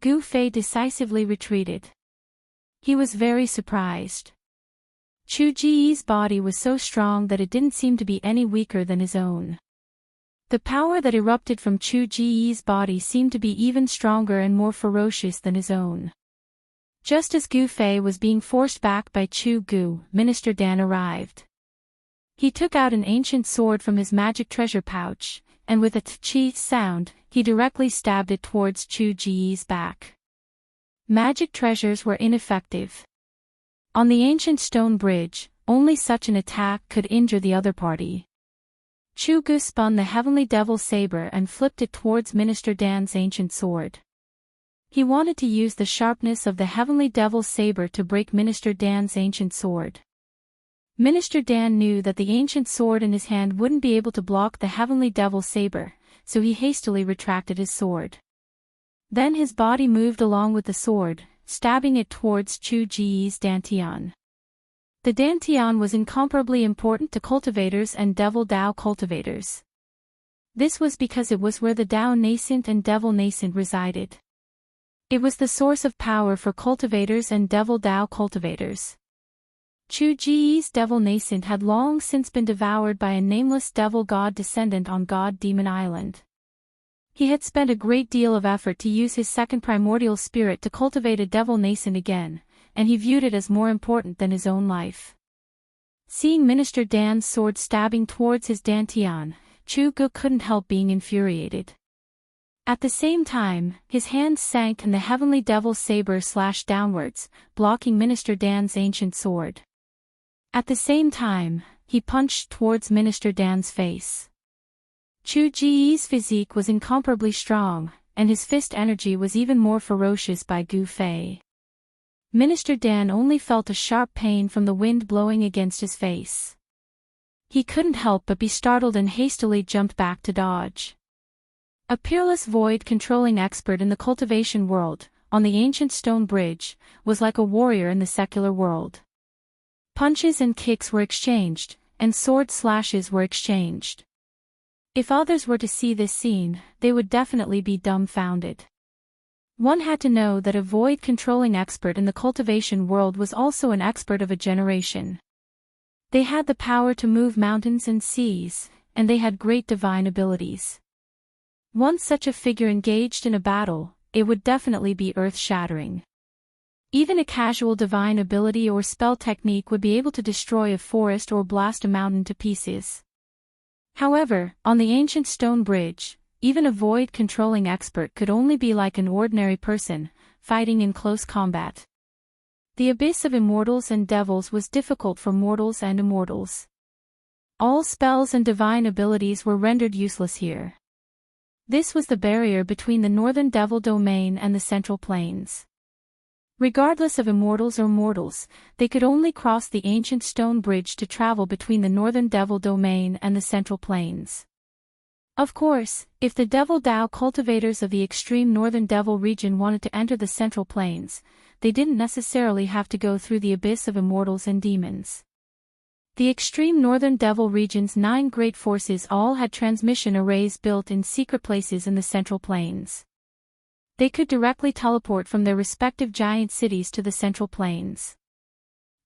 Gu Fei decisively retreated. He was very surprised. Chu Ji's body was so strong that it didn't seem to be any weaker than his own. The power that erupted from Chu Ji's body seemed to be even stronger and more ferocious than his own. Just as Gu Fei was being forced back by Chu Gu, Minister Dan arrived. He took out an ancient sword from his magic treasure pouch, and with a tchi sound, he directly stabbed it towards Chu Ji's back. Magic treasures were ineffective. On the ancient stone bridge, only such an attack could injure the other party. Chu Gu spun the heavenly devil saber and flipped it towards Minister Dan's ancient sword. He wanted to use the sharpness of the heavenly devil's saber to break Minister Dan's ancient sword. Minister Dan knew that the ancient sword in his hand wouldn't be able to block the heavenly devil's saber, so he hastily retracted his sword. Then his body moved along with the sword, stabbing it towards Chu Ji's dantian. The dantian was incomparably important to cultivators and devil Dao cultivators. This was because it was where the Dao nascent and devil nascent resided. It was the source of power for cultivators and devil Dao cultivators. Chu Ji's devil nascent had long since been devoured by a nameless devil god descendant on God Demon Island. He had spent a great deal of effort to use his second primordial spirit to cultivate a devil nascent again, and he viewed it as more important than his own life. Seeing Minister Dan's sword stabbing towards his dantian, Chu Gu couldn't help being infuriated. At the same time, his hands sank and the heavenly devil's saber slashed downwards, blocking Minister Dan's ancient sword. At the same time, he punched towards Minister Dan's face. Chu Ji's physique was incomparably strong, and his fist energy was even more ferocious by Gu Fei. Minister Dan only felt a sharp pain from the wind blowing against his face. He couldn't help but be startled and hastily jumped back to dodge. A peerless void-controlling expert in the cultivation world, on the ancient stone bridge, was like a warrior in the secular world. Punches and kicks were exchanged, and sword slashes were exchanged. If others were to see this scene, they would definitely be dumbfounded. One had to know that a void-controlling expert in the cultivation world was also an expert of a generation. They had the power to move mountains and seas, and they had great divine abilities. Once such a figure engaged in a battle, it would definitely be earth-shattering. Even a casual divine ability or spell technique would be able to destroy a forest or blast a mountain to pieces. However, on the ancient stone bridge, even a void-controlling expert could only be like an ordinary person, fighting in close combat. The abyss of immortals and devils was difficult for mortals and immortals. All spells and divine abilities were rendered useless here. This was the barrier between the northern devil domain and the central plains. Regardless of immortals or mortals, they could only cross the ancient stone bridge to travel between the northern devil domain and the central plains. Of course, if the devil Dao cultivators of the extreme northern devil region wanted to enter the central plains, they didn't necessarily have to go through the abyss of immortals and demons. The extreme northern devil region's 9 great forces all had transmission arrays built in secret places in the central plains. They could directly teleport from their respective giant cities to the central plains.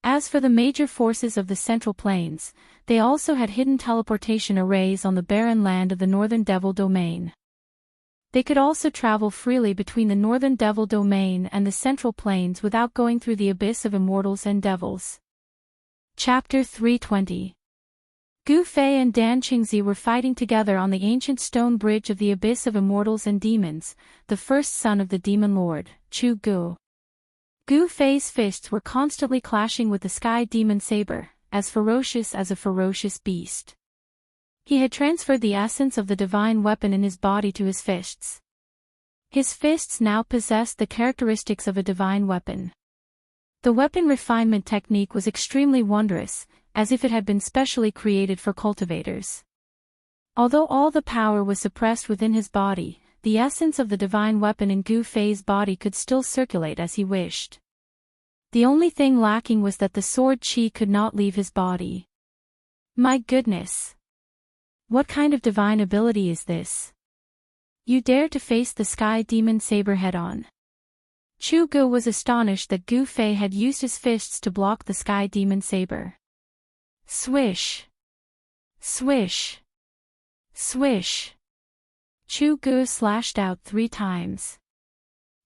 As for the major forces of the central plains, they also had hidden teleportation arrays on the barren land of the northern devil domain. They could also travel freely between the northern devil domain and the central plains without going through the abyss of immortals and devils. Chapter 320. Gu Fei and Dan Qingzi were fighting together on the ancient stone bridge of the abyss of immortals and demons, the first son of the demon lord, Chu Gu. Gu Fei's fists were constantly clashing with the sky demon saber, as ferocious as a ferocious beast. He had transferred the essence of the divine weapon in his body to his fists. His fists now possessed the characteristics of a divine weapon. The weapon refinement technique was extremely wondrous, as if it had been specially created for cultivators. Although all the power was suppressed within his body, the essence of the divine weapon in Gu Fei's body could still circulate as he wished. The only thing lacking was that the sword qi could not leave his body. My goodness! What kind of divine ability is this? You dare to face the sky demon saber head-on. Chu Gu was astonished that Gu Fei had used his fists to block the sky demon saber. Swish! Swish! Swish! Chu Gu slashed out 3 times.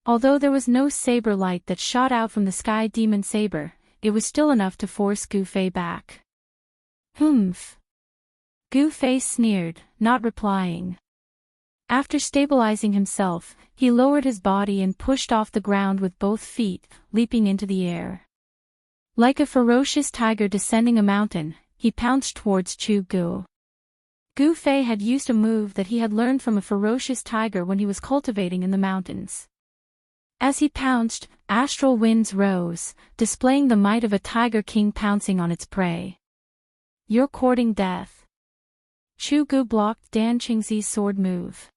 Although there was no saber light that shot out from the sky demon saber, it was still enough to force Gu Fei back. Humph! Gu Fei sneered, not replying. After stabilizing himself, he lowered his body and pushed off the ground with both feet, leaping into the air. Like a ferocious tiger descending a mountain, he pounced towards Chu Gu. Gu Fei had used a move that he had learned from a ferocious tiger when he was cultivating in the mountains. As he pounced, astral winds rose, displaying the might of a tiger king pouncing on its prey. You're courting death. Chu Gu blocked Dan Qingzi's sword move.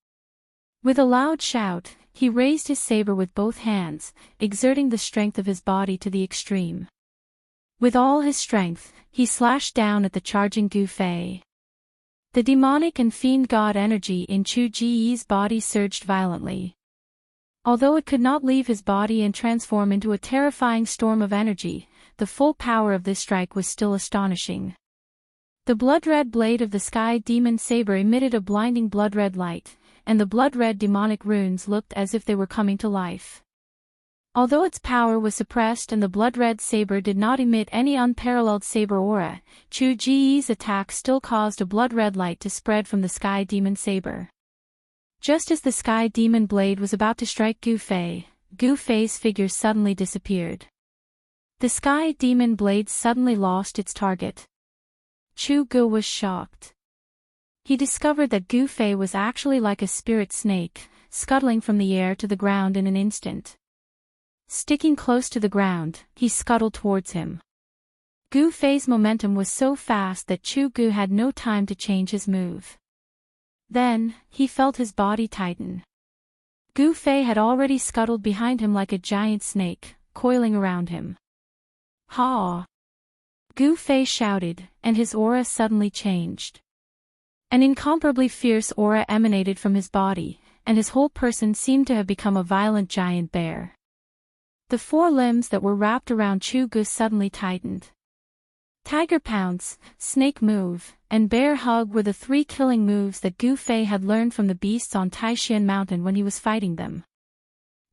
With a loud shout, he raised his saber with both hands, exerting the strength of his body to the extreme. With all his strength, he slashed down at the charging Gu Fei. The demonic and fiend god energy in Chu Jiyi's body surged violently. Although it could not leave his body and transform into a terrifying storm of energy, the full power of this strike was still astonishing. The blood-red blade of the sky demon saber emitted a blinding blood-red light, and the blood-red demonic runes looked as if they were coming to life. Although its power was suppressed and the blood-red saber did not emit any unparalleled saber aura, Chu Jiyi's attack still caused a blood-red light to spread from the sky demon saber. Just as the sky demon blade was about to strike Gu Fei's figure suddenly disappeared. The sky demon blade suddenly lost its target. Chu Gu was shocked. He discovered that Gu Fei was actually like a spirit snake, scuttling from the air to the ground in an instant. Sticking close to the ground, he scuttled towards him. Gu Fei's momentum was so fast that Chu Gu had no time to change his move. Then, he felt his body tighten. Gu Fei had already scuttled behind him like a giant snake, coiling around him. Ha! Gu Fei shouted, and his aura suddenly changed. An incomparably fierce aura emanated from his body, and his whole person seemed to have become a violent giant bear. The 4 limbs that were wrapped around Chu Gu suddenly tightened. Tiger Pounce, Snake Move, and Bear Hug were the 3 killing moves that Gu Fei had learned from the beasts on Taishan Mountain when he was fighting them.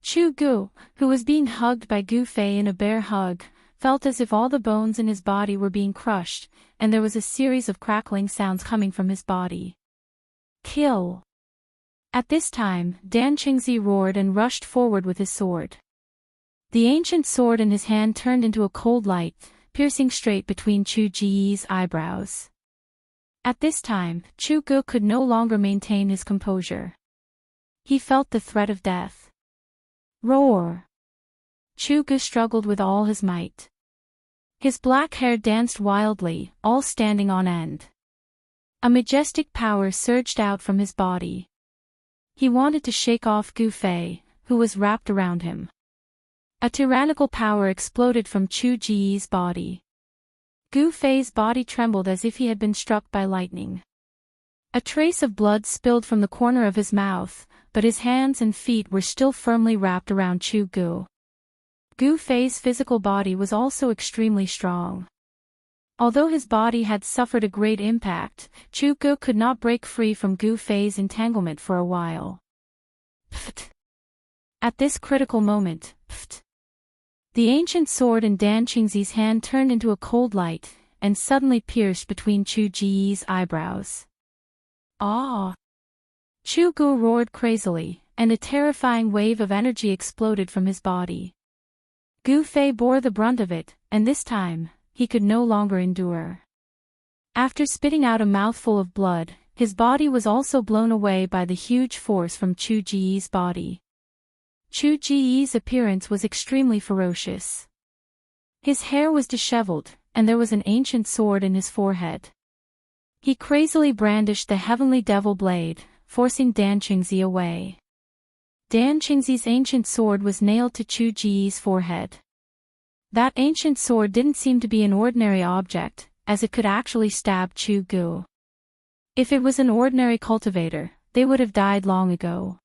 Chu Gu, who was being hugged by Gu Fei in a bear hug, felt as if all the bones in his body were being crushed, and there was a series of crackling sounds coming from his body. Kill! At this time, Dan Qingzi roared and rushed forward with his sword. The ancient sword in his hand turned into a cold light, piercing straight between Chu Ji's eyebrows. At this time, Chu Gu could no longer maintain his composure. He felt the threat of death. Roar! Chu Gu struggled with all his might. His black hair danced wildly, all standing on end. A majestic power surged out from his body. He wanted to shake off Gu Fei, who was wrapped around him. A tyrannical power exploded from Chu Ji's body. Gu Fei's body trembled as if he had been struck by lightning. A trace of blood spilled from the corner of his mouth, but his hands and feet were still firmly wrapped around Chu Gu. Gu Fei's physical body was also extremely strong. Although his body had suffered a great impact, Chu Gu could not break free from Gu Fei's entanglement for a while. Pft! At this critical moment, pft! The ancient sword in Dan Qingzi's hand turned into a cold light, and suddenly pierced between Chu Ji's eyebrows. Ah! Chu Gu roared crazily, and a terrifying wave of energy exploded from his body. Gu Fei bore the brunt of it, and this time, he could no longer endure. After spitting out a mouthful of blood, his body was also blown away by the huge force from Chu Ji's body. Chu Ji's appearance was extremely ferocious. His hair was disheveled, and there was an ancient sword in his forehead. He crazily brandished the heavenly devil blade, forcing Dan Qingzi away. Dan Qingzi's ancient sword was nailed to Chu Ji's forehead. That ancient sword didn't seem to be an ordinary object, as it could actually stab Chu Gu. If it was an ordinary cultivator, they would have died long ago.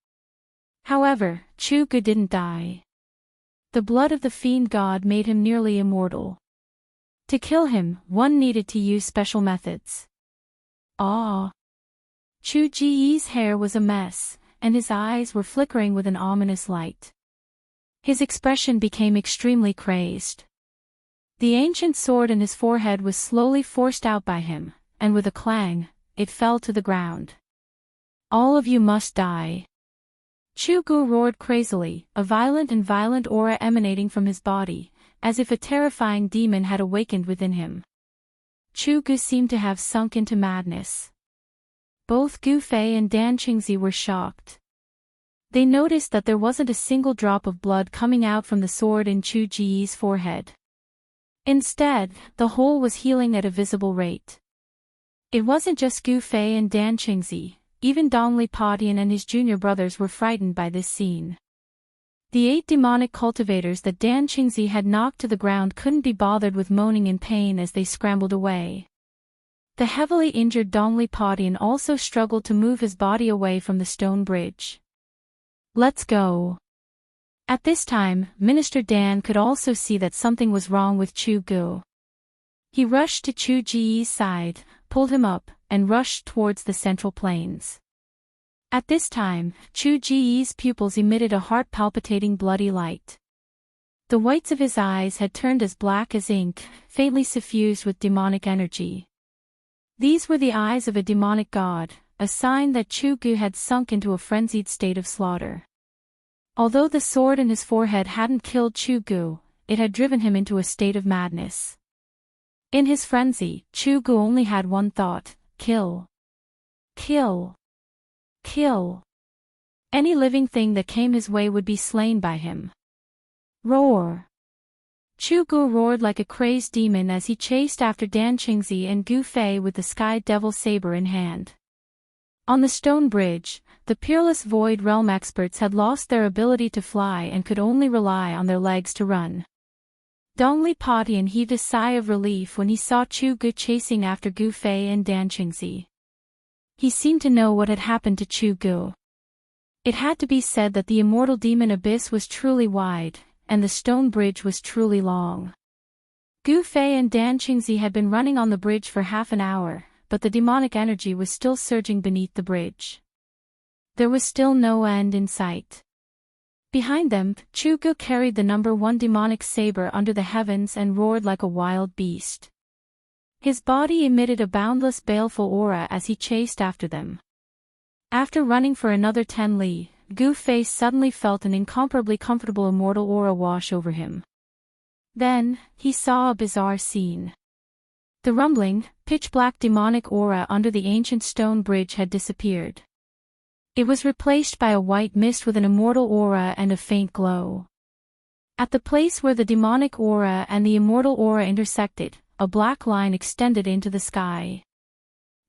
However, Chu Gu didn't die. The blood of the fiend god made him nearly immortal. To kill him, one needed to use special methods. Ah! Chu Ji's hair was a mess, and his eyes were flickering with an ominous light. His expression became extremely crazed. The ancient sword in his forehead was slowly forced out by him, and with a clang, it fell to the ground. All of you must die. Chu Gu roared crazily, a violent aura emanating from his body, as if a terrifying demon had awakened within him. Chu Gu seemed to have sunk into madness. Both Gu Fei and Dan Qingzi were shocked. They noticed that there wasn't a single drop of blood coming out from the sword in Chu Ji's forehead. Instead, the hole was healing at a visible rate. It wasn't just Gu Fei and Dan Qingzi. Even Dongli Padian and his junior brothers were frightened by this scene. The 8 demonic cultivators that Dan Qingzi had knocked to the ground couldn't be bothered with moaning in pain as they scrambled away. The heavily injured Dongli Padian also struggled to move his body away from the stone bridge. Let's go. At this time, Minister Dan could also see that something was wrong with Chu Gu. He rushed to Chu Ji's side, pulled him up, and rushed towards the central plains. At this time, Chu Ji's pupils emitted a heart-palpitating bloody light. The whites of his eyes had turned as black as ink, faintly suffused with demonic energy. These were the eyes of a demonic god, a sign that Chu Gu had sunk into a frenzied state of slaughter. Although the sword in his forehead hadn't killed Chu Gu, it had driven him into a state of madness. In his frenzy, Chu Gu only had one thought: kill. Kill. Kill. Any living thing that came his way would be slain by him. Roar. Chu Gu roared like a crazed demon as he chased after Dan Qingzi and Gu Fei with the Sky Devil saber in hand. On the stone bridge, the peerless Void Realm experts had lost their ability to fly and could only rely on their legs to run. Dongli Padian heaved a sigh of relief when he saw Chu Gu chasing after Gu Fei and Dan Qingzi. He seemed to know what had happened to Chu Gu. It had to be said that the immortal demon abyss was truly wide, and the stone bridge was truly long. Gu Fei and Dan Qingzi had been running on the bridge for half an hour, but the demonic energy was still surging beneath the bridge. There was still no end in sight. Behind them, Chu Gu carried the number 1 demonic saber under the heavens and roared like a wild beast. His body emitted a boundless baleful aura as he chased after them. After running for another 10 li, Gu Fei suddenly felt an incomparably comfortable immortal aura wash over him. Then, he saw a bizarre scene. The rumbling, pitch-black demonic aura under the ancient stone bridge had disappeared. It was replaced by a white mist with an immortal aura and a faint glow. At the place where the demonic aura and the immortal aura intersected, a black line extended into the sky.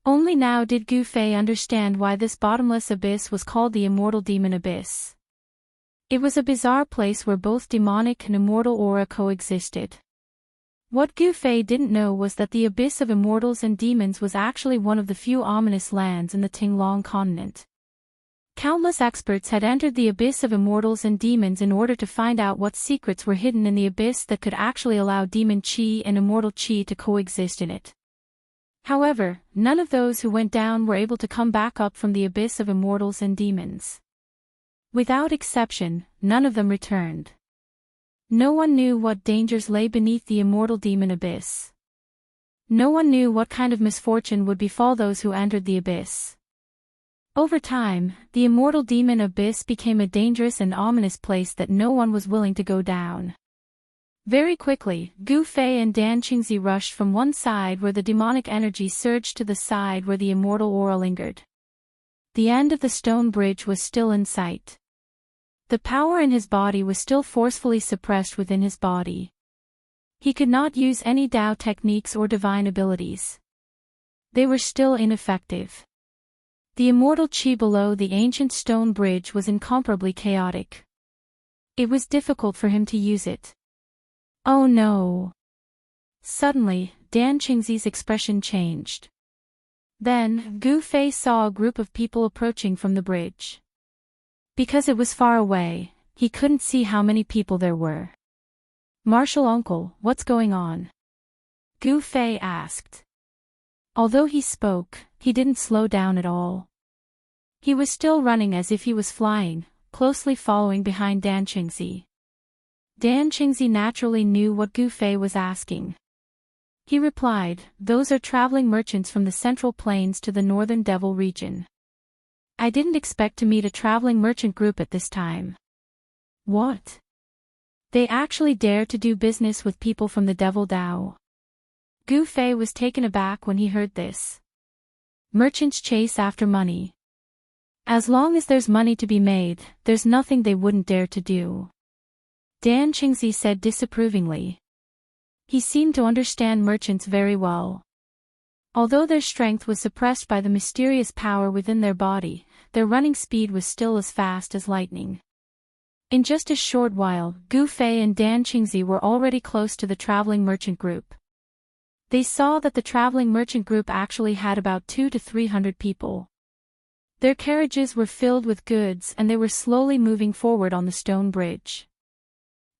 Only now did Gu Fei understand why this bottomless abyss was called the Immortal Demon Abyss. It was a bizarre place where both demonic and immortal aura coexisted. What Gu Fei didn't know was that the abyss of immortals and demons was actually one of the few ominous lands in the Tinglong continent. Countless experts had entered the abyss of immortals and demons in order to find out what secrets were hidden in the abyss that could actually allow demon chi and immortal chi to coexist in it. However, none of those who went down were able to come back up from the abyss of immortals and demons. Without exception, none of them returned. No one knew what dangers lay beneath the immortal demon abyss. No one knew what kind of misfortune would befall those who entered the abyss. Over time, the immortal demon abyss became a dangerous and ominous place that no one was willing to go down. Very quickly, Gu Fei and Dan Qingzi rushed from one side where the demonic energy surged to the side where the immortal aura lingered. The end of the stone bridge was still in sight. The power in his body was still forcefully suppressed within his body. He could not use any Dao techniques or divine abilities. They were still ineffective. The immortal qi below the ancient stone bridge was incomparably chaotic. It was difficult for him to use it. Oh no! Suddenly, Dan Qingzi's expression changed. Then, Gu Fei saw a group of people approaching from the bridge. Because it was far away, he couldn't see how many people there were. "Martial uncle, what's going on?" Gu Fei asked. Although he spoke, he didn't slow down at all. He was still running as if he was flying, closely following behind Dan Qingzi. Dan Qingzi naturally knew what Gu Fei was asking. He replied, "Those are traveling merchants from the Central Plains to the Northern Devil region. I didn't expect to meet a traveling merchant group at this time." What? They actually dare to do business with people from the Devil Dao? Gu Fei was taken aback when he heard this. Merchants chase after money. As long as there's money to be made, there's nothing they wouldn't dare to do. Dan Qingzi said disapprovingly. He seemed to understand merchants very well. Although their strength was suppressed by the mysterious power within their body, their running speed was still as fast as lightning. In just a short while, Gu Fei and Dan Qingzi were already close to the traveling merchant group. They saw that the traveling merchant group actually had about 200 to 300 people. Their carriages were filled with goods and they were slowly moving forward on the stone bridge.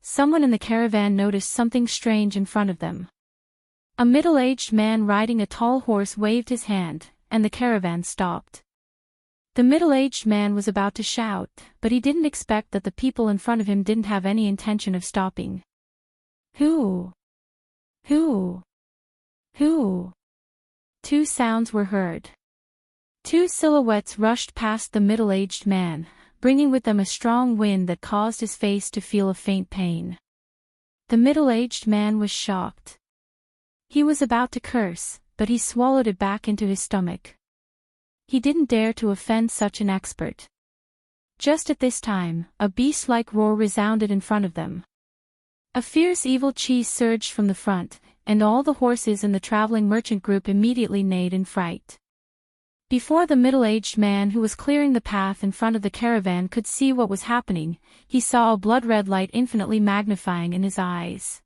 Someone in the caravan noticed something strange in front of them. A middle-aged man riding a tall horse waved his hand, and the caravan stopped. The middle-aged man was about to shout, but he didn't expect that the people in front of him didn't have any intention of stopping. Who? Who? Who? Two sounds were heard. Two silhouettes rushed past the middle-aged man, bringing with them a strong wind that caused his face to feel a faint pain. The middle-aged man was shocked. He was about to curse, but he swallowed it back into his stomach. He didn't dare to offend such an expert. Just at this time, a beast-like roar resounded in front of them. A fierce evil chi surged from the front, and all the horses in the traveling merchant group immediately neighed in fright. Before the middle-aged man who was clearing the path in front of the caravan could see what was happening, he saw a blood-red light infinitely magnifying in his eyes.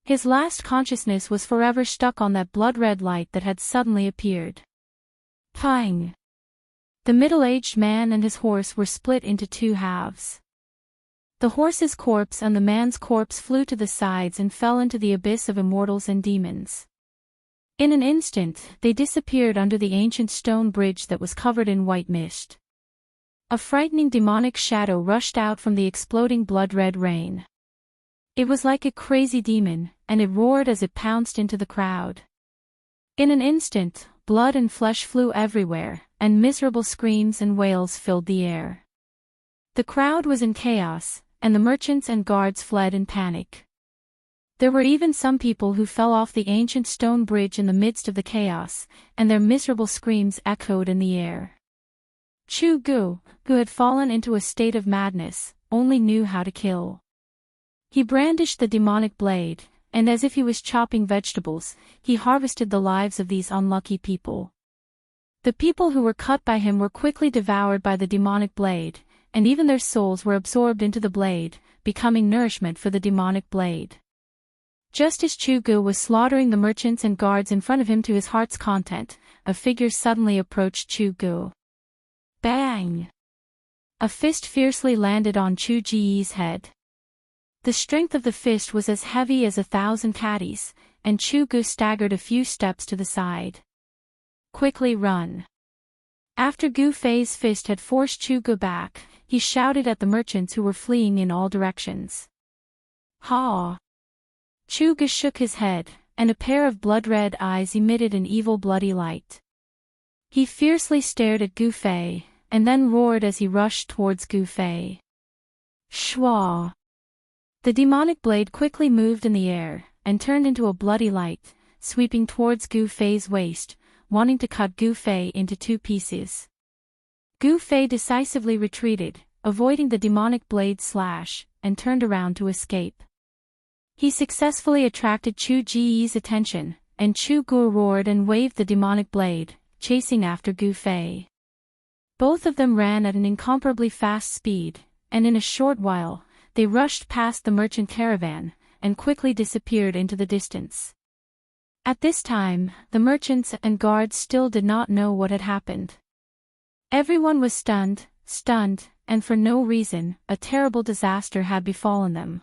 His last consciousness was forever stuck on that blood-red light that had suddenly appeared. Pang! The middle-aged man and his horse were split into two halves. The horse's corpse and the man's corpse flew to the sides and fell into the abyss of immortals and demons. In an instant, they disappeared under the ancient stone bridge that was covered in white mist. A frightening demonic shadow rushed out from the exploding blood-red rain. It was like a crazy demon, and it roared as it pounced into the crowd. In an instant, blood and flesh flew everywhere, and miserable screams and wails filled the air. The crowd was in chaos, and the merchants and guards fled in panic. There were even some people who fell off the ancient stone bridge in the midst of the chaos, and their miserable screams echoed in the air. Chu Gu, who had fallen into a state of madness, only knew how to kill. He brandished the demonic blade, and as if he was chopping vegetables, he harvested the lives of these unlucky people. The people who were cut by him were quickly devoured by the demonic blade, and even their souls were absorbed into the blade, becoming nourishment for the demonic blade. Just as Chu Gu was slaughtering the merchants and guards in front of him to his heart's content, a figure suddenly approached Chu Gu. Bang! A fist fiercely landed on Chu Ji's head. The strength of the fist was as heavy as 1,000 caddies, and Chu Gu staggered a few steps to the side. Quickly run! After Gu Fei's fist had forced Chu Gu back, he shouted at the merchants who were fleeing in all directions. Ha! Chu Gu shook his head, and a pair of blood-red eyes emitted an evil bloody light. He fiercely stared at Gu Fei, and then roared as he rushed towards Gu Fei. Shwa! The demonic blade quickly moved in the air, and turned into a bloody light, sweeping towards Gu Fei's waist, wanting to cut Gu Fei into 2 pieces. Gu Fei decisively retreated, avoiding the demonic blade's slash, and turned around to escape. He successfully attracted Chu Ji's attention, and Chu Gu roared and waved the demonic blade, chasing after Gu Fei. Both of them ran at an incomparably fast speed, and in a short while, they rushed past the merchant caravan, and quickly disappeared into the distance. At this time, the merchants and guards still did not know what had happened. Everyone was stunned, and for no reason, a terrible disaster had befallen them.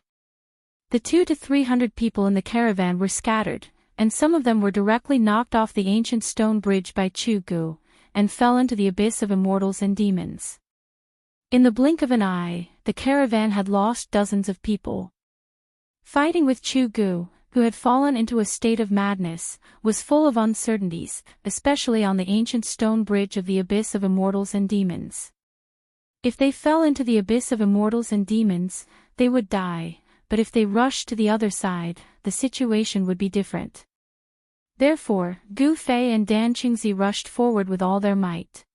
The 200 to 300 people in the caravan were scattered, and some of them were directly knocked off the ancient stone bridge by Chu Gu, and fell into the abyss of immortals and demons. In the blink of an eye, the caravan had lost dozens of people. Fighting with Chu Gu, who had fallen into a state of madness, was full of uncertainties, especially on the ancient stone bridge of the abyss of immortals and demons. If they fell into the abyss of immortals and demons, they would die, but if they rushed to the other side, the situation would be different. Therefore, Gu Fei and Dan Qingzi rushed forward with all their might.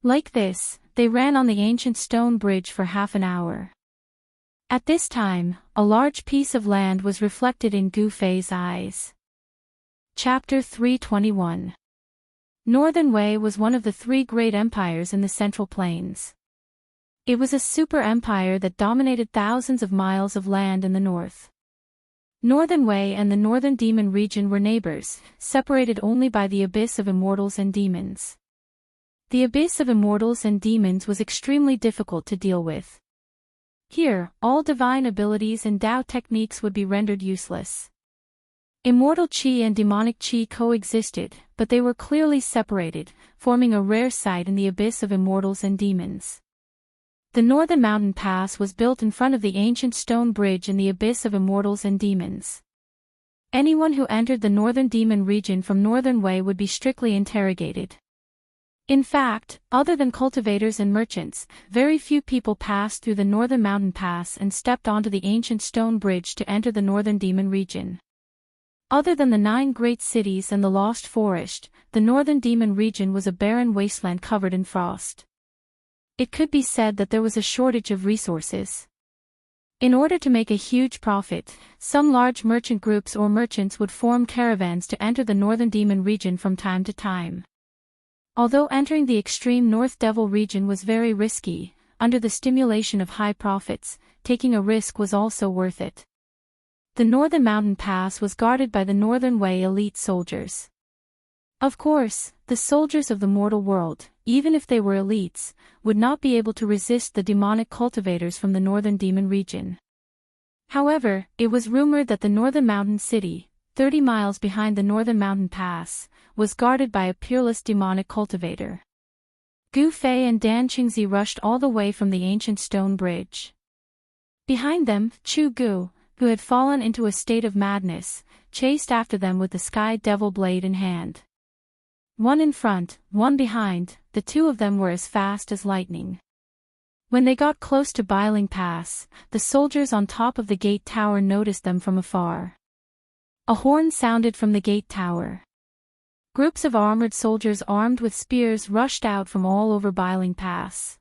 Like this, they ran on the ancient stone bridge for half an hour. At this time, a large piece of land was reflected in Gu Fei's eyes. Chapter 321. Northern Wei was one of the 3 great empires in the Central Plains. It was a super empire that dominated thousands of miles of land in the north. Northern Wei and the Northern Demon region were neighbors, separated only by the abyss of immortals and demons. The abyss of immortals and demons was extremely difficult to deal with. Here, all divine abilities and Dao techniques would be rendered useless. Immortal Qi and demonic Qi coexisted, but they were clearly separated, forming a rare sight in the abyss of immortals and demons. The Northern Mountain Pass was built in front of the ancient stone bridge in the abyss of immortals and demons. Anyone who entered the Northern Demon region from Northern Wei would be strictly interrogated. In fact, other than cultivators and merchants, very few people passed through the Northern Mountain Pass and stepped onto the ancient stone bridge to enter the Northern Demon region. Other than the 9 great cities and the Lost Forest, the Northern Demon region was a barren wasteland covered in frost. It could be said that there was a shortage of resources. In order to make a huge profit, some large merchant groups or merchants would form caravans to enter the Northern Demon region from time to time. Although entering the extreme North Devil region was very risky, under the stimulation of high profits, taking a risk was also worth it. The Northern Mountain Pass was guarded by the Northern Wei elite soldiers. Of course, the soldiers of the mortal world, even if they were elites, would not be able to resist the demonic cultivators from the Northern Demon region. However, it was rumored that the Northern Mountain City, 30 miles behind the Northern Mountain Pass, was guarded by a peerless demonic cultivator. Gu Fei and Dan Qingzi rushed all the way from the ancient stone bridge. Behind them, Chu Gu, who had fallen into a state of madness, chased after them with the Sky Devil blade in hand. One in front, one behind, the 2 of them were as fast as lightning. When they got close to Biling Pass, the soldiers on top of the gate tower noticed them from afar. A horn sounded from the gate tower. Groups of armored soldiers armed with spears rushed out from all over Biling Pass.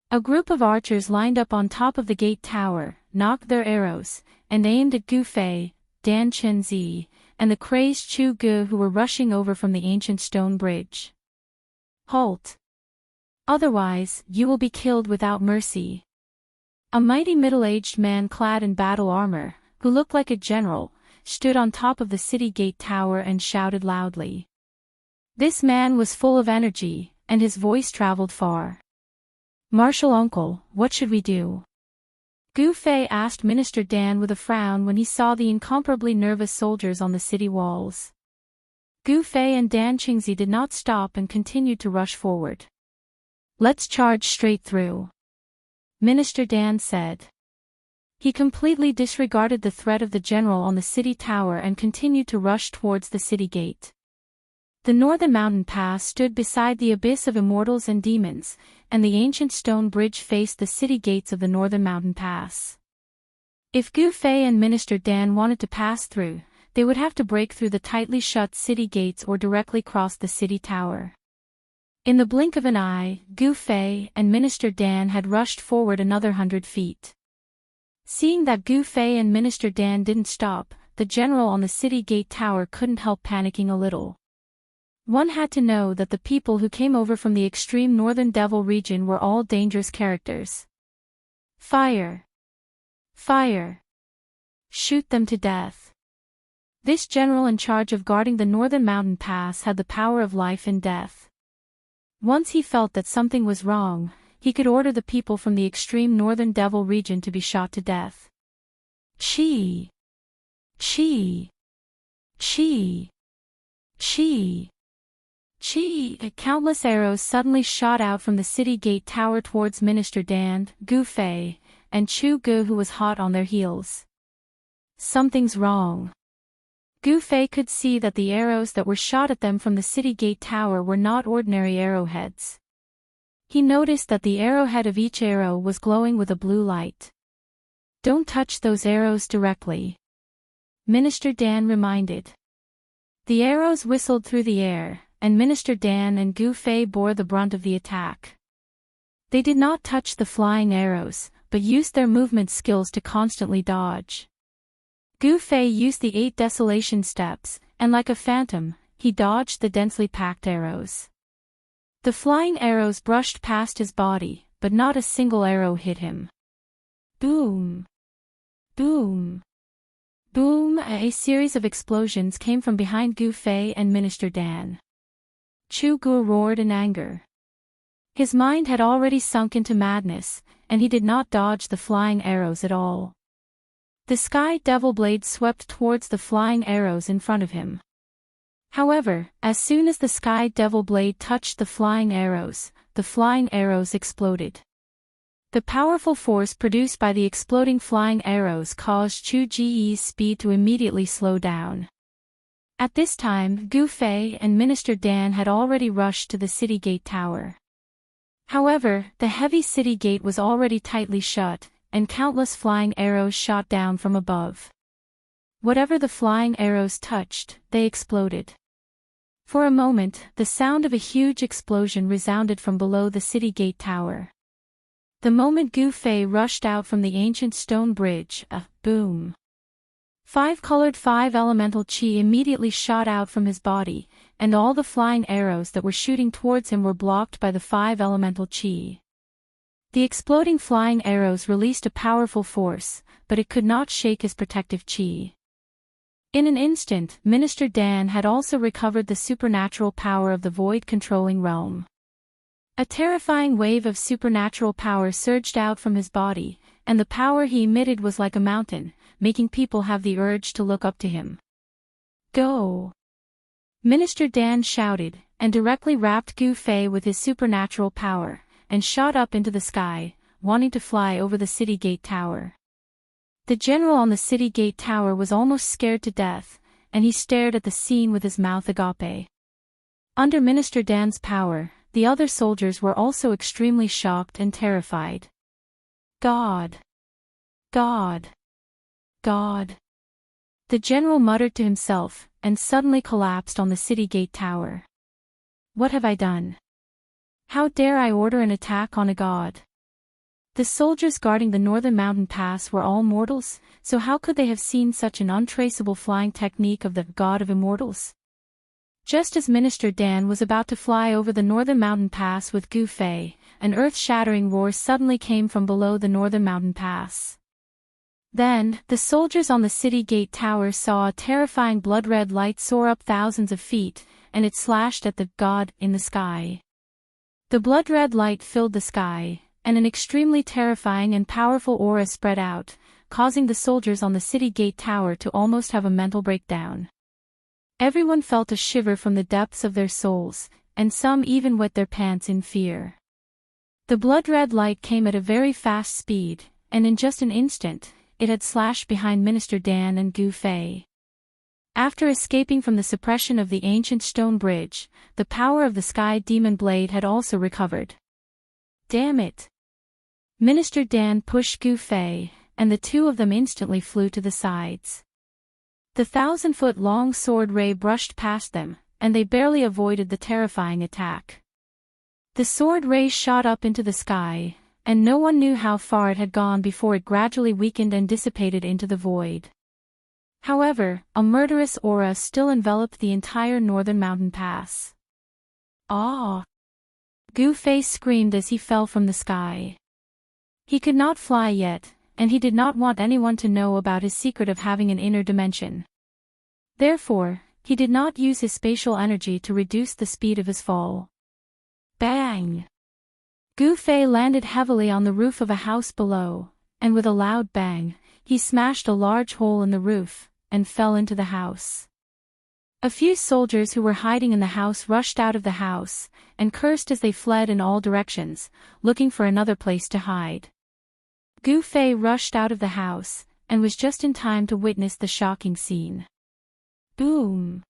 A group of archers lined up on top of the gate tower, knocked their arrows, and aimed at Gu Fei, Dan Chenzi, and the crazed Chu Gu who were rushing over from the ancient stone bridge. Halt! Otherwise, you will be killed without mercy. A mighty middle-aged man clad in battle armor, who looked like a general, stood on top of the city gate tower and shouted loudly. This man was full of energy, and his voice traveled far. Martial uncle, what should we do? Gu Fei asked Minister Dan with a frown when he saw the incomparably nervous soldiers on the city walls. Gu Fei and Dan Qingzi did not stop and continued to rush forward. Let's charge straight through, Minister Dan said. He completely disregarded the threat of the general on the city tower and continued to rush towards the city gate. The northern mountain pass stood beside the abyss of immortals and demons, and the ancient stone bridge faced the city gates of the northern mountain pass. If Gu Fei and Minister Dan wanted to pass through, they would have to break through the tightly shut city gates or directly cross the city tower. In the blink of an eye, Gu Fei and Minister Dan had rushed forward another 100 feet. Seeing that Gu Fei and Minister Dan didn't stop, the general on the city gate tower couldn't help panicking a little. One had to know that the people who came over from the extreme northern devil region were all dangerous characters. Fire! Fire! Shoot them to death. This general in charge of guarding the northern mountain pass had the power of life and death. Once he felt that something was wrong, he could order the people from the extreme northern devil region to be shot to death. Chi! Chi! Chi! Chi! Chi! Countless arrows suddenly shot out from the city gate tower towards Minister Dan, Gu Fei, and Chu Gu who was hot on their heels. Something's wrong. Gu Fei could see that the arrows that were shot at them from the city gate tower were not ordinary arrowheads. He noticed that the arrowhead of each arrow was glowing with a blue light. Don't touch those arrows directly, Minister Dan reminded. The arrows whistled through the air, and Minister Dan and Gu Fei bore the brunt of the attack. They did not touch the flying arrows, but used their movement skills to constantly dodge. Gu Fei used the 8 desolation steps, and like a phantom, he dodged the densely packed arrows. The flying arrows brushed past his body, but not a single arrow hit him. Boom! Boom! Boom! A series of explosions came from behind Gu Fei and Minister Dan. Chu Gu roared in anger. His mind had already sunk into madness, and he did not dodge the flying arrows at all. The sky devil blade swept towards the flying arrows in front of him. However, as soon as the sky devil blade touched the flying arrows exploded. The powerful force produced by the exploding flying arrows caused Chu Ji's speed to immediately slow down. At this time, Gu Fei and Minister Dan had already rushed to the city gate tower. However, the heavy city gate was already tightly shut, and countless flying arrows shot down from above. Whatever the flying arrows touched, they exploded. For a moment, the sound of a huge explosion resounded from below the city gate tower. The moment Gu Fei rushed out from the ancient stone bridge, a boom! 5-colored 5 elemental chi immediately shot out from his body, and all the flying arrows that were shooting towards him were blocked by the 5 elemental chi. The exploding flying arrows released a powerful force, but it could not shake his protective chi. In an instant, Minister Dan had also recovered the supernatural power of the void-controlling realm. A terrifying wave of supernatural power surged out from his body, and the power he emitted was like a mountain, making people have the urge to look up to him. Go! Minister Dan shouted, and directly wrapped Gu Fei with his supernatural power, and shot up into the sky, wanting to fly over the city gate tower. The general on the city gate tower was almost scared to death, and he stared at the scene with his mouth agape. Under Minister Dan's power, the other soldiers were also extremely shocked and terrified. God! God! God! The general muttered to himself, and suddenly collapsed on the city gate tower. What have I done? How dare I order an attack on a god? The soldiers guarding the northern mountain pass were all mortals, so how could they have seen such an untraceable flying technique of the god of immortals? Just as Minister Dan was about to fly over the northern mountain pass with Gu Fei, an earth-shattering roar suddenly came from below the northern mountain pass. Then, the soldiers on the city gate tower saw a terrifying blood-red light soar up thousands of feet, and it slashed at the god in the sky. The blood-red light filled the sky, and an extremely terrifying and powerful aura spread out, causing the soldiers on the city gate tower to almost have a mental breakdown. Everyone felt a shiver from the depths of their souls, and some even wet their pants in fear. The blood-red light came at a very fast speed, and in just an instant, it had slashed behind Minister Dan and Gu Fei. After escaping from the suppression of the ancient stone bridge, the power of the sky demon blade had also recovered. Damn it! Minister Dan pushed Gu Fei, and the two of them instantly flew to the sides. The 1,000-foot-long sword ray brushed past them, and they barely avoided the terrifying attack. The sword ray shot up into the sky, and no one knew how far it had gone before it gradually weakened and dissipated into the void. However, a murderous aura still enveloped the entire northern mountain pass. Ah! Gu Fei screamed as he fell from the sky. He could not fly yet, and he did not want anyone to know about his secret of having an inner dimension. Therefore, he did not use his spatial energy to reduce the speed of his fall. Bang! Gu Fei landed heavily on the roof of a house below, and with a loud bang, he smashed a large hole in the roof, and fell into the house. A few soldiers who were hiding in the house rushed out of the house, and cursed as they fled in all directions, looking for another place to hide. Gu Fei rushed out of the house, and was just in time to witness the shocking scene. Boom!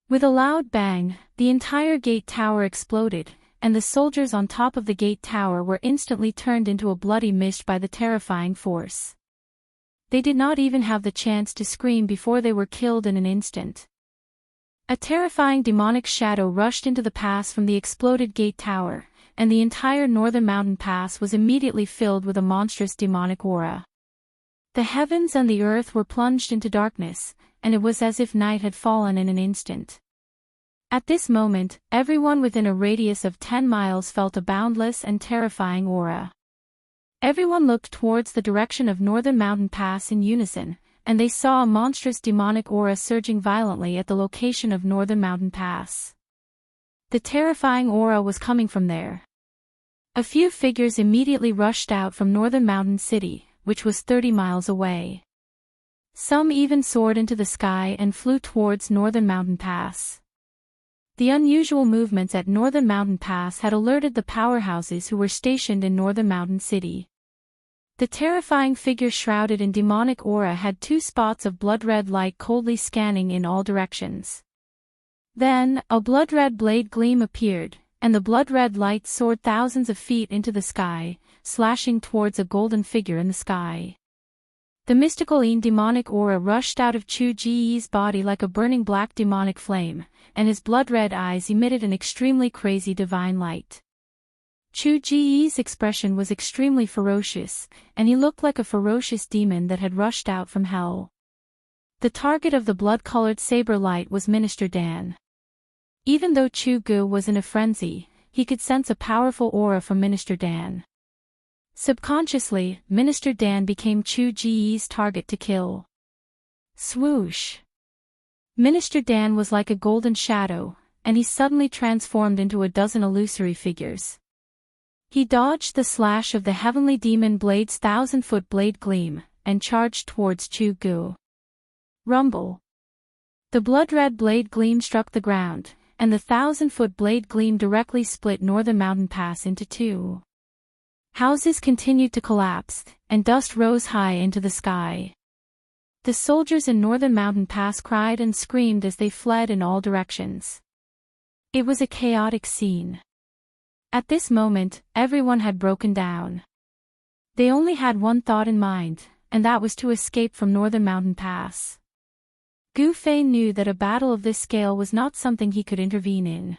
With a loud bang, the entire gate tower exploded, and the soldiers on top of the gate tower were instantly turned into a bloody mist by the terrifying force. They did not even have the chance to scream before they were killed in an instant. A terrifying demonic shadow rushed into the pass from the exploded gate tower, and the entire northern mountain pass was immediately filled with a monstrous demonic aura. The heavens and the earth were plunged into darkness, and it was as if night had fallen in an instant. At this moment, everyone within a radius of 10 miles felt a boundless and terrifying aura. Everyone looked towards the direction of Northern Mountain Pass in unison, and they saw a monstrous demonic aura surging violently at the location of Northern Mountain Pass. The terrifying aura was coming from there. A few figures immediately rushed out from Northern Mountain City, which was 30 miles away. Some even soared into the sky and flew towards Northern Mountain Pass. The unusual movements at Northern Mountain Pass had alerted the powerhouses who were stationed in Northern Mountain City. The terrifying figure shrouded in demonic aura had 2 spots of blood-red light coldly scanning in all directions. Then, a blood-red blade gleam appeared, and the blood-red light soared thousands of feet into the sky, slashing towards a golden figure in the sky. The mystical demonic aura rushed out of Chu Ji's body like a burning black demonic flame, and his blood-red eyes emitted an extremely crazy divine light. Chu Ji's expression was extremely ferocious, and he looked like a ferocious demon that had rushed out from hell. The target of the blood-colored saber light was Minister Dan. Even though Chu Gu was in a frenzy, he could sense a powerful aura from Minister Dan. Subconsciously, Minister Dan became Chu Ji's target to kill. Swoosh! Minister Dan was like a golden shadow, and he suddenly transformed into a dozen illusory figures. He dodged the slash of the heavenly demon blade's 1,000-foot blade gleam, and charged towards Chu Gu. Rumble! The blood-red blade gleam struck the ground, and the 1,000-foot blade gleam directly split Northern Mountain Pass into 2. Houses continued to collapse, and dust rose high into the sky. The soldiers in Northern Mountain Pass cried and screamed as they fled in all directions. It was a chaotic scene. At this moment, everyone had broken down. They only had one thought in mind, and that was to escape from Northern Mountain Pass. Gu Fei knew that a battle of this scale was not something he could intervene in.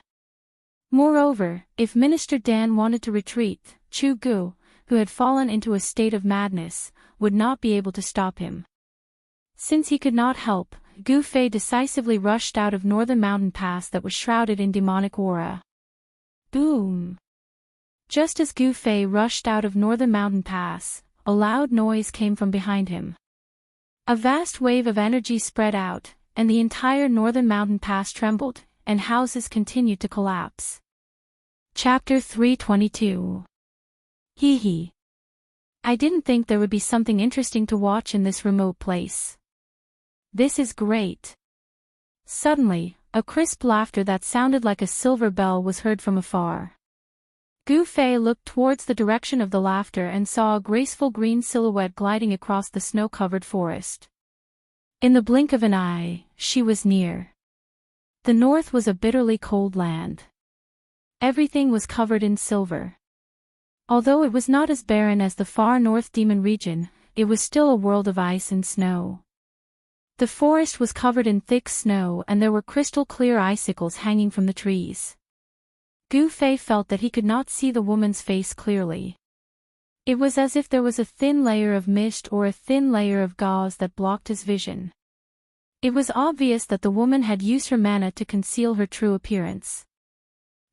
Moreover, if Minister Dan wanted to retreat, Chu Gu, who had fallen into a state of madness, would not be able to stop him. Since he could not help, Gu Fei decisively rushed out of Northern Mountain Pass that was shrouded in demonic aura. Boom! Just as Gu Fei rushed out of Northern Mountain Pass, a loud noise came from behind him. A vast wave of energy spread out, and the entire Northern Mountain Pass trembled, and houses continued to collapse. Chapter 322. Hee hee. I didn't think there would be something interesting to watch in this remote place. This is great. Suddenly, a crisp laughter that sounded like a silver bell was heard from afar. Gu Fei looked towards the direction of the laughter and saw a graceful green silhouette gliding across the snow-covered forest. In the blink of an eye, she was near. The north was a bitterly cold land. Everything was covered in silver. Although it was not as barren as the far north demon region, it was still a world of ice and snow. The forest was covered in thick snow and there were crystal-clear icicles hanging from the trees. Gu Fei felt that he could not see the woman's face clearly. It was as if there was a thin layer of mist or a thin layer of gauze that blocked his vision. It was obvious that the woman had used her mana to conceal her true appearance.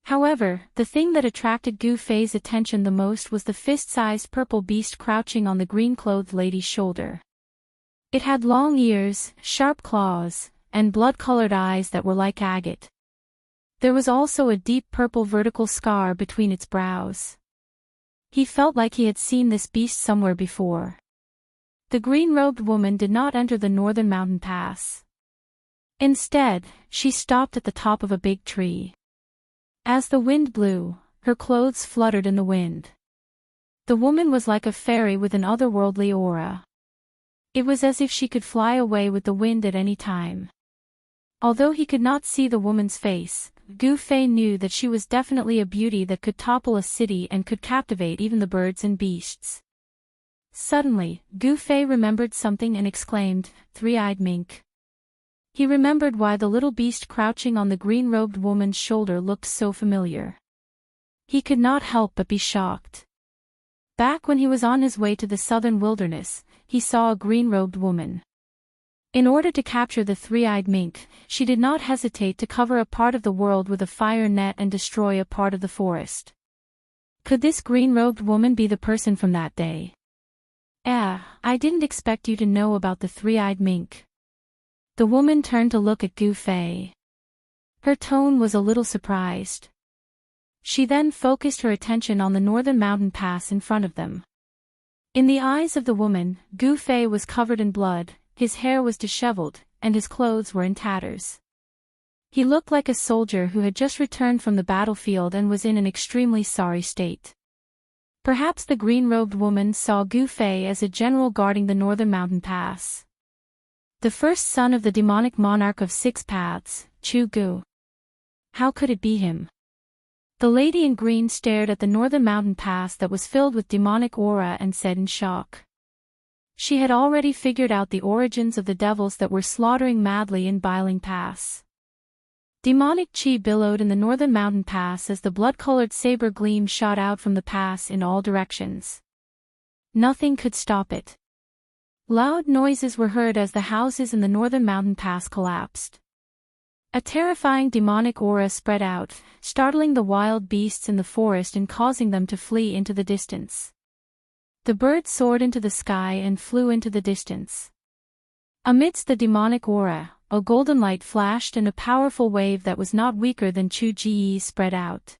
However, the thing that attracted Gu Fei's attention the most was the fist-sized purple beast crouching on the green-clothed lady's shoulder. It had long ears, sharp claws, and blood-colored eyes that were like agate. There was also a deep purple vertical scar between its brows. He felt like he had seen this beast somewhere before. The green-robed woman did not enter the Northern Mountain Pass. Instead, she stopped at the top of a big tree. As the wind blew, her clothes fluttered in the wind. The woman was like a fairy with an otherworldly aura. It was as if she could fly away with the wind at any time. Although he could not see the woman's face, Gu Fei knew that she was definitely a beauty that could topple a city and could captivate even the birds and beasts. Suddenly, Gu Fei remembered something and exclaimed, "Three-eyed mink." He remembered why the little beast crouching on the green-robed woman's shoulder looked so familiar. He could not help but be shocked. Back when he was on his way to the southern wilderness, he saw a green-robed woman. In order to capture the three-eyed mink, she did not hesitate to cover a part of the world with a fire net and destroy a part of the forest. Could this green-robed woman be the person from that day? I didn't expect you to know about the three-eyed mink. The woman turned to look at Gu Fei. Her tone was a little surprised. She then focused her attention on the Northern Mountain Pass in front of them. In the eyes of the woman, Gu Fei was covered in blood, his hair was disheveled, and his clothes were in tatters. He looked like a soldier who had just returned from the battlefield and was in an extremely sorry state. Perhaps the green-robed woman saw Gu Fei as a general guarding the Northern Mountain Pass. The first son of the demonic monarch of Six Paths, Chu Gu. How could it be him? The lady in green stared at the Northern Mountain Pass that was filled with demonic aura and said in shock. She had already figured out the origins of the devils that were slaughtering madly in Biling Pass. Demonic chi billowed in the Northern Mountain Pass as the blood-colored saber gleam shot out from the pass in all directions. Nothing could stop it. Loud noises were heard as the houses in the Northern Mountain Pass collapsed. A terrifying demonic aura spread out, startling the wild beasts in the forest and causing them to flee into the distance. The bird soared into the sky and flew into the distance. Amidst the demonic aura, a golden light flashed and a powerful wave that was not weaker than Chu Ji's spread out.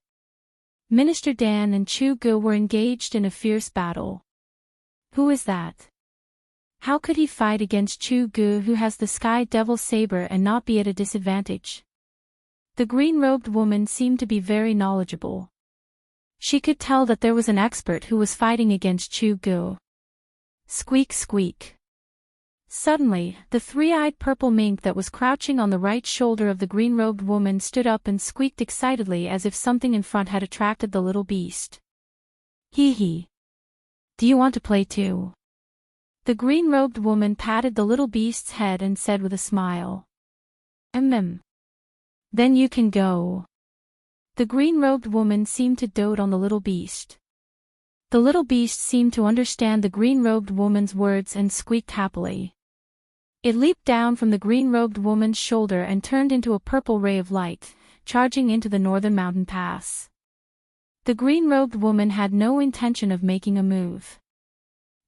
Minister Dan and Chu Gu were engaged in a fierce battle. Who is that? How could he fight against Chu Gu, who has the Sky Devil Saber, and not be at a disadvantage? The green-robed woman seemed to be very knowledgeable. She could tell that there was an expert who was fighting against Chu Gu. Squeak squeak. Suddenly, the three-eyed purple mink that was crouching on the right shoulder of the green-robed woman stood up and squeaked excitedly as if something in front had attracted the little beast. Hee hee. Do you want to play too? The green-robed woman patted the little beast's head and said with a smile. Then you can go. The green-robed woman seemed to dote on the little beast. The little beast seemed to understand the green-robed woman's words and squeaked happily. It leaped down from the green-robed woman's shoulder and turned into a purple ray of light, charging into the northern mountain pass. The green-robed woman had no intention of making a move.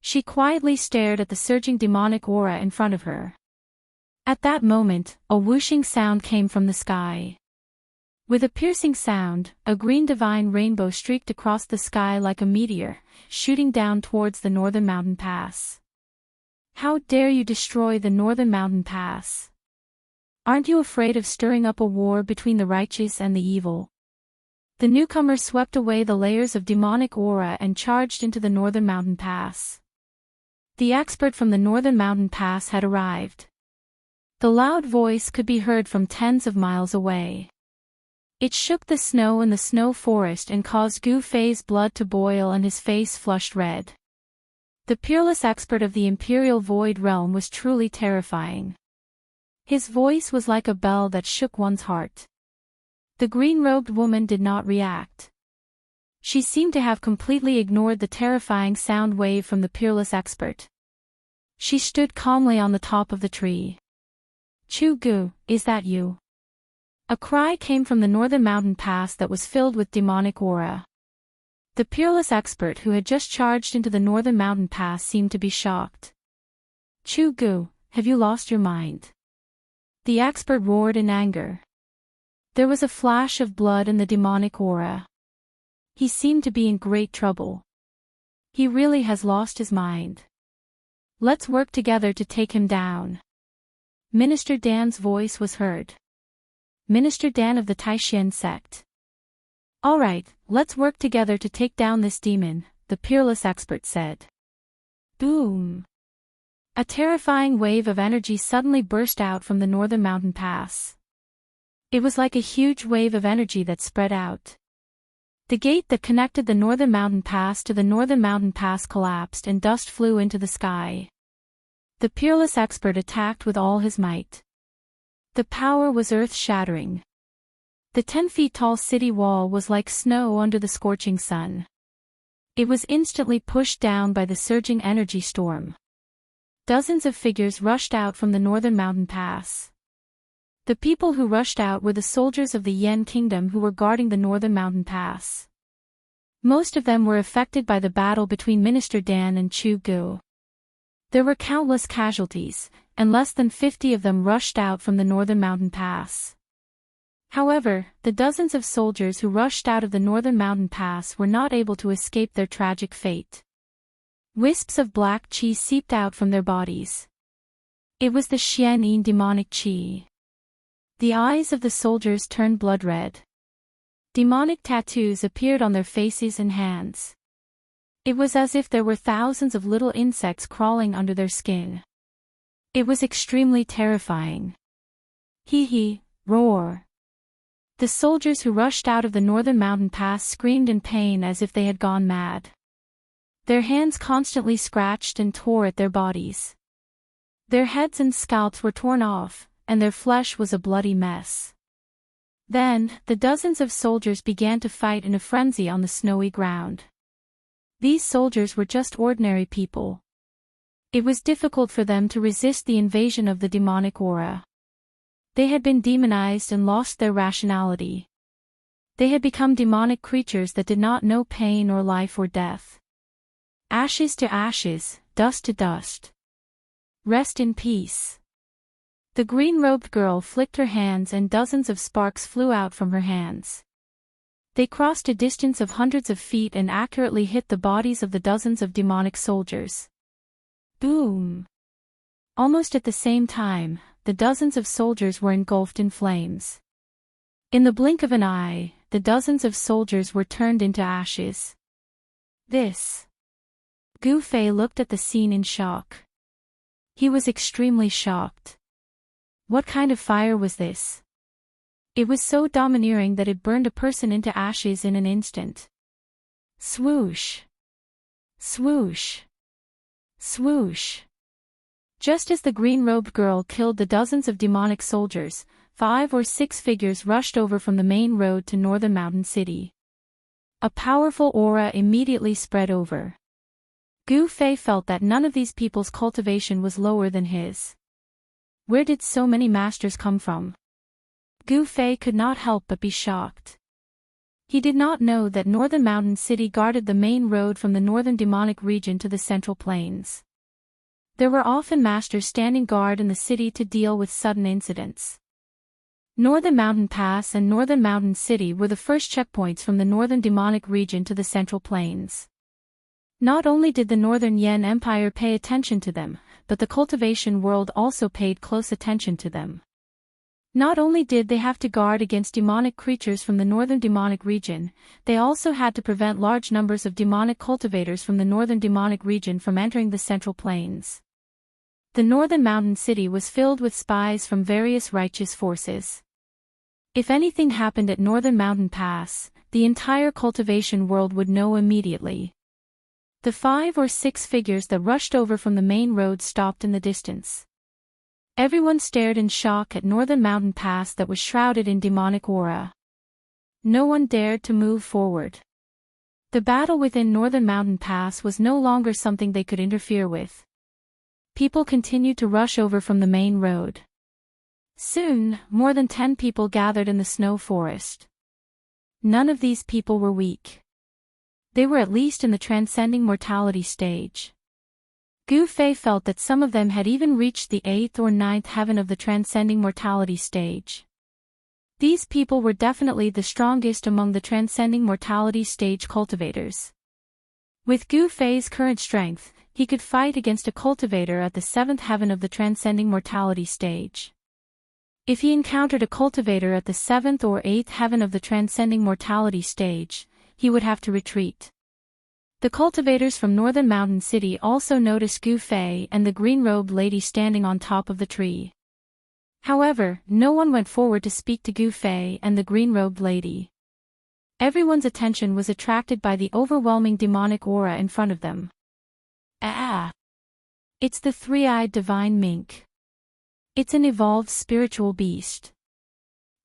She quietly stared at the surging demonic aura in front of her. At that moment, a whooshing sound came from the sky. With a piercing sound, a green divine rainbow streaked across the sky like a meteor, shooting down towards the northern mountain pass. How dare you destroy the northern mountain pass? Aren't you afraid of stirring up a war between the righteous and the evil? The newcomer swept away the layers of demonic aura and charged into the northern mountain pass. The expert from the northern mountain pass had arrived. The loud voice could be heard from tens of miles away. It shook the snow in the snow forest and caused Gu Fei's blood to boil and his face flushed red. The peerless expert of the Imperial Void Realm was truly terrifying. His voice was like a bell that shook one's heart. The green-robed woman did not react. She seemed to have completely ignored the terrifying sound wave from the peerless expert. She stood calmly on the top of the tree. "Chu Gu, is that you?" A cry came from the northern mountain pass that was filled with demonic aura. The peerless expert who had just charged into the northern mountain pass seemed to be shocked. "Chu Gu, have you lost your mind?" The expert roared in anger. There was a flash of blood in the demonic aura. He seemed to be in great trouble. He really has lost his mind. Let's work together to take him down. Minister Dan's voice was heard. Minister Dan of the Taishan sect. All right, let's work together to take down this demon, the peerless expert said. Boom! A terrifying wave of energy suddenly burst out from the northern mountain pass. It was like a huge wave of energy that spread out. The gate that connected the northern mountain pass to the northern mountain pass collapsed and dust flew into the sky. The peerless expert attacked with all his might. The power was earth-shattering. The 10-feet-tall city wall was like snow under the scorching sun. It was instantly pushed down by the surging energy storm. Dozens of figures rushed out from the northern mountain pass. The people who rushed out were the soldiers of the Yen Kingdom who were guarding the northern mountain pass. Most of them were affected by the battle between Minister Dan and Chu Gu. There were countless casualties, and less than 50 of them rushed out from the northern mountain pass. However, the dozens of soldiers who rushed out of the northern mountain pass were not able to escape their tragic fate. Wisps of black qi seeped out from their bodies. It was the Xianyin demonic qi. The eyes of the soldiers turned blood red. Demonic tattoos appeared on their faces and hands. It was as if there were thousands of little insects crawling under their skin. It was extremely terrifying. Hee hee, roar. The soldiers who rushed out of the northern mountain pass screamed in pain as if they had gone mad. Their hands constantly scratched and tore at their bodies. Their heads and scalps were torn off, and their flesh was a bloody mess. Then, the dozens of soldiers began to fight in a frenzy on the snowy ground. These soldiers were just ordinary people. It was difficult for them to resist the invasion of the demonic aura. They had been demonized and lost their rationality. They had become demonic creatures that did not know pain or life or death. Ashes to ashes, dust to dust. Rest in peace. The green-robed girl flicked her hands and dozens of sparks flew out from her hands. They crossed a distance of hundreds of feet and accurately hit the bodies of the dozens of demonic soldiers. Boom! Almost at the same time, the dozens of soldiers were engulfed in flames. In the blink of an eye, the dozens of soldiers were turned into ashes. This. Gu Fei looked at the scene in shock. He was extremely shocked. What kind of fire was this? It was so domineering that it burned a person into ashes in an instant. Swoosh! Swoosh! Swoosh! Just as the green-robed girl killed the dozens of demonic soldiers, 5 or 6 figures rushed over from the main road to Northern Mountain City. A powerful aura immediately spread over. Gu Fei felt that none of these people's cultivation was lower than his. Where did so many masters come from? Gu Fei could not help but be shocked. He did not know that Northern Mountain City guarded the main road from the northern demonic region to the Central Plains. There were often masters standing guard in the city to deal with sudden incidents. Northern Mountain Pass and Northern Mountain City were the first checkpoints from the northern demonic region to the Central Plains. Not only did the Northern Yan Empire pay attention to them, but the cultivation world also paid close attention to them. Not only did they have to guard against demonic creatures from the northern demonic region, they also had to prevent large numbers of demonic cultivators from the northern demonic region from entering the Central Plains. The Northern Mountain City was filled with spies from various righteous forces. If anything happened at Northern Mountain Pass, the entire cultivation world would know immediately. The 5 or 6 figures that rushed over from the main road stopped in the distance. Everyone stared in shock at Northern Mountain Pass that was shrouded in demonic aura. No one dared to move forward. The battle within Northern Mountain Pass was no longer something they could interfere with. People continued to rush over from the main road. Soon, more than 10 people gathered in the snow forest. None of these people were weak. They were at least in the transcending mortality stage. Gu Fei felt that some of them had even reached the 8th or 9th heaven of the transcending mortality stage. These people were definitely the strongest among the transcending mortality stage cultivators. With Gu Fei's current strength, he could fight against a cultivator at the 7th heaven of the transcending mortality stage. If he encountered a cultivator at the 7th or 8th heaven of the transcending mortality stage, he would have to retreat. The cultivators from Northern Mountain City also noticed Gu Fei and the green-robed lady standing on top of the tree. However, no one went forward to speak to Gu Fei and the green-robed lady. Everyone's attention was attracted by the overwhelming demonic aura in front of them. Ah! It's the three-eyed divine mink. It's an evolved spiritual beast.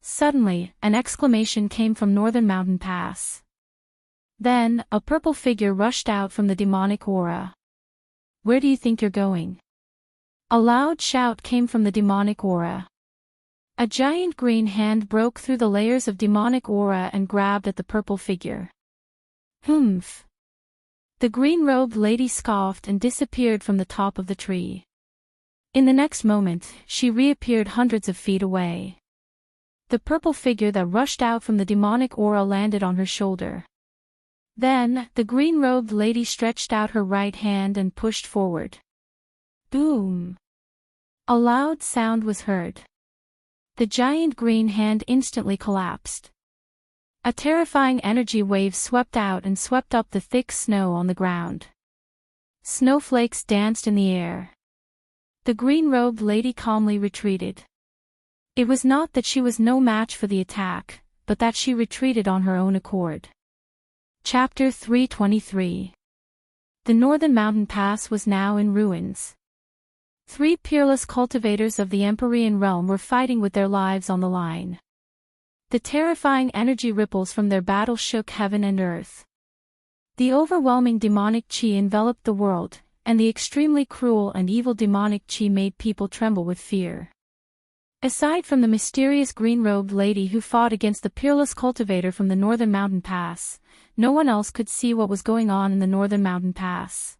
Suddenly, an exclamation came from Northern Mountain Pass. Then, a purple figure rushed out from the demonic aura. Where do you think you're going? A loud shout came from the demonic aura. A giant green hand broke through the layers of demonic aura and grabbed at the purple figure. Humph! The green-robed lady scoffed and disappeared from the top of the tree. In the next moment, she reappeared hundreds of feet away. The purple figure that rushed out from the demonic aura landed on her shoulder. Then, the green-robed lady stretched out her right hand and pushed forward. Boom! A loud sound was heard. The giant green hand instantly collapsed. A terrifying energy wave swept out and swept up the thick snow on the ground. Snowflakes danced in the air. The green-robed lady calmly retreated. It was not that she was no match for the attack, but that she retreated on her own accord. Chapter 323. The Northern Mountain Pass was now in ruins. 3 peerless cultivators of the Empyrean realm were fighting with their lives on the line. The terrifying energy ripples from their battle shook heaven and earth. The overwhelming demonic qi enveloped the world, and the extremely cruel and evil demonic qi made people tremble with fear. Aside from the mysterious green-robed lady who fought against the peerless cultivator from the Northern Mountain Pass, no one else could see what was going on in the Northern Mountain Pass.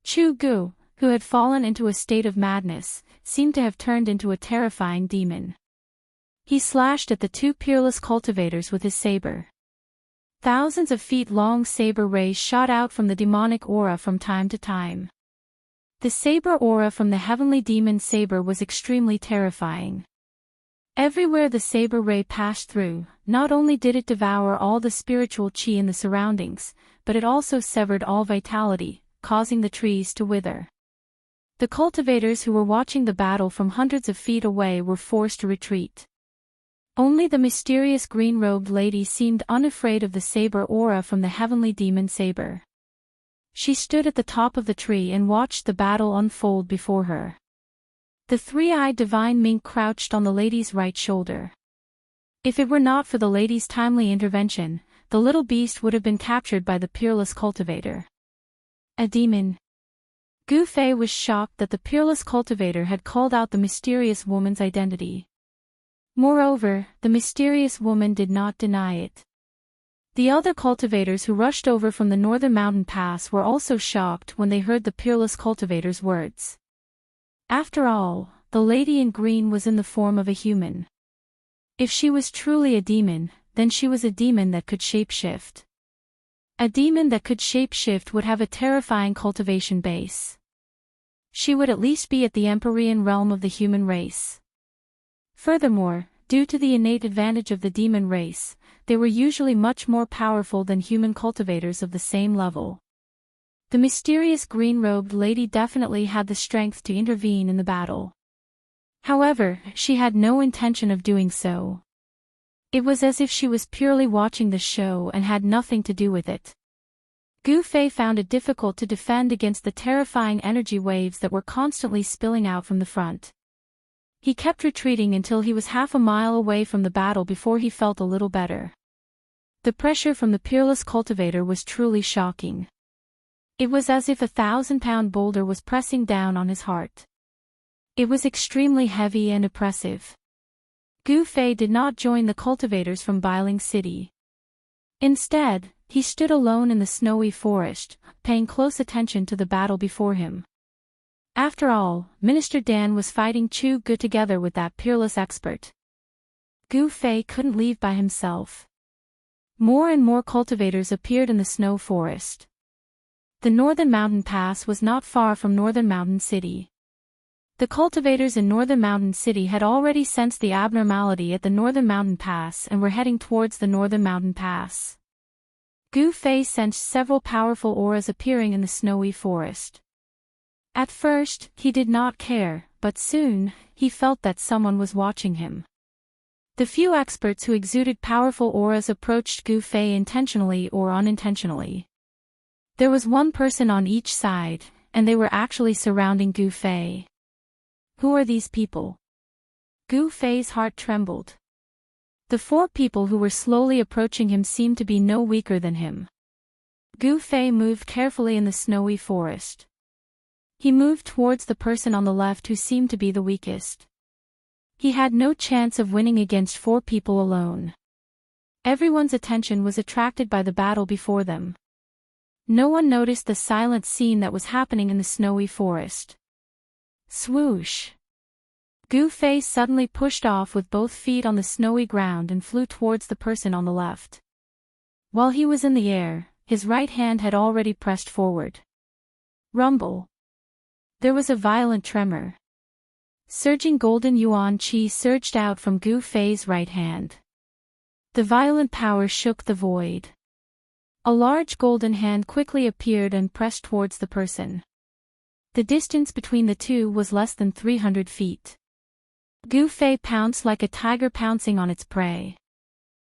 Chu Gu, who had fallen into a state of madness, seemed to have turned into a terrifying demon. He slashed at the 2 peerless cultivators with his saber. Thousands of feet-long saber rays shot out from the demonic aura from time to time. The saber aura from the heavenly demon saber was extremely terrifying. Everywhere the saber ray passed through, not only did it devour all the spiritual qi in the surroundings, but it also severed all vitality, causing the trees to wither. The cultivators who were watching the battle from hundreds of feet away were forced to retreat. Only the mysterious green-robed lady seemed unafraid of the saber aura from the heavenly demon saber. She stood at the top of the tree and watched the battle unfold before her. The three-eyed divine mink crouched on the lady's right shoulder. If it were not for the lady's timely intervention, the little beast would have been captured by the peerless cultivator. A demon. Gu Fei was shocked that the peerless cultivator had called out the mysterious woman's identity. Moreover, the mysterious woman did not deny it. The other cultivators who rushed over from the northern mountain pass were also shocked when they heard the peerless cultivator's words. After all, the lady in green was in the form of a human. If she was truly a demon, then she was a demon that could shapeshift. A demon that could shapeshift would have a terrifying cultivation base. She would at least be at the empyrean realm of the human race. Furthermore, due to the innate advantage of the demon race, they were usually much more powerful than human cultivators of the same level. The mysterious green-robed lady definitely had the strength to intervene in the battle. However, she had no intention of doing so. It was as if she was purely watching the show and had nothing to do with it. Gu Fei found it difficult to defend against the terrifying energy waves that were constantly spilling out from the front. He kept retreating until he was half a mile away from the battle before he felt a little better. The pressure from the peerless cultivator was truly shocking. It was as if a 1,000-pound boulder was pressing down on his heart. It was extremely heavy and oppressive. Gu Fei did not join the cultivators from Bailing City. Instead, he stood alone in the snowy forest, paying close attention to the battle before him. After all, Minister Dan was fighting Chu Gu together with that peerless expert. Gu Fei couldn't leave by himself. More and more cultivators appeared in the snow forest. The Northern Mountain Pass was not far from Northern Mountain City. The cultivators in Northern Mountain City had already sensed the abnormality at the Northern Mountain Pass and were heading towards the Northern Mountain Pass. Gu Fei sensed several powerful auras appearing in the snowy forest. At first, he did not care, but soon, he felt that someone was watching him. The few experts who exuded powerful auras approached Gu Fei intentionally or unintentionally. There was one person on each side, and they were actually surrounding Gu Fei. Who are these people? Gu Fei's heart trembled. The four people who were slowly approaching him seemed to be no weaker than him. Gu Fei moved carefully in the snowy forest. He moved towards the person on the left who seemed to be the weakest. He had no chance of winning against four people alone. Everyone's attention was attracted by the battle before them. No one noticed the silent scene that was happening in the snowy forest. Swoosh! Gu Fei suddenly pushed off with both feet on the snowy ground and flew towards the person on the left. While he was in the air, his right hand had already pressed forward. Rumble! There was a violent tremor. Surging golden yuan qi surged out from Gu Fei's right hand. The violent power shook the void. A large golden hand quickly appeared and pressed towards the person. The distance between the two was less than 300 feet. Gu Fei pounced like a tiger pouncing on its prey.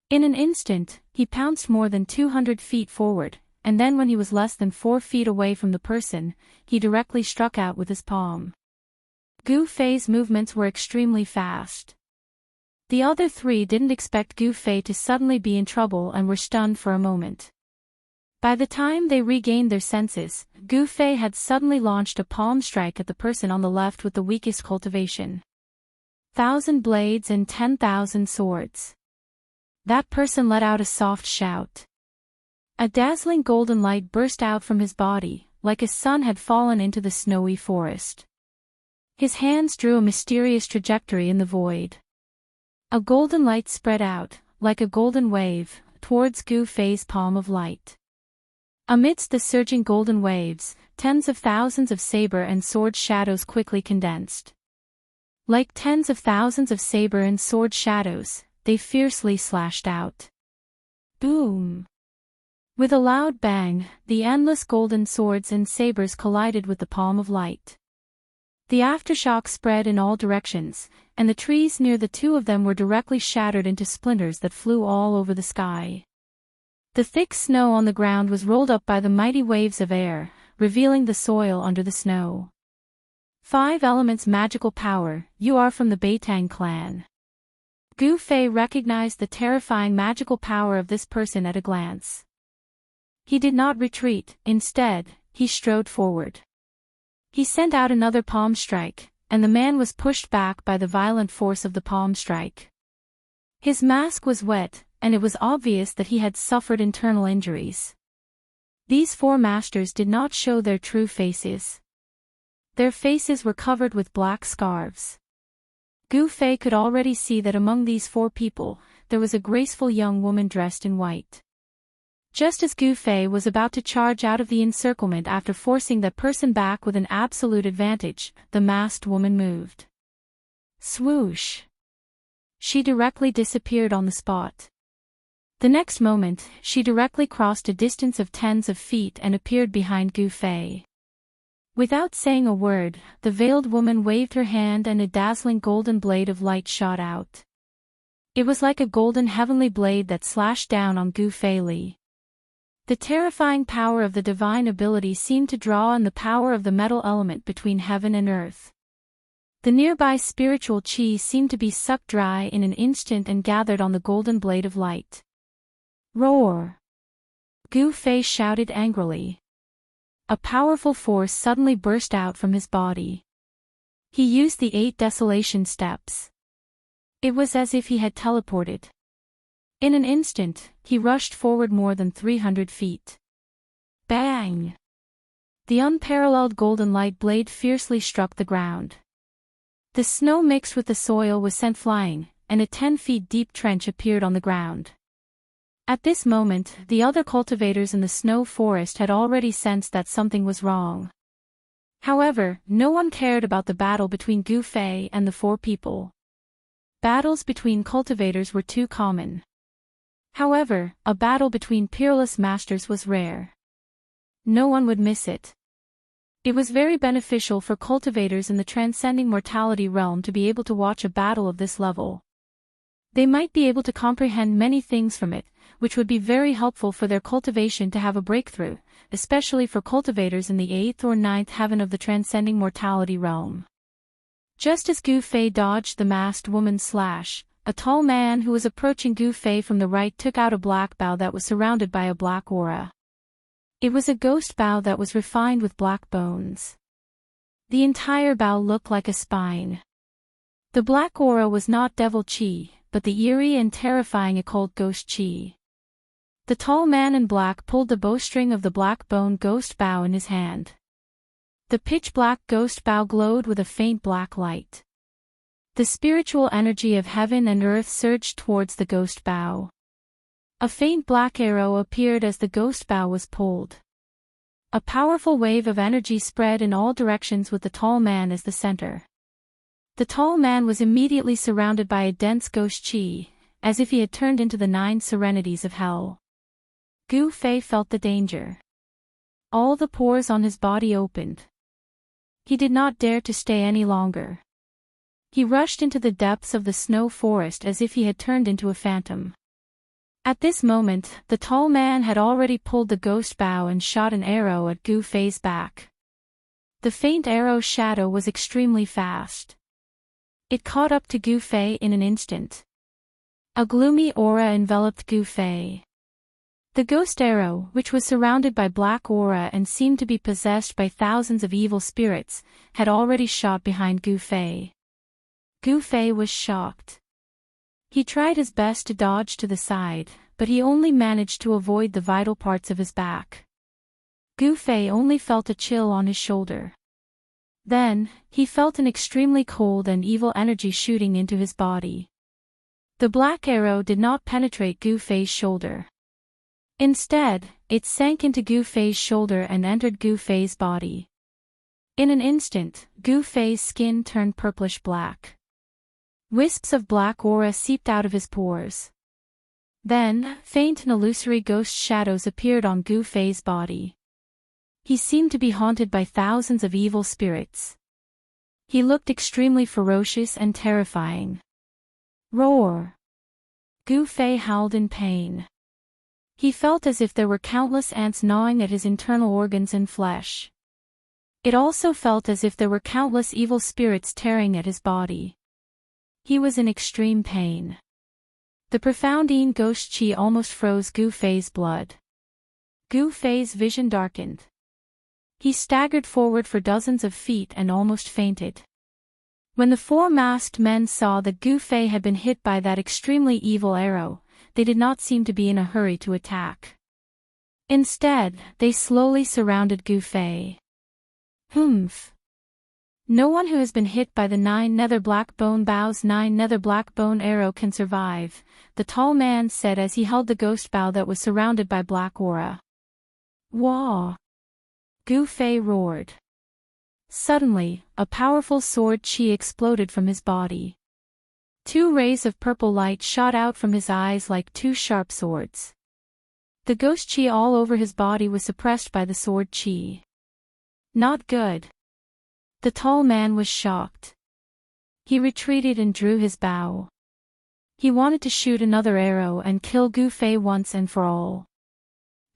In an instant, he pounced more than 200 feet forward, and then when he was less than 4 feet away from the person, he directly struck out with his palm. Gu Fei's movements were extremely fast. The other three didn't expect Gu Fei to suddenly be in trouble and were stunned for a moment. By the time they regained their senses, Gu Fei had suddenly launched a palm strike at the person on the left with the weakest cultivation. 1,000 blades and 10,000 swords. That person let out a soft shout. A dazzling golden light burst out from his body, like a sun had fallen into the snowy forest. His hands drew a mysterious trajectory in the void. A golden light spread out, like a golden wave, towards Gu Fei's palm of light. Amidst the surging golden waves, tens of thousands of saber and sword shadows quickly condensed. Like tens of thousands of saber and sword shadows, they fiercely slashed out. Boom! With a loud bang, the endless golden swords and sabers collided with the palm of light. The aftershock spread in all directions, and the trees near the two of them were directly shattered into splinters that flew all over the sky. The thick snow on the ground was rolled up by the mighty waves of air, revealing the soil under the snow. 5 elements magical power, you are from the Beitang clan. Gu Fei recognized the terrifying magical power of this person at a glance. He did not retreat, instead, he strode forward. He sent out another palm strike, and the man was pushed back by the violent force of the palm strike. His mask was wet, and it was obvious that he had suffered internal injuries. These 4 masters did not show their true faces. Their faces were covered with black scarves. Gu Fei could already see that among these 4 people, there was a graceful young woman dressed in white. Just as Gu Fei was about to charge out of the encirclement after forcing that person back with an absolute advantage, the masked woman moved. Swoosh! She directly disappeared on the spot. The next moment, she directly crossed a distance of tens of feet and appeared behind Gu Fei. Without saying a word, the veiled woman waved her hand and a dazzling golden blade of light shot out. It was like a golden heavenly blade that slashed down on Gu Fei Li. The terrifying power of the divine ability seemed to draw on the power of the metal element between heaven and earth. The nearby spiritual qi seemed to be sucked dry in an instant and gathered on the golden blade of light. Roar! Gu Fei shouted angrily. A powerful force suddenly burst out from his body. He used the 8 desolation steps. It was as if he had teleported. In an instant, he rushed forward more than 300 feet. Bang! The unparalleled golden light blade fiercely struck the ground. The snow mixed with the soil was sent flying, and a 10 feet deep trench appeared on the ground. At this moment, the other cultivators in the snow forest had already sensed that something was wrong. However, no one cared about the battle between Gu Fei and the 4 people. Battles between cultivators were too common. However, a battle between peerless masters was rare. No one would miss it. It was very beneficial for cultivators in the transcending mortality realm to be able to watch a battle of this level. They might be able to comprehend many things from it, which would be very helpful for their cultivation to have a breakthrough, especially for cultivators in the 8th or 9th heaven of the transcending mortality realm. Just as Gu Fei dodged the masked woman's slash, a tall man who was approaching Gu Fei from the right took out a black bow that was surrounded by a black aura. It was a ghost bow that was refined with black bones. The entire bow looked like a spine. The black aura was not devil qi, but the eerie and terrifying occult ghost qi. The tall man in black pulled the bowstring of the black bone ghost bow in his hand. The pitch-black ghost bow glowed with a faint black light. The spiritual energy of heaven and earth surged towards the ghost bow. A faint black arrow appeared as the ghost bow was pulled. A powerful wave of energy spread in all directions with the tall man as the center. The tall man was immediately surrounded by a dense ghost qi, as if he had turned into the 9 serenities of hell. Gu Fei felt the danger. All the pores on his body opened. He did not dare to stay any longer. He rushed into the depths of the snow forest as if he had turned into a phantom. At this moment, the tall man had already pulled the ghost bow and shot an arrow at Gu Fei's back. The faint arrow's shadow was extremely fast. It caught up to Gu Fei in an instant. A gloomy aura enveloped Gu Fei. The ghost arrow, which was surrounded by black aura and seemed to be possessed by thousands of evil spirits, had already shot behind Gu Fei. Gu Fei was shocked. He tried his best to dodge to the side, but he only managed to avoid the vital parts of his back. Gu Fei only felt a chill on his shoulder. Then, he felt an extremely cold and evil energy shooting into his body. The black arrow did not penetrate Gu Fei's shoulder. Instead, it sank into Gu Fei's shoulder and entered Gu Fei's body. In an instant, Gu Fei's skin turned purplish black. Wisps of black aura seeped out of his pores. Then, faint and illusory ghost shadows appeared on Gu Fei's body. He seemed to be haunted by thousands of evil spirits. He looked extremely ferocious and terrifying. Roar! Gu Fei howled in pain. He felt as if there were countless ants gnawing at his internal organs and flesh. It also felt as if there were countless evil spirits tearing at his body. He was in extreme pain. The profound Yin ghost qi almost froze Gu Fei's blood. Gu Fei's vision darkened. He staggered forward for dozens of feet and almost fainted. When the four masked men saw that Gu Fei had been hit by that extremely evil arrow, they did not seem to be in a hurry to attack. Instead, they slowly surrounded Gu Fei. Humph! No one who has been hit by the 9 nether black bone bow's 9 nether black bone arrow can survive, the tall man said as he held the ghost bow that was surrounded by black aura. Wah! Gu Fei roared. Suddenly, a powerful sword qi exploded from his body. 2 rays of purple light shot out from his eyes like 2 sharp swords. The ghost qi all over his body was suppressed by the sword qi. Not good. The tall man was shocked. He retreated and drew his bow. He wanted to shoot another arrow and kill Gu Fei once and for all.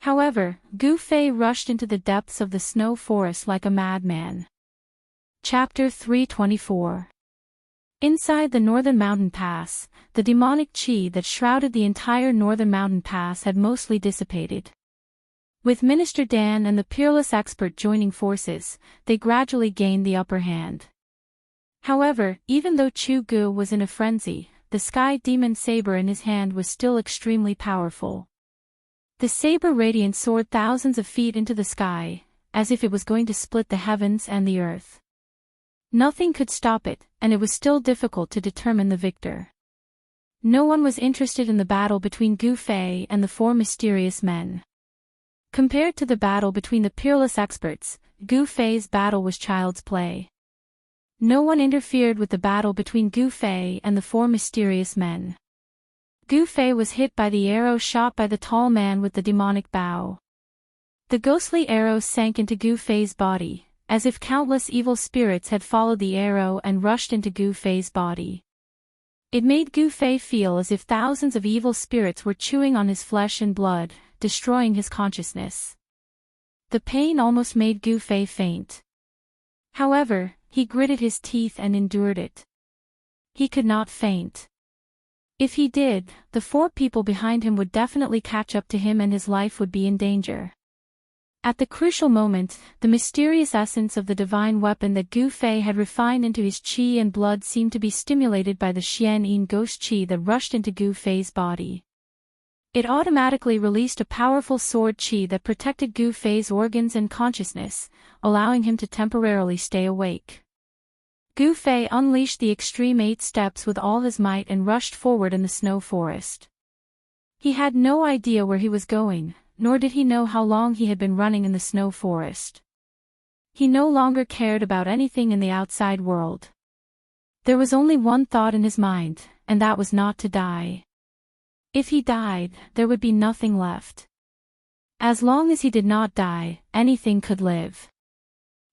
However, Gu Fei rushed into the depths of the snow forest like a madman. Chapter 324. Inside the Northern Mountain Pass, the demonic qi that shrouded the entire Northern Mountain Pass had mostly dissipated. With Minister Dan and the peerless expert joining forces, they gradually gained the upper hand. However, even though Chu Gu was in a frenzy, the sky demon saber in his hand was still extremely powerful. The saber radiance soared thousands of feet into the sky, as if it was going to split the heavens and the earth. Nothing could stop it, and it was still difficult to determine the victor. No one was interested in the battle between Gu Fei and the 4 mysterious men. Compared to the battle between the peerless experts, Gu Fei's battle was child's play. No one interfered with the battle between Gu Fei and the 4 mysterious men. Gu Fei was hit by the arrow shot by the tall man with the demonic bow. The ghostly arrow sank into Gu Fei's body, as if countless evil spirits had followed the arrow and rushed into Gu Fei's body. It made Gu Fei feel as if thousands of evil spirits were chewing on his flesh and blood, destroying his consciousness. The pain almost made Gu Fei faint. However, he gritted his teeth and endured it. He could not faint. If he did, the 4 people behind him would definitely catch up to him and his life would be in danger. At the crucial moment, the mysterious essence of the divine weapon that Gu Fei had refined into his qi and blood seemed to be stimulated by the Xian Yin ghost qi that rushed into Gu Fei's body. It automatically released a powerful sword qi that protected Gu Fei's organs and consciousness, allowing him to temporarily stay awake. Gu Fei unleashed the extreme 8 steps with all his might and rushed forward in the snow forest. He had no idea where he was going, nor did he know how long he had been running in the snow forest. He no longer cared about anything in the outside world. There was only one thought in his mind, and that was not to die. If he died, there would be nothing left. As long as he did not die, anything could live.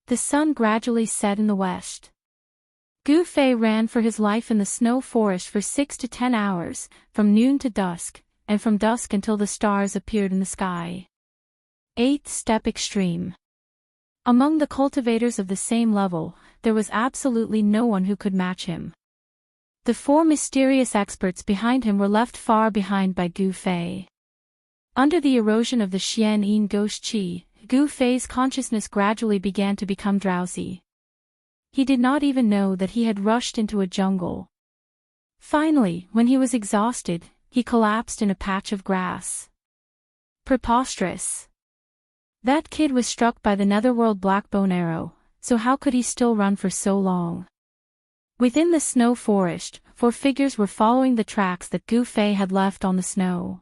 The sun gradually set in the west. Gu Fei ran for his life in the snow forest for 6 to 10 hours, from noon to dusk, and from dusk until the stars appeared in the sky. 8th Step Extreme. Among the cultivators of the same level, there was absolutely no one who could match him. The 4 mysterious experts behind him were left far behind by Gu Fei. Under the erosion of the Xian Yin ghost qi, Gu Fei's consciousness gradually began to become drowsy. He did not even know that he had rushed into a jungle. Finally, when he was exhausted, he collapsed in a patch of grass. Preposterous. That kid was struck by the netherworld blackbone arrow, so how could he still run for so long? Within the snow forest, 4 figures were following the tracks that Gu Fei had left on the snow.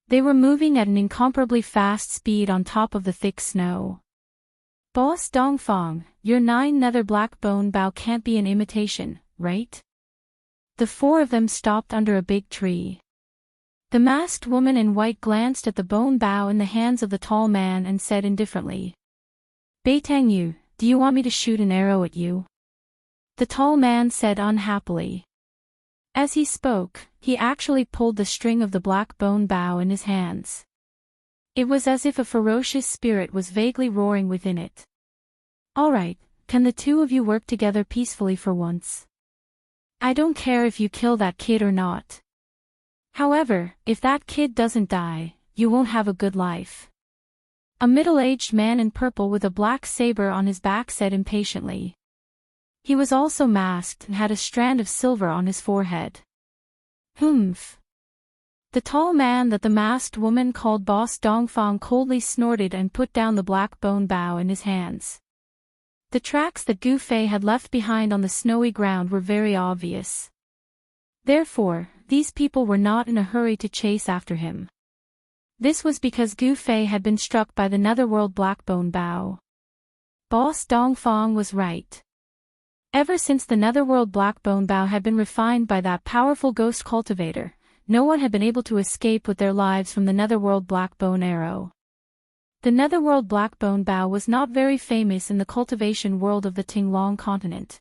They were moving at an incomparably fast speed on top of the thick snow. Boss Dongfang, your 9 nether black bone bow can't be an imitation, right? The 4 of them stopped under a big tree. The masked woman in white glanced at the bone bow in the hands of the tall man and said indifferently, "Beitang Yu, do you want me to shoot an arrow at you?" the tall man said unhappily. As he spoke, he actually pulled the string of the black bone bow in his hands. It was as if a ferocious spirit was vaguely roaring within it. All right, can the two of you work together peacefully for once? I don't care if you kill that kid or not. However, if that kid doesn't die, you won't have a good life. A middle-aged man in purple with a black saber on his back said impatiently. He was also masked and had a strand of silver on his forehead. Humph. The tall man that the masked woman called Boss Dongfang coldly snorted and put down the black bone bow in his hands. The tracks that Gu Fei had left behind on the snowy ground were very obvious. Therefore, these people were not in a hurry to chase after him. This was because Gu Fei had been struck by the netherworld black bone bow. Boss Dongfang was right. Ever since the netherworld black bone bow had been refined by that powerful ghost cultivator, no one had been able to escape with their lives from the netherworld black bone arrow. The netherworld black bone bow was not very famous in the cultivation world of the Tinglong continent.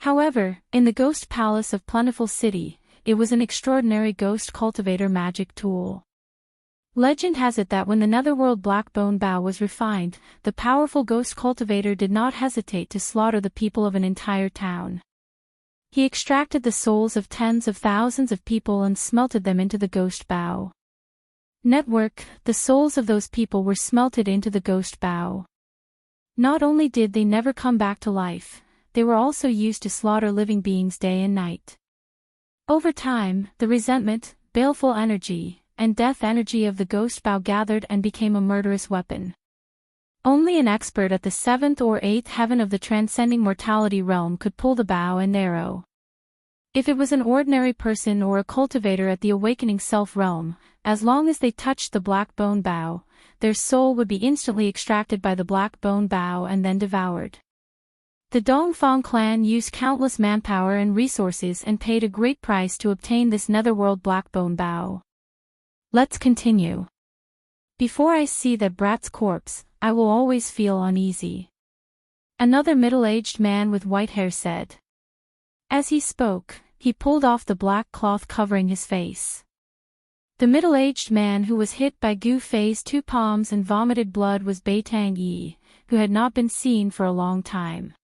However, in the ghost palace of Plentiful City, it was an extraordinary ghost cultivator magic tool. Legend has it that when the netherworld black bone bow was refined, the powerful ghost cultivator did not hesitate to slaughter the people of an entire town. He extracted the souls of tens of thousands of people and smelted them into the ghost bow. Network, the souls of those people were smelted into the ghost bow. Not only did they never come back to life, they were also used to slaughter living beings day and night. Over time, the resentment, baleful energy, and death energy of the ghost bow gathered and became a murderous weapon. Only an expert at the 7th or 8th heaven of the transcending mortality realm could pull the bow and arrow. If it was an ordinary person or a cultivator at the awakening self realm, as long as they touched the black bone bow, their soul would be instantly extracted by the black bone bow and then devoured. The Dongfang clan used countless manpower and resources and paid a great price to obtain this netherworld black bone bow. Let's continue. Before I see that brat's corpse, I will always feel uneasy. Another middle-aged man with white hair said. As he spoke, he pulled off the black cloth covering his face. The middle-aged man who was hit by Gu Fei's 2 palms and vomited blood was Beitang Yi, who had not been seen for a long time.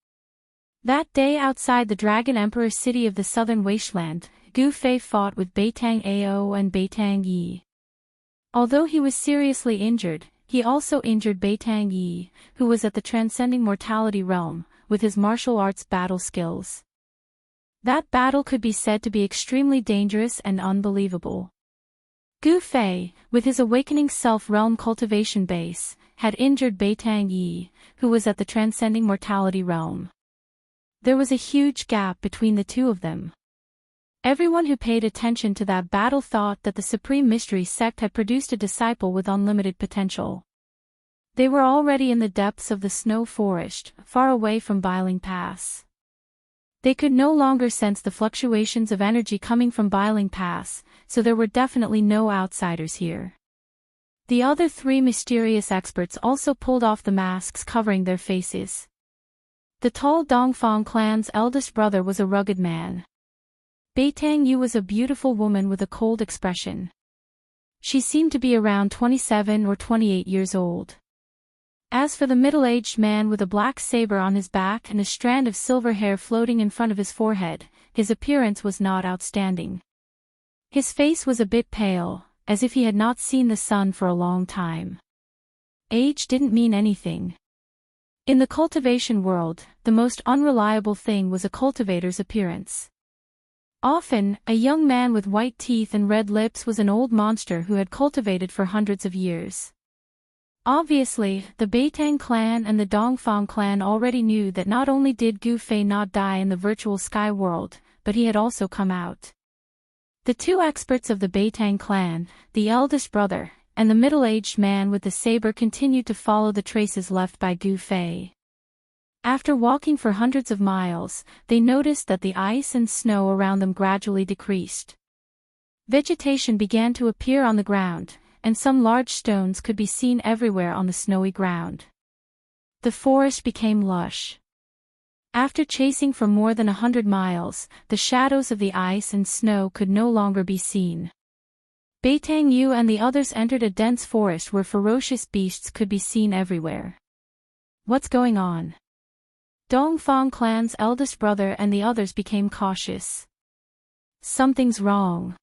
That day outside the Dragon Emperor city of the southern wasteland, Gu Fei fought with Beitang Ao and Beitang Yi. Although he was seriously injured, he also injured Beitang Yi, who was at the transcending mortality realm, with his martial arts battle skills. That battle could be said to be extremely dangerous and unbelievable. Gu Fei, with his awakening self-realm cultivation base, had injured Beitang Yi, who was at the transcending mortality realm. There was a huge gap between the two of them. Everyone who paid attention to that battle thought that the Supreme Mystery Sect had produced a disciple with unlimited potential. They were already in the depths of the snow forest, far away from Biling Pass. They could no longer sense the fluctuations of energy coming from Biling Pass, so there were definitely no outsiders here. The other 3 mysterious experts also pulled off the masks covering their faces. The tall Dongfang clan's eldest brother was a rugged man. Beitang Yu was a beautiful woman with a cold expression. She seemed to be around 27 or 28 years old. As for the middle-aged man with a black saber on his back and a strand of silver hair floating in front of his forehead, his appearance was not outstanding. His face was a bit pale, as if he had not seen the sun for a long time. Age didn't mean anything. In the cultivation world, the most unreliable thing was a cultivator's appearance. Often, a young man with white teeth and red lips was an old monster who had cultivated for hundreds of years. Obviously, the Beitang clan and the Dongfang clan already knew that not only did Gu Fei not die in the virtual sky world, but he had also come out. The 2 experts of the Beitang clan, the eldest brother, and the middle-aged man with the saber continued to follow the traces left by Gu Fei. After walking for hundreds of miles, they noticed that the ice and snow around them gradually decreased. Vegetation began to appear on the ground, and some large stones could be seen everywhere on the snowy ground. The forest became lush. After chasing for more than 100 miles, the shadows of the ice and snow could no longer be seen. Beitang Yu and the others entered a dense forest where ferocious beasts could be seen everywhere. What's going on? Dongfang clan's eldest brother and the others became cautious. Something's wrong.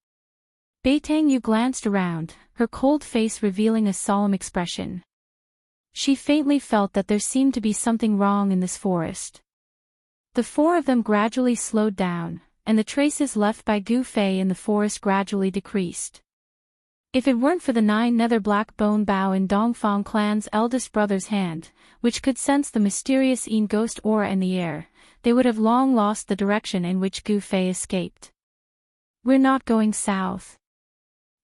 Beitang Yu glanced around, her cold face revealing a solemn expression. She faintly felt that there seemed to be something wrong in this forest. The four of them gradually slowed down, and the traces left by Gu Fei in the forest gradually decreased. If it weren't for the 9 nether black bone bow in Dongfang clan's eldest brother's hand, which could sense the mysterious Yin ghost aura in the air, they would have long lost the direction in which Gu Fei escaped. We're not going south.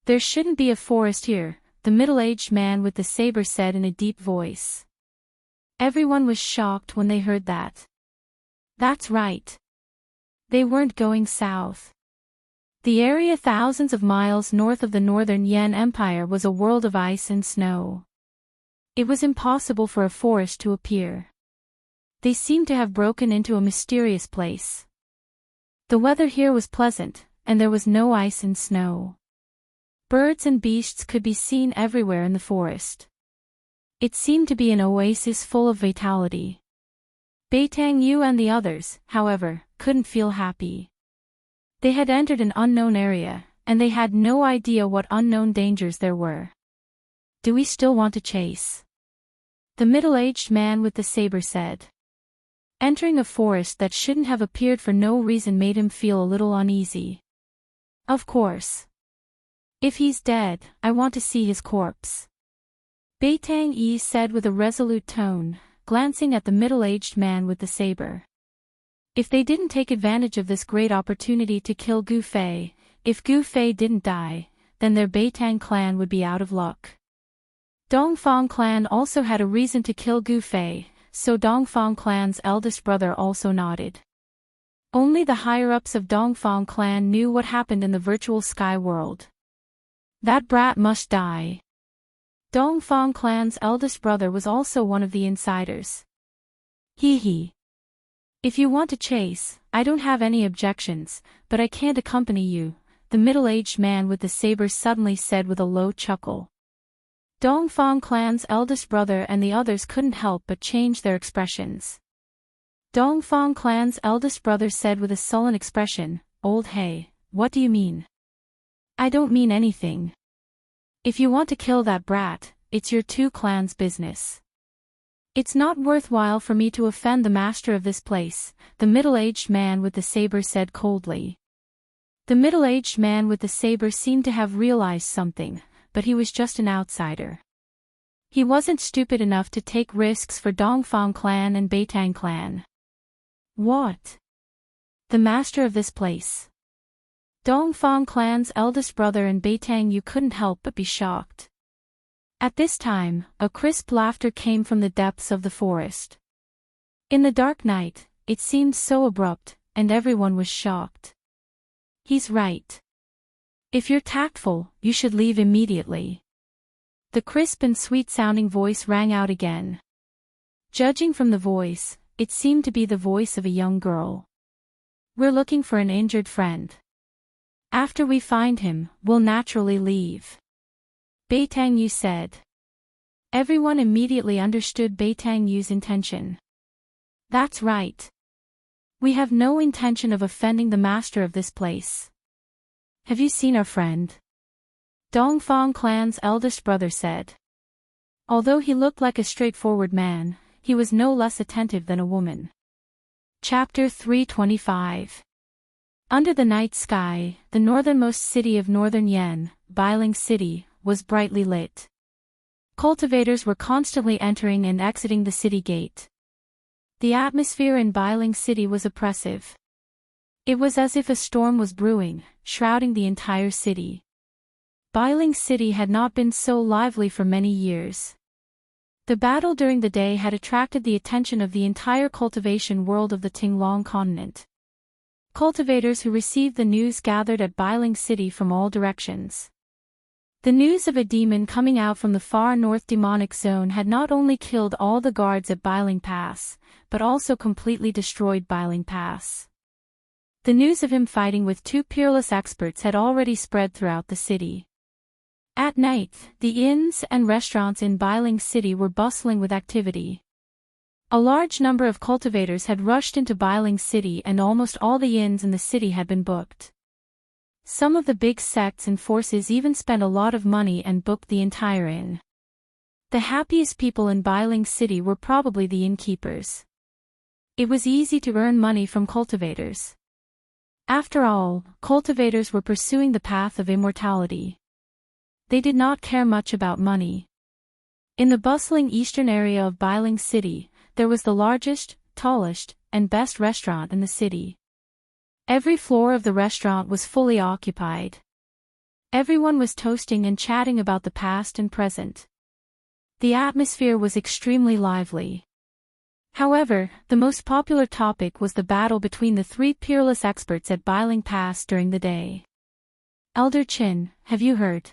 There shouldn't be a forest here, the middle-aged man with the saber said in a deep voice. Everyone was shocked when they heard that. That's right. They weren't going south. The area thousands of miles north of the northern Yan Empire was a world of ice and snow. It was impossible for a forest to appear. They seemed to have broken into a mysterious place. The weather here was pleasant, and there was no ice and snow. Birds and beasts could be seen everywhere in the forest. It seemed to be an oasis full of vitality. Beitang Yu and the others, however, couldn't feel happy. They had entered an unknown area, and they had no idea what unknown dangers there were. Do we still want to chase? The middle-aged man with the saber said. Entering a forest that shouldn't have appeared for no reason made him feel a little uneasy. Of course. If he's dead, I want to see his corpse. Beitang Yi said with a resolute tone, glancing at the middle-aged man with the saber. If they didn't take advantage of this great opportunity to kill Gu Fei, if Gu Fei didn't die, then their Beitang clan would be out of luck. Dongfang clan also had a reason to kill Gu Fei, so Dongfang clan's eldest brother also nodded. Only the higher-ups of Dongfang clan knew what happened in the virtual sky world. That brat must die. Dongfang clan's eldest brother was also one of the insiders. Hee. If you want to chase, I don't have any objections, but I can't accompany you, the middle-aged man with the saber suddenly said with a low chuckle. Dongfang clan's eldest brother and the others couldn't help but change their expressions. Dongfang clan's eldest brother said with a sullen expression, Old Hey, what do you mean? I don't mean anything. If you want to kill that brat, it's your two clans' business. It's not worthwhile for me to offend the master of this place, the middle-aged man with the saber said coldly. The middle-aged man with the saber seemed to have realized something, but he was just an outsider. He wasn't stupid enough to take risks for Dongfang clan and Beitang clan. What? The master of this place? Dongfang clan's eldest brother and Beitang Yu couldn't help but be shocked. At this time, a crisp laughter came from the depths of the forest. In the dark night, it seemed so abrupt, and everyone was shocked. He's right. If you're tactful, you should leave immediately. The crisp and sweet-sounding voice rang out again. Judging from the voice, it seemed to be the voice of a young girl. We're looking for an injured friend. After we find him, we'll naturally leave. Beitang Yu said. Everyone immediately understood Beitang Yu's intention. That's right. We have no intention of offending the master of this place. Have you seen our friend? Dongfang clan's eldest brother said. Although he looked like a straightforward man, he was no less attentive than a woman. Chapter 325. Under the night sky, the northernmost city of northern Yan, Bailing City, was brightly lit. Cultivators were constantly entering and exiting the city gate. The atmosphere in Bailing City was oppressive. It was as if a storm was brewing, shrouding the entire city. Bailing City had not been so lively for many years. The battle during the day had attracted the attention of the entire cultivation world of the Tinglong continent. Cultivators who received the news gathered at Bailing City from all directions. The news of a demon coming out from the far north demonic zone had not only killed all the guards at Biling Pass, but also completely destroyed Biling Pass. The news of him fighting with two peerless experts had already spread throughout the city. At night, the inns and restaurants in Biling City were bustling with activity. A large number of cultivators had rushed into Biling City and almost all the inns in the city had been booked. Some of the big sects and forces even spent a lot of money and booked the entire inn. The happiest people in Biling City were probably the innkeepers. It was easy to earn money from cultivators. After all, cultivators were pursuing the path of immortality. They did not care much about money. In the bustling eastern area of Biling City, there was the largest, tallest, and best restaurant in the city. Every floor of the restaurant was fully occupied. Everyone was toasting and chatting about the past and present. The atmosphere was extremely lively. However, the most popular topic was the battle between the three peerless experts at Biling Pass during the day. Elder Qin, have you heard?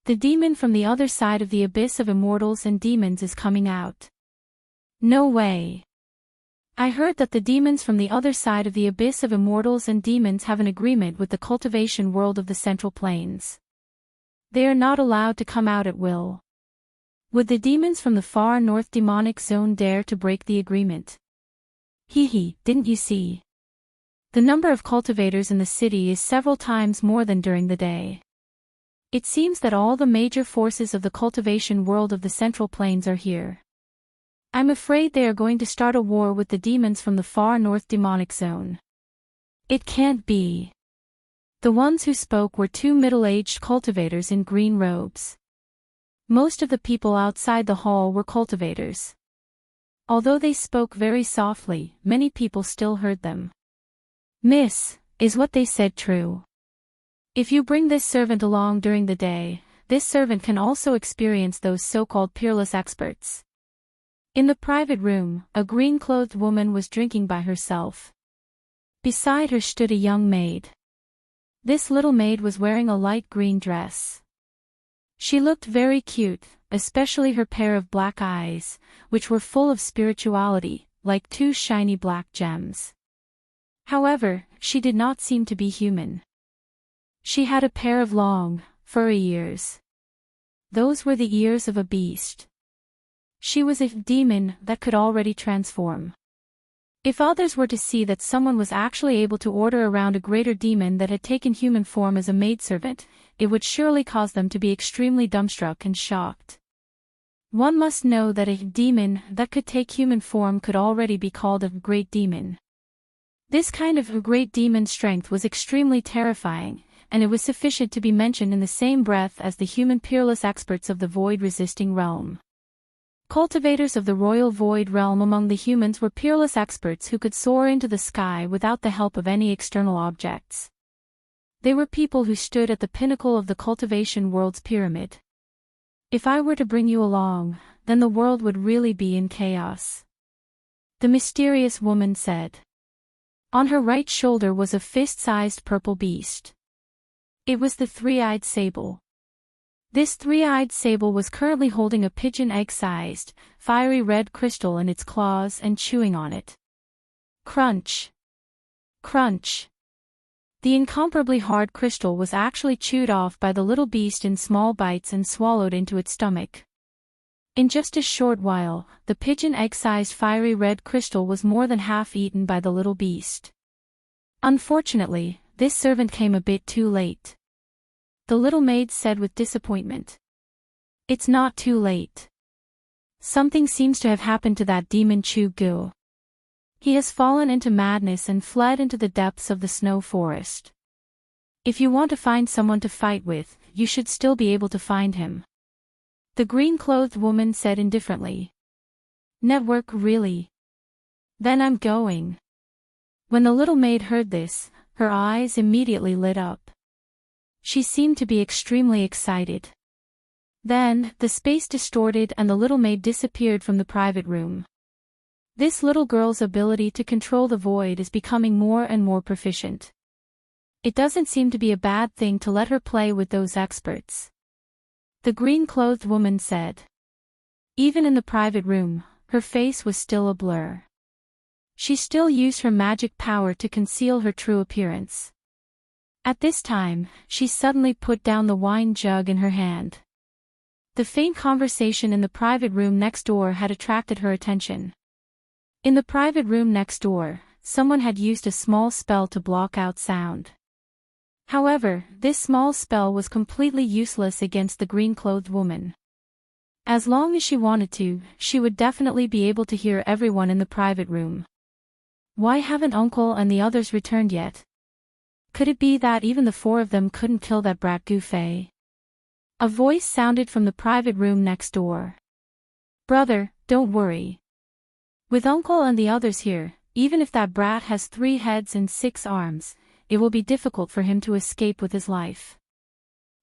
The demon from the other side of the abyss of immortals and demons is coming out. No way. I heard that the demons from the other side of the abyss of immortals and demons have an agreement with the cultivation world of the Central Plains. They are not allowed to come out at will. Would the demons from the far north demonic zone dare to break the agreement? Didn't you see? The number of cultivators in the city is several times more than during the day. It seems that all the major forces of the cultivation world of the Central Plains are here. I'm afraid they are going to start a war with the demons from the far north demonic zone. It can't be. The ones who spoke were two middle-aged cultivators in green robes. Most of the people outside the hall were cultivators. Although they spoke very softly, many people still heard them. Miss, is what they said true? If you bring this servant along during the day, this servant can also experience those so-called peerless experts. In the private room, a green-clothed woman was drinking by herself. Beside her stood a young maid. This little maid was wearing a light green dress. She looked very cute, especially her pair of black eyes, which were full of spirituality, like two shiny black gems. However, she did not seem to be human. She had a pair of long, furry ears. Those were the ears of a beast. She was a demon that could already transform. If others were to see that someone was actually able to order around a greater demon that had taken human form as a maidservant, it would surely cause them to be extremely dumbstruck and shocked. One must know that a demon that could take human form could already be called a great demon. This kind of great demon strength was extremely terrifying, and it was sufficient to be mentioned in the same breath as the human peerless experts of the void-resisting realm. Cultivators of the royal void realm among the humans were peerless experts who could soar into the sky without the help of any external objects. They were people who stood at the pinnacle of the cultivation world's pyramid. If I were to bring you along, then the world would really be in chaos. The mysterious woman said. On her right shoulder was a fist-sized purple beast. It was the three-eyed sable. This three-eyed sable was currently holding a pigeon egg-sized, fiery red crystal in its claws and chewing on it. Crunch! Crunch! The incomparably hard crystal was actually chewed off by the little beast in small bites and swallowed into its stomach. In just a short while, the pigeon egg-sized fiery red crystal was more than half eaten by the little beast. Unfortunately, this servant came a bit too late. The little maid said with disappointment. It's not too late. Something seems to have happened to that demon Chu Gu. He has fallen into madness and fled into the depths of the snow forest. If you want to find someone to fight with, you should still be able to find him. The green-clothed woman said indifferently. Network, really? Then I'm going. When the little maid heard this, her eyes immediately lit up. She seemed to be extremely excited. Then, the space distorted and the little maid disappeared from the private room. This little girl's ability to control the void is becoming more and more proficient. It doesn't seem to be a bad thing to let her play with those experts. the green-clothed woman said. Even in the private room, her face was still a blur. She still used her magic power to conceal her true appearance. At this time, she suddenly put down the wine jug in her hand. The faint conversation in the private room next door had attracted her attention. In the private room next door, someone had used a small spell to block out sound. However, this small spell was completely useless against the green-clothed woman. As long as she wanted to, she would definitely be able to hear everyone in the private room. Why haven't Uncle and the others returned yet? Could it be that even the four of them couldn't kill that brat Gu Fei? A voice sounded from the private room next door. Brother, don't worry. With Uncle and the others here, even if that brat has 3 heads and 6 arms, it will be difficult for him to escape with his life.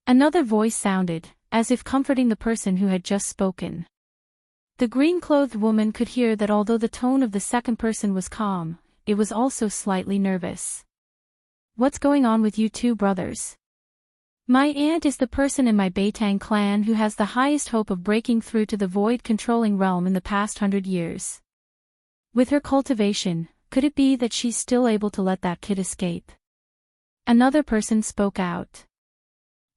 Another voice sounded, as if comforting the person who had just spoken. The green-clothed woman could hear that although the tone of the second person was calm, it was also slightly nervous. What's going on with you two brothers? My aunt is the person in my Beitang clan who has the highest hope of breaking through to the void-controlling realm in the past 100 years. With her cultivation, could it be that she's still able to let that kid escape? Another person spoke out.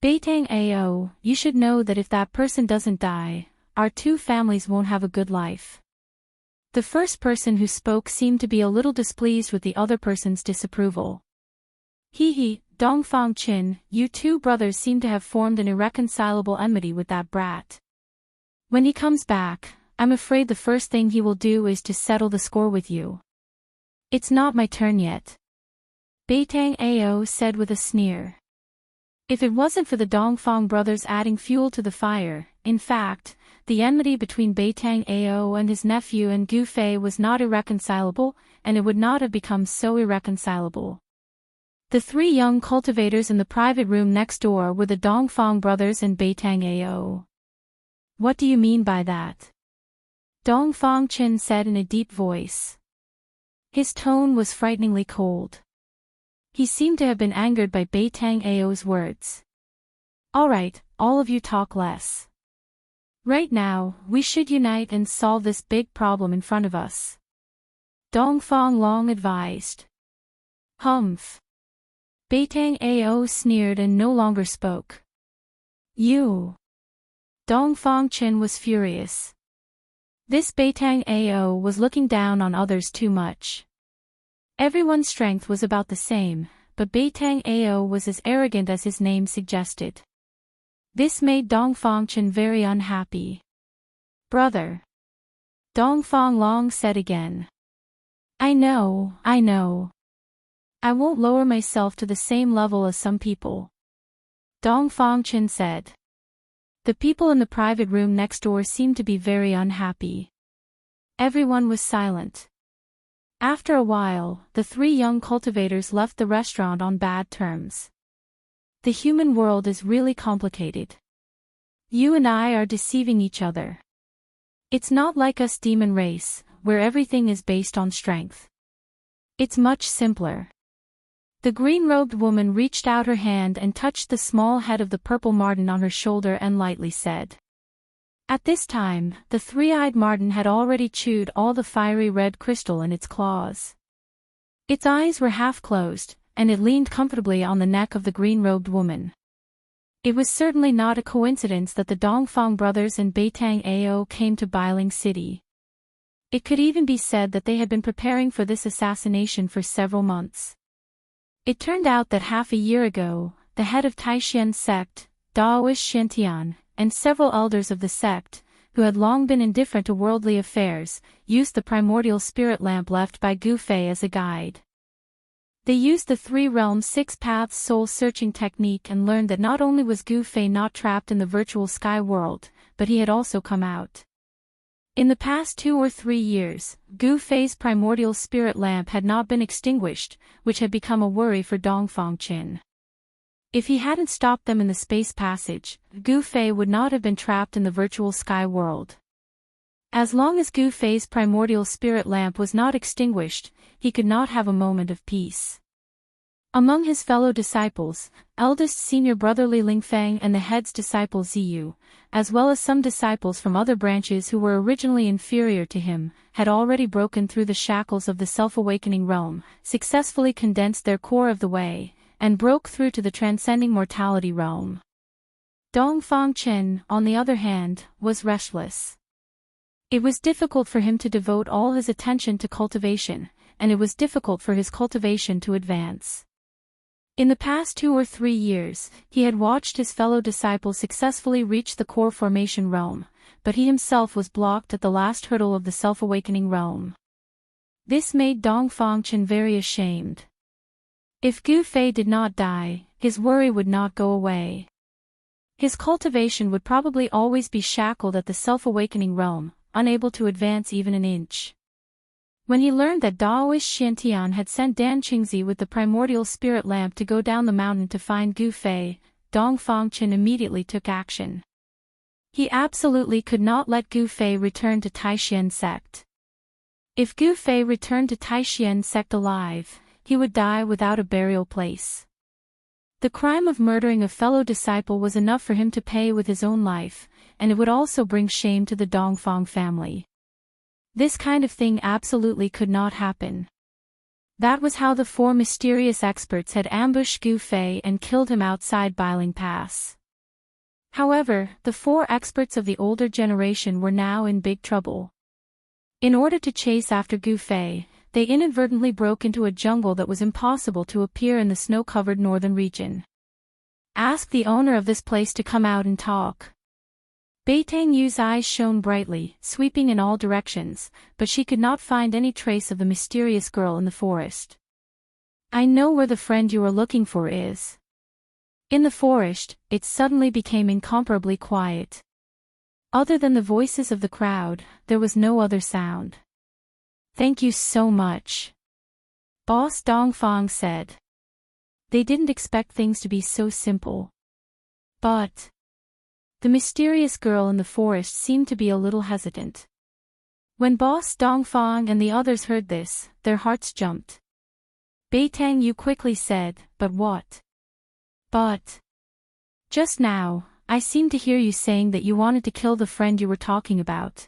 Beitang Ao, you should know that if that person doesn't die, our 2 families won't have a good life. The first person who spoke seemed to be a little displeased with the other person's disapproval. Hee, Dongfang Qin, you 2 brothers seem to have formed an irreconcilable enmity with that brat. When he comes back, I'm afraid the first thing he will do is to settle the score with you. It's not my turn yet. Beitang Ao said with a sneer. If it wasn't for the Dongfang brothers adding fuel to the fire, in fact, the enmity between Beitang Ao and his nephew and Gu Fei was not irreconcilable, and it would not have become so irreconcilable. The 3 young cultivators in the private room next door were the Dongfang brothers and Beitang Ao. What do you mean by that? Dongfang Qin said in a deep voice. His tone was frighteningly cold. He seemed to have been angered by Beitang Ao's words. Alright, all of you talk less. Right now, we should unite and solve this big problem in front of us. Dongfang Long advised. Humph. Beitang Ao sneered and no longer spoke. You. Dongfang Qin was furious. This Beitang Ao was looking down on others too much. Everyone's strength was about the same, but Beitang Ao was as arrogant as his name suggested. This made Dongfang Qin very unhappy. Brother. Dongfang Long said again. I know. I won't lower myself to the same level as some people. Dongfang Qin said. The people in the private room next door seemed to be very unhappy. Everyone was silent. After a while, the 3 young cultivators left the restaurant on bad terms. The human world is really complicated. You and I are deceiving each other. It's not like us demon race, where everything is based on strength. It's much simpler. The green-robed woman reached out her hand and touched the small head of the purple marten on her shoulder and lightly said. At this time, the 3-eyed marten had already chewed all the fiery red crystal in its claws. Its eyes were half closed, and it leaned comfortably on the neck of the green-robed woman. It was certainly not a coincidence that the Dongfang brothers and Beitang Ao came to Bailing City. It could even be said that they had been preparing for this assassination for several months. It turned out that half a year ago, the head of Taishan sect, Daoist Xianxia, and several elders of the sect, who had long been indifferent to worldly affairs, used the primordial spirit lamp left by Gu Fei as a guide. They used the 3-realm 6-paths soul-searching technique and learned that not only was Gu Fei not trapped in the virtual sky world, but he had also come out. In the past 2 or 3 years, Gu Fei's primordial spirit lamp had not been extinguished, which had become a worry for Dongfang Qin. If he hadn't stopped them in the space passage, Gu Fei would not have been trapped in the virtual sky world. As long as Gu Fei's primordial spirit lamp was not extinguished, he could not have a moment of peace. Among his fellow disciples, eldest senior brother Li Lingfeng and the head's disciple Ziyu, as well as some disciples from other branches who were originally inferior to him, had already broken through the shackles of the self-awakening realm, successfully condensed their core of the way, and broke through to the transcending mortality realm. Dongfang Chen, on the other hand, was restless. It was difficult for him to devote all his attention to cultivation, and it was difficult for his cultivation to advance. In the past 2 or 3 years, he had watched his fellow disciples successfully reach the core formation realm, but he himself was blocked at the last hurdle of the self-awakening realm. This made Dongfang Chen very ashamed. If Gu Fei did not die, his worry would not go away. His cultivation would probably always be shackled at the self-awakening realm, unable to advance even an inch. When he learned that Daoist Xiantian had sent Dan Qingzi with the primordial spirit lamp to go down the mountain to find Gu Fei, Dongfang Chen immediately took action. He absolutely could not let Gu Fei return to Taishan sect. If Gu Fei returned to Taishan sect alive, he would die without a burial place. The crime of murdering a fellow disciple was enough for him to pay with his own life, and it would also bring shame to the Dongfang family. This kind of thing absolutely could not happen. That was how the 4 mysterious experts had ambushed Gu Fei and killed him outside Bailing Pass. However, the 4 experts of the older generation were now in big trouble. In order to chase after Gu Fei, they inadvertently broke into a jungle that was impossible to appear in the snow-covered northern region. Ask the owner of this place to come out and talk. Beitang Yu's eyes shone brightly, sweeping in all directions, but she could not find any trace of the mysterious girl in the forest. I know where the friend you are looking for is. In the forest, it suddenly became incomparably quiet. Other than the voices of the crowd, there was no other sound. Thank you so much, Boss Dongfang said. They didn't expect things to be so simple. But the mysterious girl in the forest seemed to be a little hesitant. When Boss Dongfang and the others heard this, their hearts jumped. Beitang Yu quickly said, But what? But just now, I seemed to hear you saying that you wanted to kill the friend you were talking about.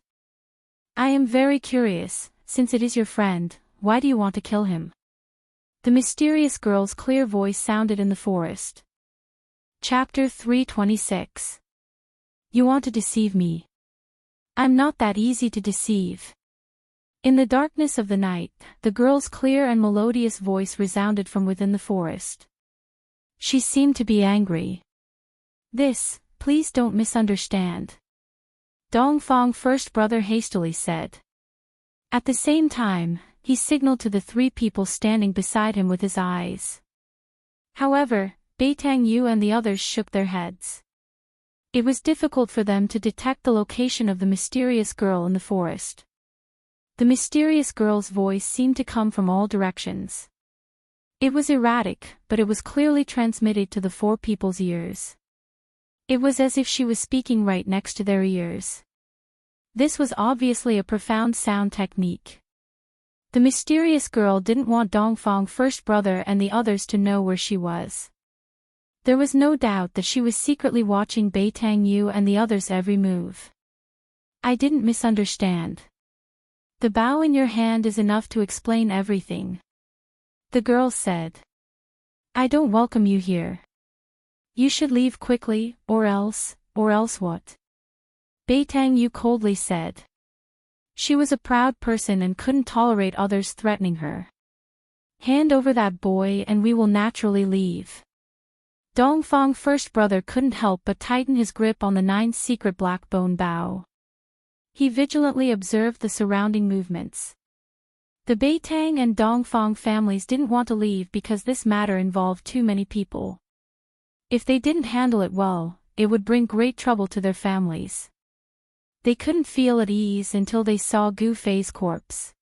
I am very curious, since it is your friend, why do you want to kill him? The mysterious girl's clear voice sounded in the forest. Chapter 326. You want to deceive me. I'm not that easy to deceive. In the darkness of the night, the girl's clear and melodious voice resounded from within the forest. She seemed to be angry. This, please don't misunderstand, Dongfang first brother hastily said. At the same time, he signaled to the 3 people standing beside him with his eyes. However, Beitang Yu and the others shook their heads. It was difficult for them to detect the location of the mysterious girl in the forest. The mysterious girl's voice seemed to come from all directions. It was erratic, but it was clearly transmitted to the 4 people's ears. It was as if she was speaking right next to their ears. This was obviously a profound sound technique. The mysterious girl didn't want Dongfang first brother and the others to know where she was. There was no doubt that she was secretly watching Beitang Yu and the others' every move. I didn't misunderstand. The bow in your hand is enough to explain everything, the girl said. I don't welcome you here. You should leave quickly, or else what? Beitang Yu coldly said. She was a proud person and couldn't tolerate others threatening her. Hand over that boy and we will naturally leave. Dongfang first brother couldn't help but tighten his grip on the 9 secret black bone bow. He vigilantly observed the surrounding movements. The Beitang and Dongfang families didn't want to leave because this matter involved too many people. If they didn't handle it well, it would bring great trouble to their families. They couldn't feel at ease until they saw Gu Fei's corpse.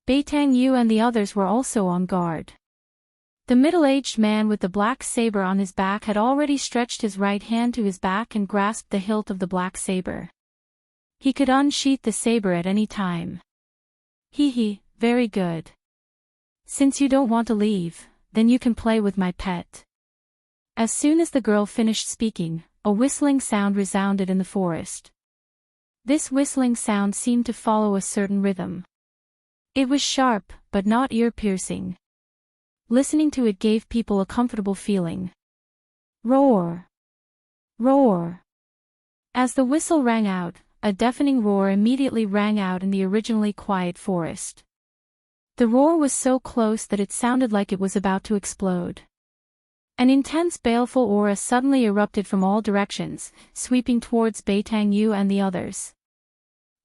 Beitang Yu and the others were also on guard. The middle-aged man with the black saber on his back had already stretched his right hand to his back and grasped the hilt of the black saber. He could unsheath the saber at any time. Very good. Since you don't want to leave, then you can play with my pet." As soon as the girl finished speaking, a whistling sound resounded in the forest. This whistling sound seemed to follow a certain rhythm. It was sharp, but not ear-piercing. Listening to it gave people a comfortable feeling. Roar! Roar! As the whistle rang out, a deafening roar immediately rang out in the originally quiet forest. The roar was so close that it sounded like it was about to explode. An intense baleful aura suddenly erupted from all directions, sweeping towards Beitang Yu and the others.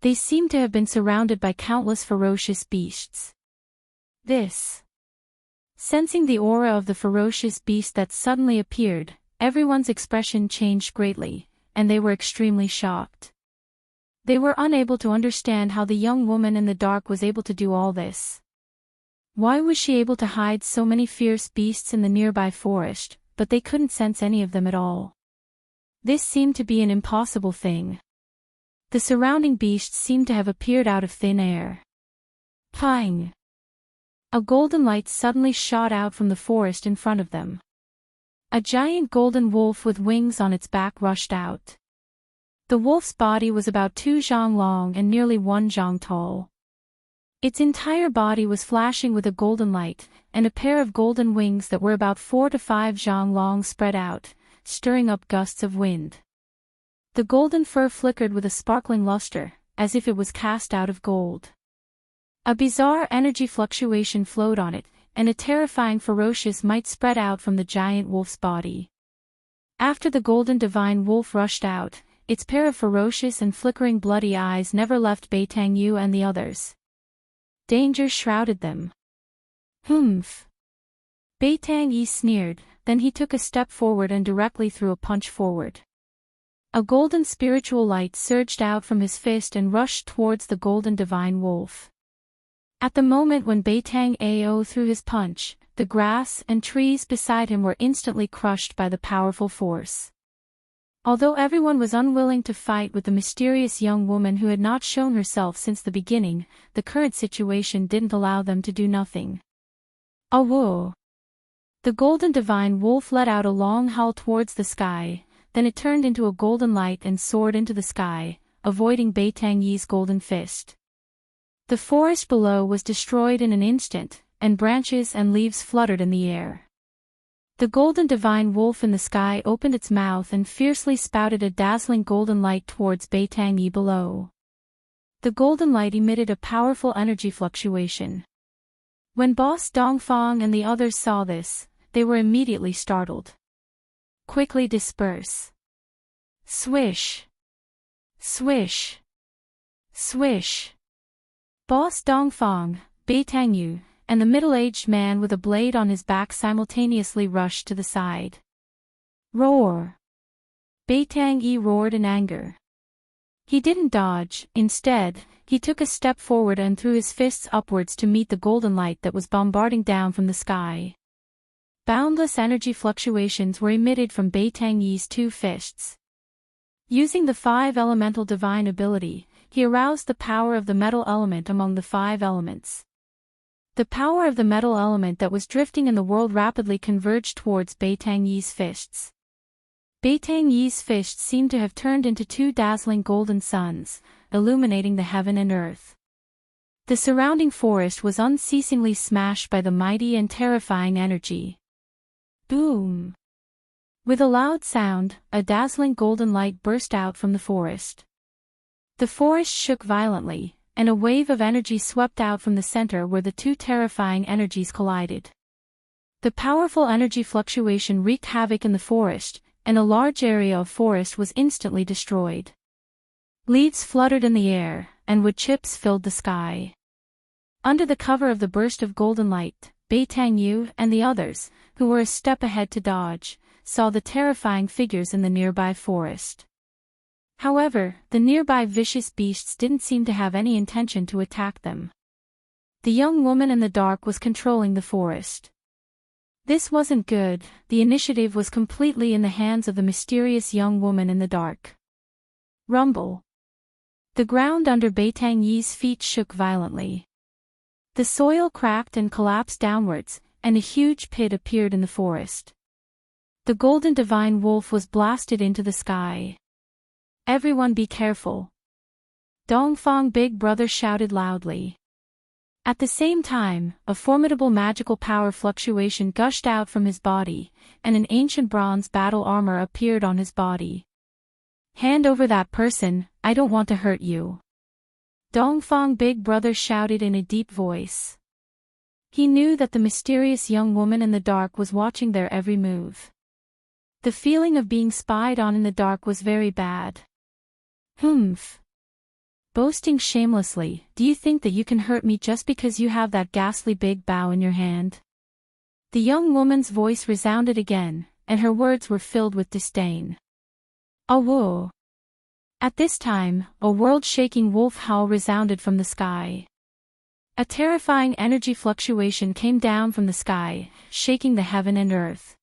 They seemed to have been surrounded by countless ferocious beasts. Sensing the aura of the ferocious beast that suddenly appeared, everyone's expression changed greatly, and they were extremely shocked. They were unable to understand how the young woman in the dark was able to do all this. Why was she able to hide so many fierce beasts in the nearby forest, but they couldn't sense any of them at all? This seemed to be an impossible thing. The surrounding beasts seemed to have appeared out of thin air. Pang! A golden light suddenly shot out from the forest in front of them. A giant golden wolf with wings on its back rushed out. The wolf's body was about 2 zhang long and nearly 1 zhang tall. Its entire body was flashing with a golden light, and a pair of golden wings that were about 4 to 5 zhang long spread out, stirring up gusts of wind. The golden fur flickered with a sparkling luster, as if it was cast out of gold. A bizarre energy fluctuation flowed on it, and a terrifying ferocious might spread out from the giant wolf's body. After the golden divine wolf rushed out, its pair of ferocious and flickering bloody eyes never left Beitang Yu and the others. Danger shrouded them. Humph! Beitang Yi sneered, then he took a step forward and directly threw a punch forward. A golden spiritual light surged out from his fist and rushed towards the golden divine wolf. At the moment when Beitang Ao threw his punch, the grass and trees beside him were instantly crushed by the powerful force. Although everyone was unwilling to fight with the mysterious young woman who had not shown herself since the beginning, the current situation didn't allow them to do nothing. Awoo! The golden divine wolf let out a long howl towards the sky, then it turned into a golden light and soared into the sky, avoiding Beitang Yi's golden fist. The forest below was destroyed in an instant, and branches and leaves fluttered in the air. The golden divine wolf in the sky opened its mouth and fiercely spouted a dazzling golden light towards Beitang Yi below. The golden light emitted a powerful energy fluctuation. When Boss Dongfang and the others saw this, they were immediately startled. Quickly disperse. Swish! Swish! Swish! Boss Dongfang, Beitang Yu, and the middle-aged man with a blade on his back simultaneously rushed to the side. Roar! Beitang Yi roared in anger. He didn't dodge, instead, he took a step forward and threw his fists upwards to meet the golden light that was bombarding down from the sky. Boundless energy fluctuations were emitted from Beitang Yi's 2 fists. Using the 5 elemental divine ability, he aroused the power of the metal element among the 5 elements. The power of the metal element that was drifting in the world rapidly converged towards Beitang Yi's fists. Beitang Yi's fists seemed to have turned into 2 dazzling golden suns, illuminating the heaven and earth. The surrounding forest was unceasingly smashed by the mighty and terrifying energy. Boom! With a loud sound, a dazzling golden light burst out from the forest. The forest shook violently, and a wave of energy swept out from the center where the 2 terrifying energies collided. The powerful energy fluctuation wreaked havoc in the forest, and a large area of forest was instantly destroyed. Leaves fluttered in the air, and wood chips filled the sky. Under the cover of the burst of golden light, Beitang Yu and the others, who were a step ahead to dodge, saw the terrifying figures in the nearby forest. However, the nearby vicious beasts didn't seem to have any intention to attack them. The young woman in the dark was controlling the forest. This wasn't good, the initiative was completely in the hands of the mysterious young woman in the dark. Rumble. The ground under Beitang Yi's feet shook violently. The soil cracked and collapsed downwards, and a huge pit appeared in the forest. The golden divine wolf was blasted into the sky. "Everyone be careful!" Dongfang Big Brother shouted loudly. At the same time, a formidable magical power fluctuation gushed out from his body, and an ancient bronze battle armor appeared on his body. "Hand over that person, I don't want to hurt you!" Dongfang Big Brother shouted in a deep voice. He knew that the mysterious young woman in the dark was watching their every move. The feeling of being spied on in the dark was very bad. "Humph! Boasting shamelessly, do you think that you can hurt me just because you have that ghastly big bow in your hand?" The young woman's voice resounded again, and her words were filled with disdain. "Awoo!" At this time, a world-shaking wolf howl resounded from the sky. A terrifying energy fluctuation came down from the sky, shaking the heaven and earth.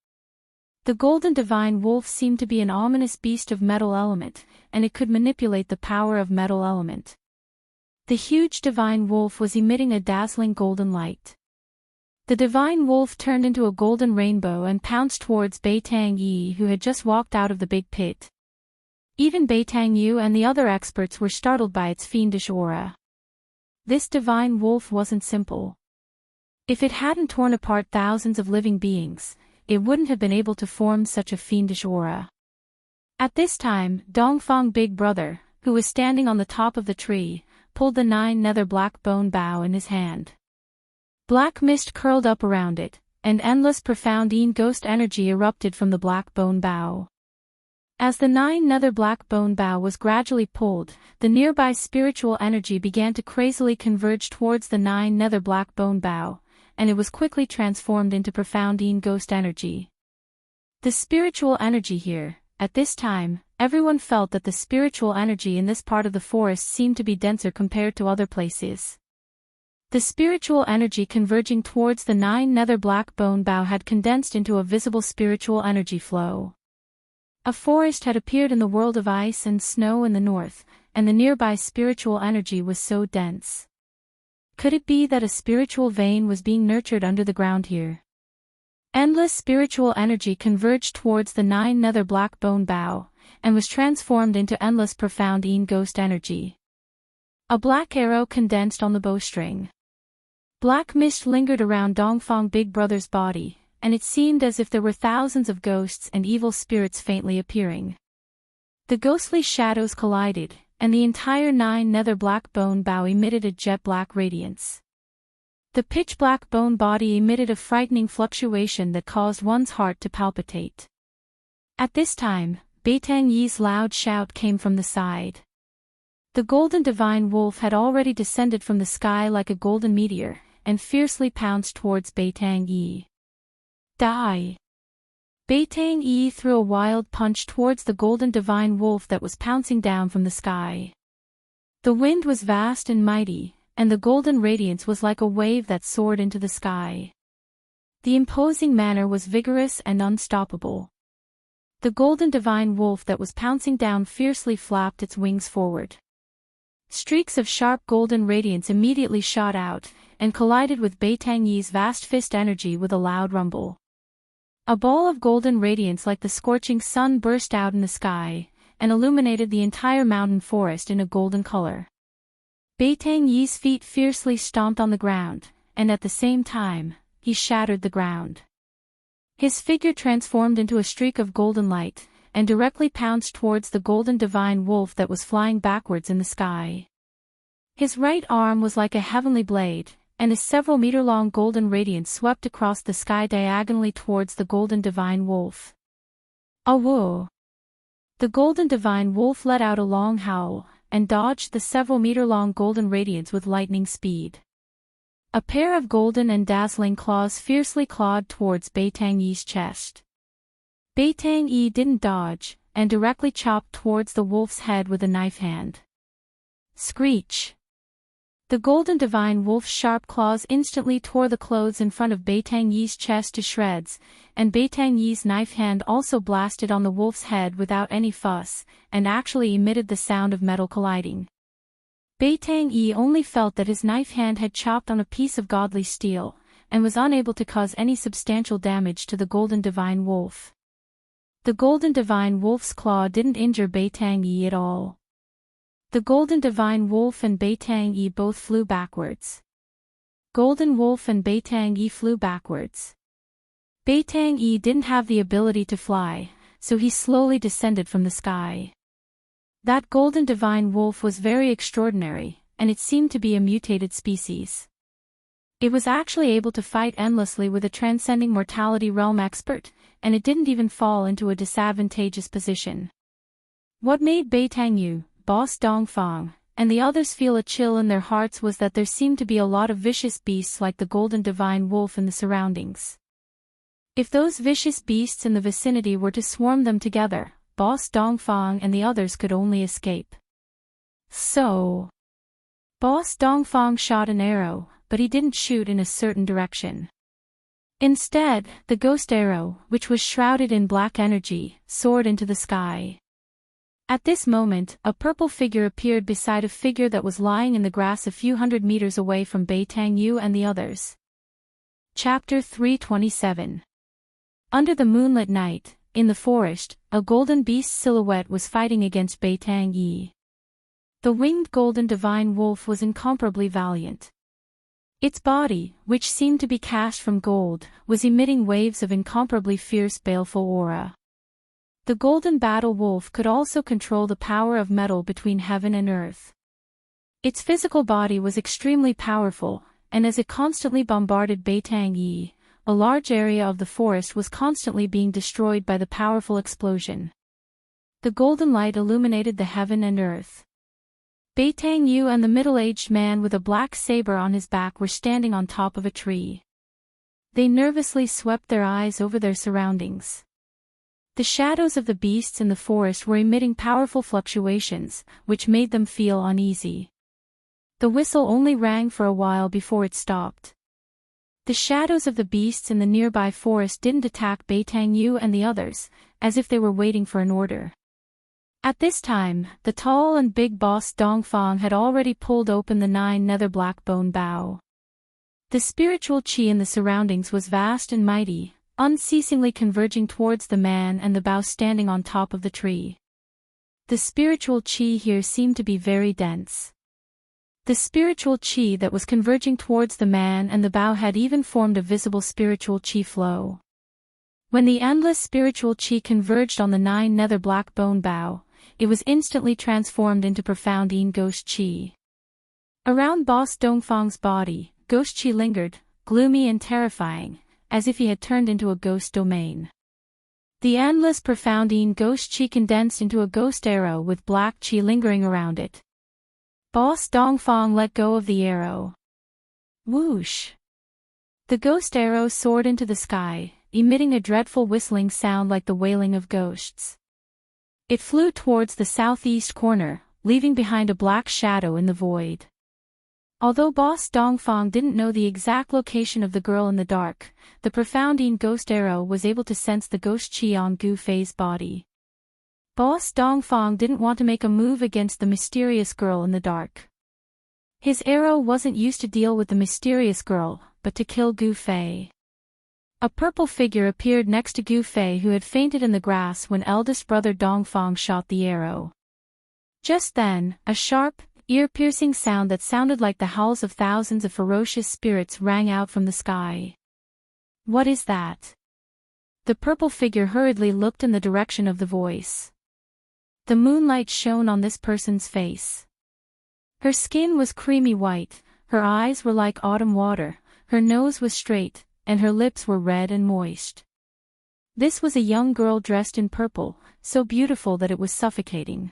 The golden divine wolf seemed to be an ominous beast of metal element, and it could manipulate the power of metal element. The huge divine wolf was emitting a dazzling golden light. The divine wolf turned into a golden rainbow and pounced towards Bei Tang Yi, who had just walked out of the big pit. Even Bei Tang Yu and the other experts were startled by its fiendish aura. This divine wolf wasn't simple. If it hadn't torn apart thousands of living beings, it wouldn't have been able to form such a fiendish aura. At this time, Dongfang Big Brother, who was standing on the top of the tree, pulled the 9 nether black bone bough in his hand. Black mist curled up around it, and endless profound ghost energy erupted from the black bone bough. As the 9 nether black bone bough was gradually pulled, the nearby spiritual energy began to crazily converge towards the 9 nether black bone bough, and it was quickly transformed into profound ghost energy. The spiritual energy here, at this time, everyone felt that the spiritual energy in this part of the forest seemed to be denser compared to other places. The spiritual energy converging towards the 9 nether black bone bough had condensed into a visible spiritual energy flow. A forest had appeared in the world of ice and snow in the north, and the nearby spiritual energy was so dense. Could it be that a spiritual vein was being nurtured under the ground here? Endless spiritual energy converged towards the 9 nether black bone bough, and was transformed into endless profound ghost energy. A black arrow condensed on the bowstring. Black mist lingered around Dongfang Big Brother's body, and it seemed as if there were thousands of ghosts and evil spirits faintly appearing. The ghostly shadows collided, and the entire 9 nether black bone bough emitted a jet-black radiance. The pitch-black bone body emitted a frightening fluctuation that caused one's heart to palpitate. At this time, Bei Tang Yi's loud shout came from the side. The golden divine wolf had already descended from the sky like a golden meteor, and fiercely pounced towards Bei Tang Yi. Die! Bei Tang Yi threw a wild punch towards the golden divine wolf that was pouncing down from the sky. The wind was vast and mighty, and the golden radiance was like a wave that soared into the sky. The imposing manner was vigorous and unstoppable. The golden divine wolf that was pouncing down fiercely flapped its wings forward. Streaks of sharp golden radiance immediately shot out, and collided with Bei Tang Yi's vast fist energy with a loud rumble. A ball of golden radiance like the scorching sun burst out in the sky, and illuminated the entire mountain forest in a golden color. Bei Tang Yi's feet fiercely stomped on the ground, and at the same time, he shattered the ground. His figure transformed into a streak of golden light, and directly pounced towards the golden divine wolf that was flying backwards in the sky. His right arm was like a heavenly blade, and a several-meter-long golden radiance swept across the sky diagonally towards the golden divine wolf. Awoo! The golden divine wolf let out a long howl, and dodged the several-meter-long golden radiance with lightning speed. A pair of golden and dazzling claws fiercely clawed towards Bei Tang Yi's chest. Bei Tang Yi didn't dodge, and directly chopped towards the wolf's head with a knife hand. Screech! The golden divine wolf's sharp claws instantly tore the clothes in front of Bei Tang Yi's chest to shreds, and Bei Tang Yi's knife hand also blasted on the wolf's head without any fuss, and actually emitted the sound of metal colliding. Bei Tang Yi only felt that his knife hand had chopped on a piece of godly steel, and was unable to cause any substantial damage to the Golden Divine Wolf. The Golden Divine Wolf's claw didn't injure Beitang Yi at all. The Golden Divine Wolf and Beitang Yi both flew backwards. Golden Wolf and Beitang Yi flew backwards. Beitang Yi didn't have the ability to fly, so he slowly descended from the sky. That Golden Divine Wolf was very extraordinary, and it seemed to be a mutated species. It was actually able to fight endlessly with a transcending mortality realm expert, and it didn't even fall into a disadvantageous position. What made Beitang Yu, Boss Dongfang, and the others feel a chill in their hearts was that there seemed to be a lot of vicious beasts like the Golden Divine Wolf in the surroundings. If those vicious beasts in the vicinity were to swarm them together, Boss Dongfang and the others could only escape. So, Boss Dongfang shot an arrow, but he didn't shoot in a certain direction. Instead, the ghost arrow, which was shrouded in black energy, soared into the sky. At this moment, a purple figure appeared beside a figure that was lying in the grass a few hundred meters away from Beitang Yu and the others. Chapter 327. Under the moonlit night, in the forest, a golden beast silhouette was fighting against Beitang Yi. The winged Golden Divine Wolf was incomparably valiant. Its body, which seemed to be cast from gold, was emitting waves of incomparably fierce baleful aura. The Golden Battle Wolf could also control the power of metal between heaven and earth. Its physical body was extremely powerful, and as it constantly bombarded Beitang Yi, a large area of the forest was constantly being destroyed by the powerful explosion. The golden light illuminated the heaven and earth. Beitang Yu and the middle-aged man with a black saber on his back were standing on top of a tree. They nervously swept their eyes over their surroundings. The shadows of the beasts in the forest were emitting powerful fluctuations, which made them feel uneasy. The whistle only rang for a while before it stopped. The shadows of the beasts in the nearby forest didn't attack Beitang Yu and the others, as if they were waiting for an order. At this time, the tall and big boss Dongfang had already pulled open the 9 nether black bone bough. The spiritual qi in the surroundings was vast and mighty, unceasingly converging towards the man and the bough standing on top of the tree. The spiritual qi here seemed to be very dense. The spiritual qi that was converging towards the man and the bough had even formed a visible spiritual qi flow. When the endless spiritual qi converged on the 9 nether black bone bough, it was instantly transformed into profound Yin ghost qi. Around Boss Dongfang's body, ghost qi lingered, gloomy and terrifying, as if he had turned into a ghost domain. The endless profound Yin ghost qi condensed into a ghost arrow with black qi lingering around it. Boss Dongfang let go of the arrow. Whoosh! The ghost arrow soared into the sky, emitting a dreadful whistling sound like the wailing of ghosts. It flew towards the southeast corner, leaving behind a black shadow in the void. Although Boss Dongfang didn't know the exact location of the girl in the dark, the profound Yin ghost arrow was able to sense the ghost qi on Gu Fei's body. Boss Dongfang didn't want to make a move against the mysterious girl in the dark. His arrow wasn't used to deal with the mysterious girl, but to kill Gu Fei. A purple figure appeared next to Gu Fei, who had fainted in the grass when eldest brother Dongfang shot the arrow. Just then, a sharp, ear-piercing sound that sounded like the howls of thousands of ferocious spirits rang out from the sky. What is that? The purple figure hurriedly looked in the direction of the voice. The moonlight shone on this person's face. Her skin was creamy white, her eyes were like autumn water, her nose was straight, and her lips were red and moist. This was a young girl dressed in purple, so beautiful that it was suffocating.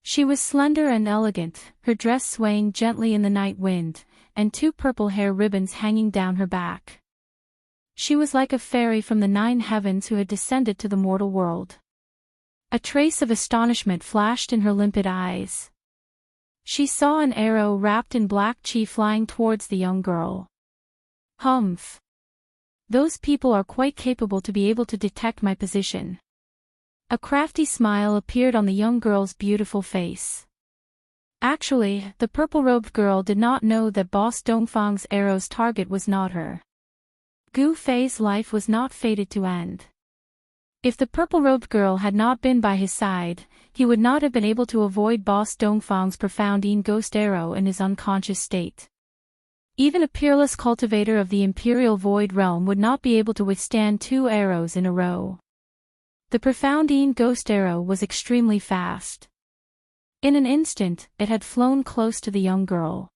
She was slender and elegant, her dress swaying gently in the night wind, and 2 purple hair ribbons hanging down her back. She was like a fairy from the 9 heavens who had descended to the mortal world. A trace of astonishment flashed in her limpid eyes. She saw an arrow wrapped in black qi flying towards the young girl. Humph! Those people are quite capable to be able to detect my position. A crafty smile appeared on the young girl's beautiful face. Actually, the purple-robed girl did not know that Boss Dongfang's arrow's target was not her. Gu Fei's life was not fated to end. If the purple-robed girl had not been by his side, he would not have been able to avoid Boss Dongfang's profoundine ghost arrow in his unconscious state. Even a peerless cultivator of the Imperial Void Realm would not be able to withstand 2 arrows in a row. The profoundine ghost arrow was extremely fast. In an instant, it had flown close to the young girl.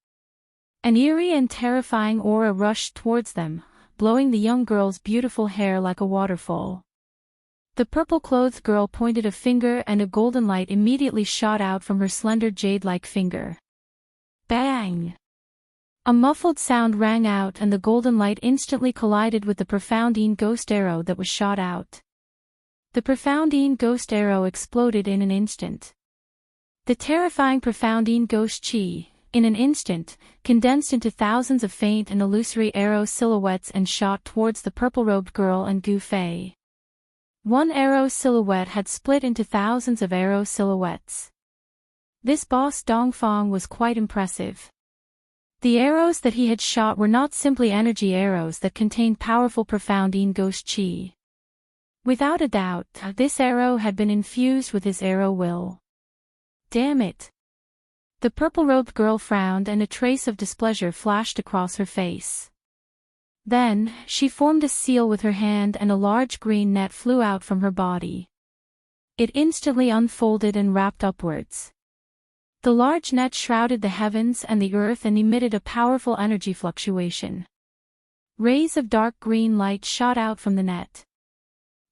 An eerie and terrifying aura rushed towards them, blowing the young girl's beautiful hair like a waterfall. The purple-clothed girl pointed a finger and a golden light immediately shot out from her slender jade-like finger. Bang! A muffled sound rang out and the golden light instantly collided with the profoundine ghost arrow that was shot out. The profoundine ghost arrow exploded in an instant. The terrifying profoundine ghost chi, in an instant, condensed into thousands of faint and illusory arrow silhouettes and shot towards the purple-robed girl and Gu Fei. One arrow silhouette had split into thousands of arrow silhouettes. This boss Dongfang was quite impressive. The arrows that he had shot were not simply energy arrows that contained powerful profoundine ghost chi. Without a doubt, this arrow had been infused with his arrow will. Damn it! The purple-robed girl frowned and a trace of displeasure flashed across her face. Then, she formed a seal with her hand and a large green net flew out from her body. It instantly unfolded and wrapped upwards. The large net shrouded the heavens and the earth and emitted a powerful energy fluctuation. Rays of dark green light shot out from the net.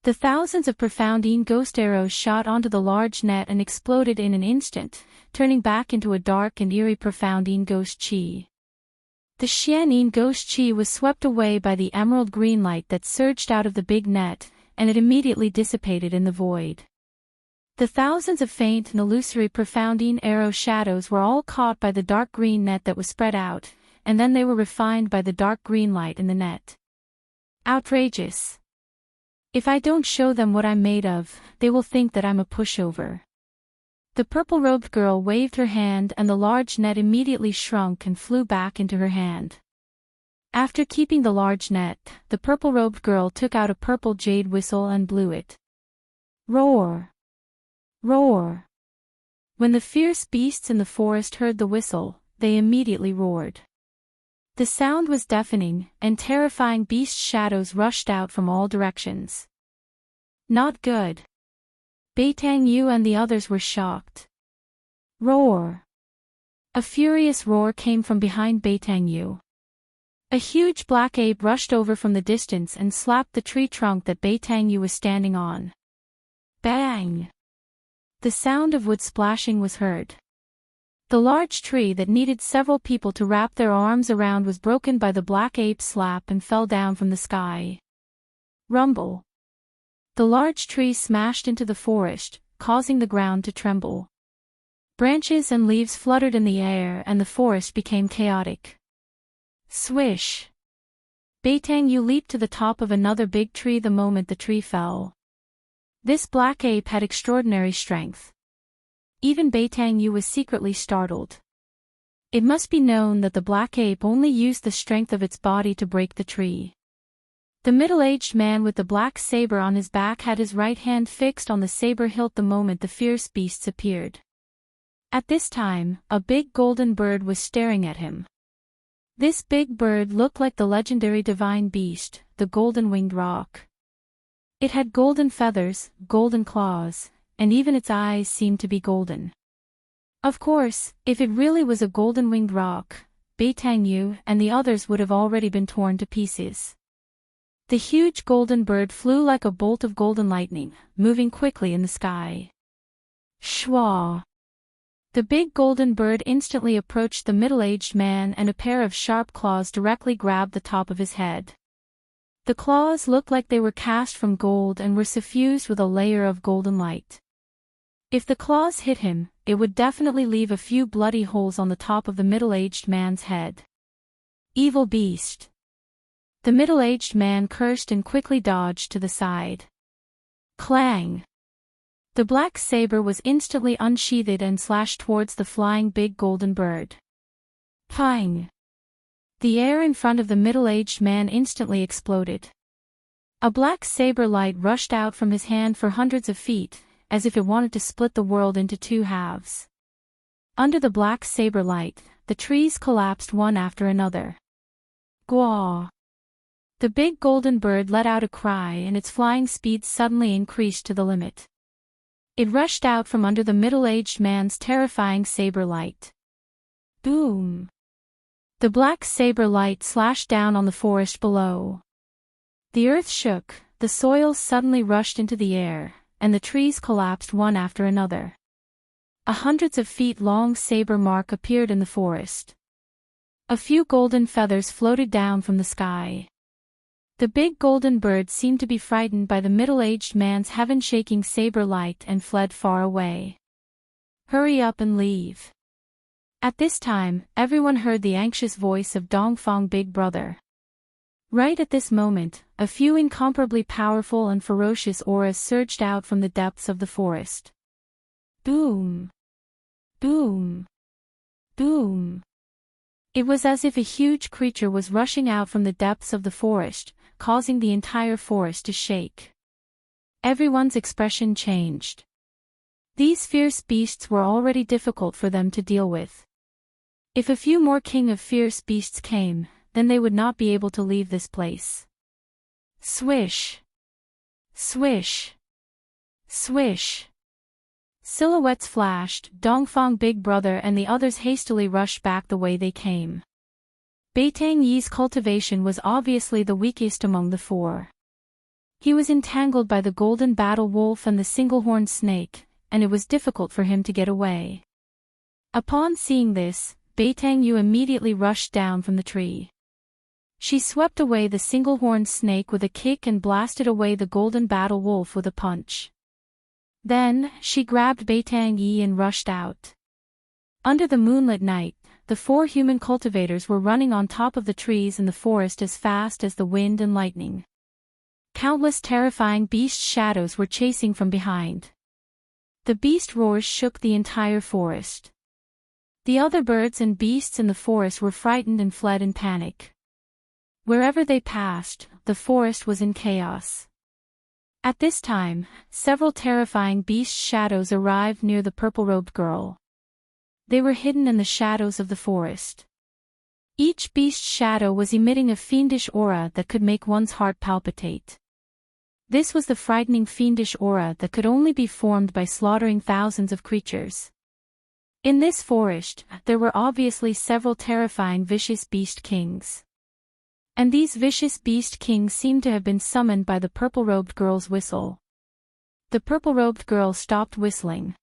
The thousands of profoundine ghost arrows shot onto the large net and exploded in an instant, turning back into a dark and eerie profoundine ghost chi. The Xianyin ghost chi was swept away by the emerald green light that surged out of the big net, and it immediately dissipated in the void. The thousands of faint and illusory profoundine arrow shadows were all caught by the dark green net that was spread out, and then they were refined by the dark green light in the net. Outrageous! If I don't show them what I'm made of, they will think that I'm a pushover. The purple-robed girl waved her hand and the large net immediately shrunk and flew back into her hand. After keeping the large net, the purple-robed girl took out a purple jade whistle and blew it. Roar! Roar! When the fierce beasts in the forest heard the whistle, they immediately roared. The sound was deafening, and terrifying beast shadows rushed out from all directions. Not good. Beitang Yu and the others were shocked. Roar! A furious roar came from behind Beitang Yu. A huge black ape rushed over from the distance and slapped the tree trunk that Beitang Yu was standing on. Bang! The sound of wood splashing was heard. The large tree that needed several people to wrap their arms around was broken by the black ape's slap and fell down from the sky. Rumble. The large tree smashed into the forest, causing the ground to tremble. Branches and leaves fluttered in the air and the forest became chaotic. Swish. Beitang Yu leaped to the top of another big tree the moment the tree fell. This black ape had extraordinary strength. Even Beitang Yu was secretly startled. It must be known that the black ape only used the strength of its body to break the tree. The middle-aged man with the black saber on his back had his right hand fixed on the saber hilt the moment the fierce beasts appeared. At this time, a big golden bird was staring at him. This big bird looked like the legendary divine beast, the golden-winged roc. It had golden feathers, golden claws, and even its eyes seemed to be golden. Of course, if it really was a golden-winged roc, Beitang Yu and the others would have already been torn to pieces. The huge golden bird flew like a bolt of golden lightning, moving quickly in the sky. Shwa! The big golden bird instantly approached the middle-aged man and a pair of sharp claws directly grabbed the top of his head. The claws looked like they were cast from gold and were suffused with a layer of golden light. If the claws hit him, it would definitely leave a few bloody holes on the top of the middle-aged man's head. Evil beast! The middle-aged man cursed and quickly dodged to the side. Clang! The black saber was instantly unsheathed and slashed towards the flying big golden bird. Pang! The air in front of the middle-aged man instantly exploded. A black saber light rushed out from his hand for hundreds of feet, as if it wanted to split the world into two halves. Under the black saber light, the trees collapsed one after another. Gwaw! The big golden bird let out a cry and its flying speed suddenly increased to the limit. It rushed out from under the middle-aged man's terrifying saber light. Boom! The black saber light slashed down on the forest below. The earth shook, the soil suddenly rushed into the air, and the trees collapsed one after another. A hundreds of feet long saber mark appeared in the forest. A few golden feathers floated down from the sky. The big golden bird seemed to be frightened by the middle-aged man's heaven-shaking saber light and fled far away. Hurry up and leave. At this time, everyone heard the anxious voice of Dongfang Big Brother. Right at this moment, a few incomparably powerful and ferocious auras surged out from the depths of the forest. Boom! Boom! Boom! It was as if a huge creature was rushing out from the depths of the forest, causing the entire forest to shake. Everyone's expression changed. These fierce beasts were already difficult for them to deal with. If a few more king of fierce beasts came, then they would not be able to leave this place. Swish! Swish! Swish! Silhouettes flashed, Dongfang Big Brother and the others hastily rushed back the way they came. Beitang Yi's cultivation was obviously the weakest among the four. He was entangled by the golden battle wolf and the single-horned snake, and it was difficult for him to get away. Upon seeing this, Beitang Yi immediately rushed down from the tree. She swept away the single-horned snake with a kick and blasted away the golden battle wolf with a punch. Then, she grabbed Beitang Yi and rushed out. Under the moonlit night, the four human cultivators were running on top of the trees in the forest as fast as the wind and lightning. Countless terrifying beast shadows were chasing from behind. The beast roars shook the entire forest. The other birds and beasts in the forest were frightened and fled in panic. Wherever they passed, the forest was in chaos. At this time, several terrifying beast shadows arrived near the purple-robed girl. They were hidden in the shadows of the forest. Each beast shadow was emitting a fiendish aura that could make one's heart palpitate. This was the frightening fiendish aura that could only be formed by slaughtering thousands of creatures. In this forest, there were obviously several terrifying vicious beast kings. And these vicious beast kings seemed to have been summoned by the purple-robed girl's whistle. The purple-robed girl stopped whistling.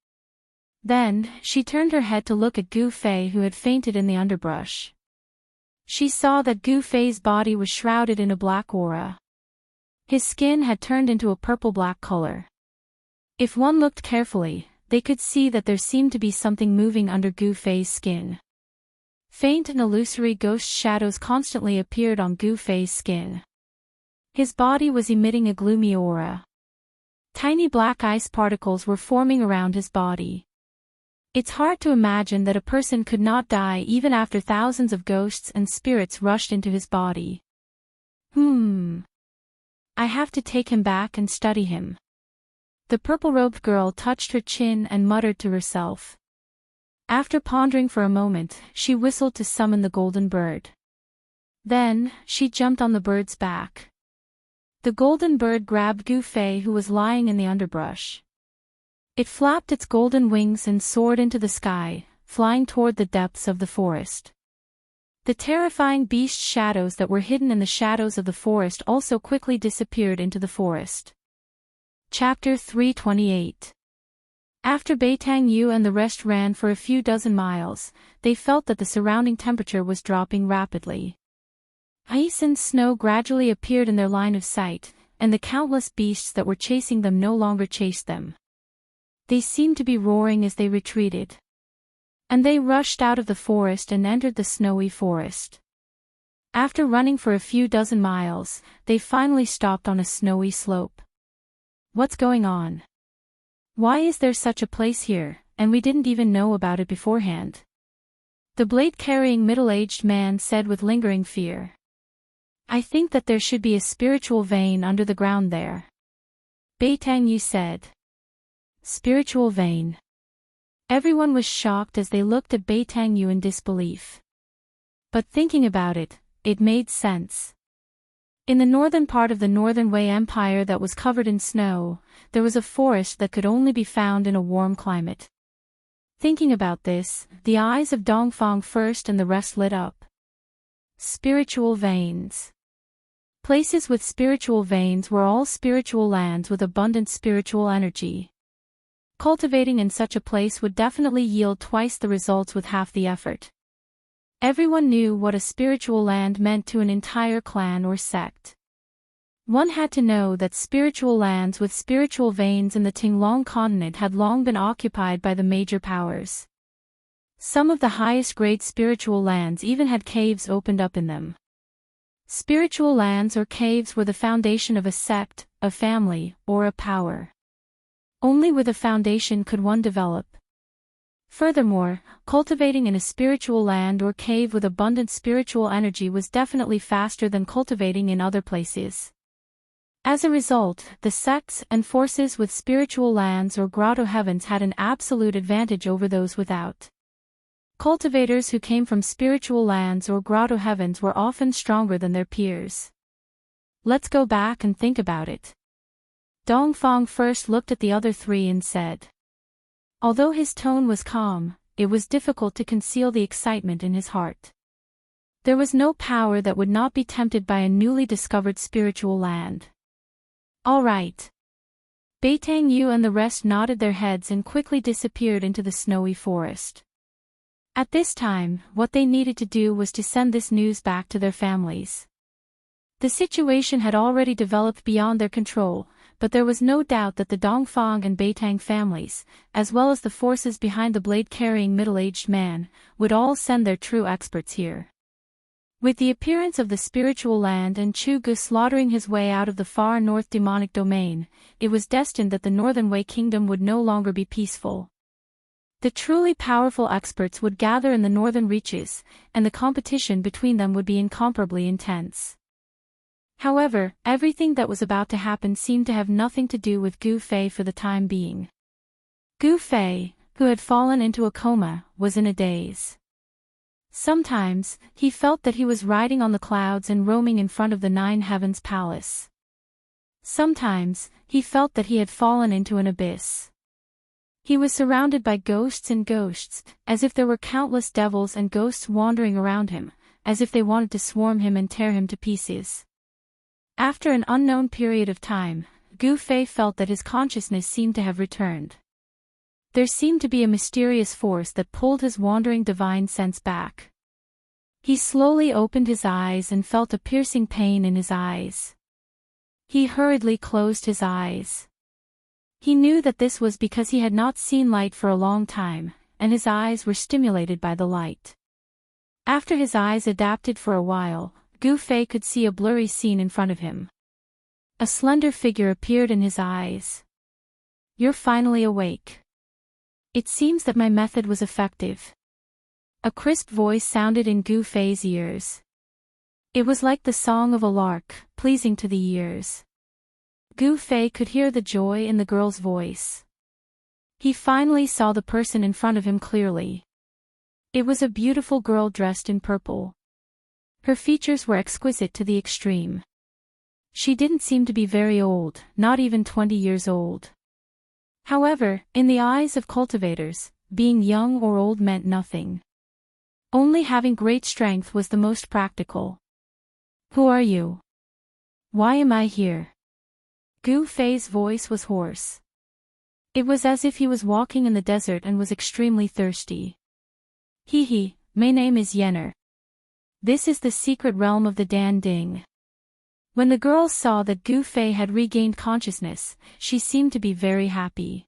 Then, she turned her head to look at Gu Fei who had fainted in the underbrush. She saw that Gu Fei's body was shrouded in a black aura. His skin had turned into a purple-black color. If one looked carefully, they could see that there seemed to be something moving under Gu Fei's skin. Faint and illusory ghost shadows constantly appeared on Gu Fei's skin. His body was emitting a gloomy aura. Tiny black ice particles were forming around his body. It's hard to imagine that a person could not die even after thousands of ghosts and spirits rushed into his body. I have to take him back and study him. The purple-robed girl touched her chin and muttered to herself. After pondering for a moment, she whistled to summon the golden bird. Then, she jumped on the bird's back. The golden bird grabbed Gu Fei who was lying in the underbrush. It flapped its golden wings and soared into the sky, flying toward the depths of the forest. The terrifying beast shadows that were hidden in the shadows of the forest also quickly disappeared into the forest. Chapter 328. After Beitang Yu and the rest ran for a few dozen miles, they felt that the surrounding temperature was dropping rapidly. Ice and snow gradually appeared in their line of sight, and the countless beasts that were chasing them no longer chased them. They seemed to be roaring as they retreated. And they rushed out of the forest and entered the snowy forest. After running for a few dozen miles, they finally stopped on a snowy slope. What's going on? Why is there such a place here, and we didn't even know about it beforehand? The blade-carrying middle-aged man said with lingering fear. I think that there should be a spiritual vein under the ground there. Beitangyu said. Spiritual vein. Everyone was shocked as they looked at Beitangyu in disbelief. But thinking about it, it made sense. In the northern part of the Northern Wei Empire that was covered in snow, there was a forest that could only be found in a warm climate. Thinking about this, the eyes of Dongfang first and the rest lit up. Spiritual veins. Places with spiritual veins were all spiritual lands with abundant spiritual energy. Cultivating in such a place would definitely yield twice the results with half the effort. Everyone knew what a spiritual land meant to an entire clan or sect. One had to know that spiritual lands with spiritual veins in the Tinglong continent had long been occupied by the major powers. Some of the highest-grade spiritual lands even had caves opened up in them. Spiritual lands or caves were the foundation of a sect, a family, or a power. Only with a foundation could one develop. Furthermore, cultivating in a spiritual land or cave with abundant spiritual energy was definitely faster than cultivating in other places. As a result, the sects and forces with spiritual lands or grotto heavens had an absolute advantage over those without. Cultivators who came from spiritual lands or grotto heavens were often stronger than their peers. Let's go back and think about it. Dongfang first looked at the other three and said. Although his tone was calm, it was difficult to conceal the excitement in his heart. There was no power that would not be tempted by a newly discovered spiritual land. All right. Beitangyu and the rest nodded their heads and quickly disappeared into the snowy forest. At this time, what they needed to do was to send this news back to their families. The situation had already developed beyond their control, but there was no doubt that the Dongfang and Beitang families, as well as the forces behind the blade-carrying middle-aged man, would all send their true experts here. With the appearance of the spiritual land and Chu Gu slaughtering his way out of the far north demonic domain, it was destined that the Northern Wei Kingdom would no longer be peaceful. The truly powerful experts would gather in the northern reaches, and the competition between them would be incomparably intense. However, everything that was about to happen seemed to have nothing to do with Gu Fei for the time being. Gu Fei, who had fallen into a coma, was in a daze. Sometimes, he felt that he was riding on the clouds and roaming in front of the Nine Heavens Palace. Sometimes, he felt that he had fallen into an abyss. He was surrounded by ghosts and ghosts, as if there were countless devils and ghosts wandering around him, as if they wanted to swarm him and tear him to pieces. After an unknown period of time, Gu Fei felt that his consciousness seemed to have returned. There seemed to be a mysterious force that pulled his wandering divine sense back. He slowly opened his eyes and felt a piercing pain in his eyes. He hurriedly closed his eyes. He knew that this was because he had not seen light for a long time, and his eyes were stimulated by the light. After his eyes adapted for a while, Gu Fei could see a blurry scene in front of him. A slender figure appeared in his eyes. You're finally awake. It seems that my method was effective. A crisp voice sounded in Gu Fei's ears. It was like the song of a lark, pleasing to the ears. Gu Fei could hear the joy in the girl's voice. He finally saw the person in front of him clearly. It was a beautiful girl dressed in purple. Her features were exquisite to the extreme. She didn't seem to be very old, not even 20 years old. However, in the eyes of cultivators, being young or old meant nothing. Only having great strength was the most practical. Who are you? Why am I here? Gu Fei's voice was hoarse. It was as if he was walking in the desert and was extremely thirsty. My name is Yenner. This is the secret realm of the Dan Ding. When the girl saw that Gu Fei had regained consciousness, she seemed to be very happy.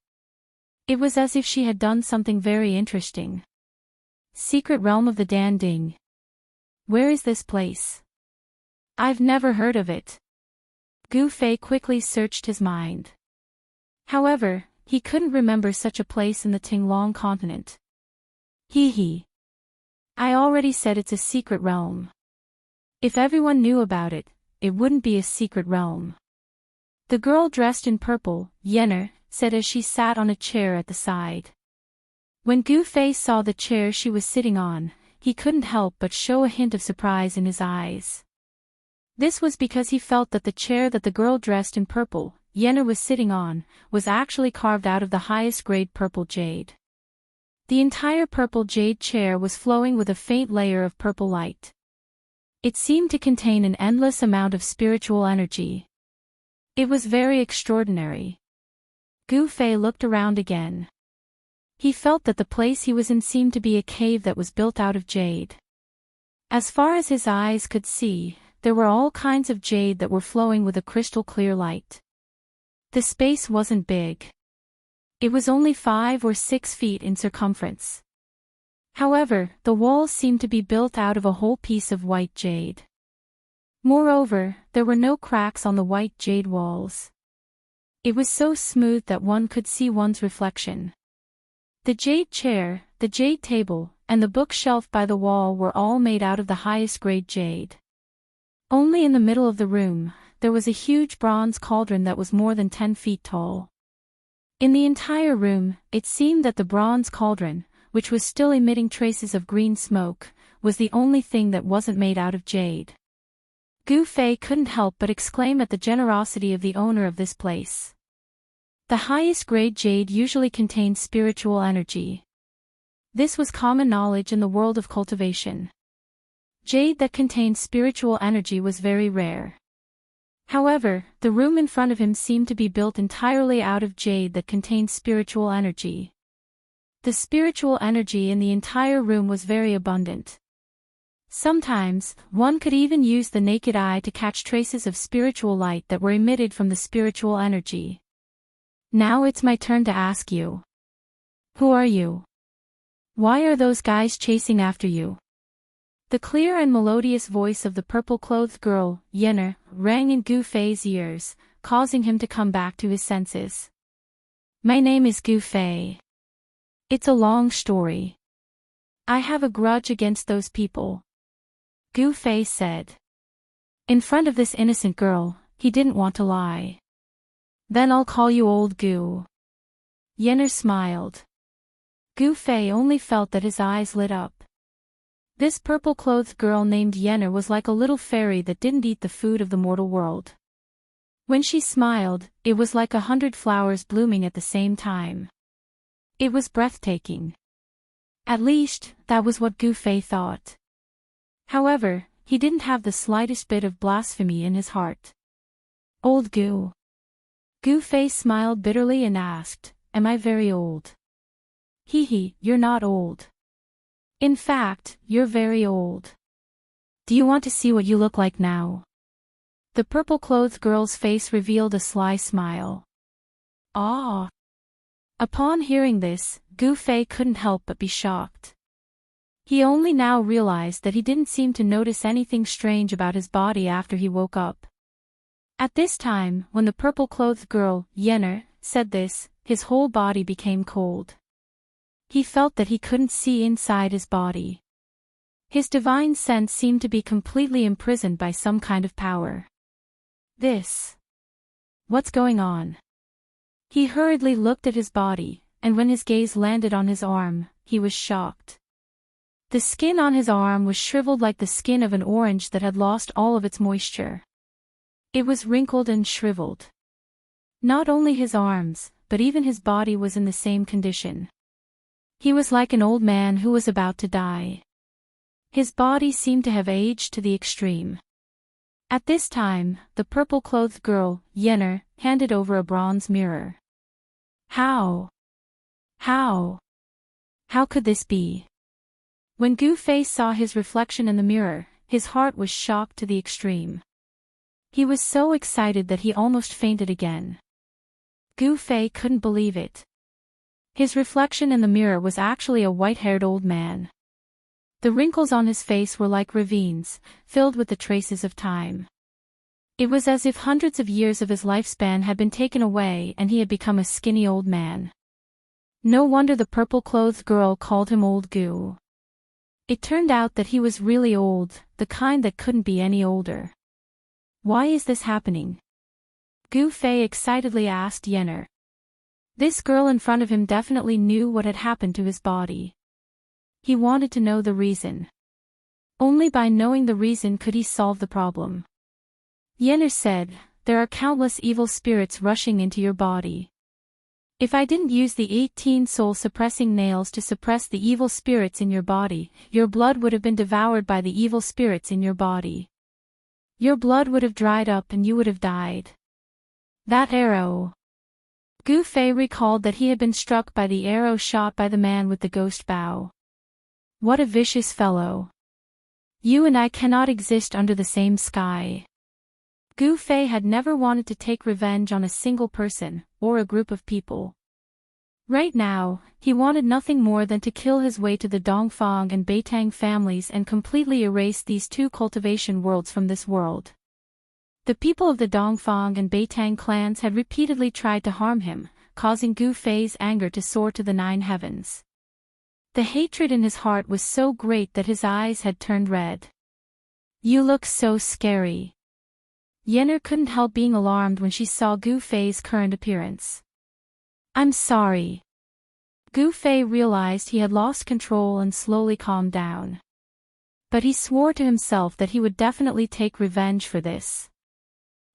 It was as if she had done something very interesting. Secret realm of the Dan Ding. Where is this place? I've never heard of it. Gu Fei quickly searched his mind. However, he couldn't remember such a place in the Tinglong continent. I already said it's a secret realm. If everyone knew about it, it wouldn't be a secret realm. The girl dressed in purple, Yenner, said as she sat on a chair at the side. When Gu Fei saw the chair she was sitting on, he couldn't help but show a hint of surprise in his eyes. This was because he felt that the chair that the girl dressed in purple, Yenner, was sitting on, was actually carved out of the highest grade purple jade. The entire purple jade chair was flowing with a faint layer of purple light. It seemed to contain an endless amount of spiritual energy. It was very extraordinary. Gu Fei looked around again. He felt that the place he was in seemed to be a cave that was built out of jade. As far as his eyes could see, there were all kinds of jade that were flowing with a crystal clear light. The space wasn't big. It was only 5 or 6 feet in circumference. However, the walls seemed to be built out of a whole piece of white jade. Moreover, there were no cracks on the white jade walls. It was so smooth that one could see one's reflection. The jade chair, the jade table, and the bookshelf by the wall were all made out of the highest grade jade. Only in the middle of the room, there was a huge bronze cauldron that was more than 10 feet tall. In the entire room, it seemed that the bronze cauldron, which was still emitting traces of green smoke, was the only thing that wasn't made out of jade. Gu Fei couldn't help but exclaim at the generosity of the owner of this place. The highest grade jade usually contained spiritual energy. This was common knowledge in the world of cultivation. Jade that contained spiritual energy was very rare. However, the room in front of him seemed to be built entirely out of jade that contained spiritual energy. The spiritual energy in the entire room was very abundant. Sometimes, one could even use the naked eye to catch traces of spiritual light that were emitted from the spiritual energy. Now it's my turn to ask you. Who are you? Why are those guys chasing after you? The clear and melodious voice of the purple-clothed girl, Yenner, rang in Gu Fei's ears, causing him to come back to his senses. My name is Gu Fei. It's a long story. I have a grudge against those people. Gu Fei said. In front of this innocent girl, he didn't want to lie. Then I'll call you old Gu. Yenner smiled. Gu Fei only felt that his eyes lit up. This purple-clothed girl named Yenner was like a little fairy that didn't eat the food of the mortal world. When she smiled, it was like 100 flowers blooming at the same time. It was breathtaking. At least, that was what Gu Fei thought. However, he didn't have the slightest bit of blasphemy in his heart. Old Gu. Gu Fei smiled bitterly and asked, Am I very old? Hee, you're not old. In fact, you're very old. Do you want to see what you look like now? The purple-clothed girl's face revealed a sly smile. Ah! Upon hearing this, Gu Fei couldn't help but be shocked. He only now realized that he didn't seem to notice anything strange about his body after he woke up. At this time, when the purple-clothed girl, Yenner, said this, his whole body became cold. He felt that he couldn't see inside his body. His divine sense seemed to be completely imprisoned by some kind of power. What's going on? He hurriedly looked at his body, and when his gaze landed on his arm, he was shocked. The skin on his arm was shriveled like the skin of an orange that had lost all of its moisture. It was wrinkled and shriveled. Not only his arms, but even his body was in the same condition. He was like an old man who was about to die. His body seemed to have aged to the extreme. At this time, the purple-clothed girl, Yenner, handed over a bronze mirror. How could this be? When Gu Fei saw his reflection in the mirror, his heart was shocked to the extreme. He was so excited that he almost fainted again. Gu Fei couldn't believe it. His reflection in the mirror was actually a white-haired old man. The wrinkles on his face were like ravines, filled with the traces of time. It was as if hundreds of years of his lifespan had been taken away and he had become a skinny old man. No wonder the purple-clothed girl called him Old Gu. It turned out that he was really old, the kind that couldn't be any older. Why is this happening? Gu Fei excitedly asked Yenner. This girl in front of him definitely knew what had happened to his body. He wanted to know the reason. Only by knowing the reason could he solve the problem. Yenner said, there are countless evil spirits rushing into your body. If I didn't use the 18 soul-suppressing nails to suppress the evil spirits in your body, your blood would have been devoured by the evil spirits in your body. Your blood would have dried up and you would have died. That arrow. Gu Fei recalled that he had been struck by the arrow shot by the man with the ghost bow. What a vicious fellow. You and I cannot exist under the same sky. Gu Fei had never wanted to take revenge on a single person, or a group of people. Right now, he wanted nothing more than to kill his way to the Dongfang and Beitang families and completely erase these two cultivation worlds from this world. The people of the Dongfang and Beitang clans had repeatedly tried to harm him, causing Gu Fei's anger to soar to the 9 heavens. The hatred in his heart was so great that his eyes had turned red. You look so scary. Yenner couldn't help being alarmed when she saw Gu Fei's current appearance. I'm sorry. Gu Fei realized he had lost control and slowly calmed down. But he swore to himself that he would definitely take revenge for this.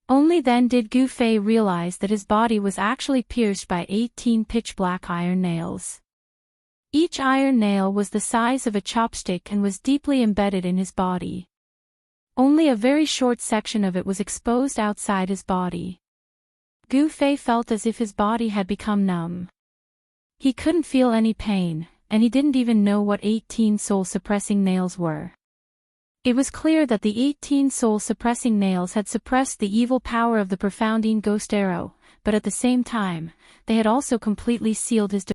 Only then did Gu Fei realize that his body was actually pierced by 18 pitch-black iron nails. Each iron nail was the size of a chopstick and was deeply embedded in his body. Only a very short section of it was exposed outside his body. Gu Fei felt as if his body had become numb. He couldn't feel any pain, and he didn't even know what 18 soul-suppressing nails were. It was clear that the 18 soul-suppressing nails had suppressed the evil power of the profounding ghost arrow, but at the same time, they had also completely sealed his